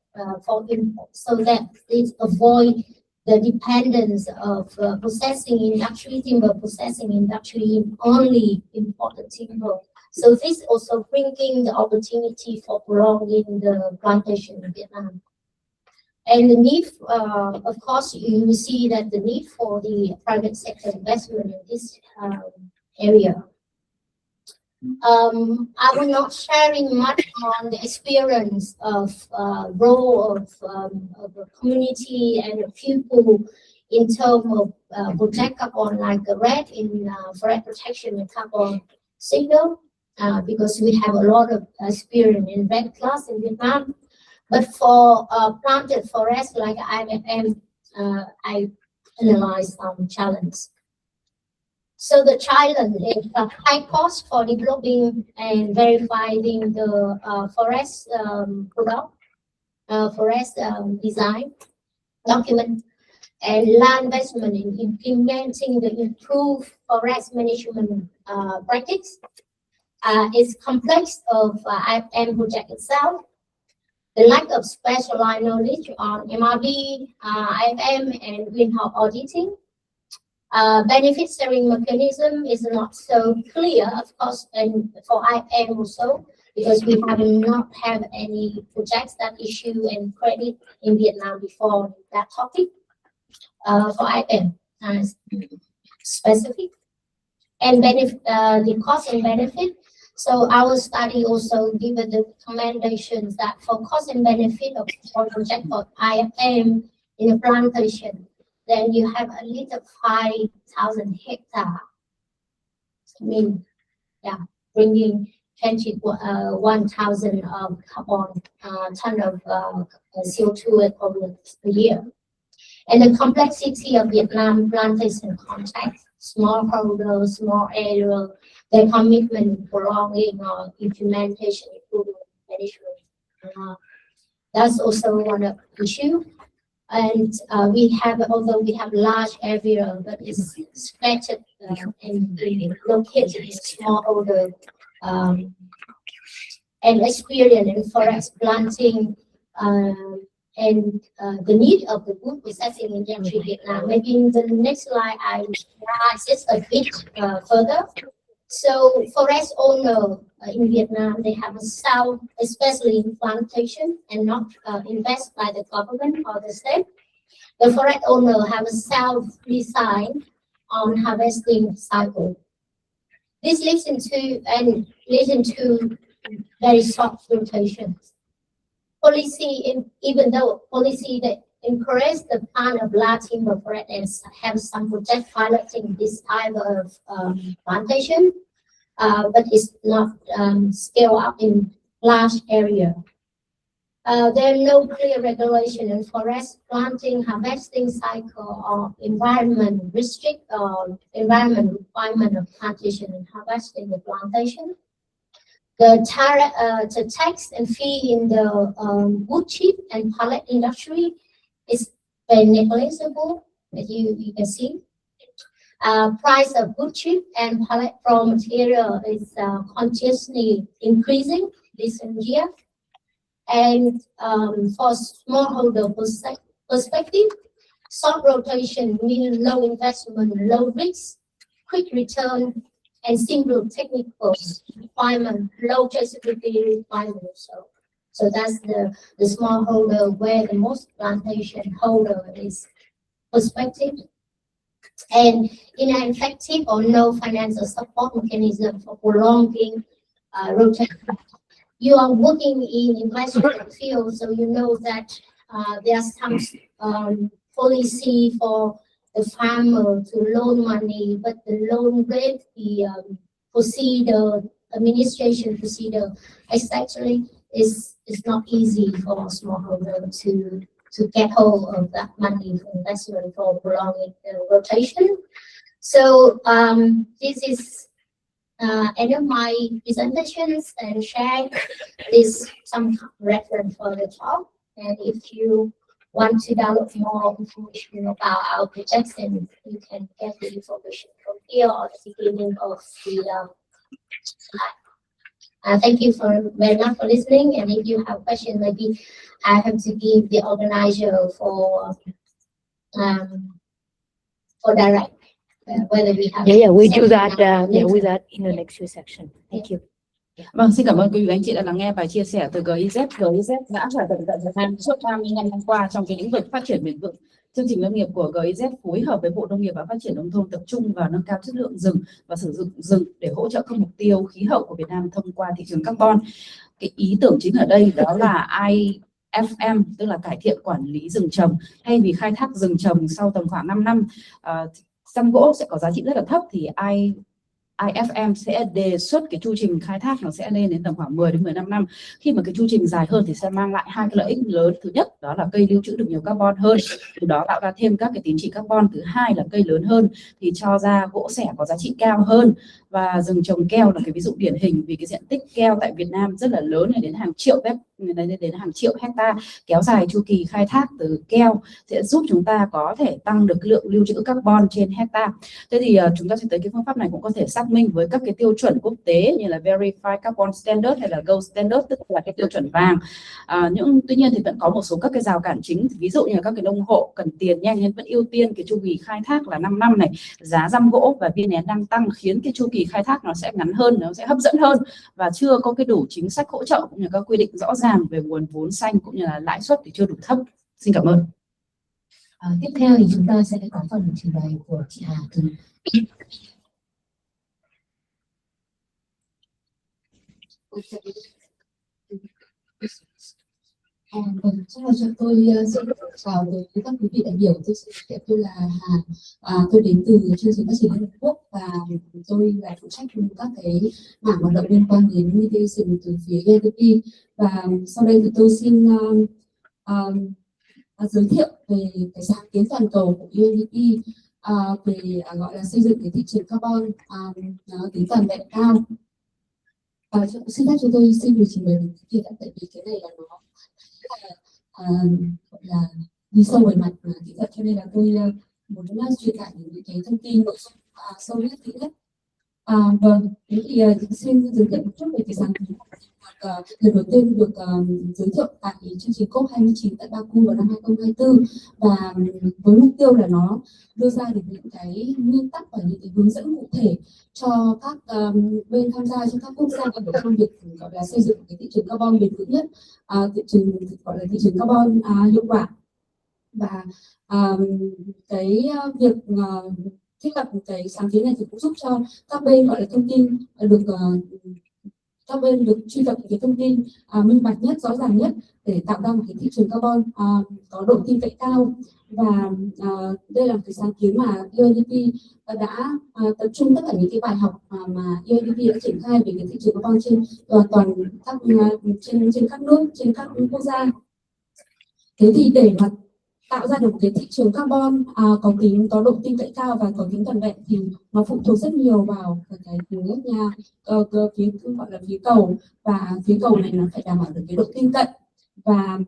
for import, so that it avoid the dependence of processing industry, timber processing industry in only imported timber. So this also bringing the opportunity for prolonging the plantation in Vietnam. And the need, of course, you will see that the need for the private sector investment in this area. I will not sharing much on the experience of role of the community and the people in terms of protect carbon like the red in forest protection and carbon signal, because we have a lot of experience in red class in Vietnam. But for planted forest like IMFM, I analyze some challenges. So the challenge is a high cost for developing and verifying the forest product, forest design document, and land investment in implementing the improved forest management practice. It's complex of IFM project itself. The lack of specialized knowledge on MRB, IFM, and greenhouse auditing. Benefit sharing mechanism is not so clear, of course, and for IFM also, because we have not have any projects that issue and credit in Vietnam before that topic. For IFM, specific. And benefit, the cost and benefit. So our study also given the recommendations that for cost and benefit of project for IFM in a plantation, then you have at least 5,000 hectares. I mean, yeah, bringing 21,000 carbon ton of CO2 equivalent per year. And the complexity of Vietnam plantation context, smallholder, small area, their commitment prolonging or implementation improvement management. That's also one of the issue. And although we have large area, but it's scattered and located in smallholder and experience in forest planting and the need of the wood processing industry in Vietnam. Maybe in the next slide, I will just a bit further. So forest owner in Vietnam, they have a sound, especially in plantation, and not invest by the government or the state. The forest owner have a sound design on harvesting cycle. This leads into very short rotations. Even though policy that encourage the plan of large timber forest and have some project piloting this type of plantation, but it's not scale up in large area. There are no clear regulation in forest planting, harvesting cycle, or environment environment requirement of plantation and harvesting the plantation. The tax and fee in the wood chip and pallet industry is very negligible, as you can see. Price of wood chip and pallet raw material is continuously increasing this year. And for smallholder perspective, short rotation means low investment, low risk, quick return, and simple technical requirement, low traceability requirement. So that's the smallholder where the most plantation holder is perspective. And ineffective or no financial support mechanism for prolonging rotation. You are working in investment field, so you know that there are some policy for the farmer to loan money, but the loan rate, the procedure, administration procedure, exactly is not easy for smallholder to get hold of that money for investment for prolonging rotation. So this is end of my presentations and share this some reference for the talk. And if you want to download more information about our projection, you can get the information from here or the beginning of the slide. Thank you very much for listening. And if you have questions, maybe I have to give the organizer for direct whether we have. Yeah, we do that. With that in the next section. Thank you. Vâng, xin cảm ơn quý vị anh chị đã lắng nghe bài chia sẻ từ GIZ. GIZ đã hoạt động tại Việt Nam suốt 25 năm qua trong cái lĩnh vực phát triển bền vững. Chương trình lâm nghiệp của GIZ phối hợp với Bộ Nông nghiệp và Phát triển Nông thôn tập trung vào nâng cao chất lượng rừng và sử dụng rừng để hỗ trợ các mục tiêu khí hậu của Việt Nam thông qua thị trường carbon. Cái ý tưởng chính ở đây đó là IFM, tức là cải thiện quản lý rừng trồng. Thay vì khai thác rừng trồng sau tầm khoảng 5 năm, răm gỗ sẽ có giá trị rất là thấp, thì IFM sẽ đề xuất cái chu trình khai thác nó sẽ lên đến tầm khoảng 10 đến 15 năm. Khi mà cái chu trình dài hơn thì sẽ mang lại hai cái lợi ích lớn. Thứ nhất đó là cây lưu trữ được nhiều carbon hơn, từ đó tạo ra thêm các cái tín chỉ carbon. Thứ hai là cây lớn hơn thì cho ra gỗ xẻ có giá trị cao hơn. Và rừng trồng keo là cái ví dụ điển hình, vì cái diện tích keo tại Việt Nam rất là lớn, đến hàng triệu hecta. Kéo dài chu kỳ khai thác từ keo sẽ giúp chúng ta có thể tăng được lượng lưu trữ carbon trên hecta. Thế thì chúng ta sẽ tới cái phương pháp này cũng có thể xác minh với các cái tiêu chuẩn quốc tế như là Verified Carbon Standard hay là Gold Standard, tức là cái tiêu chuẩn vàng. Tuy nhiên thì vẫn có một số các cái rào cản chính, ví dụ như là các cái nông hộ cần tiền nhanh nên vẫn ưu tiên cái chu kỳ khai thác là 5 năm này. Giá răm gỗ và viên nén đang tăng khiến cái chu kỳ khai thác nó sẽ ngắn hơn, nó sẽ hấp dẫn hơn, và chưa có cái đủ chính sách hỗ trợ cũng như các quy định rõ ràng về nguồn vốn xanh cũng như là lãi suất thì chưa đủ thấp. Xin cảm ơn. Tiếp theo thì chúng ta sẽ có phần trình bày của chị Hà từ Chắc là cho tôi xin chào với các quý vị đại biểu. Tôi xin giới thiệu, tôi là Hà, tôi đến từ chương trình phát triển Liên Hợp Quốc và tôi là phụ trách các cái mảng hoạt động liên quan đến mitigation từ phía UNDP. Và sau đây thì tôi xin giới thiệu về cái sáng kiến toàn cầu của UNDP về gọi là xây dựng cái thị trường carbon tính toàn vẹn cao. Xin phép cho tôi xin được trình bày một cái tại vì cái này là nó gọi là đi sâu về mặt kỹ thuật, cho nên là tôi muốn truyền tải những cái thông tin nội dung sâu nhất kỹ nhất. Vâng, thế thì xin giới thiệu một chút về cái sáng kiến lần đầu tiên được giới thiệu tại chương trình COP29 tại Baku vào năm 2024, và với mục tiêu là nó đưa ra được những cái nguyên tắc và những cái hướng dẫn cụ thể cho các bên tham gia, cho các quốc gia trong việc gọi là xây dựng cái thị trường carbon bền vững nhất, thị trường gọi là thị trường carbon hiệu quả. Và cái việc thiết lập cái sáng kiến này thì cũng giúp cho các bên gọi là thông tin được các bên được truy cập cái thông tin minh bạch nhất, rõ ràng nhất để tạo ra một cái thị trường carbon có độ tin cậy cao. Và đây là một cái sáng kiến mà UNDP đã tập trung tất cả những cái bài học mà UNDP đã triển khai về cái thị trường carbon trên toàn các trên các nước, trên các quốc gia. Thế thì để mà tạo ra được một cái thị trường carbon có độ tin cậy cao và có tính toàn vẹn thì nó phụ thuộc rất nhiều vào cái phía phía gọi là phía cầu, và phía cầu này nó phải đảm bảo được cái độ tin cậy, và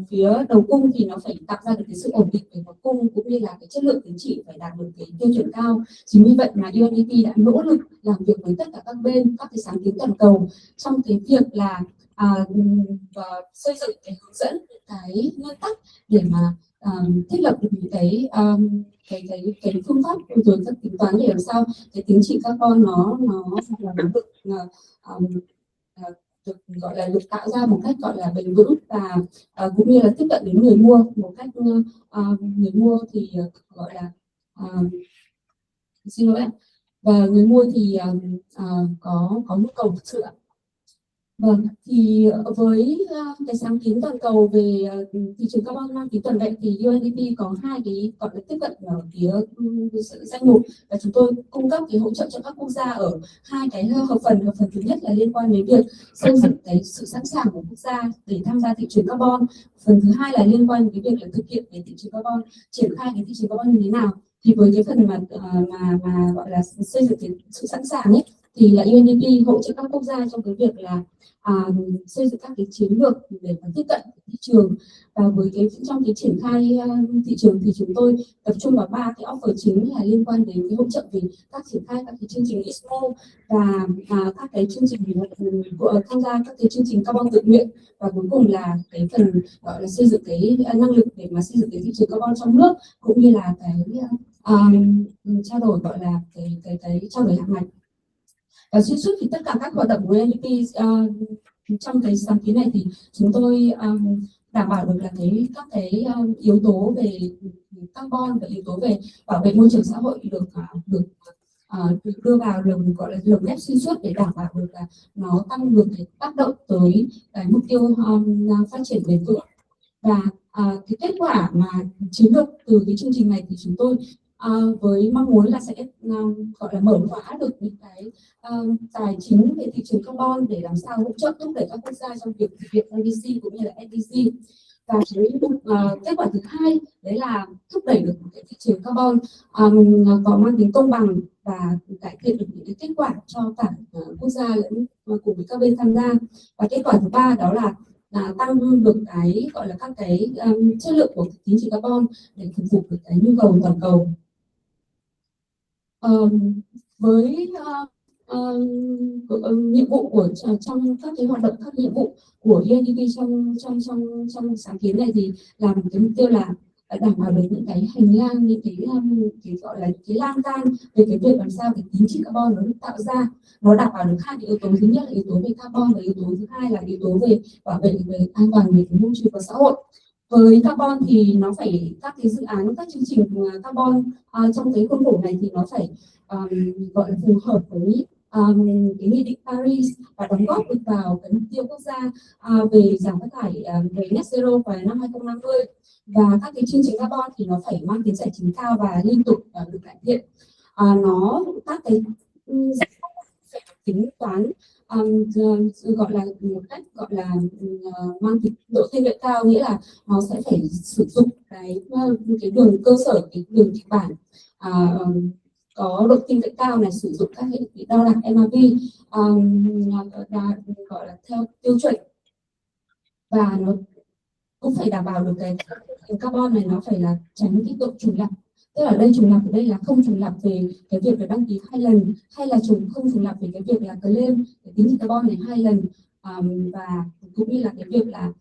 phía đầu cung thì nó phải tạo ra được cái sự ổn định về mặt cung cũng như là cái chất lượng tín chỉ phải đạt được cái tiêu chuẩn cao. Chính vì vậy mà UNDP đã nỗ lực làm việc với tất cả các bên, các cái sáng kiến toàn cầu trong cái việc là xây dựng cái hướng dẫn, cái nguyên tắc để mà thiết lập được những cái phương pháp rồi các tính toán để làm sao cái tín chỉ carbon nó được gọi là được tạo ra một cách gọi là bền vững, và cũng như là tiếp cận đến người mua một cách người mua thì gọi là xin lỗi ạ, và người mua thì có nhu cầu thực sự ạ. Vâng, thì với cái sáng kiến toàn cầu về thị trường carbon mang tính toàn vẹn thì UNDP có hai cái gọi là tiếp cận ở phía danh mục, và chúng tôi cung cấp cái hỗ trợ cho các quốc gia ở hai cái hợp phần. Hợp phần thứ nhất là liên quan đến việc xây dựng cái sự sẵn sàng của quốc gia để tham gia thị trường carbon. Phần thứ hai là liên quan đến việc là thực hiện cái thị trường carbon, triển khai cái thị trường carbon như thế nào. Thì với cái phần mà gọi là xây dựng cái sự sẵn sàng ấy thì là UNDP hỗ trợ các quốc gia trong cái việc là xây dựng các cái chiến lược để mà tiếp cận thị trường. Và với cái trong cái triển khai thị trường thì chúng tôi tập trung vào ba cái offer chính là liên quan đến cái hỗ trợ về các triển khai các cái chương trình ISMO và các cái chương trình tham gia các cái chương trình carbon tự nguyện, và cuối cùng là cái phần gọi là xây dựng cái năng lực để mà xây dựng cái thị trường carbon trong nước, cũng như là cái trao đổi gọi là cái trao đổi hạn ngạch. Và xuyên suốt thì tất cả các hoạt động của UNDP trong cái sáng kiến này thì chúng tôi đảm bảo được là các cái yếu tố về carbon và yếu tố về bảo vệ môi trường xã hội được đưa vào lồng gọi là lồng ghép xuyên suốt để đảm bảo được là nó tăng được cái tác động tới cái mục tiêu phát triển bền vững. Và cái kết quả mà chiến lược từ cái chương trình này thì chúng tôi với mong muốn là sẽ gọi là mở khóa được những cái tài chính về thị trường carbon để làm sao hỗ trợ thúc đẩy các quốc gia trong việc thực hiện NDC cũng như là SDG. Và kết quả thứ hai đấy là thúc đẩy được cái thị trường carbon có mang tính công bằng và cải thiện được những cái kết quả cho cả quốc gia lẫn cùng với các bên tham gia. Và kết quả thứ ba đó là tăng được cái gọi là các cái chất lượng của tín chỉ carbon để phục vụ được cái nhu cầu toàn cầu. Với nhiệm vụ của trong các cái hoạt động, các nhiệm vụ của UNDP trong sáng kiến này thì làm cái mục tiêu là đảm bảo được những cái hành lang, những cái gọi là cái lan can về cái việc làm sao cái tín chỉ carbon nó được tạo ra, nó đảm bảo được hai cái yếu tố. Thứ nhất là yếu tố về carbon, và yếu tố thứ hai là yếu tố về bảo vệ về an toàn về cái môi trường và xã hội. Với carbon thì nó phải các cái dự án, các chương trình carbon trong cái khuôn khổ này thì nó phải gọi là phù hợp với cái nghị định Paris và đóng góp được vào cái mục tiêu quốc gia về giảm phát thải về net zero vào năm 2050. Và các cái chương trình carbon thì nó phải mang tính giải trình cao và liên tục được cải thiện. Nó các cái phải tính toán gọi là một cách gọi là mang tính độ tin cậy cao, nghĩa là nó sẽ phải sử dụng cái đường cơ sở, cái đường kịch bản có độ tin cậy cao này, sử dụng các hệ đo đạc MAV gọi là theo tiêu chuẩn, và nó cũng phải đảm bảo được cái carbon này nó phải là tránh cái độ trùng lặp. Tức là đây trùng lặp ở đây là không trùng lặp về cái việc phải đăng ký 2 lần, hay là không trùng lặp về cái việc là claim cái tín chỉ carbon này 2 lần, và cũng như là cái việc là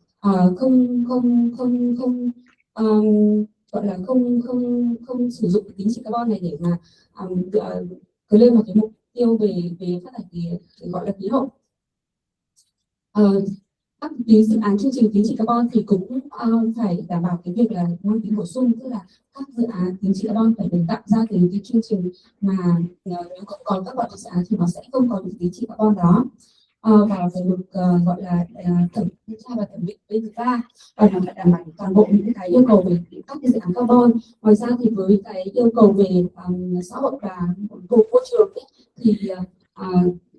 gọi là không sử dụng cái tín chỉ carbon này để mà claim một cái mục tiêu về phát thải gọi là khí hậu. Các cái dự án chương trình tín chỉ carbon thì cũng phải đảm bảo cái việc là mang tính bổ sung, tức là các dự án tín chỉ carbon phải được tạo ra từ cái chương trình mà nếu không có các loại dự án thì nó sẽ không có được tín chỉ carbon đó, và phải được gọi là thẩm tra và thẩm định bên thứ ba, và nó phải đảm bảo toàn bộ những cái yêu cầu về các cái dự án carbon. Ngoài ra thì với cái yêu cầu về xã hội và môi trường ấy, thì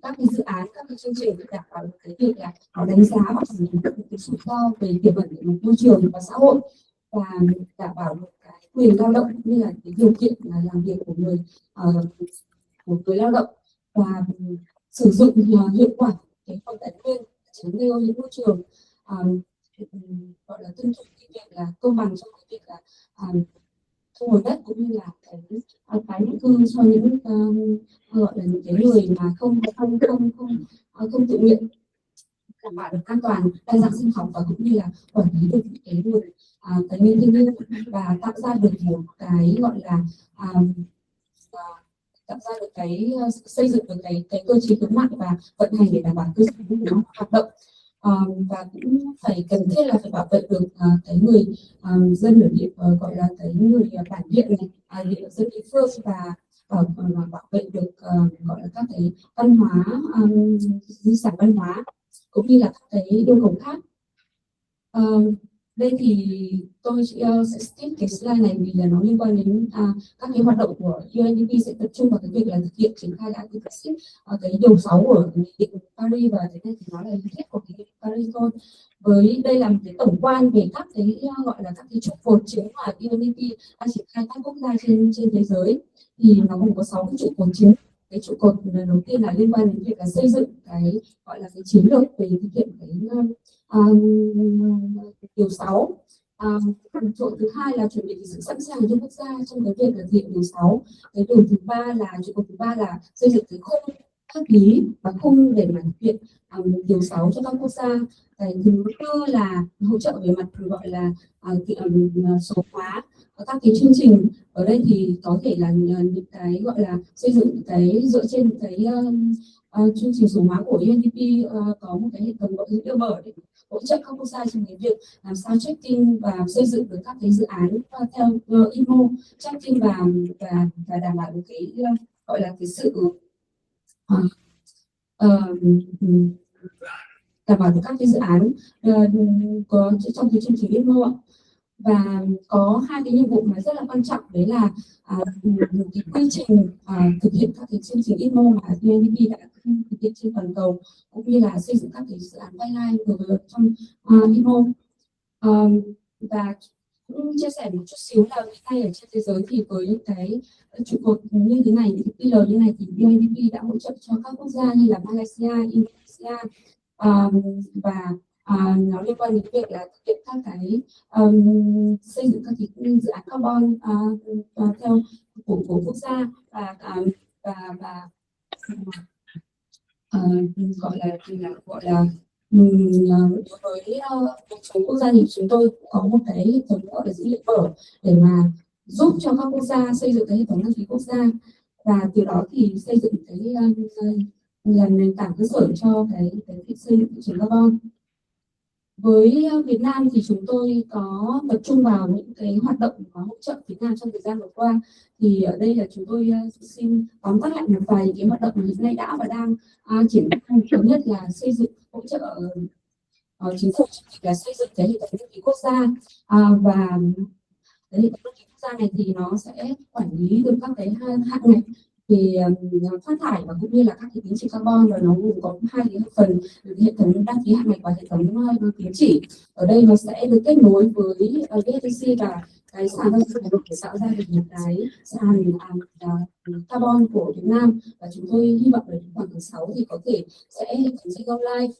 các cái dự án, các cái chương trình đảm bảo cái việc là nó đánh giá và thẩm định được cái rủi ro về tiềm ẩn về môi trường và xã hội, và đảm bảo được cái quyền lao động như là cái điều kiện làm việc của người lao động, và sử dụng hiệu quả cái phần tài nguyên tránh gây ô nhiễm môi trường, gọi là tuân thủ cái việc là công bằng trong cái việc là thu hồi đất, cũng như là cái tái định cư cho những gọi là những cái người mà không tự nguyện, đảm bảo được an toàn đa dạng sinh học và cũng như là quản lý được cái nguồn tài nguyên thiên nhiên, và tạo ra được một cái gọi là tạo ra được cái xây dựng được cái cơ chế khuyến mại và vận hành để đảm bảo cơ chế nó hoạt động, và cũng phải cần thiết là phải bảo vệ được cái người dân ở địa gọi là cái người bản địa này, dân địa phương, và bảo vệ được gọi là các cái văn hóa, di sản văn hóa, cũng như là các cái yêu cầu khác. Đây thì tôi sẽ skip cái slide này vì là nó liên quan đến các cái hoạt động của UNDP sẽ tập trung vào cái việc là thực hiện triển khai IoT-Powered, cái điều 6 của nghị định Paris, và cái này thì nó là lý thuyết của cái nghị định Paris thôi. Với đây là một cái tổng quan về các cái gọi là các cái trụ cột chính mà UNDP đang triển khai các quốc gia trên thế giới, thì nó gồm có 6 cái trụ cột chính. Cái trụ cột đầu tiên là liên quan đến việc là xây dựng cái gọi là cái chiến lược về thực hiện cái điều 6. Trụ thứ hai là chuẩn bị sự sẵn sàng cho quốc gia trong cái việc thực hiện điều 6. Cái điều thứ ba là trụ cột thứ ba là xây dựng cái khung pháp lý và khung để mà thực hiện điều 6 cho các quốc gia. Cái thứ tư là hỗ trợ về mặt gọi là số hóa các cái chương trình. Ở đây thì có thể là những cái gọi là xây dựng cái dựa trên cái chương trình số hóa của UNDP, có một cái hệ thống gọi dữ liệu mở để hỗ trợ các quốc gia trong cái việc làm sao tracking và xây dựng được các cái dự án theo IMO tracking và đảm bảo được cái gọi là cái sự đảm bảo được các cái dự án có trong cái chương trình IMO. Và có hai cái nhiệm vụ mà rất là quan trọng, đấy là một cái quy trình thực hiện các cái chương trình IMO mà UNDP đã thực hiện trên toàn cầu, cũng như là xây dựng các cái dự án pipeline của trong IMO. Và cũng chia sẻ một chút xíu là hiện nay ở trên thế giới thì với những cái trụ cột như thế này, những pillar như này, thì UNDP đã hỗ trợ cho các quốc gia như là Malaysia, Indonesia, và nó liên quan đến việc là thực hiện các cái xây dựng các cái dự án carbon theo của quốc gia, và gọi là đối với một số quốc gia thì chúng tôi có một cái hệ thống gọi là dữ liệu mở để mà giúp cho các quốc gia xây dựng cái hệ thống đăng ký quốc gia, và từ đó thì xây dựng cái làm nền tảng cơ sở cho cái xây dựng thị trường carbon. Với Việt Nam thì chúng tôi có tập trung vào những cái hoạt động và hỗ trợ Việt Nam trong thời gian vừa qua. Thì ở đây là chúng tôi xin tóm tắt lại một vài cái hoạt động mà hiện nay đã và đang triển khai. Thứ nhất là xây dựng hỗ trợ chính phủ là xây dựng cái hệ thống đăng ký quốc gia, và cái hệ thống đăng ký quốc gia này thì nó sẽ quản lý được các cái hạng mục về phát thải và cũng như là các cái tín chỉ carbon, và nó gồm có hai cái phần, hệ thống đăng ký hạng mục và hệ thống tín chỉ. Ở đây nó sẽ được kết nối với VTC và cái sàn giao dịch Hà Nội để tạo ra được một cái sàn carbon của Việt Nam, và chúng tôi hy vọng là đến khoảng tháng 6 thì có thể sẽ go live.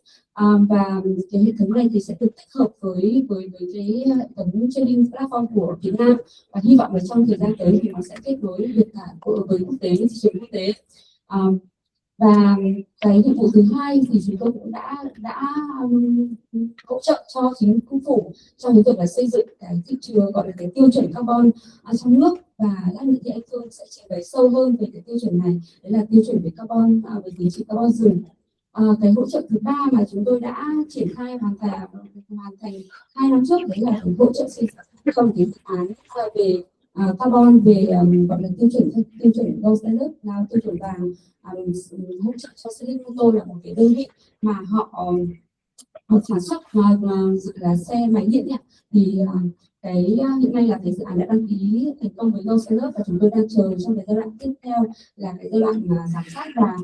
Và cái hệ thống này thì sẽ được tích hợp với cái hệ thống trading platform của Việt Nam, và hy vọng là trong thời gian tới thì nó sẽ kết nối được cả với quốc tế, thị trường quốc tế. Và cái nhiệm vụ thứ hai thì chúng tôi cũng đã hỗ trợ cho chính phủ trong cái việc là xây dựng cái thị trường, gọi là cái tiêu chuẩn carbon trong nước, và lát nữa thì anh Phương sẽ trình bày sâu hơn về cái tiêu chuẩn này, đấy là tiêu chuẩn về carbon, về tín chỉ carbon rừng. Cái hỗ trợ thứ ba mà chúng tôi đã triển khai hoàn thành 2 năm trước, đấy là cái hỗ trợ xây dựng trong cái dự án về carbon, về gọi là tiêu chuẩn gold standard, là tiêu chuẩn vàng. Hỗ trợ cho Select Motor là một cái đơn vị mà họ sản xuất là xe máy điện ấy. Thì cái hiện nay là cái dự án đã đăng ký thành công với gold standard, và chúng tôi đang chờ trong cái giai đoạn tiếp theo là cái giai đoạn giám sát và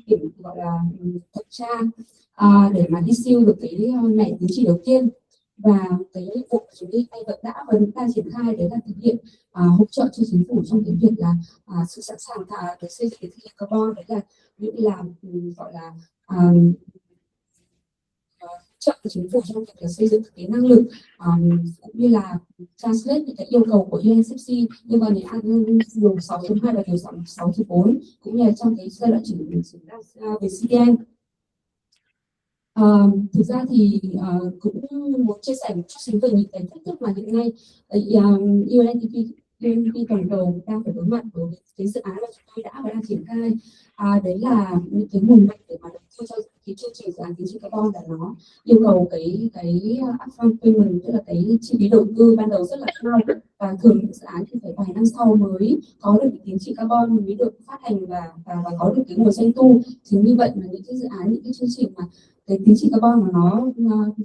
kiểm, gọi là thẩm tra, để mà issue được cái này tín chỉ đầu tiên. Và cái nhiệm vụ của chúng tôi vẫn đang triển khai, đấy là thực hiện hỗ trợ cho chính phủ trong cái việc là sự sẵn sàng để xây dựng cái thị trường carbon, đấy là những là gọi là hỗ trợ của chính phủ trong việc là xây dựng cái năng lượng, cũng như là translate những cái yêu cầu của UNFCCC liên quan đến điều 6.2 và điều 6.4, cũng như là trong cái giai đoạn chuyển đổi về CDM. Thực ra thì cũng muốn chia sẻ một chút xíu về những cái thách thức mà hiện nay UNDP toàn cầu đang phải đối mặt với cái dự án mà chúng tôi đã và đang triển khai. Đấy là những cái nguồn lực để mà đầu tư cho cái chương trình dự án tín chỉ carbon, là nó yêu cầu cái upfront payment, tức là cái chi phí đầu tư ban đầu rất là cao, và thường những dự án thì phải vài năm sau mới có được cái tín chỉ carbon, mới được phát hành và có được cái nguồn doanh thu. Chính như vậy mà những cái dự án, những cái chương trình mà cái tín chỉ carbon mà nó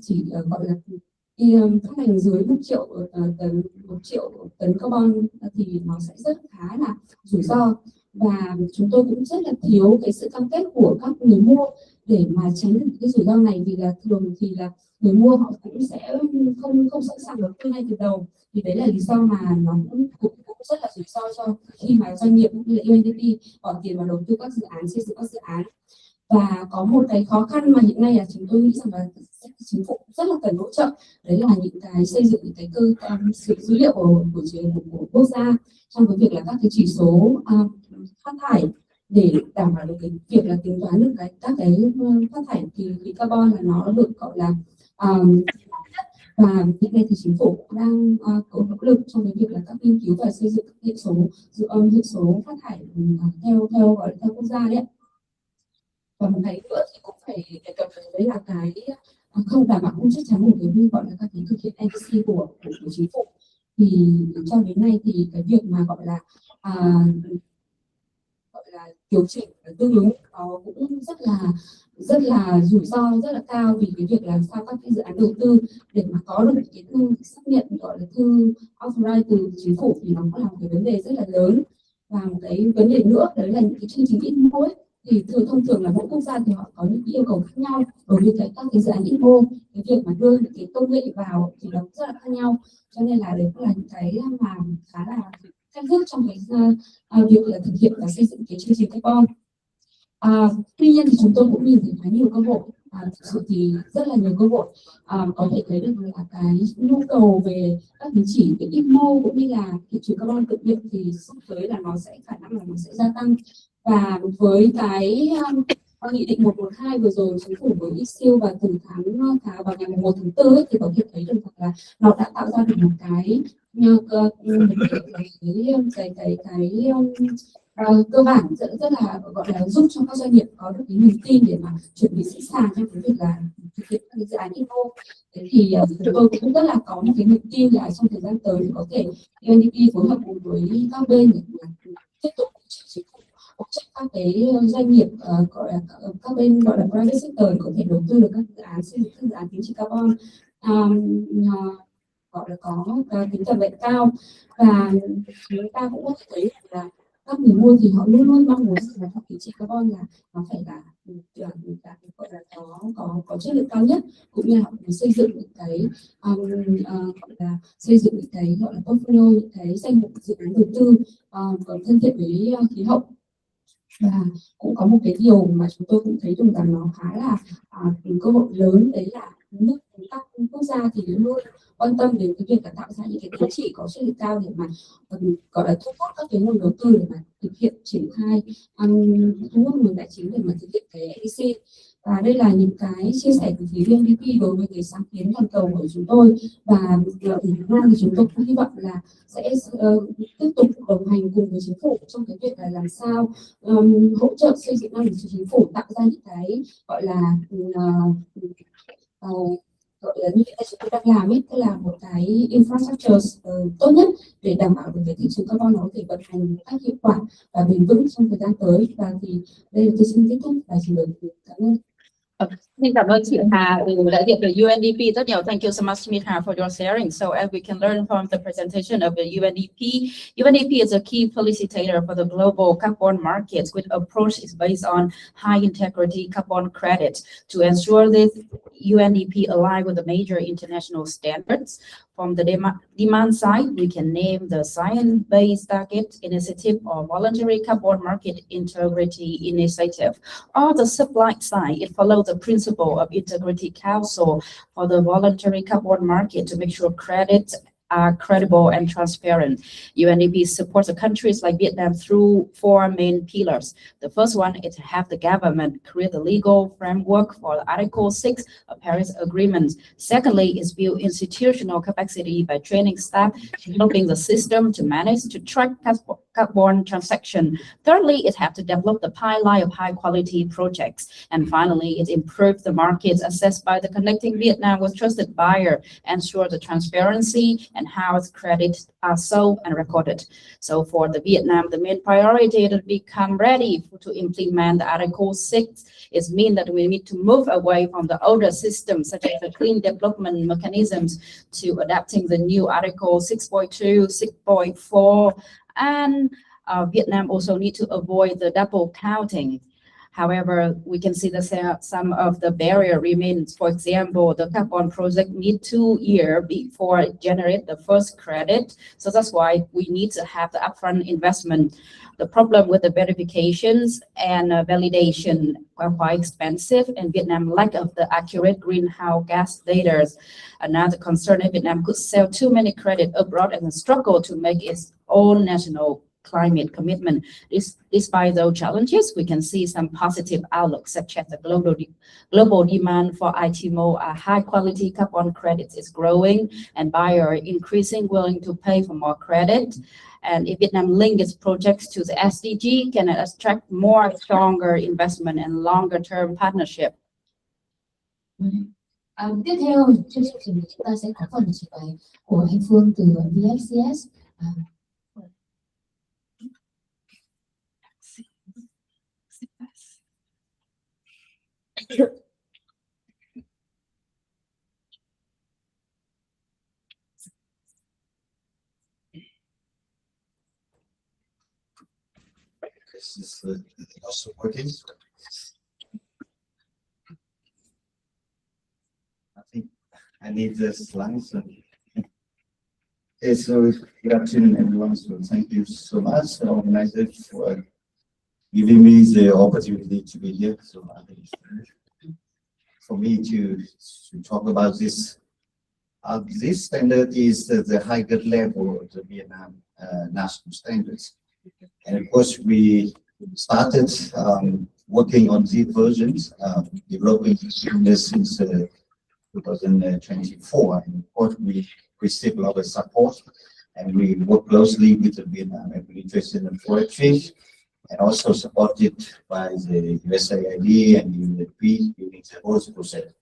chỉ gọi là phát hành dưới 1 triệu tấn carbon thì nó sẽ rất khá là rủi ro, và chúng tôi cũng rất là thiếu cái sự cam kết của các người mua để mà tránh được cái rủi ro này, vì là thường thì là người mua họ cũng sẽ không sẵn sàng đầu tư ngay từ đầu, thì đấy là lý do mà nó cũng rất là rủi ro cho khi mà doanh nghiệp cũng như là UNDP bỏ tiền vào đầu tư các dự án, xây dựng các dự án. Và có một cái khó khăn mà hiện nay là chúng tôi nghĩ rằng là chính phủ rất là cần hỗ trợ, đấy là những cái xây dựng những cái dữ liệu của quốc gia trong cái việc là các cái chỉ số phát thải, để đảm bảo được cái việc là tính toán được các cái phát thải khí carbon là nó được gọi là và hiện nay thì chính phủ cũng đang có nỗ lực trong cái việc là các nghiên cứu và xây dựng các hệ số phát thải theo gọi là theo quốc gia đấy. Và một cái nữa thì cũng phải đề cập đến đấy là cái không đảm bảo, không chắc chắn một cái gọi là các cái thực hiện NDC của chính phủ. Thì cho đến nay thì cái việc mà gọi là điều chỉnh tương ứng nó cũng rất là rủi ro, rất là cao, vì cái việc làm sao các cái dự án đầu tư để mà có được cái thư xác nhận, gọi là thư authorize từ chính phủ, thì nó cũng là một cái vấn đề rất là lớn. Và một cái vấn đề nữa đấy là những cái chương trình InMo ấy, thì thông thường là mỗi quốc gia thì họ có những cái yêu cầu khác nhau đối với các cái dự án InMo. Cái việc mà đưa những cái công nghệ vào thì nó rất là khác nhau, cho nên là đấy cũng là những cái mà khá là thách thức trong cái việc là thực hiện và xây dựng cái chương trình carbon. Tuy nhiên thì chúng tôi cũng nhìn thấy khá nhiều cơ hội, thực sự thì rất là nhiều cơ hội. Có thể thấy được là cái nhu cầu về các tín chỉ về InMo cũng như là thị trường carbon tự nhiên thì sắp tới là nó sẽ khả năng là nó sẽ gia tăng. Và với cái nghị định 112 vừa rồi chính phủ mới issue và từ vào ngày 1 tháng 4 ấy, thì có thể thấy được là nó đã tạo ra được một cái cơ bản rất là gọi là giúp cho các doanh nghiệp có được cái niềm tin để mà chuẩn bị sẵn sàng trong cái việc là thực hiện các dự án InMo. Thế thì chúng tôi cũng rất là có một cái niềm tin là trong thời gian tới thì có thể UNDP phối hợp cùng với các bên để tiếp tục hỗ trợ các cái doanh nghiệp gọi là các bên gọi là private sector có thể đầu tư được các dự án, xây dựng các dự án tín chỉ carbon gọi là có tính toàn vẹn cao. Và chúng ta cũng có thể thấy là các người mua thì họ luôn luôn mong muốn là các tín chỉ carbon là nó phải là gọi là có chất lượng cao nhất, cũng như là họ muốn xây dựng những cái gọi là xây dựng những cái gọi là portfolio, những cái danh mục dự án đầu tư có thân thiện với khí hậu. Và cũng có một cái điều mà chúng tôi cũng thấy được rằng nó khá là cơ hội lớn, đấy là các quốc gia thì luôn quan tâm đến cái việc là tạo ra những cái tín chỉ có chất lượng cao để mà gọi là thu hút các cái nguồn đầu tư để mà thực hiện triển khai thu hút nguồn tài chính để mà thực hiện cái EDC. Và đây là những cái chia sẻ từ phía UNDP đối với cái sáng kiến toàn cầu của chúng tôi. Và ở Việt Nam thì chúng tôi cũng hy vọng là sẽ tiếp tục đồng hành cùng với chính phủ trong cái việc là làm sao hỗ trợ xây dựng năng lực cho chính phủ, tạo ra những cái gọi là như chúng tôi đang làm ấy, tức là một cái infrastructure tốt nhất để đảm bảo được cái thị trường carbon nó có thể vận hành một cách hiệu quả và bền vững trong thời gian tới. Và thì đây là tôi xin kết thúc bài trình bày. Cảm ơn. Xin cảm ơn chị Hà từ đại diện của UNDP rất nhiều. Thank you so much, Ms. Hà, for your sharing. So as we can learn from the presentation of the UNDP, UNDP is a key facilitator for the global carbon markets, which approach is based on high integrity carbon credits to ensure that UNDP align with the major international standards. From the demand side, we can name the Science-Based Target Initiative or Voluntary Carbon Market Integrity Initiative. Or the supply side, it follows the principle of Integrity Council for the voluntary carbon market to make sure credits are credible and transparent. UNDP supports the countries like Vietnam through 4 main pillars. The first one is to have the government create the legal framework for the Article 6 of Paris Agreement. Secondly, is build institutional capacity by training staff, developing the system to manage, to track carbon transaction. Thirdly, it have to develop the pipeline of high quality projects. And finally, it improve the markets assessed by the Connecting Vietnam with Trusted Buyer, ensure the transparency and how its credits are sold and recorded. So for the Vietnam, the main priority is to become ready to implement the Article 6. It means that we need to move away from the older systems such as the clean development mechanisms to adapting the new Article 6.2, 6.4, and Vietnam also need to avoid the double counting. However, we can see that some of the barrier remains. For example, the carbon project need 2 years before it generate the first credit. So that's why we need to have the upfront investment. The problem with the verifications and validation are quite expensive, and Vietnam lack of the accurate greenhouse gas data. Another concern is Vietnam could sell too many credit abroad and struggle to make its own national climate commitment. Despite those challenges, we can see some positive outlooks, such as the global demand for ITMO, high quality carbon credits is growing, and buyers are increasing willing to pay for more credit. And if Vietnam link its projects to the SDG, can attract more stronger investment and longer term partnership. Tiếp theo chương trình chúng ta sẽ có phần trình bày của anh Phương từ VFCS. This is also working. I think I need the slides. Okay, so good afternoon, everyone. So thank you so much, organizer, for giving me the opportunity to be here. So I think for me to talk about this. This standard is the higher level of the Vietnam national standards. And of course, we started working on these versions, developing this since 2024. And of course, we received a lot of support, and we work closely with the Vietnam Administration and Forestry, and also supported by the USAID and UNDP during the whole process.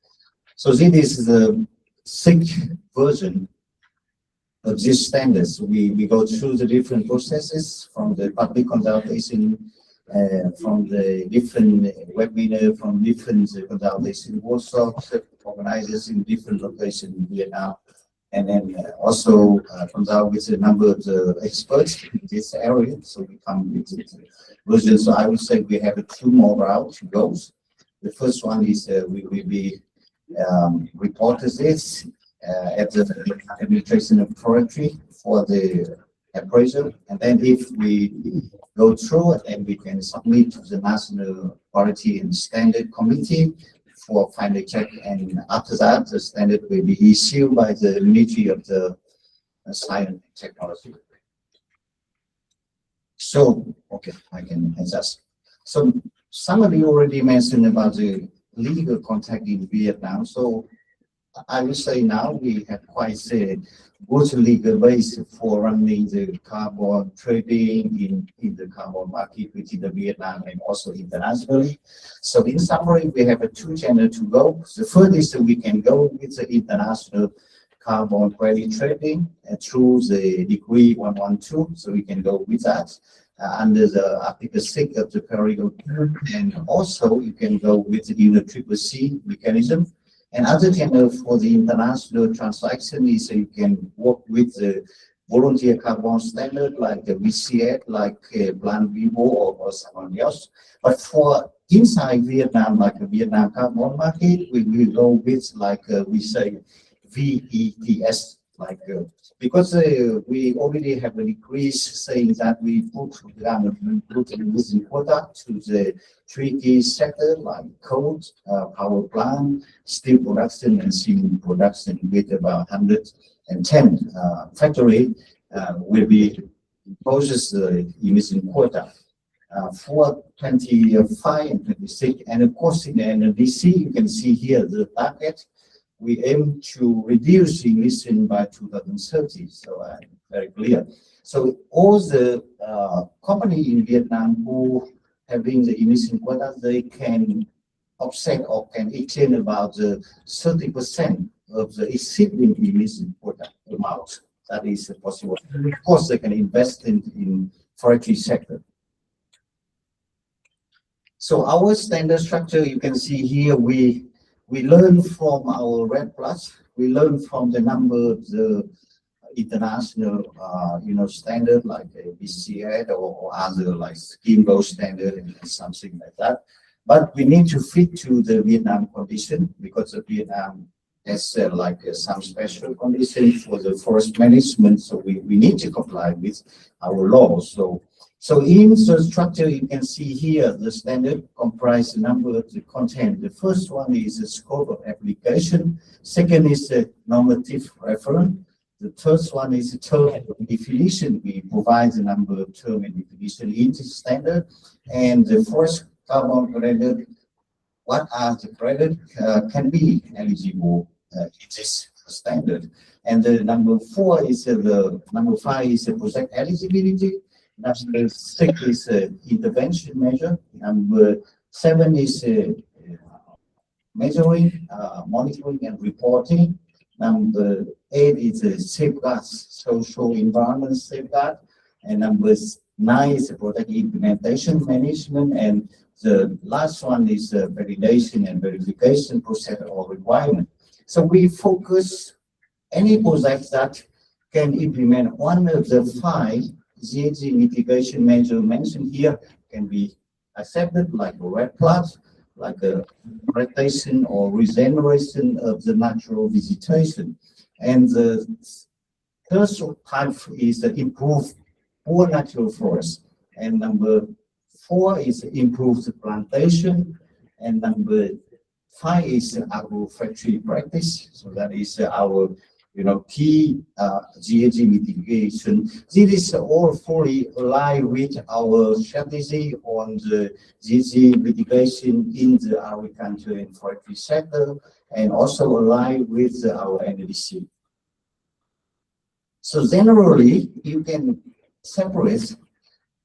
So this is the 6th version of these standards. We go through the different processes from the public consultation, from the different webinar, from different consultation workshops organized in different locations in Vietnam, and then also comes out with a number of the experts in this area. So we come with the version. So I would say we have 2 more routes to go. The first one is we will be reporters this at the administration of forestry for the appraisal, and then if we go through it, and we can submit to the National Quality and Standard Committee for final check, and after that the standard will be issued by the Ministry of the Science and Technology. So, okay, I can adjust. So somebody already mentioned about the legal contact in Vietnam. So I will say now we have quite a good legal base for running the carbon trading in the carbon market within the Vietnam and also internationally. So in summary, we have 2 channels to go. The first is that we can go with the international carbon credit trading through the Decree 112. So we can go with that under the Article 6 of the Paris Agreement, and also you can go with the UNCCC mechanism. Another channel for the international transaction is you can work with the volunteer carbon standard like the VCS, like Plan Vivo or someone else. But for inside Vietnam, like the Vietnam carbon market, we will go with like we say VETS, like because we already have a decree saying that we put the quota to the 3 key sectors like coal, power plant, steel production, and cement production, with about 110 factory will be imposes the emission quota for 25 and 26. And of course, in the DC, you can see here the target. We aim to reduce emission by 2030, so very clear. So all the company in Vietnam who having the emission quota, they can offset or can extend about the 30% of the existing emission quota amount. That is possible. Of course, they can invest in forestry sector. So our standard structure, you can see here, we learn from our RED Plus. We learn from the number of the international, standard like BCS or other like Kimbo standard and something like that. But we need to fit to the Vietnam condition, because the Vietnam has some special condition for the forest management. So we need to comply with our laws. So in the structure, you can see here the standard comprise a number of the content. The first one is the scope of application. Second is the normative reference. The third one is the term and definition. We provide the number of term and definition in the standard. And the fourth carbon credit, what are the credit can be eligible in this standard. And the number 5 is the project eligibility. Number 6 is intervention measure. Number 7 is measuring, monitoring, and reporting. Number 8 is safeguards, social environment safeguard. And number 9 is project implementation management. And the last one is validation and verification process or requirement. So we focus any project that can implement one of the 5 GHG mitigation measures mentioned here can be accepted, like a RED Plus, like a rotation or regeneration of the natural vegetation. And the third type is the improved poor natural forest. And number 4 is improved plantation. And number 5 is agro-factory practice. So that is our key GHG mitigation. This is all fully aligned with our strategy on the GHG mitigation in the agriculture and forestry sector, and also aligned with our NDC. So generally, you can separate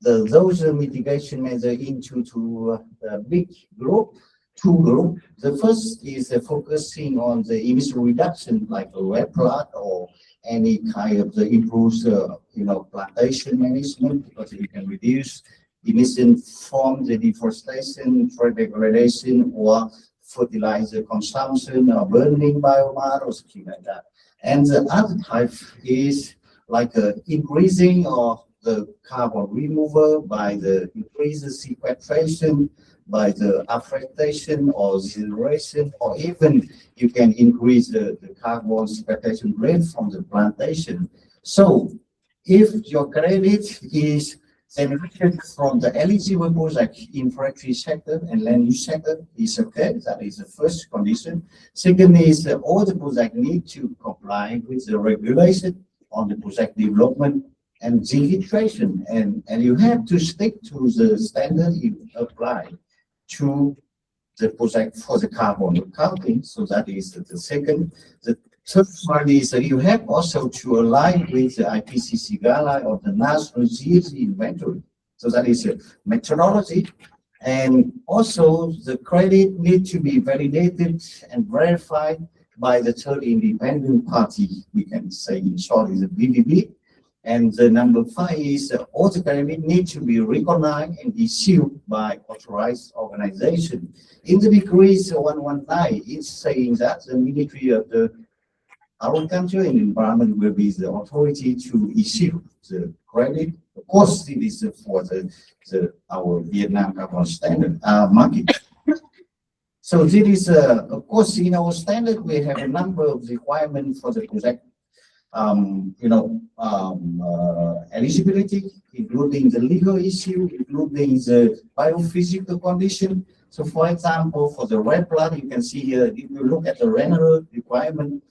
those mitigation measures into the big group. 2 groups. The first is focusing on the emission reduction, like a RED Plus or any kind of the improved, plantation management, because you can reduce emission from the deforestation, forest degradation, or fertilizer consumption or burning biomass or something like that. And the other type is like increasing of the carbon removal by the increased sequestration, by the afforestation or generation, or even you can increase the carbon sequestration rate from the plantation. So if your credit is generated from the eligible project in forestry sector and land use sector is okay. That is the first condition. Second is all the project need to comply with the regulation on the project development and registration, and you have to stick to the standard you apply to the project for the carbon accounting. So that is the second. The third one is you have also to align with the IPCC guideline of the national GHG inventory. So that is a methodology, and also the credit need to be validated and verified by the third independent party. We can say in short is a BBB. And the number 5 is all the credit need to be recognized and issued by authorized organization. In the decree 119, it's saying that the Ministry of the Agriculture and Environment will be the authority to issue the credit. Of course, it is for our Vietnam carbon standard market. So this is, of course, in our standard, we have a number of requirements for the project. Eligibility, including the legal issue, including the biophysical condition. So, for example, for the red blood, you can see here, if you look at the rental requirement,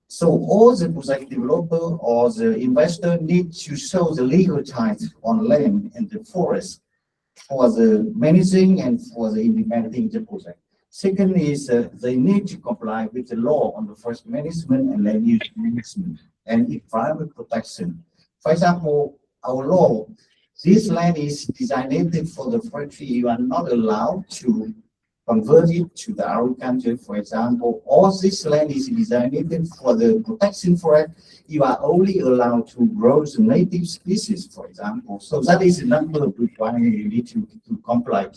so all the project developer or the investor need to show the legal title on land and the forest for the managing and for the implementing the project. Second is they need to comply with the law on the forest management and land use management and environment protection. For example, our law, this land is designated for the forestry. You are not allowed to convert it to the agriculture, for example. All this land is designated for the protection forest. You are only allowed to grow the native species, for example. So that is a number of requirements you need to comply.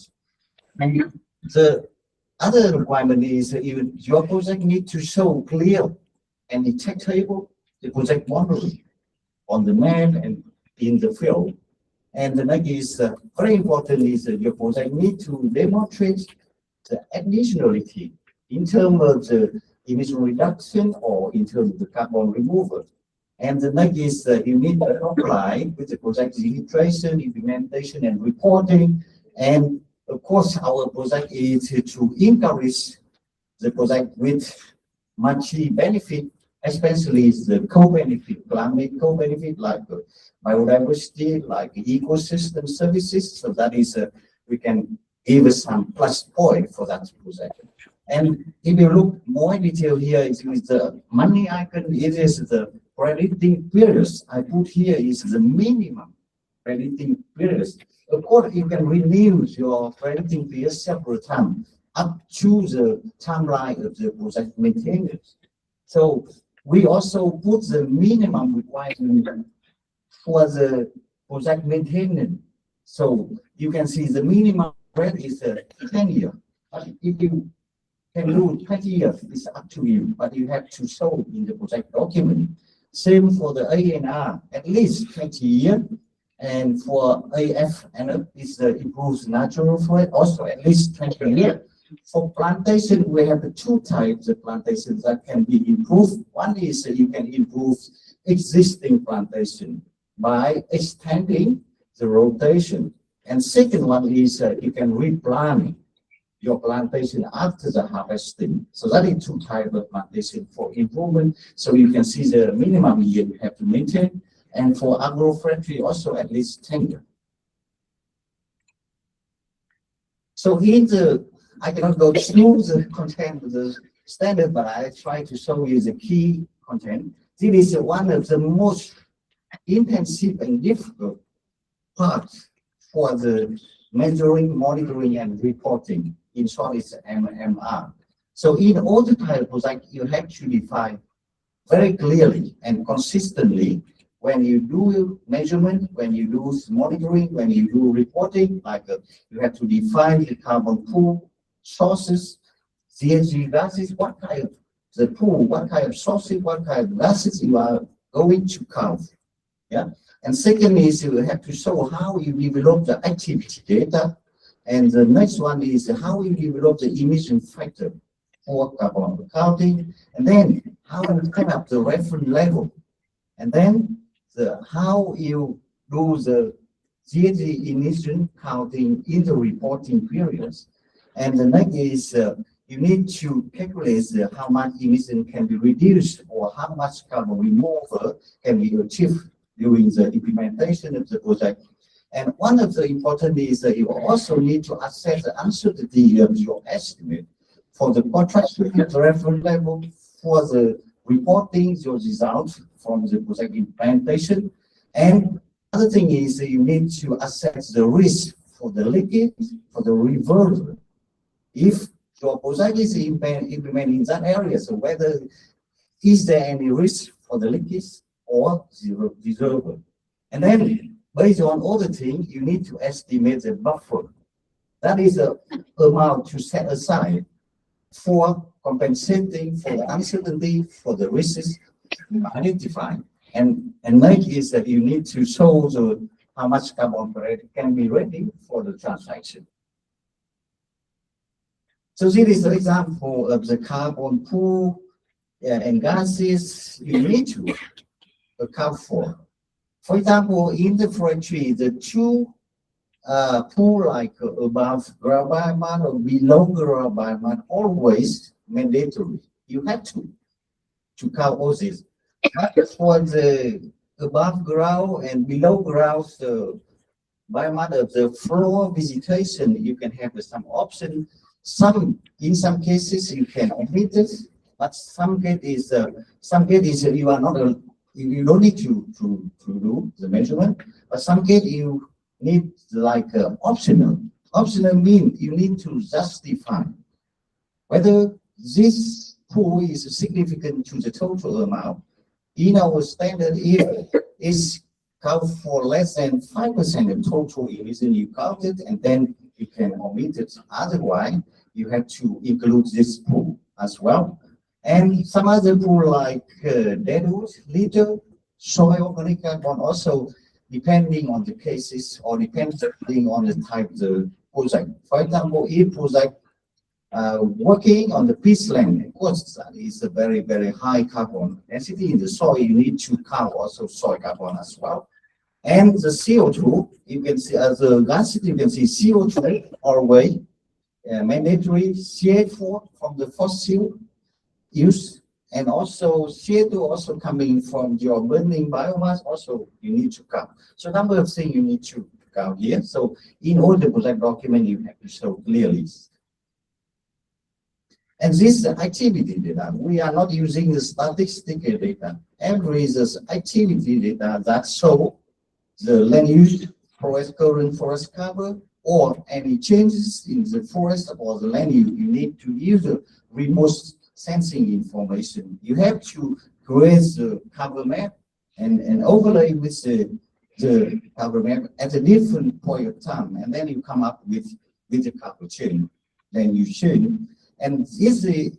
And the other requirement is even your project need to show clear and detectable the project boundary on the map and in the field. And the next is very important is your project need to demonstrate the additionality in terms of the emission reduction or in terms of the carbon removal. And the next is you need to comply with the project registration, implementation, and reporting. And of course, our project is to encourage the project with much benefit, especially the co-benefit, climate co-benefit, like biodiversity, like ecosystem services. So that is, we can give some plus point for that project. And if you look more in detail here, it is the money icon, it is the crediting periods. I put here is the minimum crediting periods. Of course, you can renew your crediting period several times up to the timeline of the project maintenance. So we also put the minimum requirement for the project maintenance. So you can see the minimum rate is 10 years. But if you can do 20 years, it's up to you, but you have to show in the project document. Same for the ANR, at least 20 years. And for AF, and it's the improved natural forest, also at least 20 years. For plantation, we have the two types of plantations that can be improved. One is you can improve existing plantation by extending the rotation. And second one is you can replant your plantation after the harvesting. So that is two types of plantation for improvement. So you can see the minimum year you have to maintain. And for agroforestry, also at least 10 years. So in the, I cannot go through the content of the standard, but I try to show you the key content. This is one of the most intensive and difficult parts for the measuring, monitoring, and reporting. In short, it's MMR. So in all the type of project, you have to define very clearly and consistently when you do measurement, when you do monitoring, when you do reporting, like you have to define the carbon pool sources, CNG gases, what kind of the pool, what kind of sources, what kind of gases you are going to count. Yeah. And second is you have to show how you develop the activity data. And the next one is how you develop the emission factor for carbon accounting. And then how you set up the reference level. And then how you do the GHG emission counting in the reporting periods. And the next is you need to calculate how much emission can be reduced or how much carbon removal can be achieved during the implementation of the project. And one of the important is that you also need to assess the uncertainty of your estimate for the contract reference level for the reporting your results from the project implementation. And other thing is that you need to assess the risk for the leakage, for the reversal. If your project is implemented in that area, so whether is there any risk for the leakage or zero reservoir. And then based on all the things, you need to estimate the buffer. That is the amount to set aside for compensating for the uncertainty, for the risks identified. And next is that you need to show how much carbon credit can be ready for the transaction. So this is the example of the carbon pool and gases you need to account for. For example, in the factory, the two pool like above ground biomass or below ground biomass always mandatory. You have to count all this. But for the above ground and below ground biomass of the floor vegetation, you can have some option. In some cases you can omit this, but some cases you are not you don't need to do the measurement, but some cases you need like optional. Optional means you need to justify whether this pool is significant to the total amount. In our standard, if it's count for less than 5% of total emission you counted, and then you can omit it. Otherwise, you have to include this pool as well. And some other pool like dead wood, litter, soil organic carbon, also depending on the cases or depending on the type of the project. For example, if project working on the peatland, of course, that is a very, very high carbon density in the soil. You need to count also soil carbon as well. And the CO2, you can see as a gas, you can see CO2 always mandatory, CA4 from the fossil use, and also CO2 also coming from your burning biomass, also you need to count. So number of things you need to count here. So in all the project document, you have to show clearly. And this activity data, we are not using the statistical data. Every is activity data that show the land use, forest current forest cover, or any changes in the forest or the land use. You need to use the remote sensing information. You have to create the cover map and overlay with the cover map at a different point of time, and then you come up with the cover chain. Then you change. And this is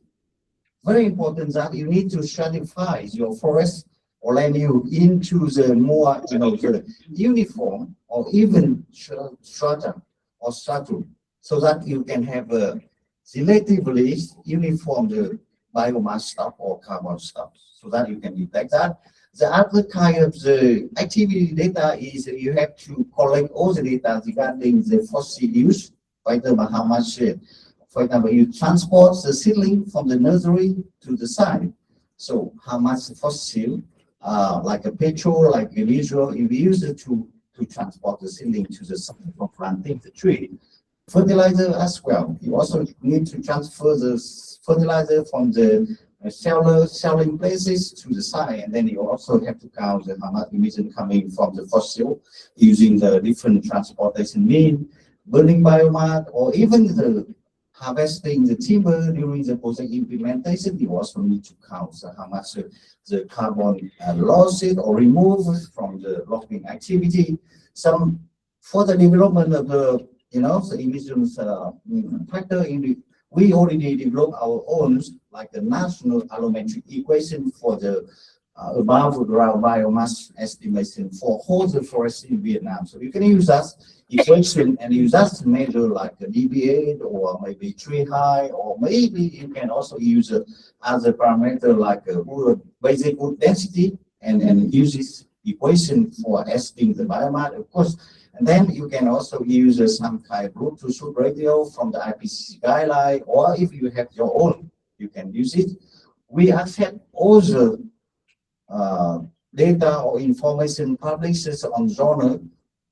very important that you need to stratify your forest or land use into the more, the uniform or even strata or stratum, so that you can have a selectively uniform the biomass stock or carbon stock, so that you can detect that. The other kind of the activity data is you have to collect all the data regarding the fossil use, for example, how much, for example, you transport the seedling from the nursery to the site. So how much fossil, like a petrol, like a diesel, you use it to transport the seedling to the site for planting the tree. Fertilizer as well. You also need to transfer the fertilizer from the selling places to the site, and then you also have to count the how much emission coming from the fossil using the different transportation mean, burning biomass, or even the harvesting the timber during the project implementation. You also need to count how much the carbon losses or removed from the logging activity. Some for the development of the the emissions factor in we already developed our own, like the national allometric equation for the above ground biomass estimation for whole the forest in Vietnam. So you can use that equation and use that to measure like a deviate or maybe tree height, or maybe you can also use as a parameter like a wood, basic wood density, and use this equation for estimating the biomass, of course. And then you can also use some kind of root to shoot radio from the IPCC guideline, or if you have your own, you can use it. We accept all the data or information published on journal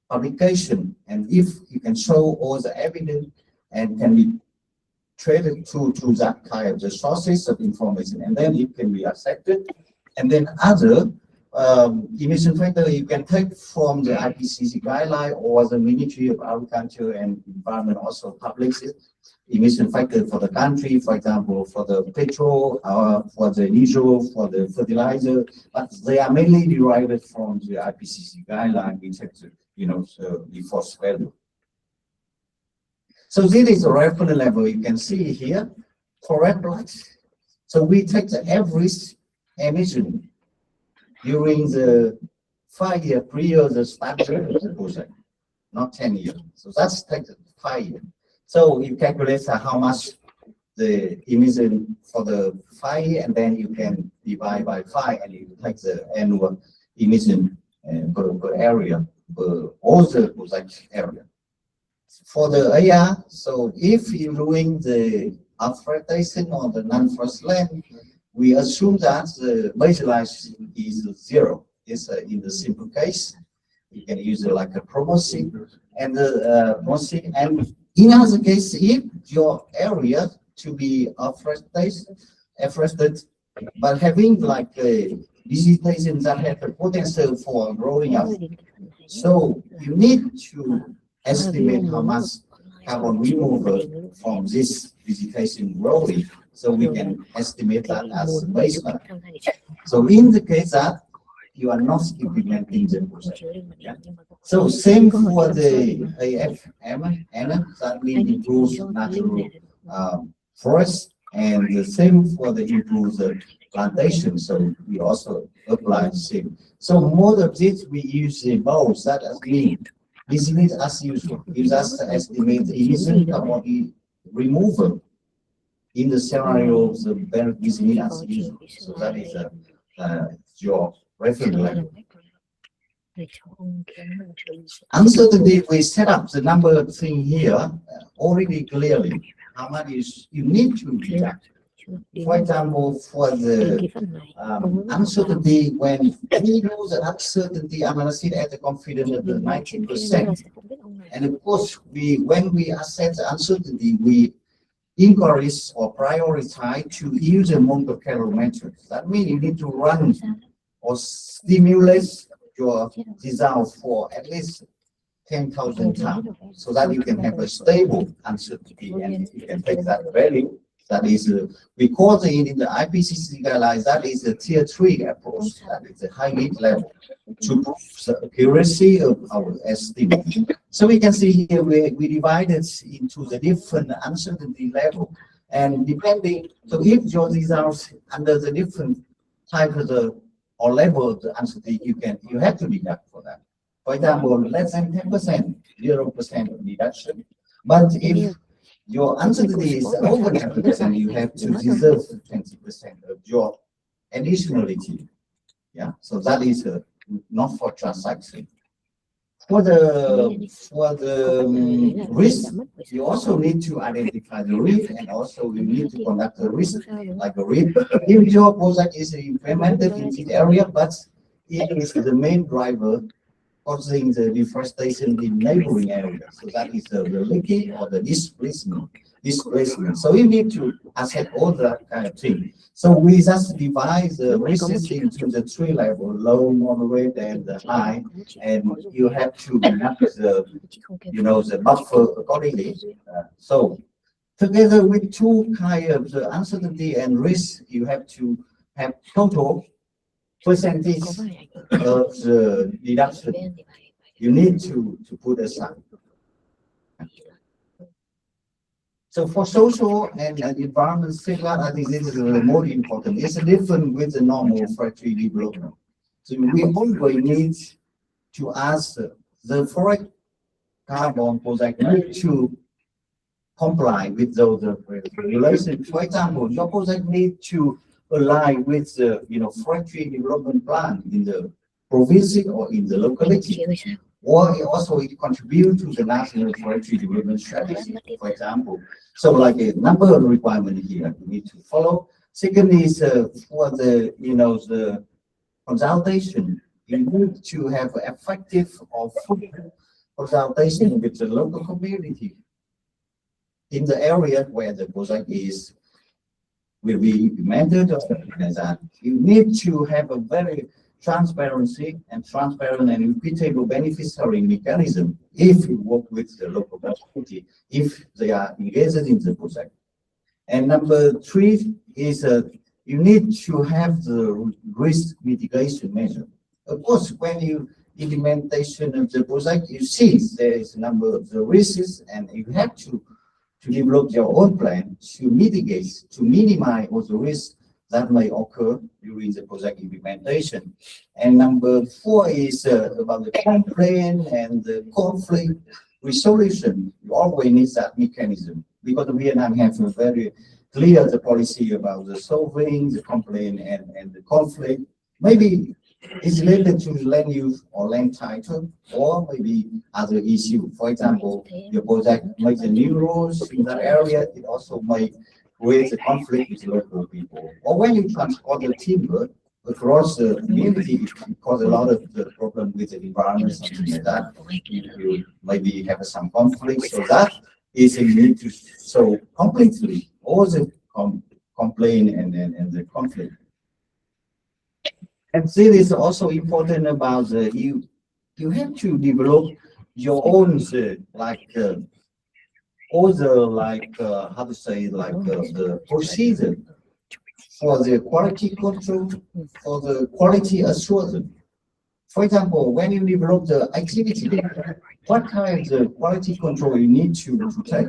publication, and if you can show all the evidence and can be traded to that kind of the sources of information, and then it can be accepted. And then other emission factor you can take from the IPCC guideline, or the Ministry of Agriculture and Environment also publishes emission factor for the country, for example, for the petrol, for the diesel, for the fertilizer, but they are mainly derived from the IPCC guideline, which has, the force value. So this is the reference level you can see here for red blocks. So we take the average emission during the 5-year period, the start of the project, not 10 years. So that's take the 5 years. So you calculate how much the emission for the 5 years, and then you can divide by 5, and you take the annual emission per area, per all the project area. For the AR, so if you're doing the afforestation on the non-forest land, we assume that the baseline is 0. It's in the simple case. You can use it like a promotion and and in other case, if your area to be afforested, but having like a vegetation that have the potential for growing up, so you need to estimate how much carbon removal from this vegetation growing, so we can estimate that as baseline. So in the case that you are not implementing the project. Yeah. So same for the AFM, that means improves natural forest, and the same for the improves plantation. So we also apply the same. So more of this we use the both, that as mean business as usual. Gives us to estimate the emission carbon removal in the scenario of the very business as usual. So that is your reference level. Uncertainty, we set up the number of things here already clearly. How much is you need to deduct? For example, for the uncertainty, when we know the uncertainty analysis at the confidence of the 90%, and of course, when we assess the uncertainty, we encourage or prioritize to use a Monte Carlo metric. That means you need to run or stimulate your results for at least 10,000 times, so that you can have a stable uncertainty, and you can take that value. That is, we call it in the IPCC guidelines, that is the tier 3 approach, that is the high need level, to prove the accuracy of our estimate. So we can see here we divided into the different uncertainty level, and depending, so if your results under the different type of the or level of the uncertainty, you have to deduct for that. For example, less than 10%, 0% deduction. But if your uncertainty is over 10%, you have to reserve 20% of your additionality. Yeah, so that is not for transaction. For the risk, you also need to identify the risk, and also you need to conduct the risk like a risk. If your project is implemented in this area, but it is the main driver causing the deforestation in neighboring areas. So that is the leakage or the displacement. So you need to assess all that kind of thing. So we just divide the risks into the 3 levels: low, moderate, and the high. And you have to map the, the buffer accordingly. So together with 2 kinds of the uncertainty and risk, you have to have total percentage of the deduction you need to put aside. So for social and environment safeguard, I think this is more important. It's different with the normal factory development. So we always need to ask the forest carbon project need to comply with those regulations. For example, your project need to align with the forestry development plan in the province or in the locality, or it contribute to the national forestry development strategy, for example. So like a number of requirements here you need to follow. Second is for the the consultation, you need to have effective or full consultation with the local community in the area where the project will be implemented or something like that. You need to have a very transparent and repeatable beneficiary mechanism if you work with the local community, if they are engaged in the project. And number three is you need to have the risk mitigation measure. Of course, when you implementation of the project, you see there is a number of the risks, and you have to develop your own plan to mitigate, to minimize all the risks that may occur during the project implementation. And number four is about the complaint and the conflict resolution. You always need that mechanism, because Vietnam has a very clear the policy about the solving the complaint and the conflict. Maybe it's related to land use or land title, or maybe other issue. For example, your project makes a new rules in that area, it also may create a conflict with local people. Or when you transport the timber across the community, it causes a lot of the problem with the environment, something like that. You maybe have some conflict, so that is a need to solve completely all the complaint and the conflict. And this is also important about the you have to develop your own all the how to say the procedure for the quality control, for the quality assurance. For example, when you develop the activity, what kind of quality control you need to take?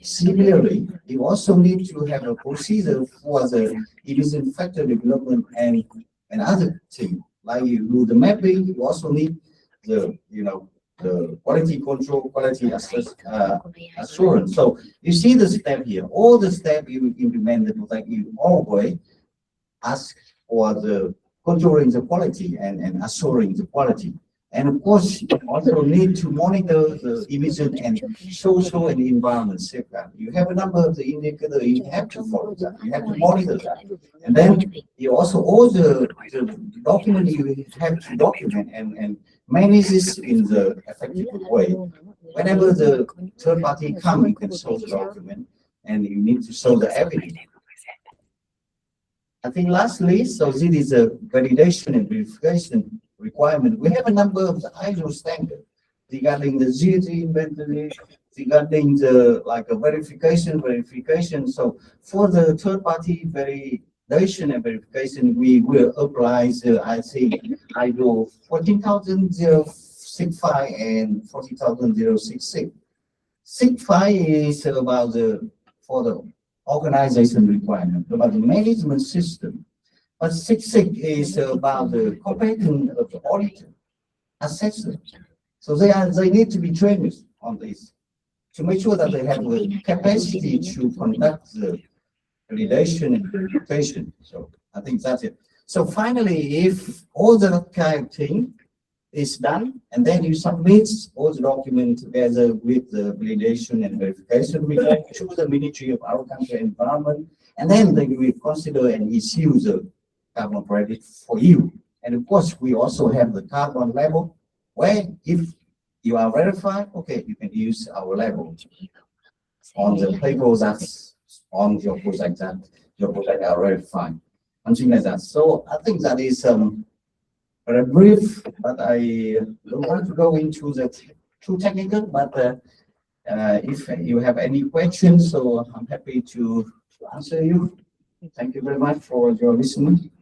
Similarly, you also need to have a procedure for the emission factor development and other things. Like you do the mapping, you also need the the quality control, quality assurance. So you see the step here. All the steps you implement the project, you always ask for the controlling the quality and assuring the quality. And of course, you also need to monitor the emission and social and environment safeguard. You have a number of the indicators, you have to follow that, you have to monitor that. And then you also, all the document you have to document and manage this in the effective way. Whenever the third party comes, you can show the document and you need to show the evidence. I think lastly, so this is a validation and verification requirement. We have a number of the ISO standards regarding the GT inventory, regarding the a verification. So for the third party validation and verification, we will apply the ISO 14065 and 40066. 65 is about for the organization requirement, about the management system. But 66 is about the competence of the auditor, assessor. So they need to be trained on this to make sure that they have the capacity to conduct the validation and verification. So I think that's it. So finally, if all the kind of thing is done, and then you submit all the documents together with the validation and verification, we go to the Ministry of Agriculture and Environment, and then they will consider and issue the carbon credit for you. And of course, we also have the carbon level, where if you are verified, okay, you can use our level on the paper that's on your project that your project are verified, something like that. So I think that is very brief, but I don't want to go into the too technical. But if you have any questions, so I'm happy to answer you. Thank you very much for your listening.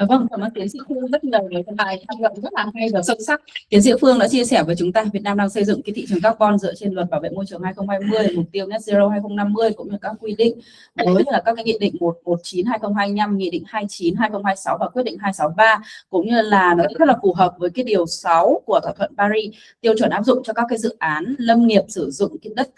Vâng, cảm ơn tiến sĩ Phương rất nhiều về cái bài tham luận rất là hay và sâu sắc. Tiến sĩ Phương đã chia sẻ với chúng ta Việt Nam đang xây dựng cái thị trường carbon dựa trên luật bảo vệ môi trường 2020, mục tiêu net zero 2050 cũng như các quy định mới là các cái nghị định 119/2025, nghị định 29/2026 và quyết định 263, cũng như là nó rất là phù hợp với cái điều 6 của thỏa thuận Paris, tiêu chuẩn áp dụng cho các cái dự án lâm nghiệp sử dụng cái đất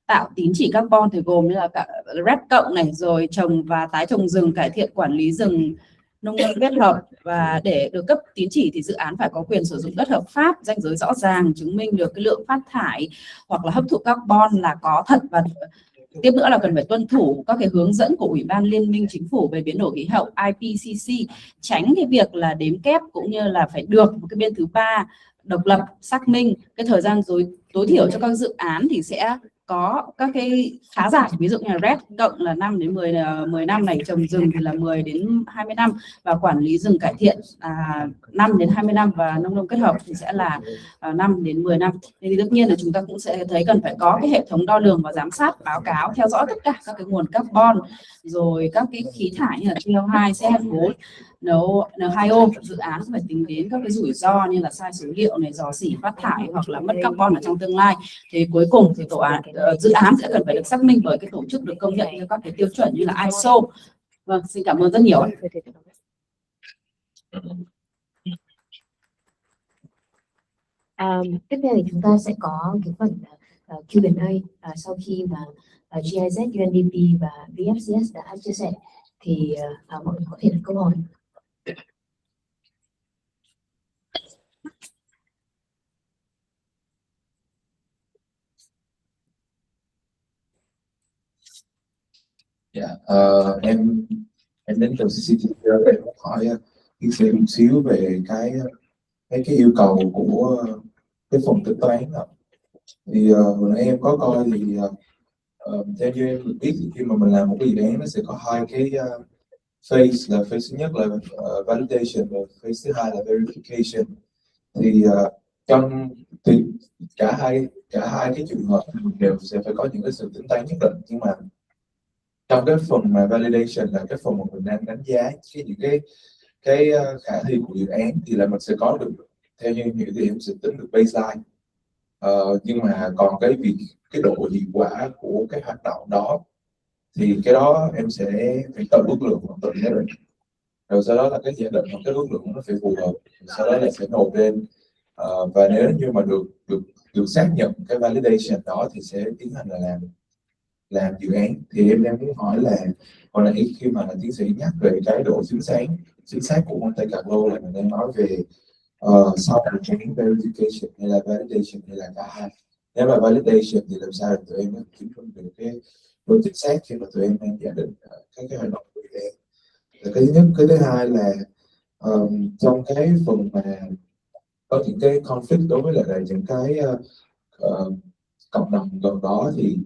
tạo tín chỉ carbon thì gồm như là cả RED cộng này, rồi trồng và tái trồng rừng, cải thiện quản lý rừng nông nghiệp kết hợp. Và để được cấp tín chỉ thì dự án phải có quyền sử dụng đất hợp pháp, ranh giới rõ ràng, chứng minh được cái lượng phát thải hoặc là hấp thụ carbon là có thật, và tiếp nữa là cần phải tuân thủ các cái hướng dẫn của Ủy ban Liên minh Chính phủ về biến đổi khí hậu IPCC, tránh cái việc là đếm kép, cũng như là phải được một cái bên thứ ba độc lập xác minh cái thời gian tối thiểu cho các dự án thì sẽ có các cái khá dài, ví dụ như là RED cộng là 5 đến 10 năm này, trồng rừng thì là 10 đến 20 năm, và quản lý rừng cải thiện 5 đến 20 năm, và nông kết hợp thì sẽ là 5 đến 10 năm. Thì tất nhiên là chúng ta cũng sẽ thấy cần phải có cái hệ thống đo lường và giám sát, báo cáo, theo dõi tất cả các cái nguồn carbon, rồi các cái khí thải như là CO2, CH4, N2O. Dự án phải tính đến các cái rủi ro như là sai số liệu này, rò rỉ phát thải hoặc là mất carbon ở trong tương lai. Thì cuối cùng thì dự án sẽ cần phải được xác minh bởi cái tổ chức được công nhận theo các cái tiêu chuẩn như là ISO. Vâng, xin cảm ơn rất nhiều ạ. Tiếp theo thì chúng ta sẽ có cái phần Q&A sau khi mà GIZ, UNDP và VFCS đã chia sẻ thì mọi người có thể đặt câu hỏi. Dạ, em đến từ CCTV để hỏi chia sẻ một xíu về cái yêu cầu của cái phần tính toán đó. Thì hồi nãy em có coi thì theo như em được biết thì khi mà mình làm một cái dự án nó sẽ có hai cái phase, là phase thứ nhất là validation và phase thứ hai là verification. Thì trong cả hai cái trường hợp đều sẽ phải có những cái sự tính toán nhất định, nhưng mà trong cái phần mà validation là cái phần mà mình đang đánh giá những cái khả thi của dự án thì là mình sẽ có được, theo như em hiểu thì em sẽ tính được baseline. Nhưng mà còn cái độ hiệu quả của cái hoạt động đó thì cái đó em sẽ phải tự ước lượng hoặc tự giả định, rồi sau đó là cái giả định hoặc cái ước lượng nó phải phù hợp, sau đó là sẽ nộp lên. Và nếu như mà được xác nhận cái validation đó thì sẽ tiến hành là làm dự án. Thì em đang muốn hỏi là hồi nãy khi mà tiến sĩ nhắc về cái độ chính xác của Monte Carlo là mình đang nói về sau cái verification hay là validation hay là cả hai. Nếu mà validation thì làm sao để tụi em kiểm soát được cái độ chính xác khi mà tụi em đang giả định cái hoạt động của tụi em. Là cái thứ nhất. Cái thứ hai là trong cái phần mà có những cái conflict đối với lại những cái cộng đồng gần đó thì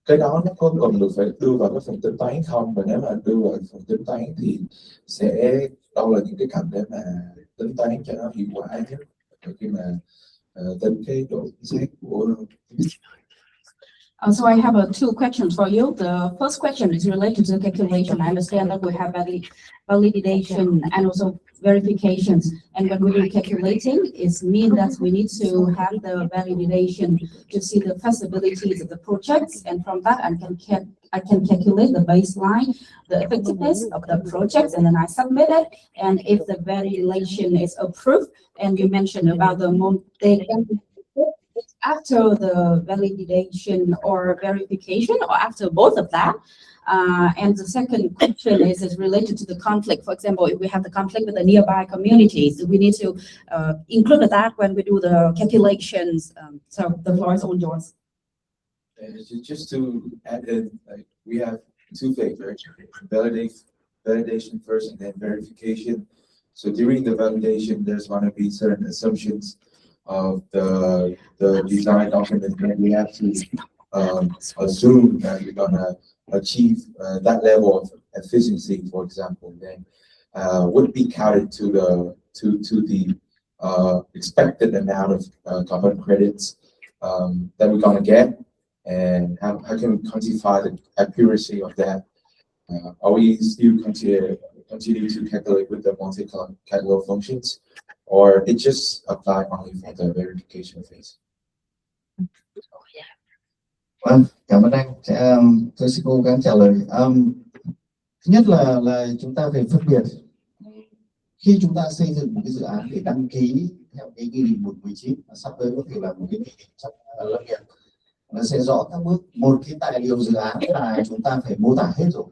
cái đó nó có cần được phải đưa vào cái phần tính toán không, và nếu mà đưa vào phần tính toán thì sẽ đâu là những cái cạnh để mà tính toán cho nó hiệu quả nhất khi mà tính cái độ chính xác của. So I have two questions for you. The first question is related to the calculation. I understand that we have validation and also verifications. And when we do calculating, it means that we need to have the validation to see the feasibilities of the projects. And from that, I can calculate the baseline, the effectiveness of the projects, and then I submit it. And if the validation is approved, and you mentioned about the after the validation or verification, or after both of that. And the second question is related to the conflict. For example, if we have the conflict with the nearby communities, we need to include that when we do the calculations. So the floor is all yours. Just to add in, like, we have two phases, right? Validation first and then verification. So during the validation, there's going to be certain assumptions of the design document, and we have to assume that we're gonna achieve that level of efficiency, for example, then would be counted to the expected amount of carbon credits that we're gonna get, and how can we quantify the accuracy of that? Are we still MTD to calculate with the multi-category functions, or it just apply only for the verification phase? Vâng, cảm ơn anh. Tôi sẽ cố gắng trả lời. Thứ nhất là chúng ta phải phân biệt khi chúng ta xây dựng một cái dự án để đăng ký theo cái nghị định 119 và sắp tới có thể là một cái nghị định trong lâm nghiệp, nó sẽ rõ các bước. Một cái tài liệu dự án là chúng ta phải mô tả hết rồi.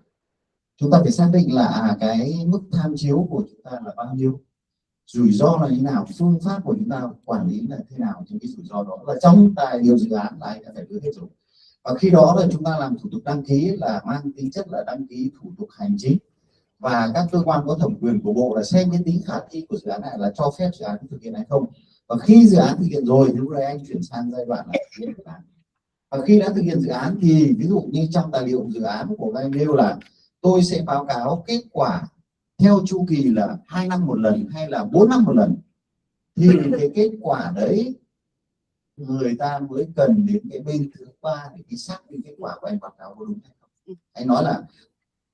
Chúng ta phải xác định là cái mức tham chiếu của chúng ta là bao nhiêu, rủi ro là như nào, phương pháp của chúng ta quản lý là thế nào, thì cái rủi ro đó là trong tài liệu dự án là anh đã phải đưa hết rồi. Và khi đó là chúng ta làm thủ tục đăng ký là mang tính chất là đăng ký thủ tục hành chính, và các cơ quan có thẩm quyền của bộ là xem cái tính khả thi của dự án này là cho phép dự án thực hiện hay không. Và khi dự án thực hiện rồi thì lúc đấy anh chuyển sang giai đoạn là thực hiện dự án. Và khi đã thực hiện dự án thì ví dụ như trong tài liệu dự án của anh nêu là tôi sẽ báo cáo kết quả theo chu kỳ là 2 năm một lần hay là 4 năm một lần, thì cái kết quả đấy người ta mới cần đến cái bên thứ ba để đi xác định kết quả của anh báo cáo có đúng hay không. Anh nói là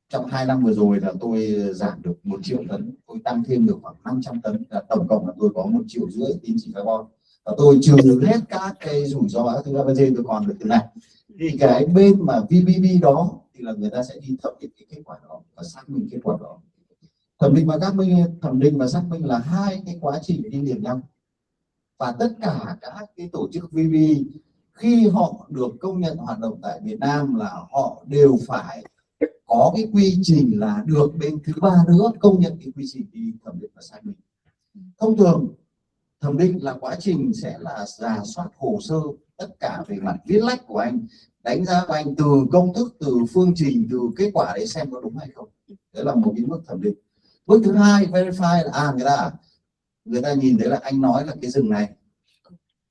trong 2 năm vừa rồi là tôi giảm được 1 triệu tấn, tôi tăng thêm được khoảng 500 tấn, là tổng cộng là tôi có 1,5 triệu tín chỉ carbon, và tôi trừ hết các cái rủi ro các thứ ABG, tôi còn được từ này. Thì cái bên mà VBB đó thì là người ta sẽ đi thẩm định cái kết quả đó và xác minh kết quả đó. Thẩm định và xác minh là hai cái quá trình đi liền nhau. Và tất cả các cái tổ chức VB khi họ được công nhận hoạt động tại Việt Nam là họ đều phải có cái quy trình là được bên thứ ba nữa công nhận cái quy trình đi thẩm định và xác minh. Thông thường thẩm định là quá trình sẽ là rà soát hồ sơ tất cả về mặt viết lách của anh, đánh giá của anh từ công thức, từ phương trình, từ kết quả đấy xem có đúng hay không. Đấy là một cái bước thẩm định. Bước thứ hai verify là người ta nhìn thấy là anh nói là cái rừng này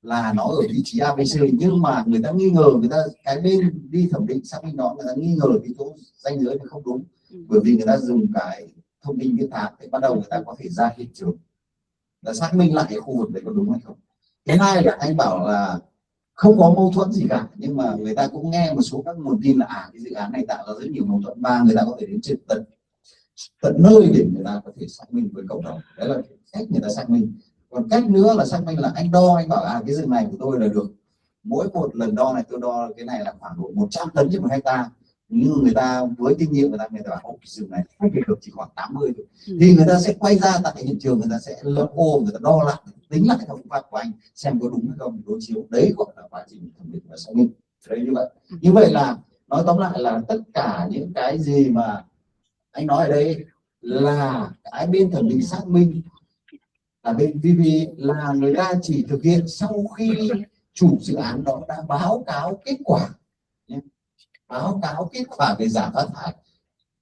là nó ở vị trí ABC, nhưng mà người ta nghi ngờ, người ta cái bên đi thẩm định xác minh đó người ta nghi ngờ cái chỗ ranh giới này không đúng, bởi vì người ta dùng cái thông tin viết thám thì bắt đầu người ta có thể ra hiện trường là xác minh lại cái khu vực đấy có đúng hay không. Thứ hai là anh bảo là không có mâu thuẫn gì cả, nhưng mà người ta cũng nghe một số các nguồn tin là cái dự án này tạo ra rất nhiều mâu thuẫn, và người ta có thể đến tận nơi để người ta có thể xác minh với cộng đồng. Đấy là cách người ta xác minh. Còn cách nữa là xác minh là anh đo, anh bảo cái rừng này của tôi là được, mỗi một lần đo này tôi đo cái này là khoảng độ 100 tấn trên 1 hectare, nhưng người ta với kinh nghiệm người ta bảo rừng này không được, chỉ khoảng 80 thôi. Thì người ta sẽ quay ra tại hiện trường, người ta sẽ lập ô, người ta đo lại, tính lại theo phương pháp của anh xem có đúng hay không, đối chiếu. Đấy gọi là quá trình thẩm định và xác minh. Đấy như vậy là nói tóm lại là tất cả những cái gì mà anh nói ở đây là cái bên thẩm định xác minh là bên VB là người ta chỉ thực hiện sau khi chủ dự án đó đã báo cáo kết quả, báo cáo kết quả về giảm phát thải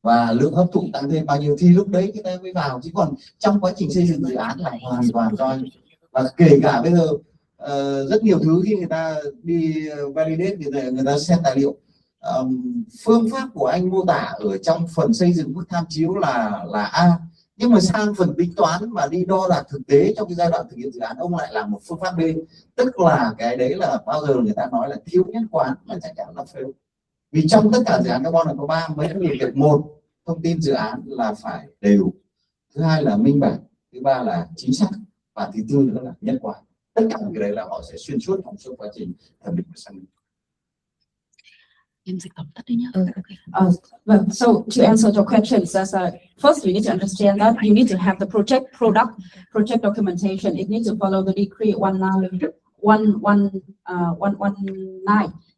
và lượng hấp thụ tăng thêm bao nhiêu thì lúc đấy người ta mới vào. Chứ còn trong quá trình xây dựng dự án là hoàn toàn do anh. Và kể cả bây giờ rất nhiều thứ khi người ta đi validate, người ta xem tài liệu, phương pháp của anh mô tả ở trong phần xây dựng mức tham chiếu là A, nhưng mà sang phần tính toán mà đi đo đạc thực tế trong cái giai đoạn thực hiện dự án ông lại làm một phương pháp B, tức là cái đấy là bao giờ người ta nói là thiếu nhất quán, là chắc chắn là fail. Vì trong tất cả dự án carbon là có 3 mấy điều kiện: một, thông tin dự án là phải đều; thứ hai là minh bạch; thứ ba là chính xác; và thứ tư nữa là nhất quán. Tất cả cái đấy là họ sẽ xuyên suốt trong suốt quá trình thẩm định và xác minh. Well, so to answer your questions, first you need to understand that you need to have the project documentation. It needs to follow the decree 119,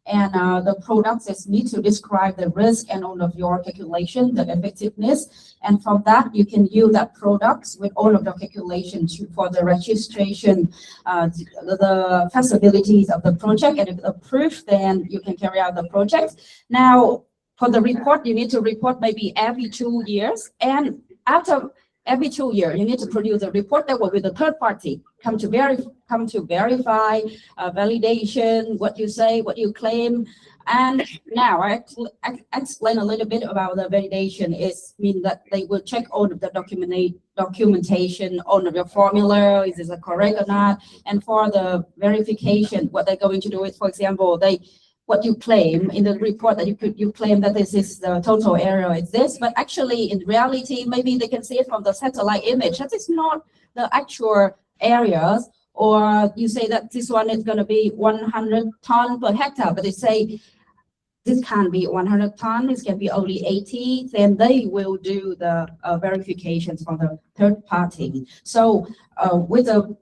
and the products need to describe the risk and all of your calculation, the effectiveness, and from that you can use that products with all of the calculations for the registration, the feasibilities of the project, and if approved, then you can carry out the project. Now, for the report, you need to report maybe every 2 years, and after every 2 years, you need to produce a report that will be the third party come to verify, validation, what you say, what you claim. And now I explain a little bit about the validation. It means that they will check all of the documentation on your formula, is it correct or not? And for the verification, what they're going to do is, for example, they what you claim in the report, that you claim that this is the total area is this, but actually in reality, maybe they can see it from the satellite image. That is not the actual areas. Or you say that this one is going to be 100 ton per hectare, but they say this can't be 100 ton, this can be only 80, then they will do the verifications from the third party. So with the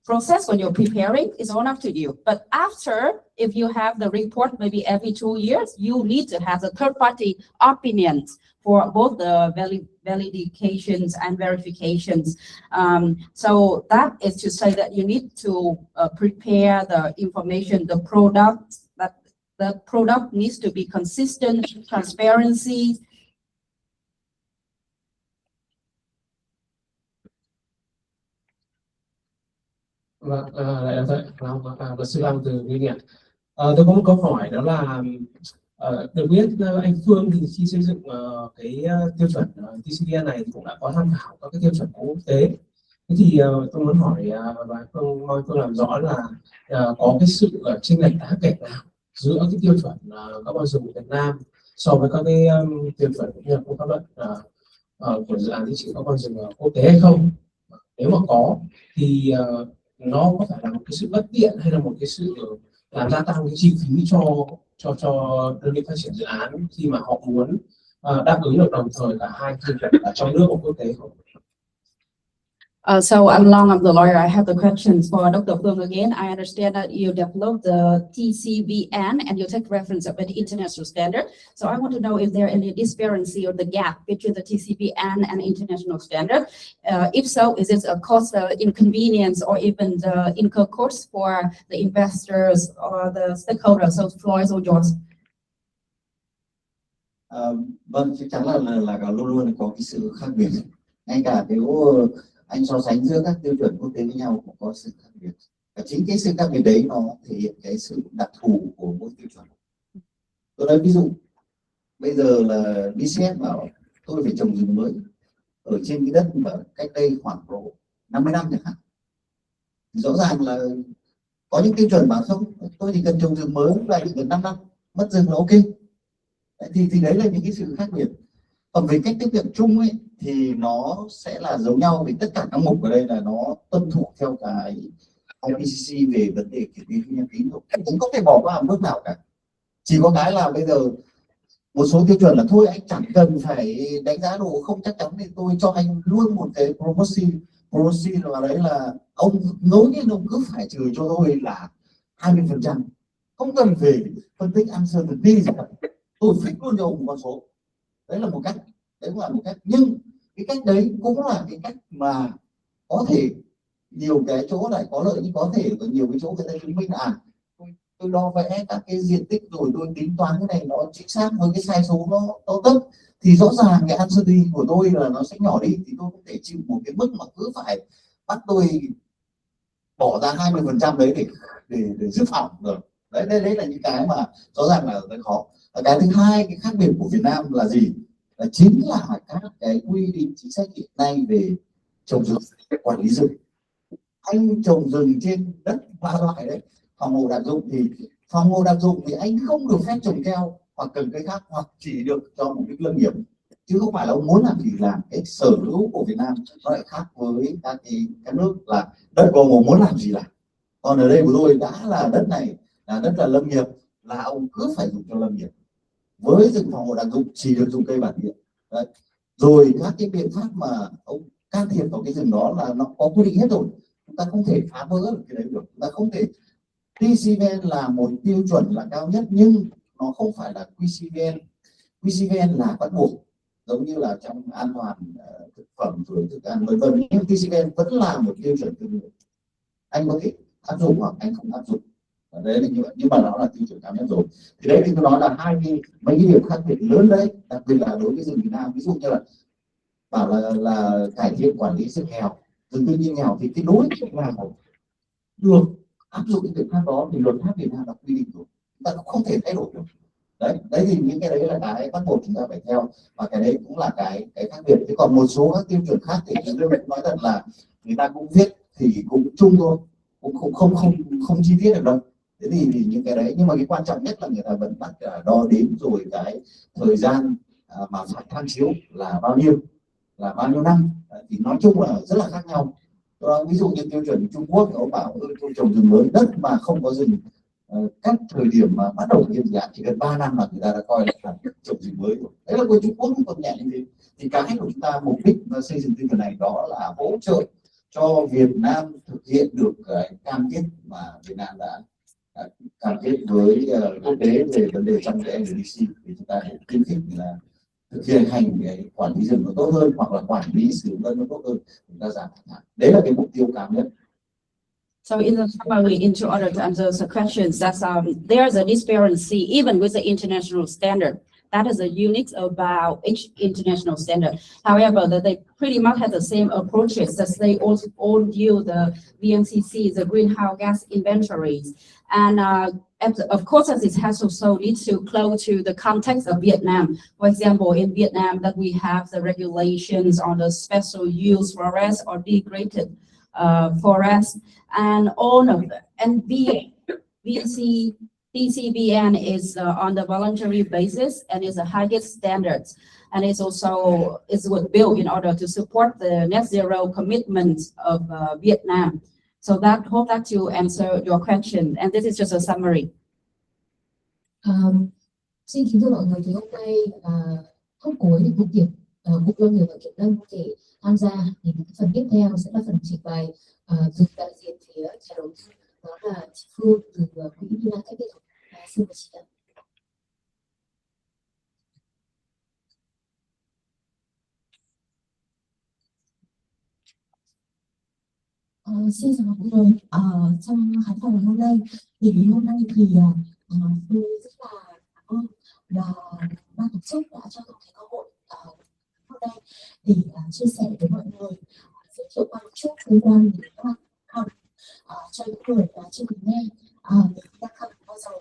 process when you're preparing, it's all up to you. But after, if you have the report maybe every 2 years, you need to have the third party opinions for both the validations and verifications. So that is to say that you need to prepare the information, the product, that the product needs to be consistent, transparency. Vâng, lại là vậy, luật sư Long từ Ghi Nhận. Tôi có một câu hỏi đó là được biết anh Phương thì khi xây dựng cái tiêu chuẩn TCVN này thì cũng đã có tham khảo các cái tiêu chuẩn của quốc tế. Thế thì tôi muốn hỏi và Phương làm rõ là có cái sự chênh lệch đáng kể nào giữa cái tiêu chuẩn carbon rừng của Việt Nam so với các cái tiêu chuẩn cũng như của pháp luật của dự án chính carbon rừng quốc tế hay không? Nếu mà có thì nó có phải là một cái sự bất tiện hay là một cái sự làm gia tăng cái chi phí cho đơn vị phát triển dự án khi mà họ muốn đáp ứng được đồng thời cả hai tiêu chuẩn ở trong nước và quốc tế không? So I'm Long, I'm the lawyer. I have the questions for Dr. Phương again. I understand that you developed the TCVN and you take reference of an international standard. So I want to know if there any disparity or the gap between the TCVN and international standard. If so, is it a cost inconvenience or even the incur costs for the investors or the stakeholders? So floor is all yours. Vâng, chắc chắn là luôn luôn có cái sự khác biệt. Ngay cả nếu anh so sánh giữa các tiêu chuẩn quốc tế với nhau cũng có sự khác biệt. Và chính cái sự khác biệt đấy nó thể hiện cái sự đặc thù của mỗi tiêu chuẩn. Tôi nói ví dụ, bây giờ là DCF bảo tôi phải trồng rừng mới ở trên cái đất mà cách đây khoảng 50 năm chẳng hạn. Rõ ràng là có những tiêu chuẩn bảo không, tôi chỉ cần trồng rừng mới là chỉ cần 5 năm, mất rừng là ok. Thì đấy là những cái sự khác biệt. Còn về cách tiếp cận chung ấy thì nó sẽ là giống nhau, vì tất cả các mục ở đây là nó tuân thủ theo cái IPCC về vấn đề kiểm kê khí nhà kính thôi, cũng có thể bỏ qua bước nào cả. Chỉ có cái là bây giờ một số tiêu chuẩn là thôi anh chẳng cần phải đánh giá độ không chắc chắn thì tôi cho anh luôn một cái proxy vào đấy là ông ngẫu nhiên ông cứ phải trừ cho tôi là 20%, không cần phải phân tích uncertainty gì cả, tôi fix luôn cho ông một con số. Đấy là một cách, đấy cũng là một cách, nhưng cái cách đấy cũng là cái cách mà có thể nhiều cái chỗ lại có lợi, nhưng có thể có nhiều cái chỗ người ta chứng minh là tôi đo vẽ các cái diện tích rồi tôi tính toán cái này nó chính xác với cái sai số nó thấp, thì rõ ràng cái uncertainty của tôi là nó sẽ nhỏ đi, thì tôi không thể chịu một cái mức mà cứ phải bắt tôi bỏ ra 20% đấy để dự phòng rồi. Đấy là những cái mà rõ ràng là rất khó. Và cái thứ hai, cái khác biệt của Việt Nam là gì? Là chính là các cái quy định chính sách hiện nay về trồng rừng, quản lý rừng. Anh trồng rừng trên đất ba loại đấy, phòng hộ đặc dụng thì anh không được phép trồng keo hoặc trồng cây khác, hoặc chỉ được cho mục đích lâm nghiệp, chứ không phải là ông muốn làm gì làm. Cái sở hữu của Việt Nam nó lại khác với các nước là đất của ông muốn làm gì làm. Còn ở đây của tôi đã là đất này là đất là lâm nghiệp, là ông cứ phải dùng cho lâm nghiệp. Với rừng phòng hộ đặc dụng chỉ được dùng cây bản địa. Đấy. Rồi các cái biện pháp mà ông can thiệp vào cái rừng đó là nó có quy định hết rồi, chúng ta không thể phá vỡ được cái đấy được. Chúng ta không thể, TCVN là một tiêu chuẩn là cao nhất nhưng nó không phải là QCVN là bắt buộc, giống như là trong an toàn thực phẩm rồi thức ăn vân vân, nhưng TCVN vẫn là một tiêu chuẩn tương đối. Anh có thể áp dụng hoặc anh không áp dụng. Đấy là như vậy, nhưng mà nó là tiêu chuẩn cao nhất rồi. Thì đấy thì tôi nói là mấy cái điểm khác biệt lớn đấy, đặc biệt là đối với rừng Việt Nam. Ví dụ như là bảo là cải thiện quản lý rừng nghèo, rừng tự nhiên nghèo, thì cái đối tượng nào được áp dụng cái biện pháp đó thì luật pháp Việt Nam đã quy định rồi, chúng ta cũng không thể thay đổi được. Đấy thì những cái đấy là cái bắt buộc chúng ta phải theo, và cái đấy cũng là cái khác biệt. Thế còn một số các tiêu chuẩn khác thì tôi nói thật là người ta cũng viết thì cũng chung thôi, cũng không chi tiết được đâu. Thế thì những cái đấy, nhưng mà cái quan trọng nhất là người ta vẫn bắt đo đếm rồi cái thời gian mà phải tham chiếu là bao nhiêu năm. Thì nói chung là rất là khác nhau. Ví dụ như tiêu chuẩn Trung Quốc nó bảo tôi trồng rừng mới, đất mà không có rừng các thời điểm mà bắt đầu thực hiện dự án chỉ gần 3 năm là người ta đã coi là trồng rừng mới rồi. Đấy là của Trung Quốc còn nhẹ như thế. Thì cái của chúng ta mục đích xây dựng tiêu chuẩn này đó là hỗ trợ cho Việt Nam thực hiện được cái cam kết mà Việt Nam đã cam kết với quốc tế về vấn đề trong cái NDC, thì chúng ta sẽ khuyến khích là thực hiện hành cái quản lý rừng nó tốt hơn, hoặc là quản lý sử dụng đất nó tốt hơn, chúng ta giảm hạn. Đấy là cái mục tiêu cao nhất. So in the summary, in order to answer the questions, that's there's a disparity even with the international standard. That is a unique about each international standard. However, that they pretty much have the same approaches, that they all view the VNCC, the greenhouse gas inventories. And of course, as it has also need to close to the context of Vietnam. For example, in Vietnam, that we have the regulations on the special use forest or degraded forest, and all of them. And DCBN is on the voluntary basis and is the highest standards, and it's also built in order to support the net zero commitment of Vietnam. So that hope that to answer your question, and this is just a summary. Xin kính thưa mọi người, thì hôm nay phút cuối thì Cục Lâm nghiệp và Kiểm lâm thì tham gia. Thì phần tiếp theo sẽ là phần trình bày từ đại diện phía nhà đầu tư, đó là chị Phương từ quỹ Vina Capital. Xin mời chị ạ. Xin chào mọi người. Trong khán phòng hôm nay thì Phương rất là cảm ơn và ban tổ chức đã cho tôi cái cơ hội hôm nay để chia sẻ với mọi người, giới thiệu qua một chút liên quan đến các học cho những người chưa được nghe về các học bao giờ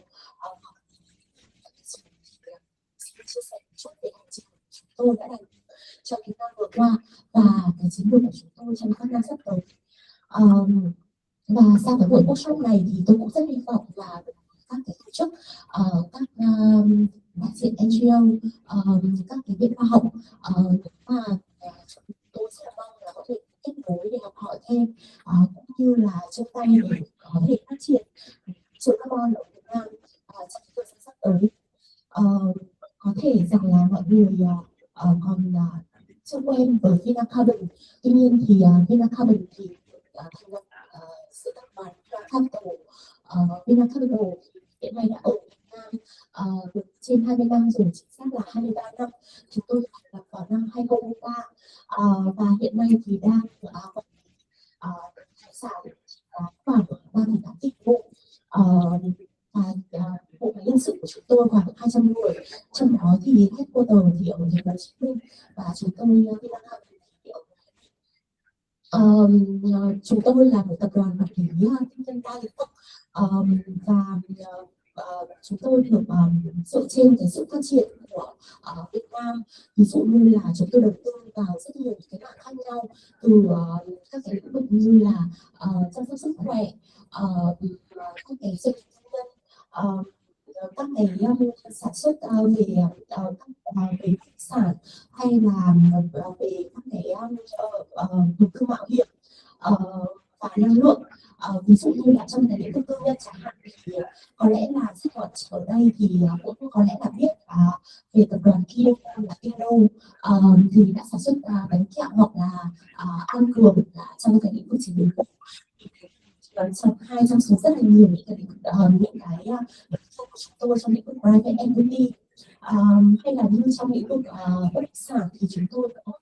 chia sẻ một chút về hành trình của chúng tôi đã làm trong những năm vừa qua và cái chiến lược của chúng tôi trong các năm sắp tới. Và sau cái buổi workshop này thì tôi cũng rất hy vọng là các cái tổ chức, các đại diện NGO, các cái viện khoa học và tôi rất là mong là có thể kết nối để học hỏi thêm, cũng như là chung tay để có thể phát triển trường carbon ở Việt Nam trong thời gian sắp tới. Có thể rằng là mọi người còn chưa quen với Vina Carbon, tuy nhiên thì Vina Carbon thì thành lập sự tập đoàn Vina Capital hiện nay đã ở Việt Nam được trên 20 năm rồi, chính xác là 23 năm. Chúng tôi thành lập vào năm 2003 và hiện nay thì đang hải sản khoảng 3,8 tỷ vụ, và bộ máy nhân sự của chúng tôi khoảng 200 người, trong đó thì headquarter thì ở thành phố Hồ Chí Minh và chúng tôi Vina Capital chúng tôi là một tập đoàn quản lý kinh doanh đa lĩnh vực và chúng tôi được dựa trên cái sự phát triển của Việt Nam. Ví dụ như là chúng tôi đầu tư vào rất nhiều cái mảng khác nhau, từ các cái lĩnh vực như là chăm sóc sức khỏe, các cái doanh nghiệp tư nhân, các cái sản xuất về thủy sản, hay là về các cái đầu tư mạo hiểm và năng lượng. Ví dụ như là trong cái lĩnh vực tư nhân chẳng hạn, thì có lẽ là rất là ở đây thì cũng có lẽ là biết về tập đoàn Kido là Kido thì đã sản xuất bánh kẹo hoặc là ăn cường trong cái lĩnh vực chế biến gỗ. Trong hai trong số rất là nhiều những cái của chúng tôi trong lĩnh vực private equity, hay là như trong lĩnh vực bất động sản thì chúng tôi có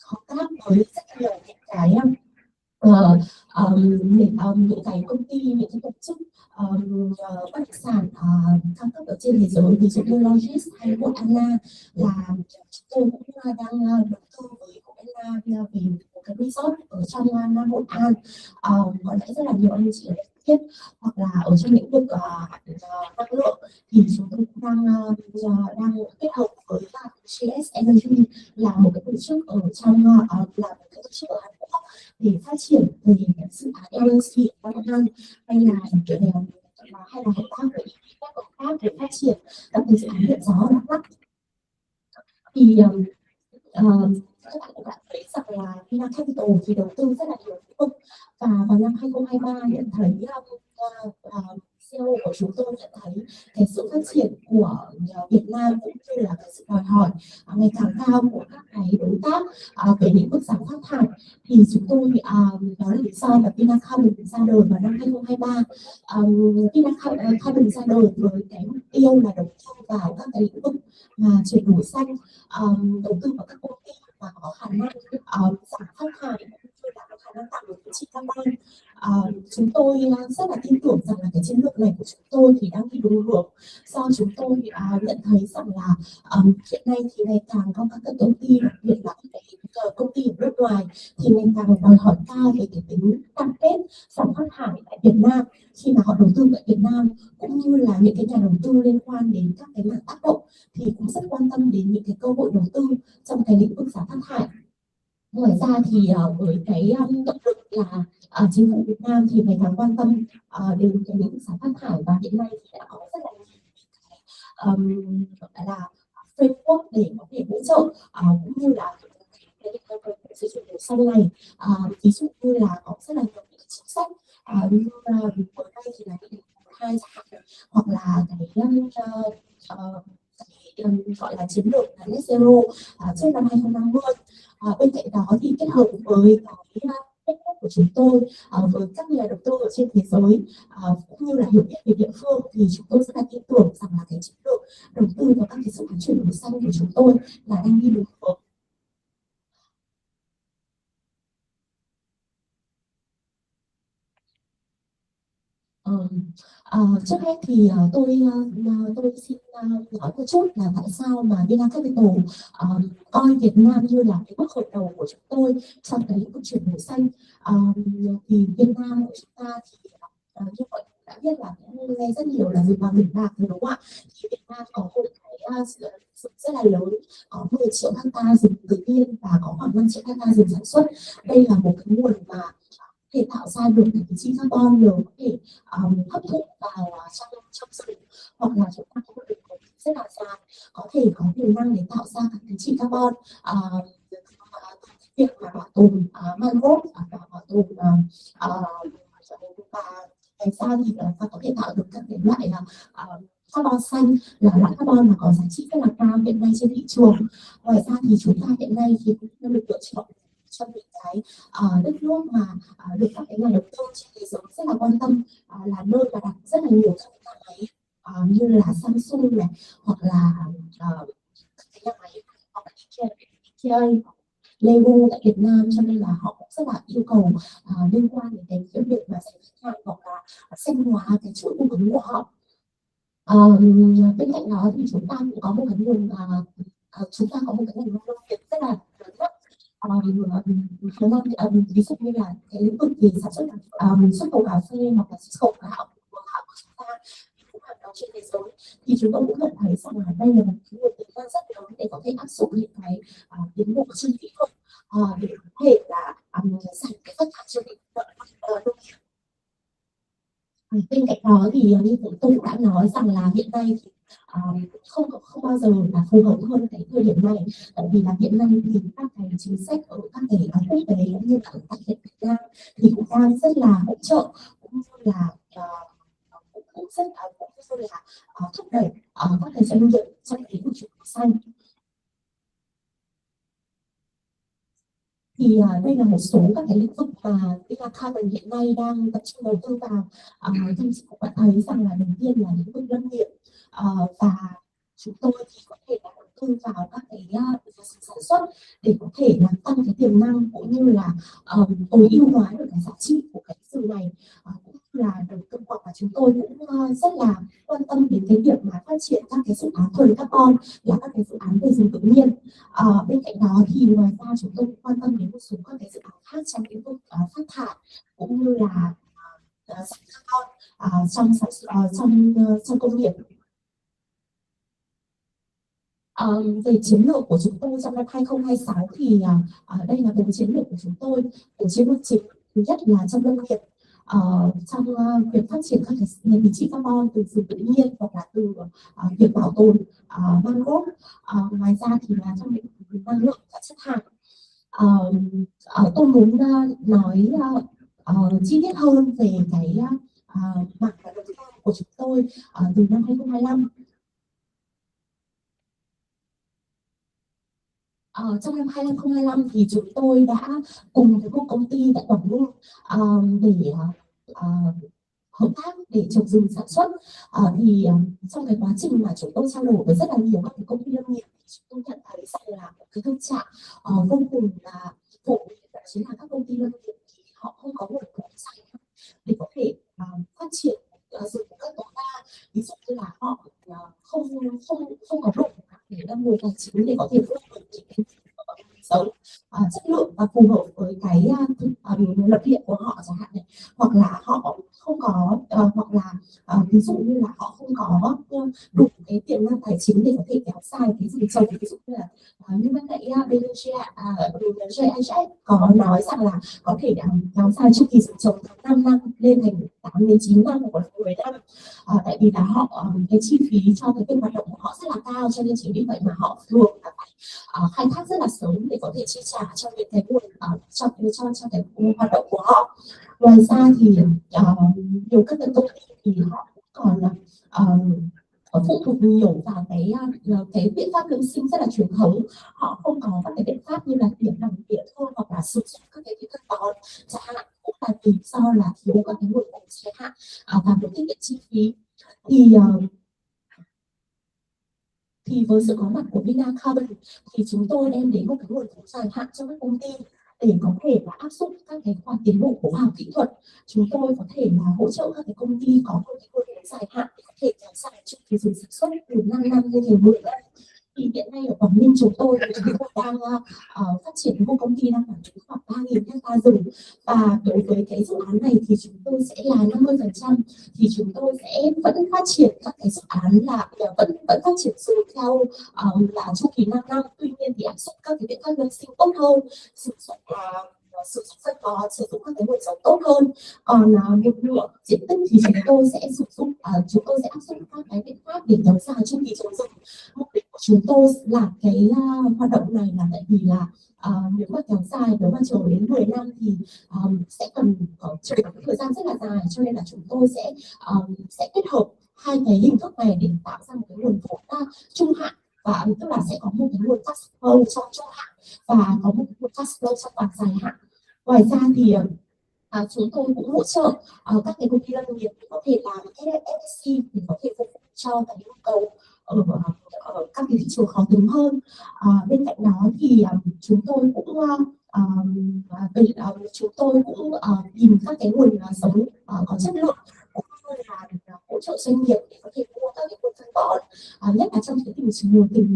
hợp tác với rất nhiều những cái công ty, những cái tổ chức bất động sản cao cấp ở trên thế giới, ví dụ như Logis hay Hội Anna, là chúng tôi cũng đang đầu tư với Hội Anna về một cái resort ở trong Nam Hội An. Có lẽ rất là nhiều anh chị biết, hoặc là ở trong lĩnh vực năng lượng thì chúng tôi cũng đang kết hợp với GS Energy, là một cái tổ chức ở trong là một cái tổ chức ở Hàn Quốc để phát triển về dự án LNG ở An, hay là hay là hợp tác với các đối tác để phát triển các cái dự án điện gió ở Đắk Lắk. Thì các bạn cũng đã thấy rằng là Vina Capital thì đầu tư rất là nhiều lĩnh vực, và vào năm 2023 nhận thấy CEO của chúng tôi nhận thấy cái sự phát triển của Việt Nam cũng như là cái sự đòi hỏi ngày càng cao của các cái đối tác về lĩnh vực giảm phát thải, thì chúng tôi đó là lý do mà Vina Carbon ra đời vào năm 2023. Vina Carbon ra đời với cái mục tiêu là đầu tư vào các cái lĩnh vực mà chuyển đổi xanh, đầu tư vào các công ty và có khả năng giảm phát thải cũng như là có khả năng tạo được giá trị carbon. Chúng tôi rất là tin tưởng rằng là cái chiến lược này của chúng tôi thì đang đi đúng hướng, do chúng tôi nhận thấy rằng là hiện nay thì ngày càng có các công ty, đặc biệt là các công ty ở nước ngoài thì ngày càng đòi hỏi cao về cái tính cam kết giảm phát thải tại Việt Nam khi mà họ đầu tư tại Việt Nam, cũng như là những cái nhà đầu tư liên quan đến các cái mảng tác động thì cũng rất quan tâm đến những cái cơ hội đầu tư trong cái lĩnh vực giảm phát thải. Ngoài ra thì với cái động lực là chính phủ Việt Nam thì ngày càng quan tâm đến cái lĩnh vực giảm phát thải, và hiện nay thì đã có rất là nhiều gọi là framework để có thể hỗ trợ cũng như là sử dụng đổi xanh này. Ví dụ như là có rất là nhiều những chính sách như vừa đây thì là nghị định 2 hoặc là cái gọi là chiến lược là net zero trước năm 2050. Bên cạnh đó thì kết hợp với cái network của chúng tôi với các nhà đầu tư ở trên thế giới cũng như là hiểu biết về địa phương, thì chúng tôi rất là tin tưởng rằng là cái chiến lược đầu tư vào các cái dự án chuyển đổi xanh của chúng tôi là đang đi đúng hướng. Trước hết thì tôi xin nói một chút là tại sao mà Vina Capital coi Việt Nam như là cái bước khởi đầu của chúng tôi trong cái lĩnh vực chuyển đổi xanh. Thì Việt Nam của chúng ta thì như mọi người đã biết là nghe rất nhiều là rừng vàng biển bạc, đúng không ạ? Thì Việt Nam có một cái rừng rất là lớn, có 10 triệu ha rừng tự nhiên và có khoảng 5 triệu ha rừng sản xuất. Đây là một cái nguồn mà thể tạo ra được cái khí carbon đều có thể hấp thụ vào trong rừng, hoặc là chúng ta có một đường ống rất là dài có thể có tiềm năng để tạo ra các khí carbon việc mà bảo tồn mangrove và bảo tồn và ngoài ra thì ta có thể tạo được các cái loại carbon xanh, là loại carbon mà có giá trị rất là cao hiện nay trên thị trường. Ngoài ra thì chúng ta hiện nay thì cũng được lựa chọn trong những cái đất nước mà được các cái nhà đầu tư trên thế giới rất là quan tâm, là nơi mà đặt rất là nhiều các nhà máy như là Samsung này, hoặc là các cái nhà máy hoặc là IKEA, Lego tại Việt Nam, cho nên là họ cũng rất là yêu cầu liên quan đến cái việc mà giải pháp hoặc là xanh hóa cái chuỗi cung ứng của họ. Bên cạnh đó thì chúng ta cũng có một cái nguồn nông nghiệp rất là lớn. Ví dụ như là cái lĩnh vực về sản xuất xuất khẩu cà phê hoặc là xuất khẩu gạo của chúng ta cũng hàng đầu trên thế giới, thì chúng tôi cũng nhận thấy rằng là đây là một cái nguồn tiềm năng rất lớn để có thể áp dụng những cái tiến bộ trên kỹ thuật để có thể là giảm cái phát thải trên nông nghiệp. Bên cạnh đó thì như tôi cũng đã nói rằng là hiện nay thì không bao giờ là phù hợp hơn cái thời điểm này, tại vì là hiện nay thì các cái chính sách ở các cái quốc tế cũng như ở tại Việt Nam thì cũng đang rất là hỗ trợ, cũng như là thúc đẩy các cái doanh nghiệp trong cái lĩnh vực xanh. Thì đây là một số các cái lĩnh vực mà Vina Carbon hiện nay đang tập trung đầu tư vào. Thì chị cũng đã thấy rằng là đầu tiên là lĩnh vực lâm nghiệp, và chúng tôi thì có thể là đầu tư vào các cái sản xuất để có thể làm tăng cái tiềm năng cũng như là tối ưu hóa được cái giá trị của cái rừng này, cũng là đầu tư hoặc là chúng tôi cũng rất là quan tâm đến cái việc mà phát triển các cái dự án thuần carbon, là các cái dự án về rừng tự nhiên. Bên cạnh đó thì ngoài ra chúng tôi cũng quan tâm đến một số các cái dự án khác trong lĩnh vực phát thải cũng như là giảm carbon trong công nghiệp. Về chiến lược của chúng tôi trong năm 2026 thì đây là bốn chiến lược của chúng tôi. Chiến lược chính thứ nhất là trong nông nghiệp, trong việc phát triển các cái tín chỉ carbon từ rừng tự nhiên hoặc là từ việc bảo tồn mangrove. Ngoài ra thì là trong lĩnh vực năng lượng và chất thải. Tôi muốn nói chi tiết hơn về cái mảng đầu tư của chúng tôi từ năm 2025. Trong năm 2025 thì chúng tôi đã cùng với một công ty tại Quảng Ninh để hợp tác để trồng rừng sản xuất. Trong cái quá trình mà chúng tôi trao đổi với rất là nhiều các cái công ty lâm nghiệp, chúng tôi nhận thấy rằng là cái thực trạng vô cùng là phổ biến, đó chính là các công ty lâm nghiệp thì họ không có nguồn vốn dài hạn để có thể phát triển rừng một cách tối đa. Ví dụ như là họ không có đủ để nguồn tài chính để có thể phát triển sống chất lượng và phù hợp với cái lập địa của họ chẳng hạn này, hoặc là họ không có hoặc là ví dụ như là họ không có đủ cái tiềm năng tài chính để có thể kéo dài cái rừng trồng. Ví dụ như là như ban nãy BNJ có nói rằng là có thể kéo dài chu kỳ rừng trồng từ 5 năm lên thành 8 đến 9 năm hoặc là 10 năm. Tại vì là họ cái chi phí cho cái việc hoạt động của họ rất là cao, cho nên chính vì vậy mà họ thường là phải khai thác rất là sớm để có thể chi trả cho những cái nguồn cho cái hoạt động của họ. Ngoài ra thì nhiều các cái công ty thì họ cũng còn phụ thuộc nhiều vào cái biện pháp lưỡng sinh rất là truyền thống. Họ không có các cái biện pháp như là điểm đồng địa thôi, hoặc là sử dụng các cái phân bón chẳng hạn, cũng là vì do là thiếu các cái nguồn vốn dài hạn và một tiết kiệm chi phí. Thì với sự có mặt của Vina Carbon thì chúng tôi đem đến một cái nguồn vốn dài hạn cho các công ty để có thể là áp dụng các cái khoa tiến bộ của khoa học kỹ thuật. Chúng tôi có thể là hỗ trợ các cái công ty có một cái nguồn vốn dài hạn để có thể kéo dài chu kỳ rừng sản xuất từ 5 năm lên thành 10 năm. Thì hiện nay ở Quảng Ninh chúng tôi đang phát triển một công ty đang quản lý khoảng 3.000 hectare rừng, và đối với cái dự án này thì chúng tôi sẽ là 50%, thì chúng tôi sẽ vẫn phát triển các cái dự án là vẫn phát triển rừng theo là chu kỳ 5 năm, tuy nhiên thì áp dụng các cái biện pháp lưỡng sinh tốt hơn, sử dụng phân bón, sử dụng các cái nguồn giống tốt hơn. Còn một nửa diện tích thì chúng tôi sẽ áp dụng các cái biện pháp để kéo dài chu kỳ trồng rừng. Mục đích của chúng tôi làm cái hoạt động này là tại vì là nếu mà kéo dài, nếu mà chờ đến 10 năm thì sẽ cần chờ một thời gian rất là dài, cho nên là chúng tôi sẽ kết hợp hai cái hình thức này để tạo ra một cái nguồn vốn trung hạn, và tức là sẽ có một cái nguồn cash flow trong trung hạn và có một cái nguồn cash flow trong toàn dài hạn. Ngoài ra thì chúng tôi cũng hỗ trợ các cái công ty lâm nghiệp có thể làm FSC để có thể phục vụ cho cái nhu cầu ở các cái thị trường khó tính hơn. Bên cạnh đó thì chúng tôi cũng tìm các cái nguồn giống có chất lượng, cũng như là hỗ trợ doanh nghiệp để có thể mua các cái nguồn phân bón. Nhất là trong cái tình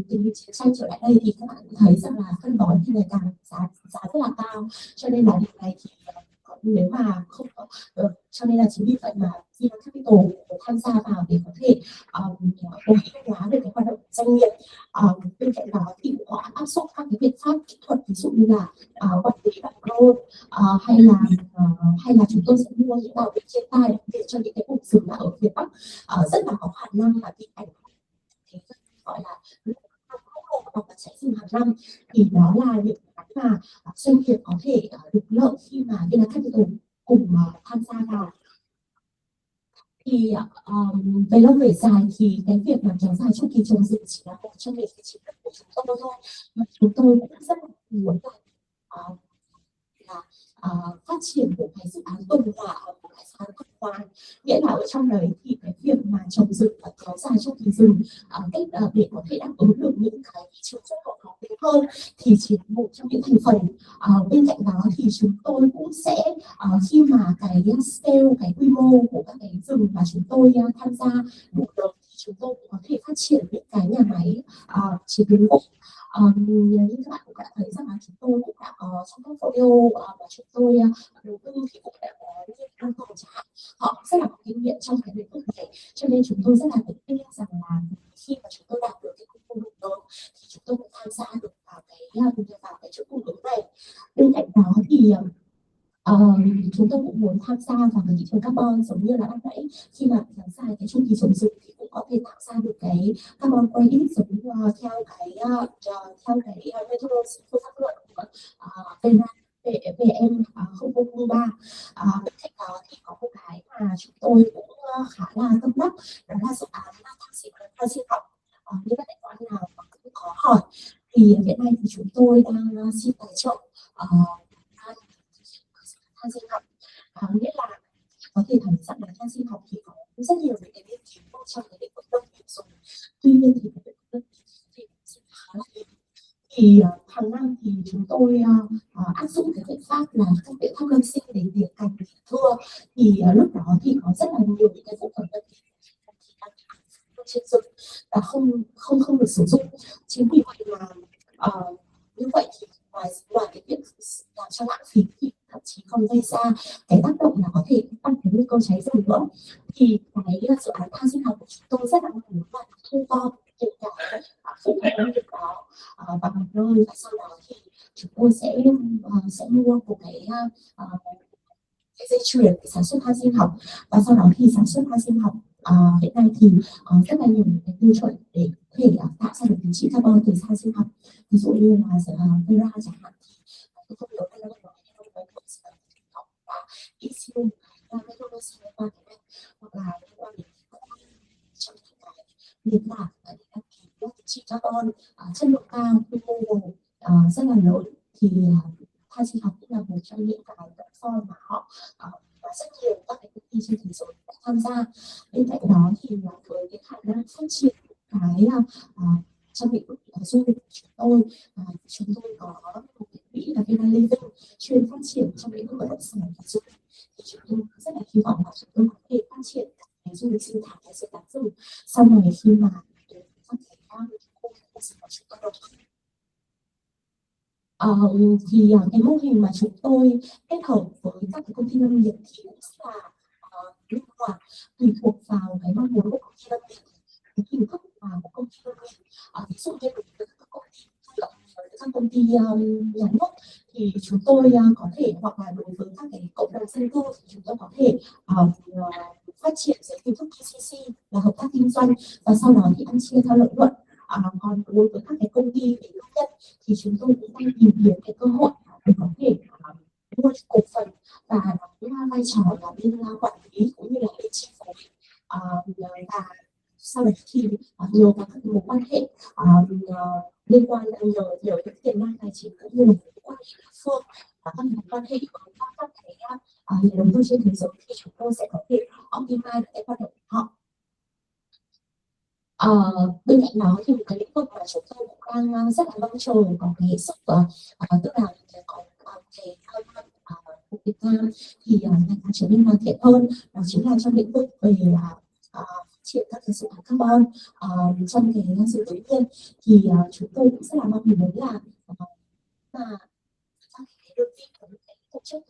hình chiến tranh trở lại đây thì các bạn thấy rằng là phân bón thì ngày càng giá rất là cao, cho nên là điều này thì nếu mà không có cho nên là chính vì vậy mà Vina Capital tham gia vào để có thể tối ưu hóa được cái hoạt động doanh nghiệp. Bên cạnh đó thì họ áp dụng các cái biện pháp kỹ thuật, ví dụ như là quản lý bằng drone, hay là chúng tôi sẽ mua những bảo vệ thiên tai, đặc biệt cho những cái vùng rừng ở phía Bắc rất là có khả năng là bị ảnh hưởng cái gọi là hoặc là cháy rừng hàng năm. Thì đó là những cái mà doanh nghiệp có thể được lợi khi mà Vina Capital cùng tham gia vào. Thì về lâu về dài thì cái việc mà kéo dài chu kỳ trồng rừng chỉ là một trong những cái chiến lược của chúng tôi thôi, mà chúng tôi cũng rất là muốn là phát triển một cái dự án tuần hoàn, một cái dự án tuần hoàn, nghĩa là ở trong đấy thì cái việc mà trồng rừng và kéo dài chu kỳ rừng để có thể đáp ứng được những cái thị trường xuất khẩu khó tính hơn thì chỉ là một trong những thành phần. Bên cạnh đó thì chúng tôi cũng sẽ khi mà cái scale, cái quy mô của các cái rừng mà chúng tôi tham gia đủ lớn thì chúng tôi cũng có thể phát triển những cái nhà máy chế biến gỗ. Như các bạn cũng đã thấy rằng là chúng tôi cũng đã có trong portfolio và chúng tôi đầu tư thì cũng đã có những an toàn chẳng hạn, họ rất là có kinh nghiệm trong cái lĩnh vực này, cho nên chúng tôi rất là tự tin rằng là khi mà chúng tôi đạt được cái quy mô đủ lớn thì chúng tôi cũng tham gia được vào cái chuỗi cung ứng này. Bên cạnh đó thì Chúng tôi cũng muốn tham gia vào cái thị trường carbon giống như là lúc nãy khi mà kéo dài cái chu kỳ sử dụng thì cũng có thể tạo ra được cái carbon credit giống như theo cái methodology phương pháp luận của VM 0003. Bên cạnh đó thì có một cái mà chúng tôi cũng khá là tâm đắc, đó là dự án thang sinh học. Như các bạn nào cũng có hỏi thì hiện nay thì chúng tôi đang xin tài trợ thang sinh học, nghĩa là có thể thấy rằng là thang sinh học thì có rất nhiều những cái nghiên cứu trong cái lĩnh vực nông nghiệp rồi. Tuy nhiên thì cái lĩnh vực thì khá là nhiều. Thì hàng năm thì chúng tôi áp dụng cái biện pháp là các biện pháp lâm sinh để diệt cành thưa, thì lúc đó thì có rất là nhiều những cái phụ phẩm lâm trên rừng và không được sử dụng. Chính vì vậy là như vậy thì ngoài cái việc làm cho lãng phí thì thậm chí còn gây ra cái tác động là có thể tăng cái nguy cơ cháy rừng nữa. Thì cái dự án than sinh học của chúng tôi rất là muốn là thu gom những cái phụ phẩm nông nghiệp đó vào một nơi, và sau đó thì chúng tôi sẽ mua một cái dây chuyền để sản xuất than sinh học, và sau đó thì sản xuất than sinh học. Hiện nay thì có rất là nhiều cái tiêu chuẩn để có thể tạo ra được tín chỉ carbon từ than sinh học, ví dụ như là Vera chẳng hạn, thì không nhớ đây là một cái và ECU hoặc là liên quan đến trong những cái liên lạc để đăng ký tín chỉ carbon chất lượng cao, quy mô rất là lớn, thì than sinh học cũng là một trong những cái platform mà họ và rất nhiều các cái công ty trên thế giới đã tham gia. Bên cạnh đó thì với cái khả năng phát triển cái trong lĩnh vực du lịch của chúng tôi có một cái quỹ là Vina Living chuyên phát triển trong lĩnh vực bất động sản và du lịch, thì chúng tôi rất là hy vọng là chúng tôi có thể phát triển cái du lịch sinh thái, cái sự tán rừng sau này khi mà phát triển của chúng tôi. Thì cái mô hình mà chúng tôi kết hợp với các cái công ty lâm nghiệp thì cũng rất là linh hoạt, tùy thuộc vào cái mong muốn của công ty lâm nghiệp, cái hình thức của công ty lâm nghiệp. Ví dụ như đối với các công ty các công ty nhà nước thì chúng tôi có thể, hoặc là đối với các cái cộng đồng dân cư thì chúng tôi có thể phát triển dưới hình thức PCC là hợp tác kinh doanh, và sau đó thì ăn chia theo lợi nhuận. Còn đối với các cái công ty về tư nhân thì chúng tôi cũng đang tìm kiếm cái cơ hội để có thể mua cổ phần và đóng vai trò là bên quản lý cũng như là bên chi phối, và sau đấy thì nhiều các mối quan hệ liên quan đến nhiều những tiềm năng tài chính cũng như là mối quan hệ địa phương và các mối quan hệ với các cái nhà đầu tư trên thế giới, thì chúng tôi sẽ có thể optimize cái hoạt động của họ. Bên cạnh đó thì một cái lĩnh vực mà chúng tôi cũng đang rất là mong chờ có cái sức tức là có cái của Việt Nam thì ngày càng trở nên hoàn thiện hơn, đó chính là trong lĩnh vực về phát triển các cái dự án carbon trong cái sự tự nhiên. Thì chúng tôi cũng rất là mong muốn là các cái đơn vị của cái tổ chức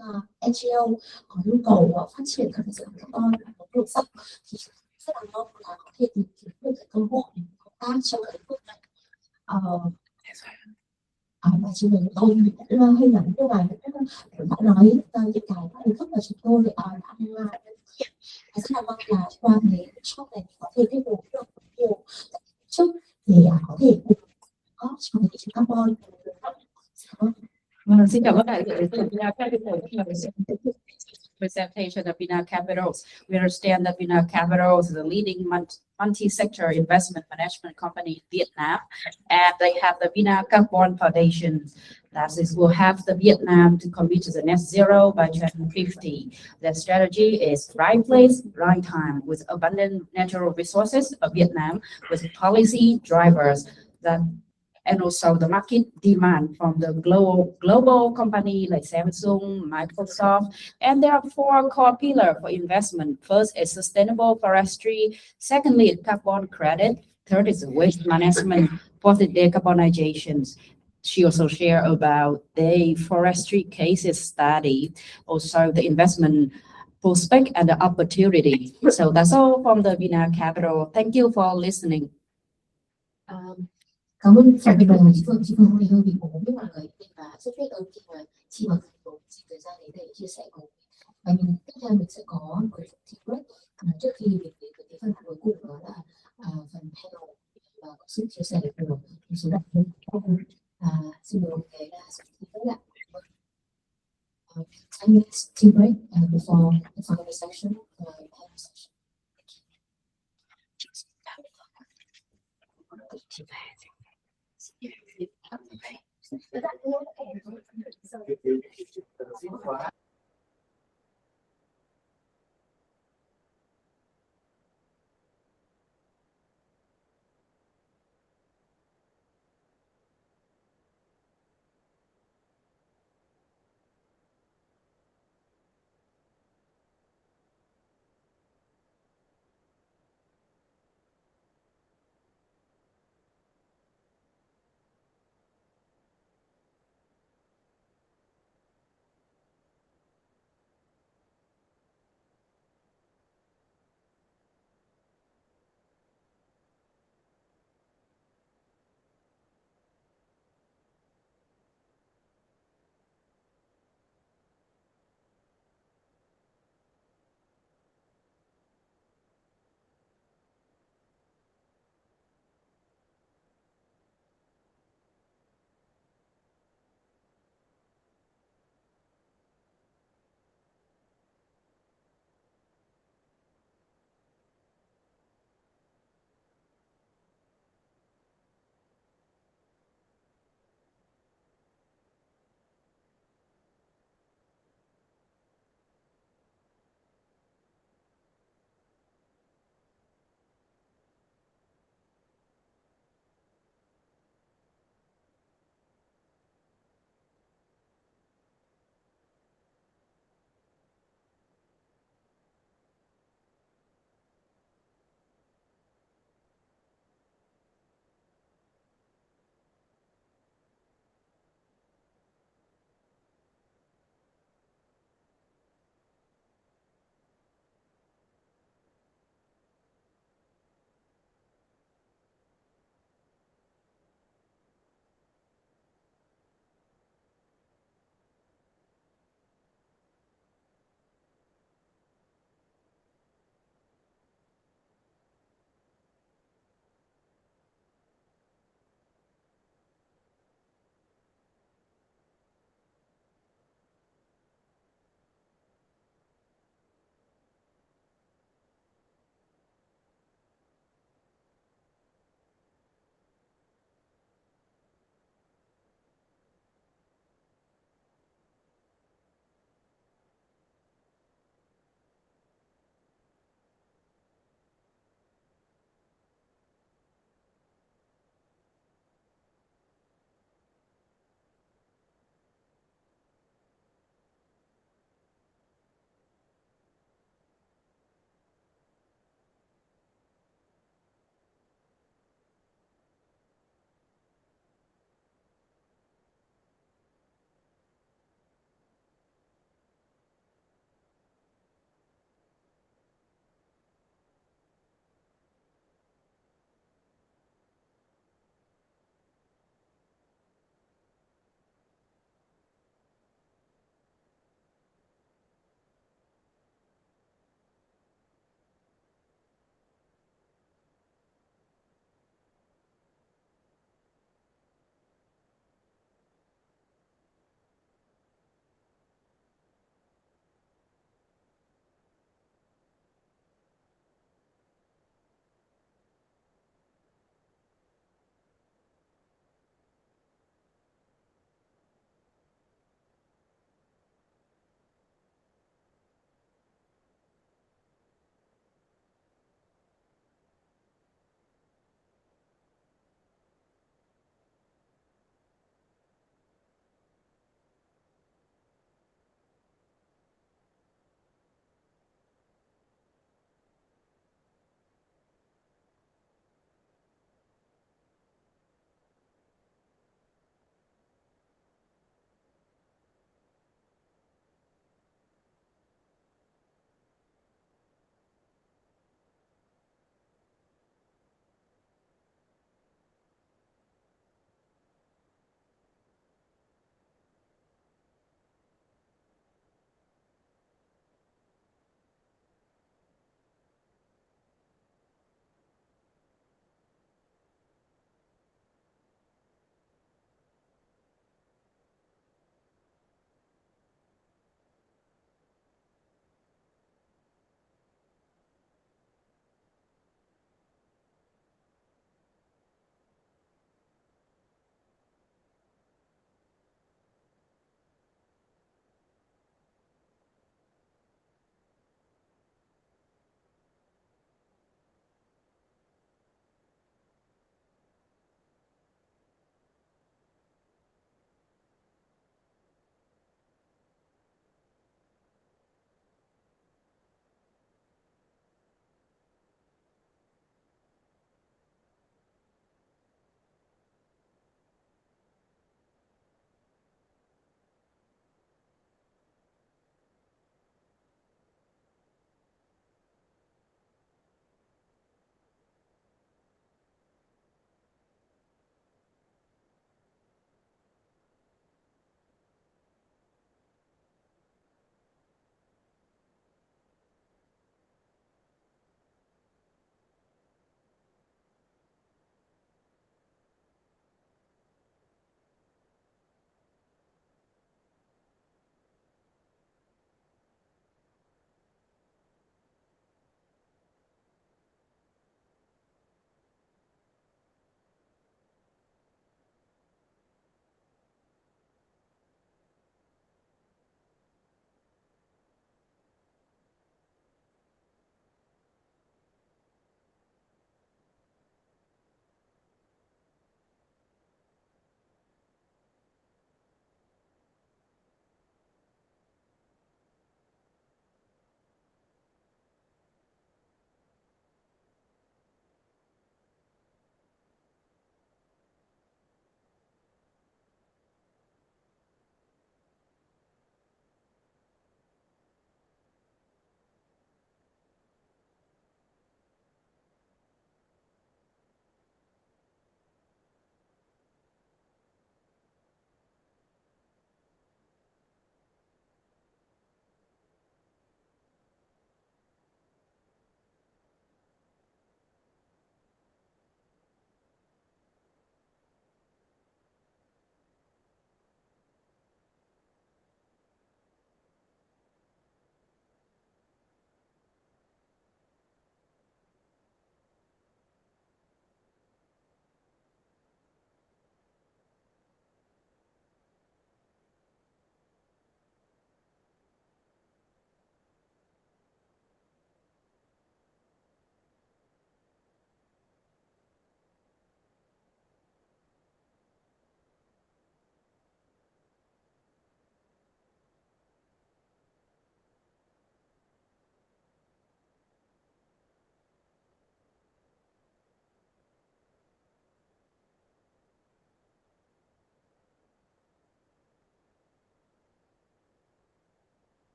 NGO có nhu cầu phát triển các cái dự án carbon có độ rộng, thì rất là mong là có thể tìm kiếm được cái cơ hội để hợp tác trong cái lĩnh vực này. Và chỉ mình tôi cũng hơi ngắn nhưng mà cũng đã nói những cái hình thức mà chúng tôi đang thực hiện. Rất là mong là qua cái shop này có thể kết nối được nhiều chức để có thể có trong thị trường carbon. Xin cảm ơn đại diện của Vina Capital presentation of Vina Capital. We understand that Vina Capital is the leading multi-sector investment management company in Vietnam, and they have the Vina Carbon Foundation that will have the Vietnam to commit to the net zero by 2050. Their strategy is right place, right time, with abundant natural resources of Vietnam, with policy drivers that and also the market demand from the global company like Samsung, Microsoft. And there are 4 core pillars for investment. First is sustainable forestry. Secondly, carbon credit. Third is waste management. Fourth is decarbonization. She also shared about the forestry cases study, also the investment prospect and the opportunity. So that's all from the Vina Capital. Thank you for listening. Cảm ơn phần trình bày của chị Phương. Chị Phương hôm nay hơi bị ốm với mọi người nên là rất biết ơn khi mà chị và thành phố dành thời gian đến để chia sẻ cùng mình. Và mình tiếp theo mình sẽ có một cái tea break trước khi mình đến với cái phần cuối cùng, đó là phần panel và có sự chia sẻ của một số đặc biệt. Xin mời cái là sự tea break ạ. 10 minutes tea break before the final session, panel session.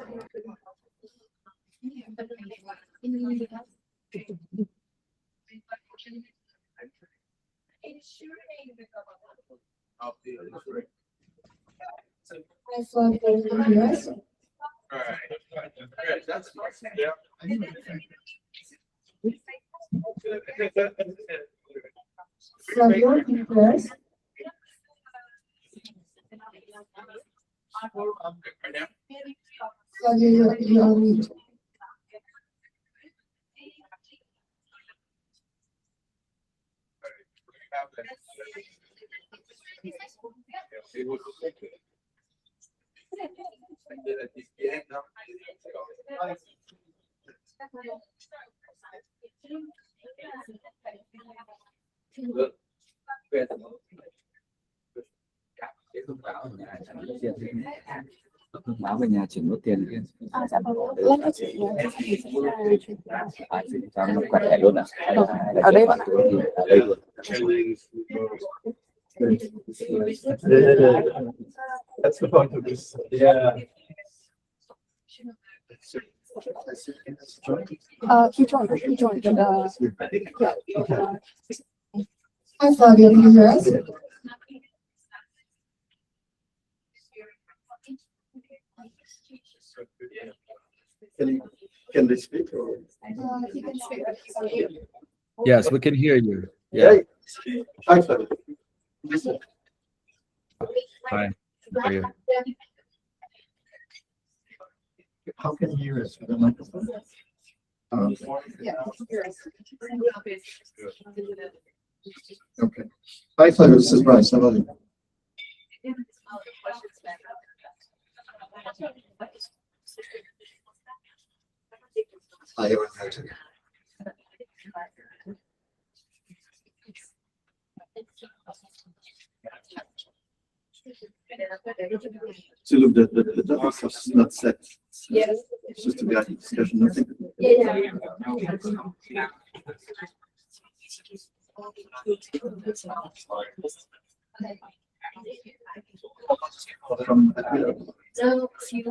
Hi, Flo, can you hear us? Flavio, can you hear us? Flavio, you're on mute. Thông báo về nhà chuyển nốt tiền kia. Dạ vâng, lát nữa chị chuyển Làm một quẹt thẻ luôn à? ở đây bạn ạ. Ở đây luôn. That's the point of this. Yeah. He joined, Hi, Flavio, can you hear us? Can they speak? Or? he can speak. Yes, we can hear you. Yeah. Hi, Flavio. Hi. How are you? How can you hear us with the microphone? Yeah. Okay. Hi, Flavio. This is Bryce. How are you? Hi, everyone. So look, the topics are not set. Yes. It's just a guided discussion, nothing. From Aquila. So, few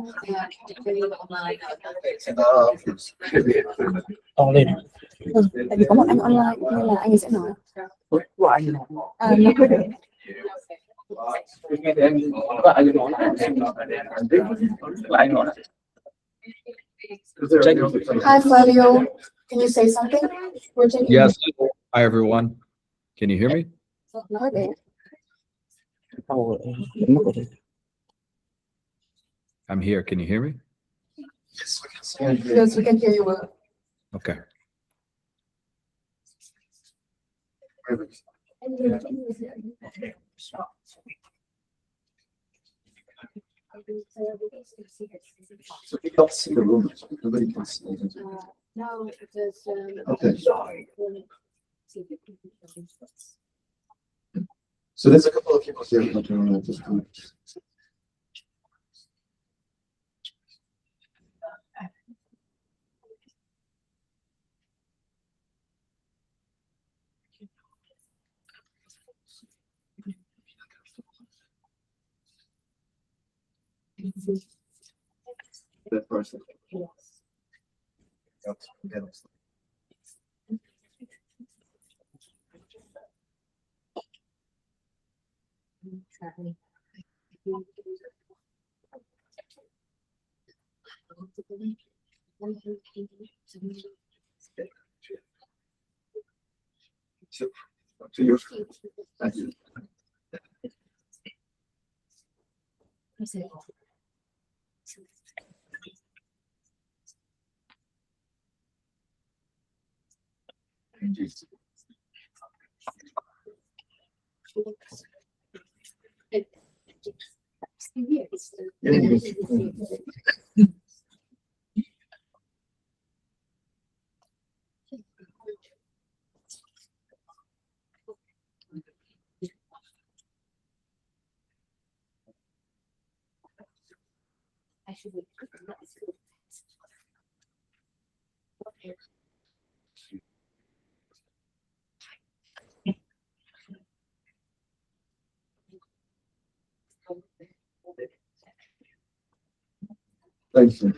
online. Tại vì có một anh online nên là anh ấy sẽ nói. Của anh là Nó cứ được. nghe thì em có anh nói là em lại nói là Hi, Flavio. Can you say something? We're taking. Yes. Hi, everyone. Can you hear me? Nói để. I'm here. Can you hear me? Yes, we can hear you well. Okay. So we can't see the room. Nobody can see it. No, because, Okay. So there's a couple of people here, but just that person. So, to you. Thank you. Thank you.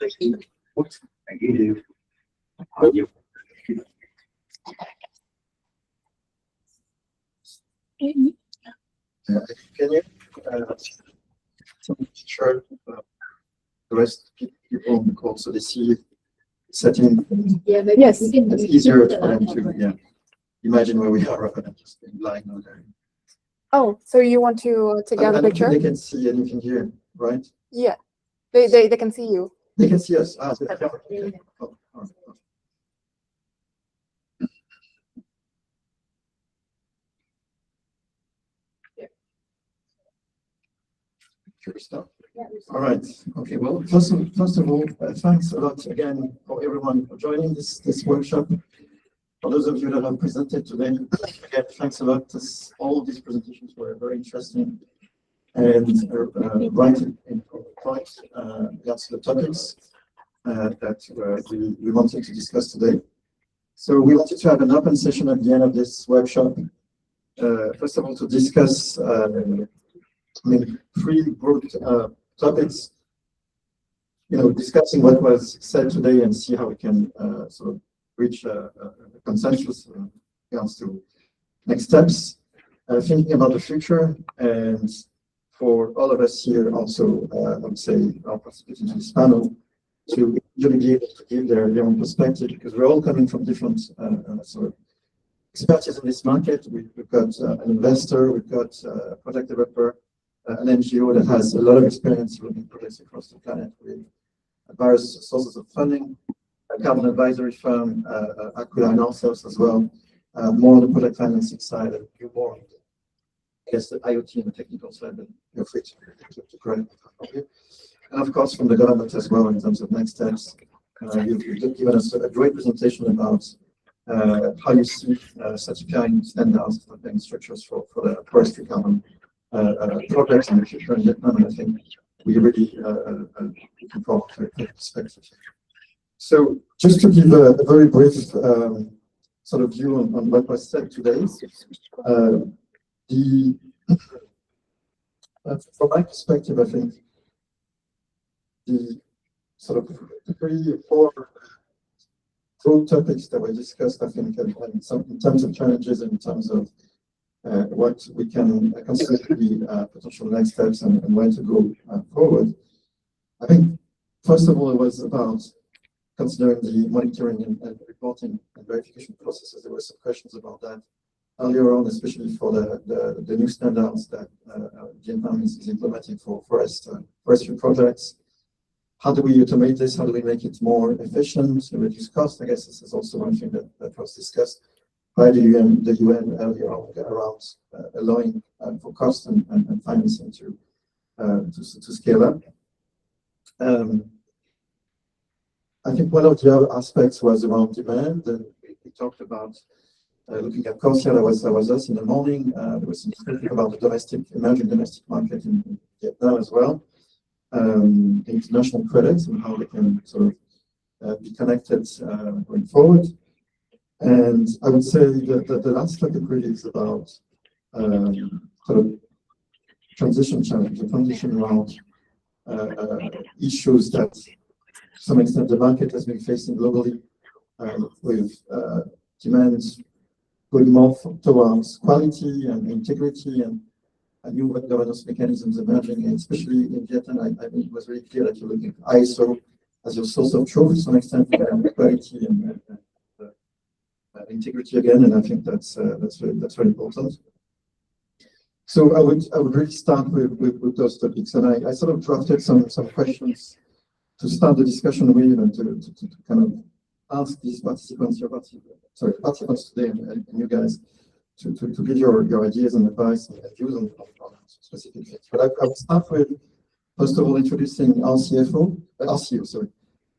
Thank you. How are you? Can you share the rest of people on the call so they see setting? Yeah, yes. It's easier for them to imagine where we are rather than just being lying on there. Oh, so you want to take down I the don't picture? think they can see anything here, right? Yeah, they can see you. They can see us. Ah, okay. Oh, all right. Sure stuff. All right. Okay. Well, first of all, thanks a lot again for everyone for joining this workshop. For those of you that have presented today, again, thanks a lot. All of these presentations were very interesting and right in point regards to the topics that we wanted to discuss today. So we wanted to have an open session at the end of this workshop. First of all, to discuss three broad topics, discussing what was said today and see how we can sort of reach a consensus in regards to next steps, thinking about the future, and for all of us here also, I would say, our participants in this panel, to really be able to give their own perspective, because we're all coming from different sort of expertise in this market. We've got an investor, we've got a product developer, an NGO that has a lot of experience running projects across the planet with various sources of funding, a carbon advisory firm, Aquila and ourselves as well, more on the product financing side, and you more on, I guess, the IoT and the technical side, and you're free to correct. And of course, from the government as well, in terms of next steps. You've given us a great presentation about how you see certifying standards for payment structures for the forestry carbon projects in the future in Vietnam, and I think we really looking forward to a perspective. So just to give a very brief sort of view on what was said today, from my perspective, I think the sort of 3 or 4 broad topics that were discussed, I think, and some in terms of challenges, in terms of what we can consider to be potential next steps and where to go forward. I think, first of all, it was about considering the monitoring and reporting and verification processes. There were some questions about that earlier on, especially for the new standards that Vietnam is implementing for forestry projects. How do we automate this? How do we make it more efficient and reduce cost? I guess this is also one thing that was discussed by the UN earlier on around allowing for cost and financing to scale up. I think one of the other aspects was around demand, and we talked about looking at Corsia. That was us in the morning. There was some discussion about the emerging domestic market in Vietnam as well. International credits and how they can sort of be connected going forward. And I would say that the last topic really is about sort of transition challenge, the transition around issues that to some extent the market has been facing globally, with demands going more towards quality and integrity and new governance mechanisms emerging, and especially in Vietnam. I think it was really clear that you're looking at ISO as your source of truth to some extent, quality and integrity again, and I think that's very important. So I would really start with those topics, and I sort of drafted some questions to start the discussion with, and to kind of ask these participants today and you guys to give your ideas and advice and views on specific things. But I will start with, first of all, introducing our CEO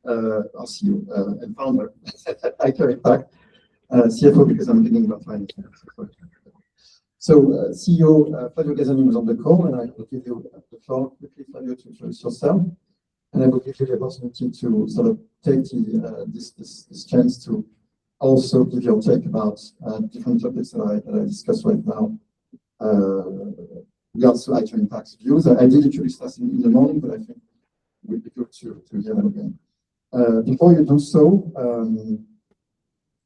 and founder, Aither Aquila, CFO because I'm thinking about finance. So CEO Flavio Gazzanin is on the call, and I will give you the floor quickly, Flavio, to introduce yourself, and I will give you the opportunity to sort of take this chance to also give your take about different topics that I discussed right now, regards to Aither impacts views. I did introduce that in the morning, but I think it would be good to hear them again. Before you do so,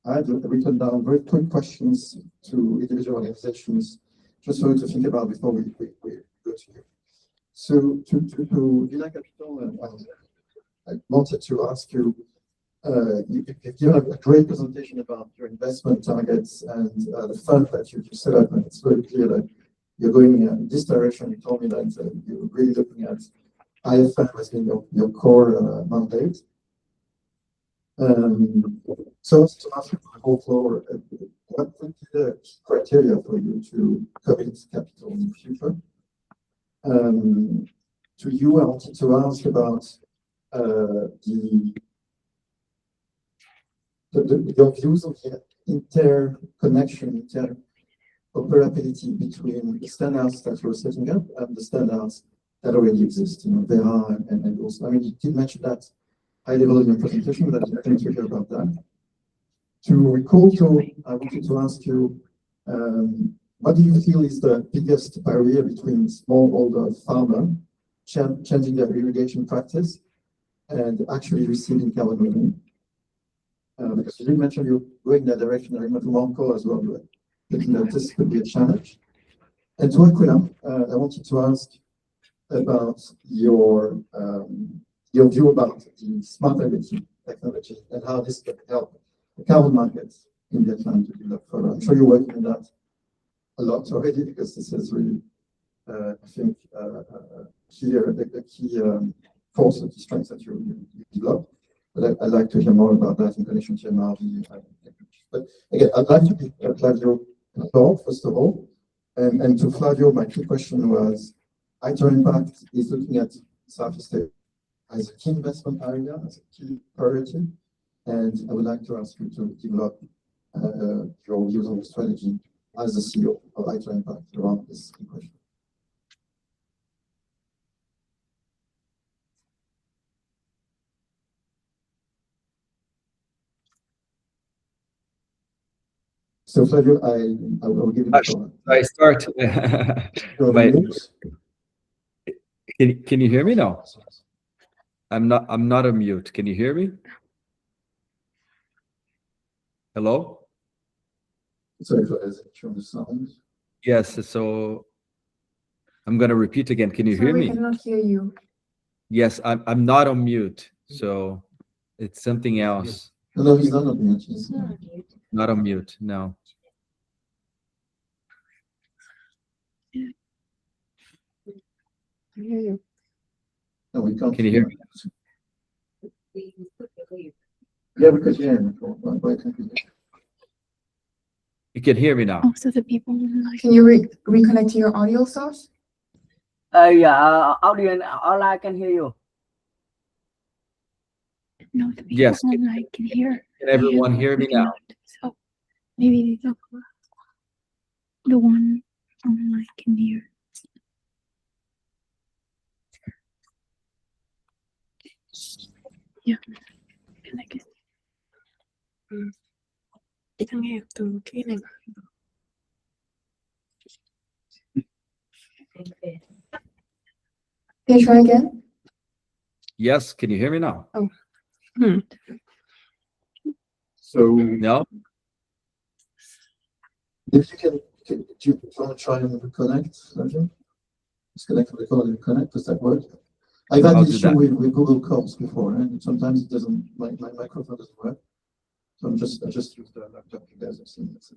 I had written down very quick questions to individual organizations, just for you to think about before we go to you. So to Villa Capital, I wanted to ask you, you've given a great presentation about your investment targets and the fund that you set up, and it's very clear that you're going in this direction. You told me that you're really looking at IFM as being your core mandate. So to ask you for the whole floor, what would be the key criteria for you to commit capital in the future? To you, I wanted to ask about your views on the interconnection, interoperability between the standards that you're setting up and the standards that already exist, Vera and also, I mean, you did mention that high level in your presentation, but I think to hear about that. To recall, I wanted to ask you, what do you feel is the biggest barrier between smallholder farmer changing their irrigation practice and actually receiving carbon revenue? Because you did mention you're going that direction. I remember Monco as well, thinking that this could be a challenge. And to Aquila, I wanted to ask about your view about the smart IoT technology and how this can help the carbon markets in Vietnam to develop further. I'm sure you're working on that a lot already, because this is really, I think, the key force of the strengths that you develop. But I'd like to hear more about that in connection to MRV. But again, I'd like to give Flavio a thought, first of all. And to Flavio, my key question was, Aither Impact is looking at Southeast Asia as a key investment area, as a key priority. And I would like to ask you to develop your views on the strategy as the CEO of Aither Impact around this question. So Flavio, I will give you the floor. I start. Can you hear me now? I'm not on mute. Can you hear me? Hello? Sorry for the sound. Yes, so I'm gonna repeat again. Can you hear me? We cannot hear you. Yes, I'm not on mute, so it's something else. No, he's not on mute. He's not on mute, no. I hear you. No, we can't. Can you hear me? Yeah, we could hear him. Why can't we hear? You can hear me now. Oh, so the people online. Can you reconnect to your audio source? Yeah, audio online can hear you. No, the people Yes. online can hear. Can everyone hear me now? So maybe the one online can hear. Yeah. And I guess. Đang nghe từ cái này. Can you try again? Yes, can you hear me now? Oh. So no. If you can, do you want to try and reconnect, Roger? Disconnect from the call and reconnect. Does that work? I've had this issue with Google Calls before, and sometimes it doesn't. My microphone doesn't work. So I just use the laptop. You guys have seen this.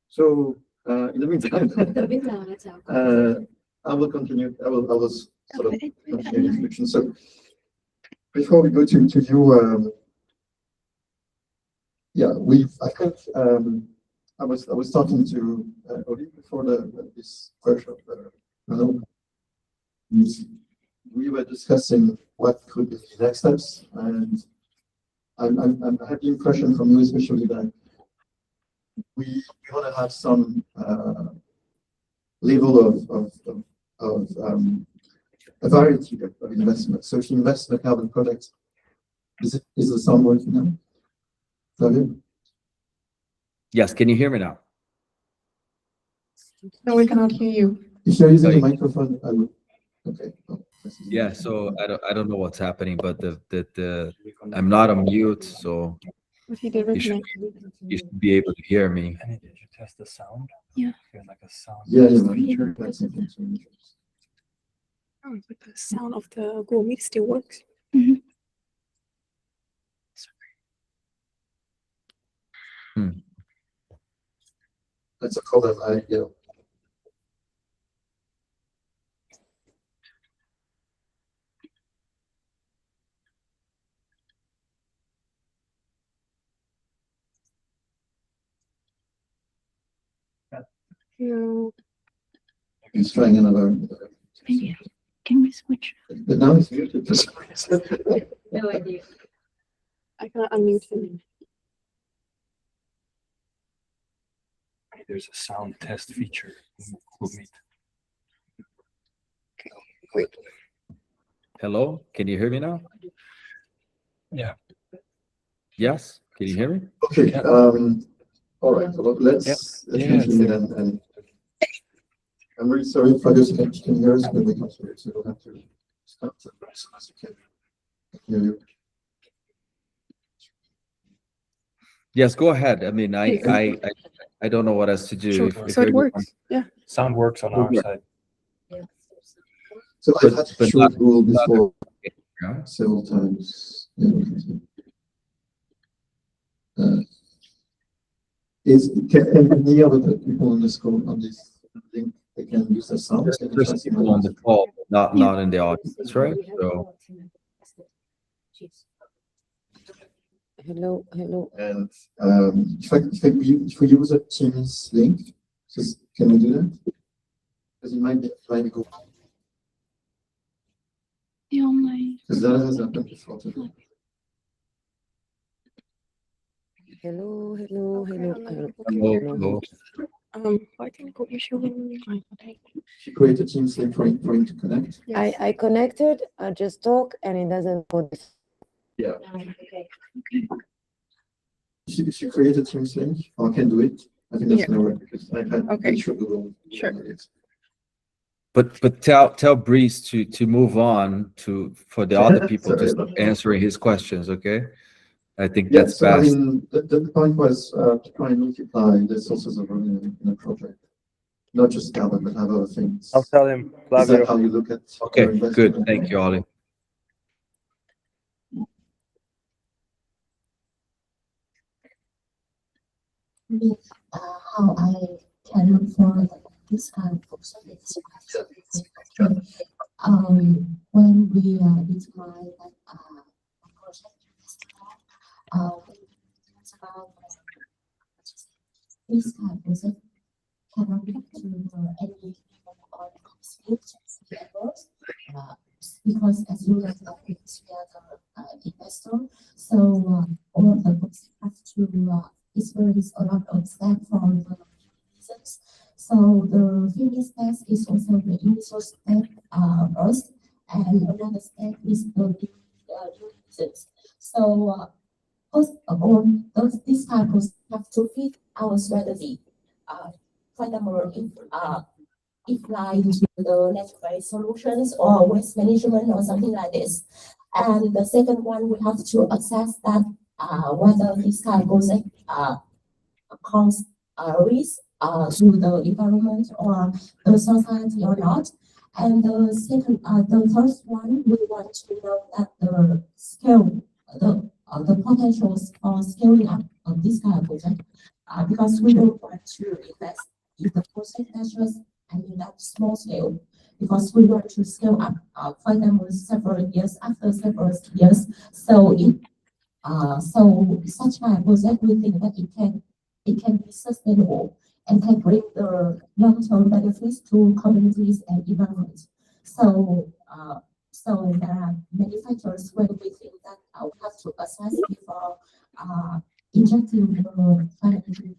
So in the meantime, I will continue. I will sort of continue the introduction. So before we go to you, yeah, I think I was talking to Oli before this workshop. We were discussing what could be the next steps, and I had the impression from you, especially, that we want to have some level of a variety of investment. So if you invest in a carbon project, is the sound working now? Flavio? Yes, can you hear me now? No, we cannot hear you. If you're using a microphone, I would. Okay. Oh, Yeah, so I don't know what's happening, but the I'm not on mute, so But he did you should reconnect. you should be able to hear me. Did you test the sound? Yeah. There's like a sound. Yeah, test yeah, feature. that's something to me. Oh, but the sound of the Google Meet still works. Let's call them yeah. No. He's trying another. Maybe. Can we switch? But now it's muted. No idea. I cannot unmute him. There's a sound test feature in Google Meet. Okay, wait. Hello, can you hear me now? Yeah. Yes, can you hear me? Okay. All right. So let's continue then. And I'm really sorry for this. Can you hear us? But we can't hear it, so we'll have to stop the as soon as you can hear you. Yes, go ahead. I mean, I don't know what else to do. Sure. So it works. Yeah. Sound works on our side. So I've had to show not- Google before Yeah. several times. Yeah, we can see. Can any of the people on this call on this link they can use the sound? Can they There's try people on the call, not in the audience, right? So Hello. and if we use a Teams link, just can we do that? Because it might go. The online. Because that has happened before today. Hello. hello. I think what you should. She created a Teams link for him to connect. I connected, I just talk and it doesn't go this. Yeah. She created a Teams link, or can do it. I think that's gonna work because I had Google. Sure. But tell Breeze to move on for the other people to start answering his questions, okay? I think that's so, best. I mean, the point was to try and multiply the sources of revenue in a project, not just Java, but have other things. I'll tell him. Is that how you look at? Okay, good. Thank you, Ollie. How I can look for this kind of service. When we determine that project, it's about this kind of project cannot be to any or complete levels, because as you guys know, we are the investor, so all of the books have to experience a lot of step from the reasons. So the previous step is also the initial step first, and another step is the new reasons. So first of all, this type of have to fit our strategy. For example, if like the network solutions or waste management or something like this. And the second one, we have to assess that whether this kind of project cause risk to the environment or the society or not. And the first one, we want to know that the scale, the potentials for scaling up of this kind of project, because we don't want to invest in the project measures and in that small scale, because we want to scale up, for example, several years after several years. So so such kind of project, we think that it can be sustainable and can bring the long-term benefits to communities and environment. So so there are many factors where we think that we have to assess before injecting the financial.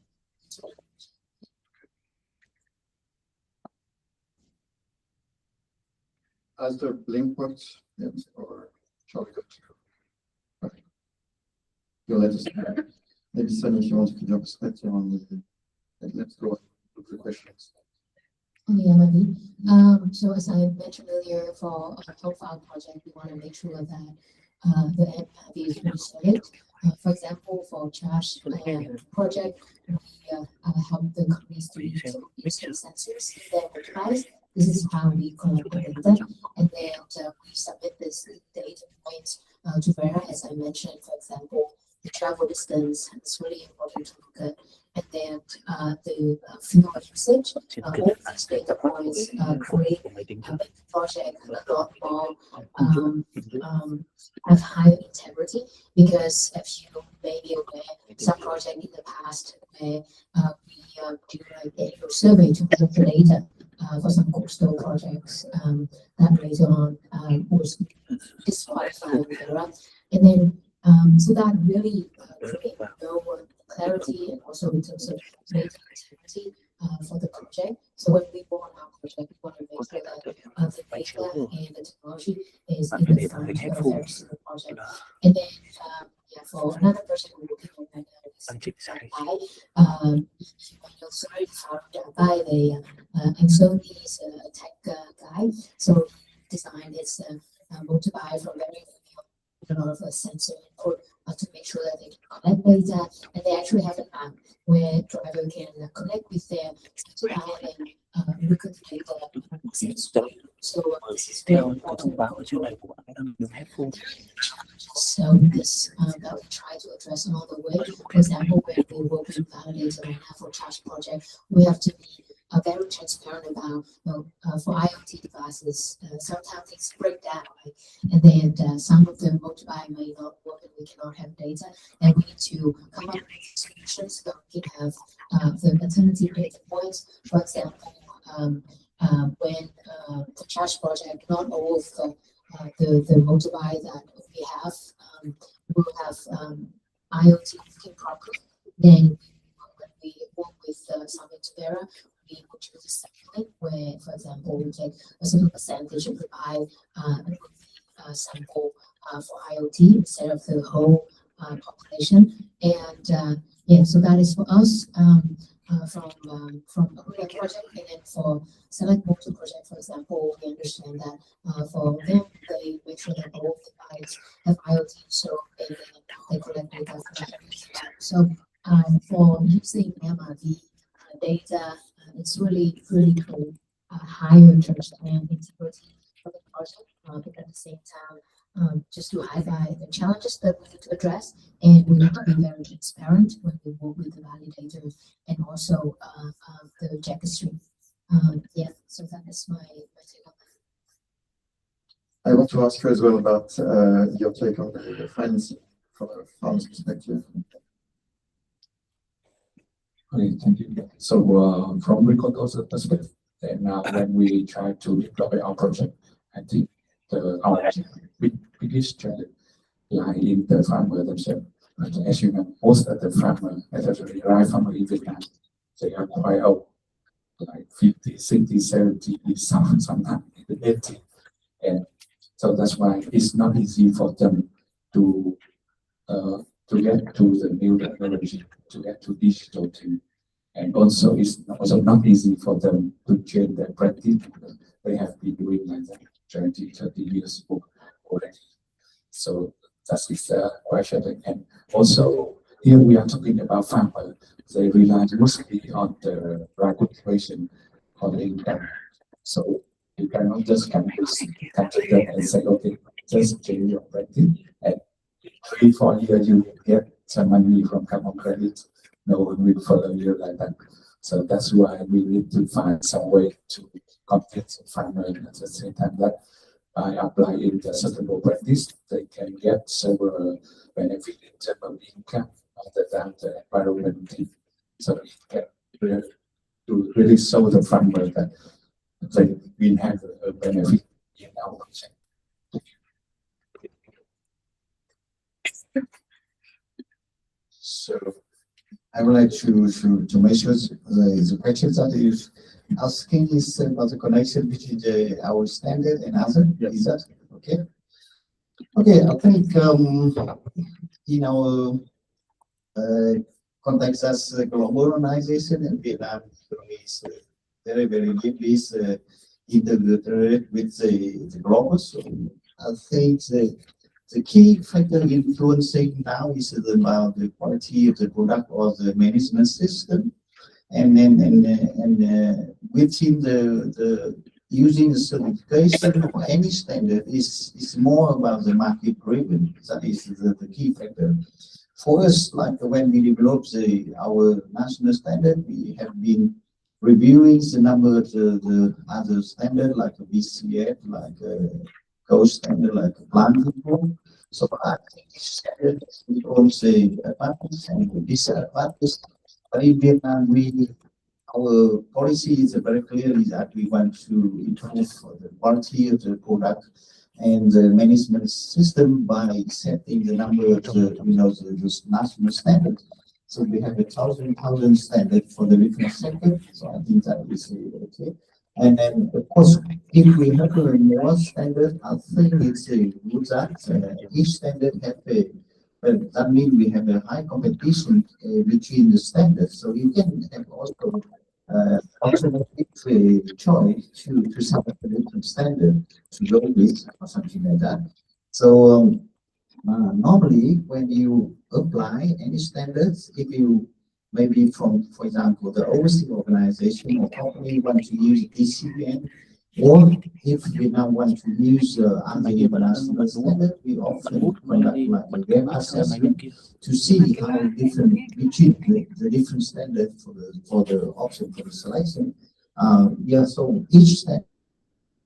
As the link works, yes, or shall we go to? Okay. You'll let us know. Maybe Sunny, if you want to give your perspective on the, let's go with the questions. Okay, maybe. So as I mentioned earlier, for a profile project, we want to make sure that the end is really solid. For example, for charge project, we help the companies to use sensors in their enterprise. This is how we collect the data, and then we submit this data points to Vera, as I mentioned. For example, the travel distance is really important to look at, and then the fuel usage. All these data points create a project a lot more have higher integrity, because if you may be aware, some project in the past where we do like annual survey to collect the data for some coastal projects that later on was disqualified with Vera, and then so that really create lower clarity and also in terms of data integrity for the project. So when we work on our project, we want to make sure that the data and the technology is in the front of every single project. And then yeah, for another project we're working on right now is you might know sorry for by the Anxoni's tech guy. So designed his motorbike from very a lot of sensor input to make sure that they can collect data, and they actually have an app where driver can connect with their motorbike and look at the data. So this is very important. So this that we try to address along the way. For example, when we work with validator right now for charge project, we have to be very transparent about for IoT devices. Sometimes things break down, right? And then some of the motorbike may not work, and we cannot have data. And we need to come up with solutions so we can have the alternative data points. For example, when the charge project, not all of the motorbike that we have will have IoT working properly. Then when we work with something to Vera, we would choose a segment where, for example, we take a certain percentage and provide a sample for IoT instead of the whole population. And yeah, so that is for us from a project. And then for select motor project, for example, we understand that for them, they make sure that all devices have IoT, so they collect data from that. So for using MRV data, it's really critical, higher in terms of integrity for the project, but at the same time, just to highlight the challenges that we need to address, and we need to be very transparent when we work with the validators and also the Jack stream. Yeah, so that is my take on that. I want to ask you as well about your take on the financing from a fund's perspective. Okay, thank you. So from Ricoto's perspective, then when we try to deploy our project, I think our biggest challenge lies in the farmer themselves. As you know, most of the farmers, especially rice farmers in Vietnam, they are quite old, like 50, 60, 70, sometimes in the 80s. And so that's why it's not easy for them to get to the new technology, to get to digital thing. And also it's also not easy for them to change their practice, because they have been doing like that 20, 30 years already. So that is a question. And also here we are talking about farmers. They rely mostly on the regulation or the income. So you cannot just come to them and say, okay, just change your practice, and 3-4 years you will get some money from carbon credit. No one will follow you like that. So that's why we need to find some way to compete the farmers at the same time that by applying the sustainable practice, they can get several benefits in terms of income other than the environment thing. So it can really show the farmer that they will have a benefit in our project. So I would like to make sure the questions that is asking is about the connection between our standard and other. Yes. Is that okay? Okay, I think in our context as a global organization, and Vietnam is very deeply integrated with the growers. So I think the key factor influencing now is about the quality of the product or the management system, and within the using the certification or any standard is more about the market driven. That is the key factor. For us, like when we developed our national standard, we have been reviewing the number of the other standard like BCF, like gold standard, like plant control. So I think this standard is also advantage and disadvantage. But in Vietnam, our policy is very clearly that we want to improve the quality of the product and the management system by setting the number of the national standards. So we have 1,000 standard for the different sector. So I think that is okay. And then of course, if we have more standard, I think it's good that each standard have that means we have a high competition between the standards. So you can have also alternative choice to select a different standard to go with or something like that. So normally when you apply any standards, if you maybe for example, the overseas organization or company want to use DCBN, or if we now want to use other international standard, we often conduct like a web assessment to see how different between the different standards for the option for the selection. So each standard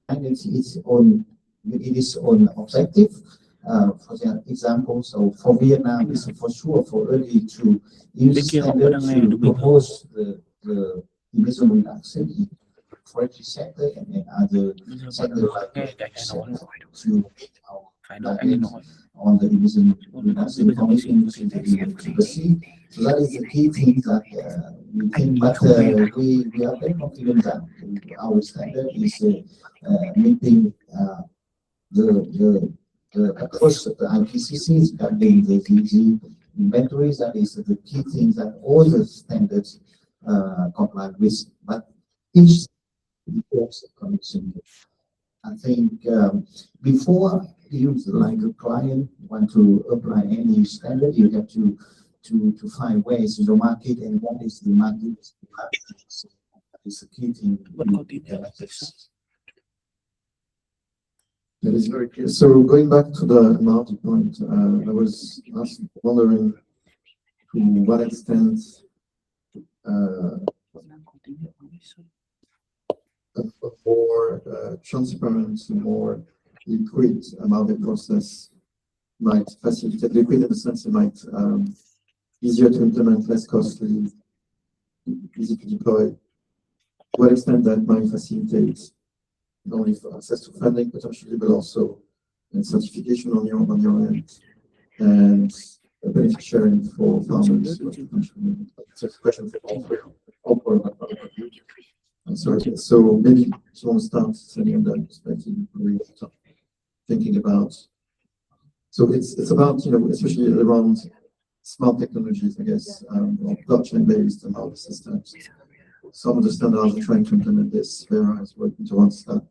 its own objective. For example, so for Vietnam, it's for sure for early to use standard to propose the emission reduction for every sector and then other sector like to meet our targets on the emission reduction commission to the sea. So that is the key thing that we think, but we are very confident that our standard is meeting of course the IPCCs regarding the DG inventories. That is the key thing that all the standards comply with, but each commission. I think before you like a client want to apply any standard, you have to find where is the market and what is the market. That is the key thing. That is very clear. So going back to the amount point, I was wondering to what extent a more transparent, more liquid amount process might facilitate liquid in the sense it might easier to implement, less costly, easy to deploy. To what extent that might facilitate not only for access to funding potentially, but also in certification on your end and benefit sharing for farmers. It's a question for all four of you. I'm sorry. So maybe you want to start setting on that perspective, thinking about. So it's about, especially around smart technologies, I guess, or blockchain-based and other systems. Some of the standards are trying to implement this. Vera is working towards that.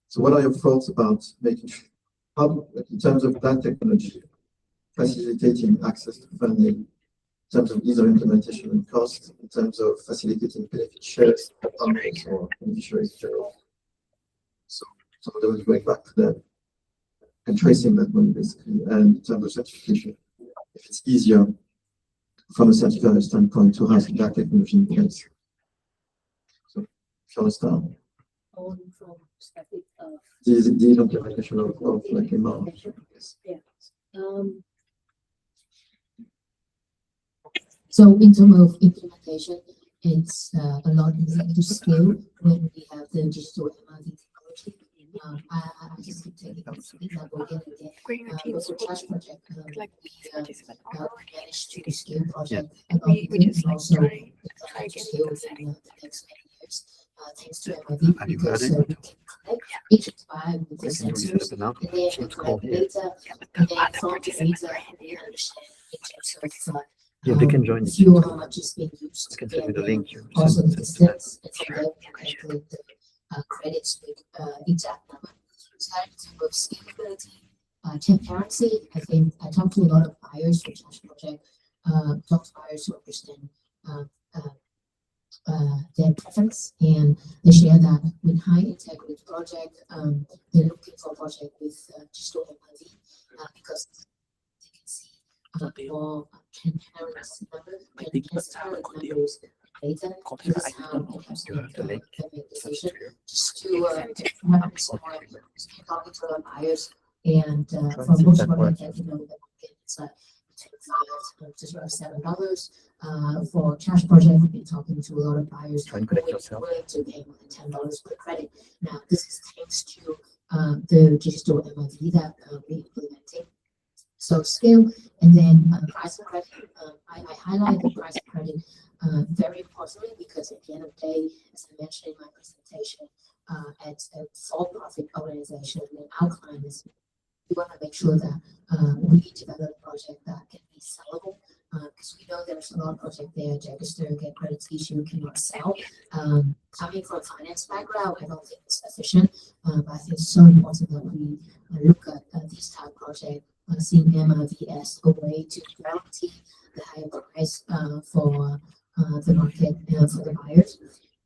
So what are your thoughts about making sure, how, in terms of that technology, facilitating access to funding, in terms of ease of implementation and cost, in terms of facilitating benefit shares for partners or beneficiaries in general? So some of those going back to that and tracing that money basically, and in terms of certification, if it's easier from a certifier standpoint to have that technology in place. So if you understand. The implementation of like a model. Yeah. So in terms of implementation, it's a lot easier to scale when we have the digital MRD technology. I just take it as an example again. With the Rewatch project, we managed to scale project and also try to scale within the next many years. Thanks to MRD, because we can connect each device with the sensors, and then we collect data, and then from the data we understand in terms of Yeah, they can join. fuel, how much is being used. I can send you the And link here. also the distance, and from there we can calculate the credits with exact number. So that in terms of scalability, transparency, I think I talked to a lot of buyers for Cash Project, talked to buyers who understand their preference, and they share that with high integrity project, they're looking for a project with digital MIV because they can see more transparent numbers and transparent numbers data. This is how it helps them make decision. Just to reference more, talking to our buyers, and from most projects that you know that it's like between $5 to $7. For Cash Project, we've been talking to a lot of buyers who are willing to pay more than $10 per credit. Now, this is thanks to the digital MIV that we're implementing. So scale, and then price of credit. I highlight the price of credit very importantly because at the end of the day, as I mentioned in my presentation, at a for-profit organization, and our client is, we want to make sure that we develop a project that can be sellable, because we know there's a lot of projects there, register, get credits issue, cannot sell. Coming from a finance background, I don't think it's efficient, but I think it's so important that we look at these type of projects, seeing MIV as a way to guarantee the higher price for the market for the buyers.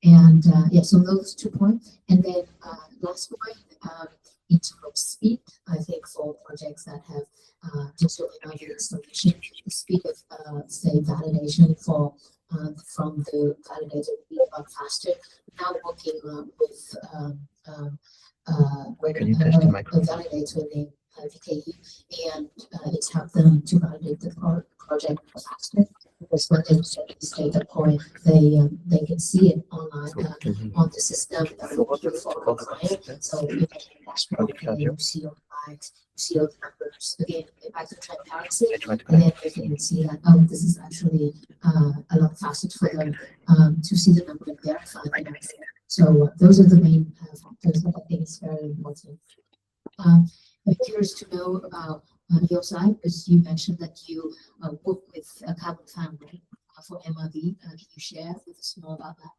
And yeah, so those 2 points. And then last point, in terms of speed, I think for projects that have digital MIV installation, the speed of say validation for from the validator will be a lot faster. Now working with a validator named VKE, and it's helped them to validate the project faster. Because when they set this data point, they can see it online on the system for the client. So you can dashboard, you see all the lines, you see all the numbers. Again, back to transparency, and then they can see that this is actually a lot faster for them to see the number and verify the number. So those are the main factors that I think is very important. I'm curious to know about your side, because you mentioned that you work with a carbon family for MIV. Can you share with us more about that?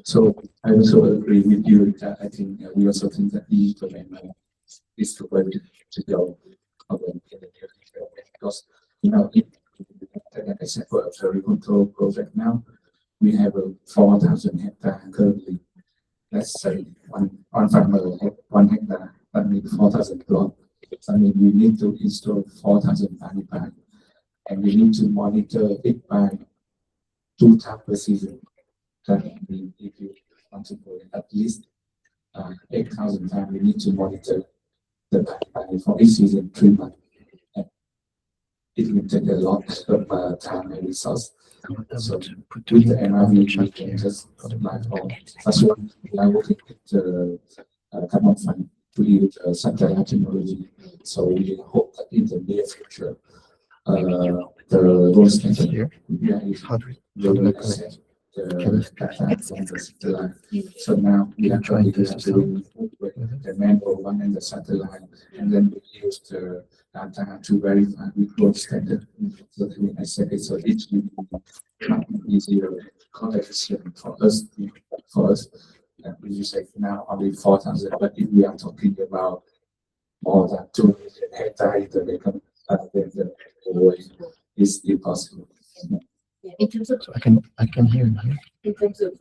So I also agree with you that I think we also think that the domain is the way to go in the near future, because like I said, for a very control project now, we have a 4,000 hectare currently. Let's say one farmer had 1 hectare, that means 4,000 plots. I mean, we need to install 4,000 panel packs, and we need to monitor it by 2 times per season. That means if you want to put at least 8,000 times, we need to monitor the panel for each season 3 months. And it will take a lot of time and resource. So with the MIV, we can just apply for such one. We are working with the carbon fund to use satellite technology. So we hope that in the near future, the road station here, so now we are trying to do the manual one and the satellite, and then we use the data to verify with road standard. So I said it's a easier connection for us. And we use like now only 4,000, but if we are talking about more than 2 million hectares, then the way is impossible. In terms of, So I can hear you. in terms of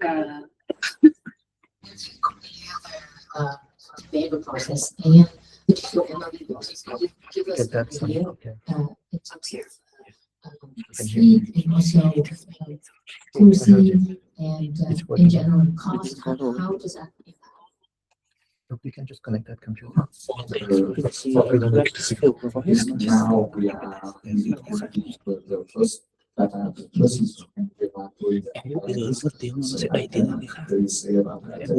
manual process and the digital MIV process, can you give us an idea in terms of speed and also accuracy and in general cost? How does that impact? We can just connect that computer. Now we are in the first data process, and we are doing say about that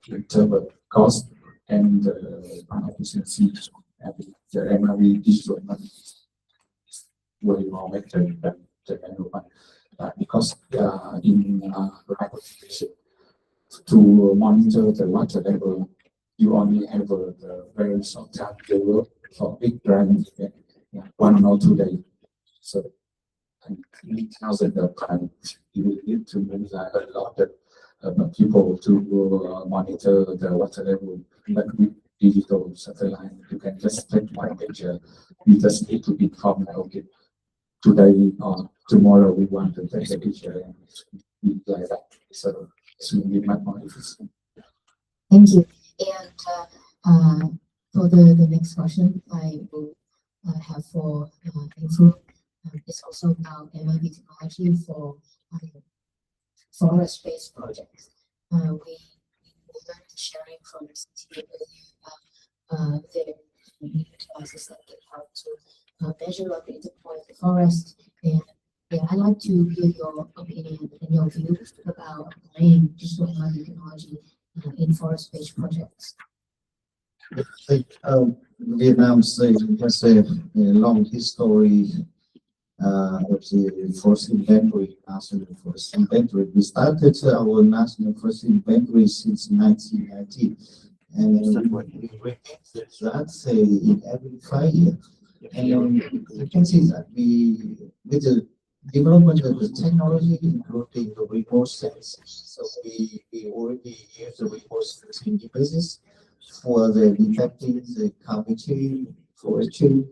in terms of cost and efficiency, the MIV digital MIV is way more better than the manual one, because in application to monitor the water level, you only have a very short time to work for big driving event. 1 or 2 days. So and thousands of times you need to mobilize a lot of people to monitor the water level. But with digital satellite, you can just take one picture. You just need to inform that, okay, today or tomorrow we want to take a picture and like that. So it's really much more efficient. Thank you. And for the next question, I will have for Aither. It's also about MIB technology for forest-based projects. We learned sharing from CTA their devices that can help to measure or deploy the forest. And yeah, I'd like to hear your opinion and your view about applying digital MIB technology in forest-based projects. I think Vietnam has a long history of the forest inventory, national forest inventory. We started our national forest inventory since 1990, and we repeat that in every 5 years. And you can see that with the development of the technology, including the remote sensing, so we already use the remote sensing devices for the detecting the climate change, forest change.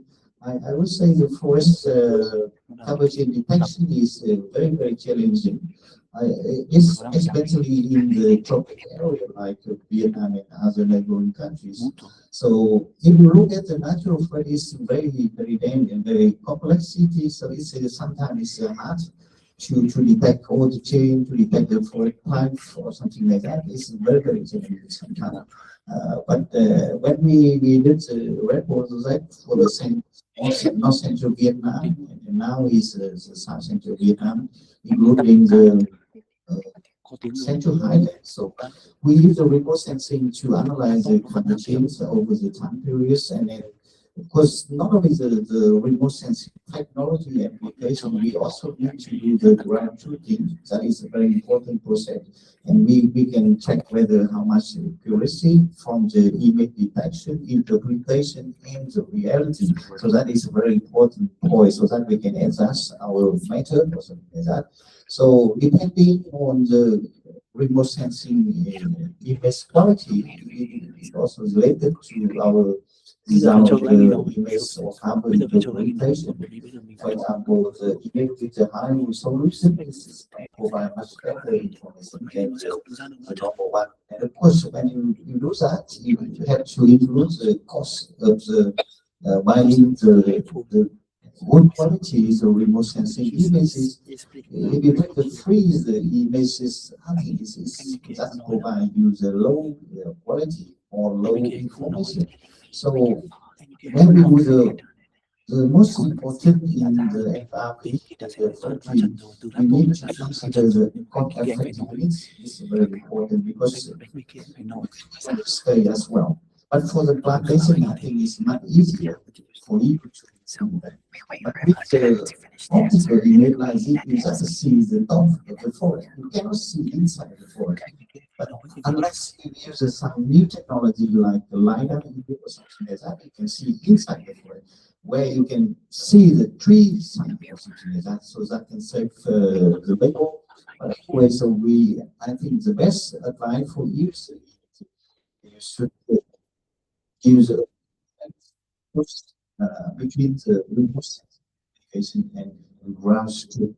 I would say the forest climate change detection is very, very challenging. Especially in the tropical area like Vietnam and other neighboring countries. So if you look at the natural forest, it's very, very dense and very complexity. So it's sometimes it's hard to detect all the chain, to detect the forest pipe or something like that. It's very, very challenging sometimes. But when we did the report for the same North Central Vietnam, and now is the South Central Vietnam, including the Central Highlands. So we use the remote sensing to analyze the climate change over the time periods, and then of course not only the remote sensing technology application, we also need to do the ground truthing. That is a very important process, and we can check whether how much accuracy from the image detection, interpretation, and the reality. So that is a very important point, so that we can adjust our method or something like that. So depending on the remote sensing image quality, it is also related to our design of the image or carbon interpretation. For example, the image with the high resolution is provide much better information than the normal one. And of course, when you do that, you have to include the cost of the buying the good quality is the remote sensing images. If you take the free the images, I think that provide you the low quality or low information. So when we do the most important in the FRP, we need to consider the cost effectiveness. Is very important because scale as well. But for the plantation, I think it's much easier for you to do that. But with the optical image like this, you just see the top of the forest. You cannot see inside the forest. But unless you use some new technology like the LiDAR or something like that, you can see inside the forest, where you can see the tree side or something like that, so that can save the label. But anyway, so I think the best advice for you should use between the remote application and ground truth.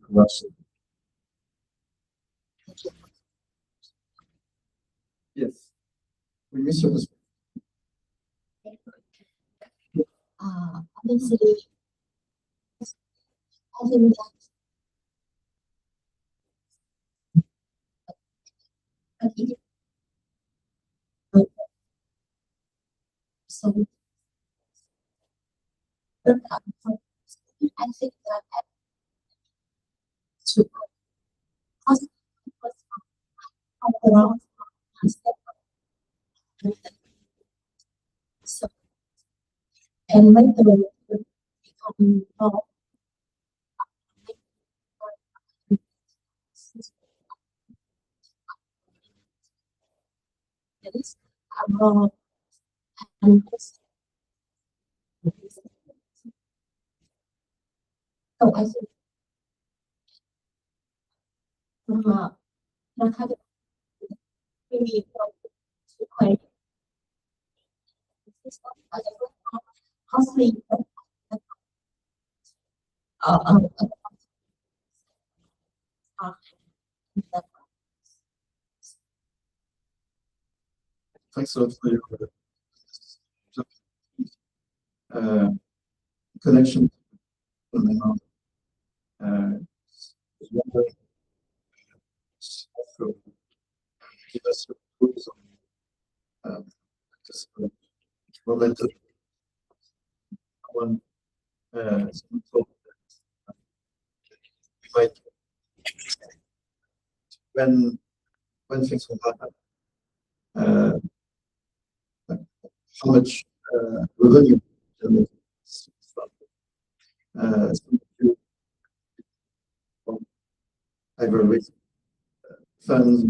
Yes, we miss your Obviously, I think so I think that to so and later become more and So I think maybe quite costly. Thanks a lot for your connection. Give us tools on momentum. One, when things will happen, how much revenue either with funds,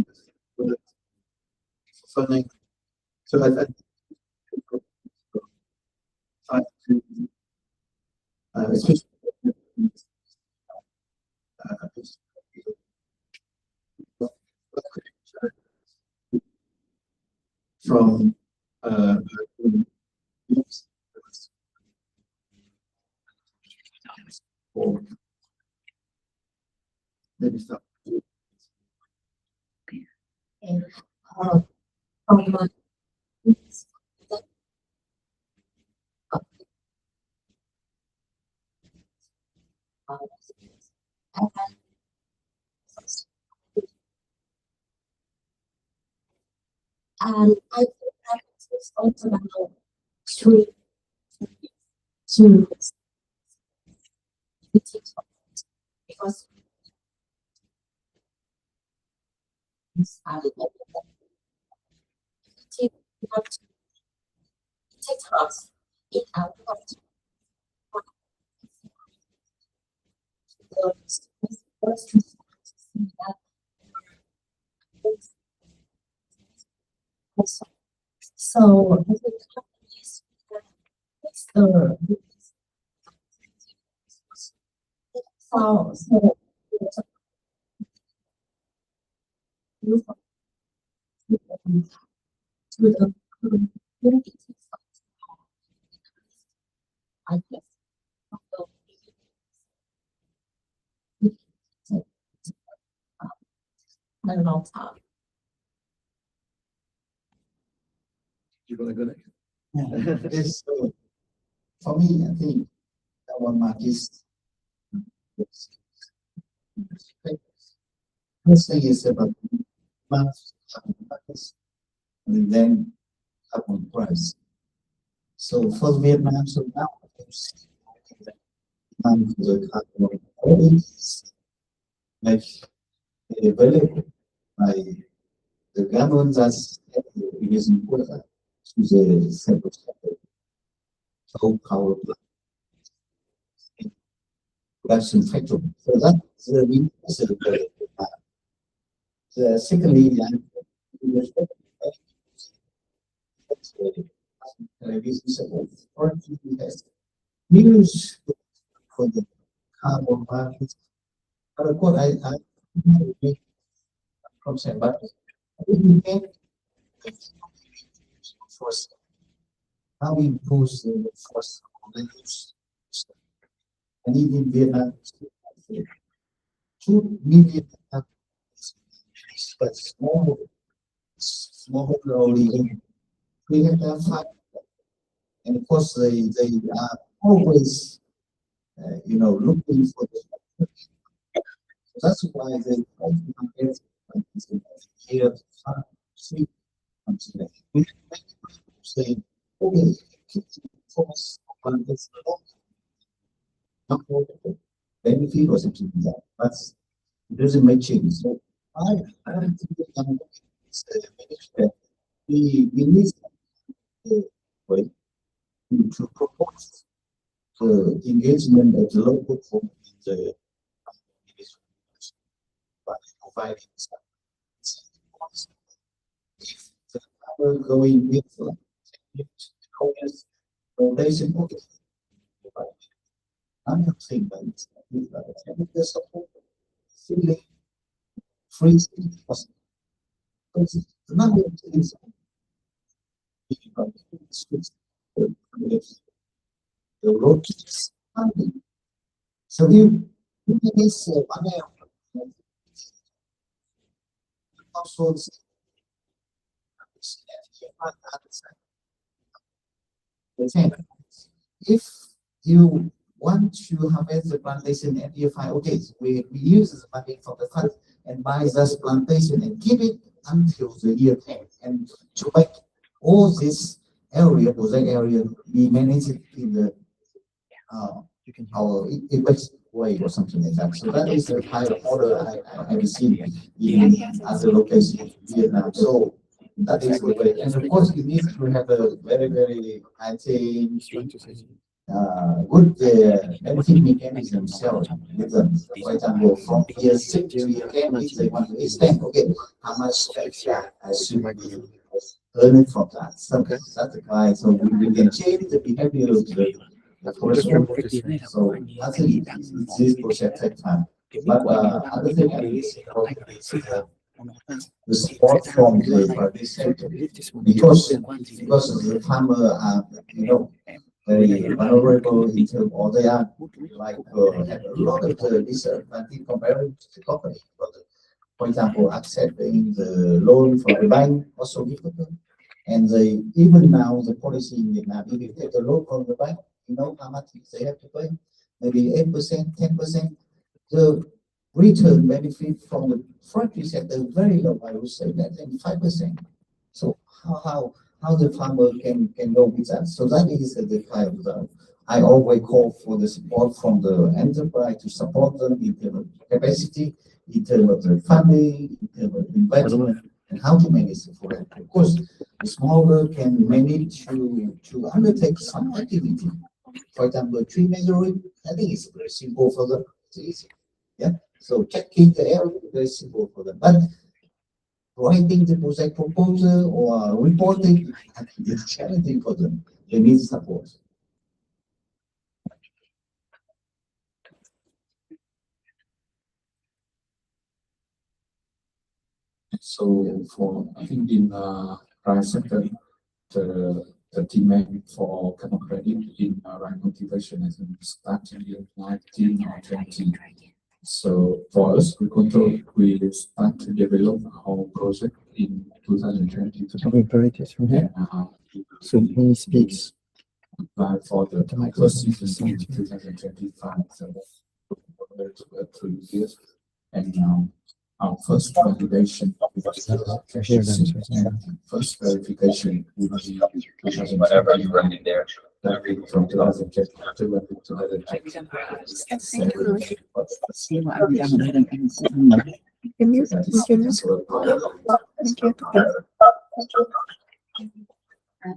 funding. So I especially from or maybe start. And from and I think that it's also about to because TikToks in our so I think it's the so to the community I guess a long time. You want to go next? Yeah. It's, for me, I think that one mark is first thing is about months and then carbon price. So for Vietnam, so now the carbon credits like available by the government that's using quota to the central coal power plant production factory. So that's the reason. Secondly, television support or has news for the carbon market. But of course, I from saying, but we can force how we impose the force of the news. And in Vietnam, 2 million but small only we have to fight. And of course, they are always, looking for the. So that's why they try to get here, 3 months ago. We say, okay, keep the force on this not benefit or something like that, but it doesn't make change. So I think that we need way to propose the engagement at the local form in the by providing some if the power going with so they support it. I don't think that with technical support, feeling free, because the number of things the road keeps coming. So you this households if you want to harvest the plantation and you find okay, we use the money from the fund and buy this plantation and keep it until the year 10 and to make all this area, project area, be managed in the our best way or something like that. So that is the kind of order I have seen in other locations in Vietnam. So that is the way. And of course, you need to have a very, very, I think, good benefit mechanism selling with them. For example, from year 6 to year 10, if they want to extend, okay, how much extra I should be earning from that. So that's why. So we can change the behavior of the forest. So I think this project takes time. But other thing I think is the support from the private sector, because the farmer are, you know, very vulnerable in terms, or they are like have a lot of the disadvantage compared to the company. For example, accepting the loan from the bank also difficult, and they even now the policy in Vietnam, if you take a loan from the bank, you know how much they have to pay, maybe 8%, 10%. The return benefit from the factory sector very low, I would say less than 5%. So how the farmer can go with that? So that is the kind of I always call for the support from the enterprise to support them in terms of capacity, in terms of the funding, in terms of investment, and how to manage it for them. Of course, the smaller can manage to undertake some activity. For example, tree measuring, I think it's very simple for them. It's easy. Yeah. So checking the area, very simple for them. But writing the project proposal or reporting, I think it's challenging for them. They need support. So for I think in private sector, the demand for carbon credit in rice cultivation has been starting in 19 or 20. So for us, we start to develop our project in 2020. So when he speaks, apply for the first season in 2025. So 3 years, and now our first validation and first verification will be whatever you run in there. From 2022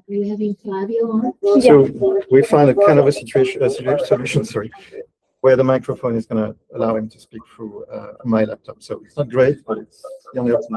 We're having Flavio on. So we find a kind of a solution, sorry, where the microphone is going to allow him to speak through my laptop. So it's not great, but it's the only option.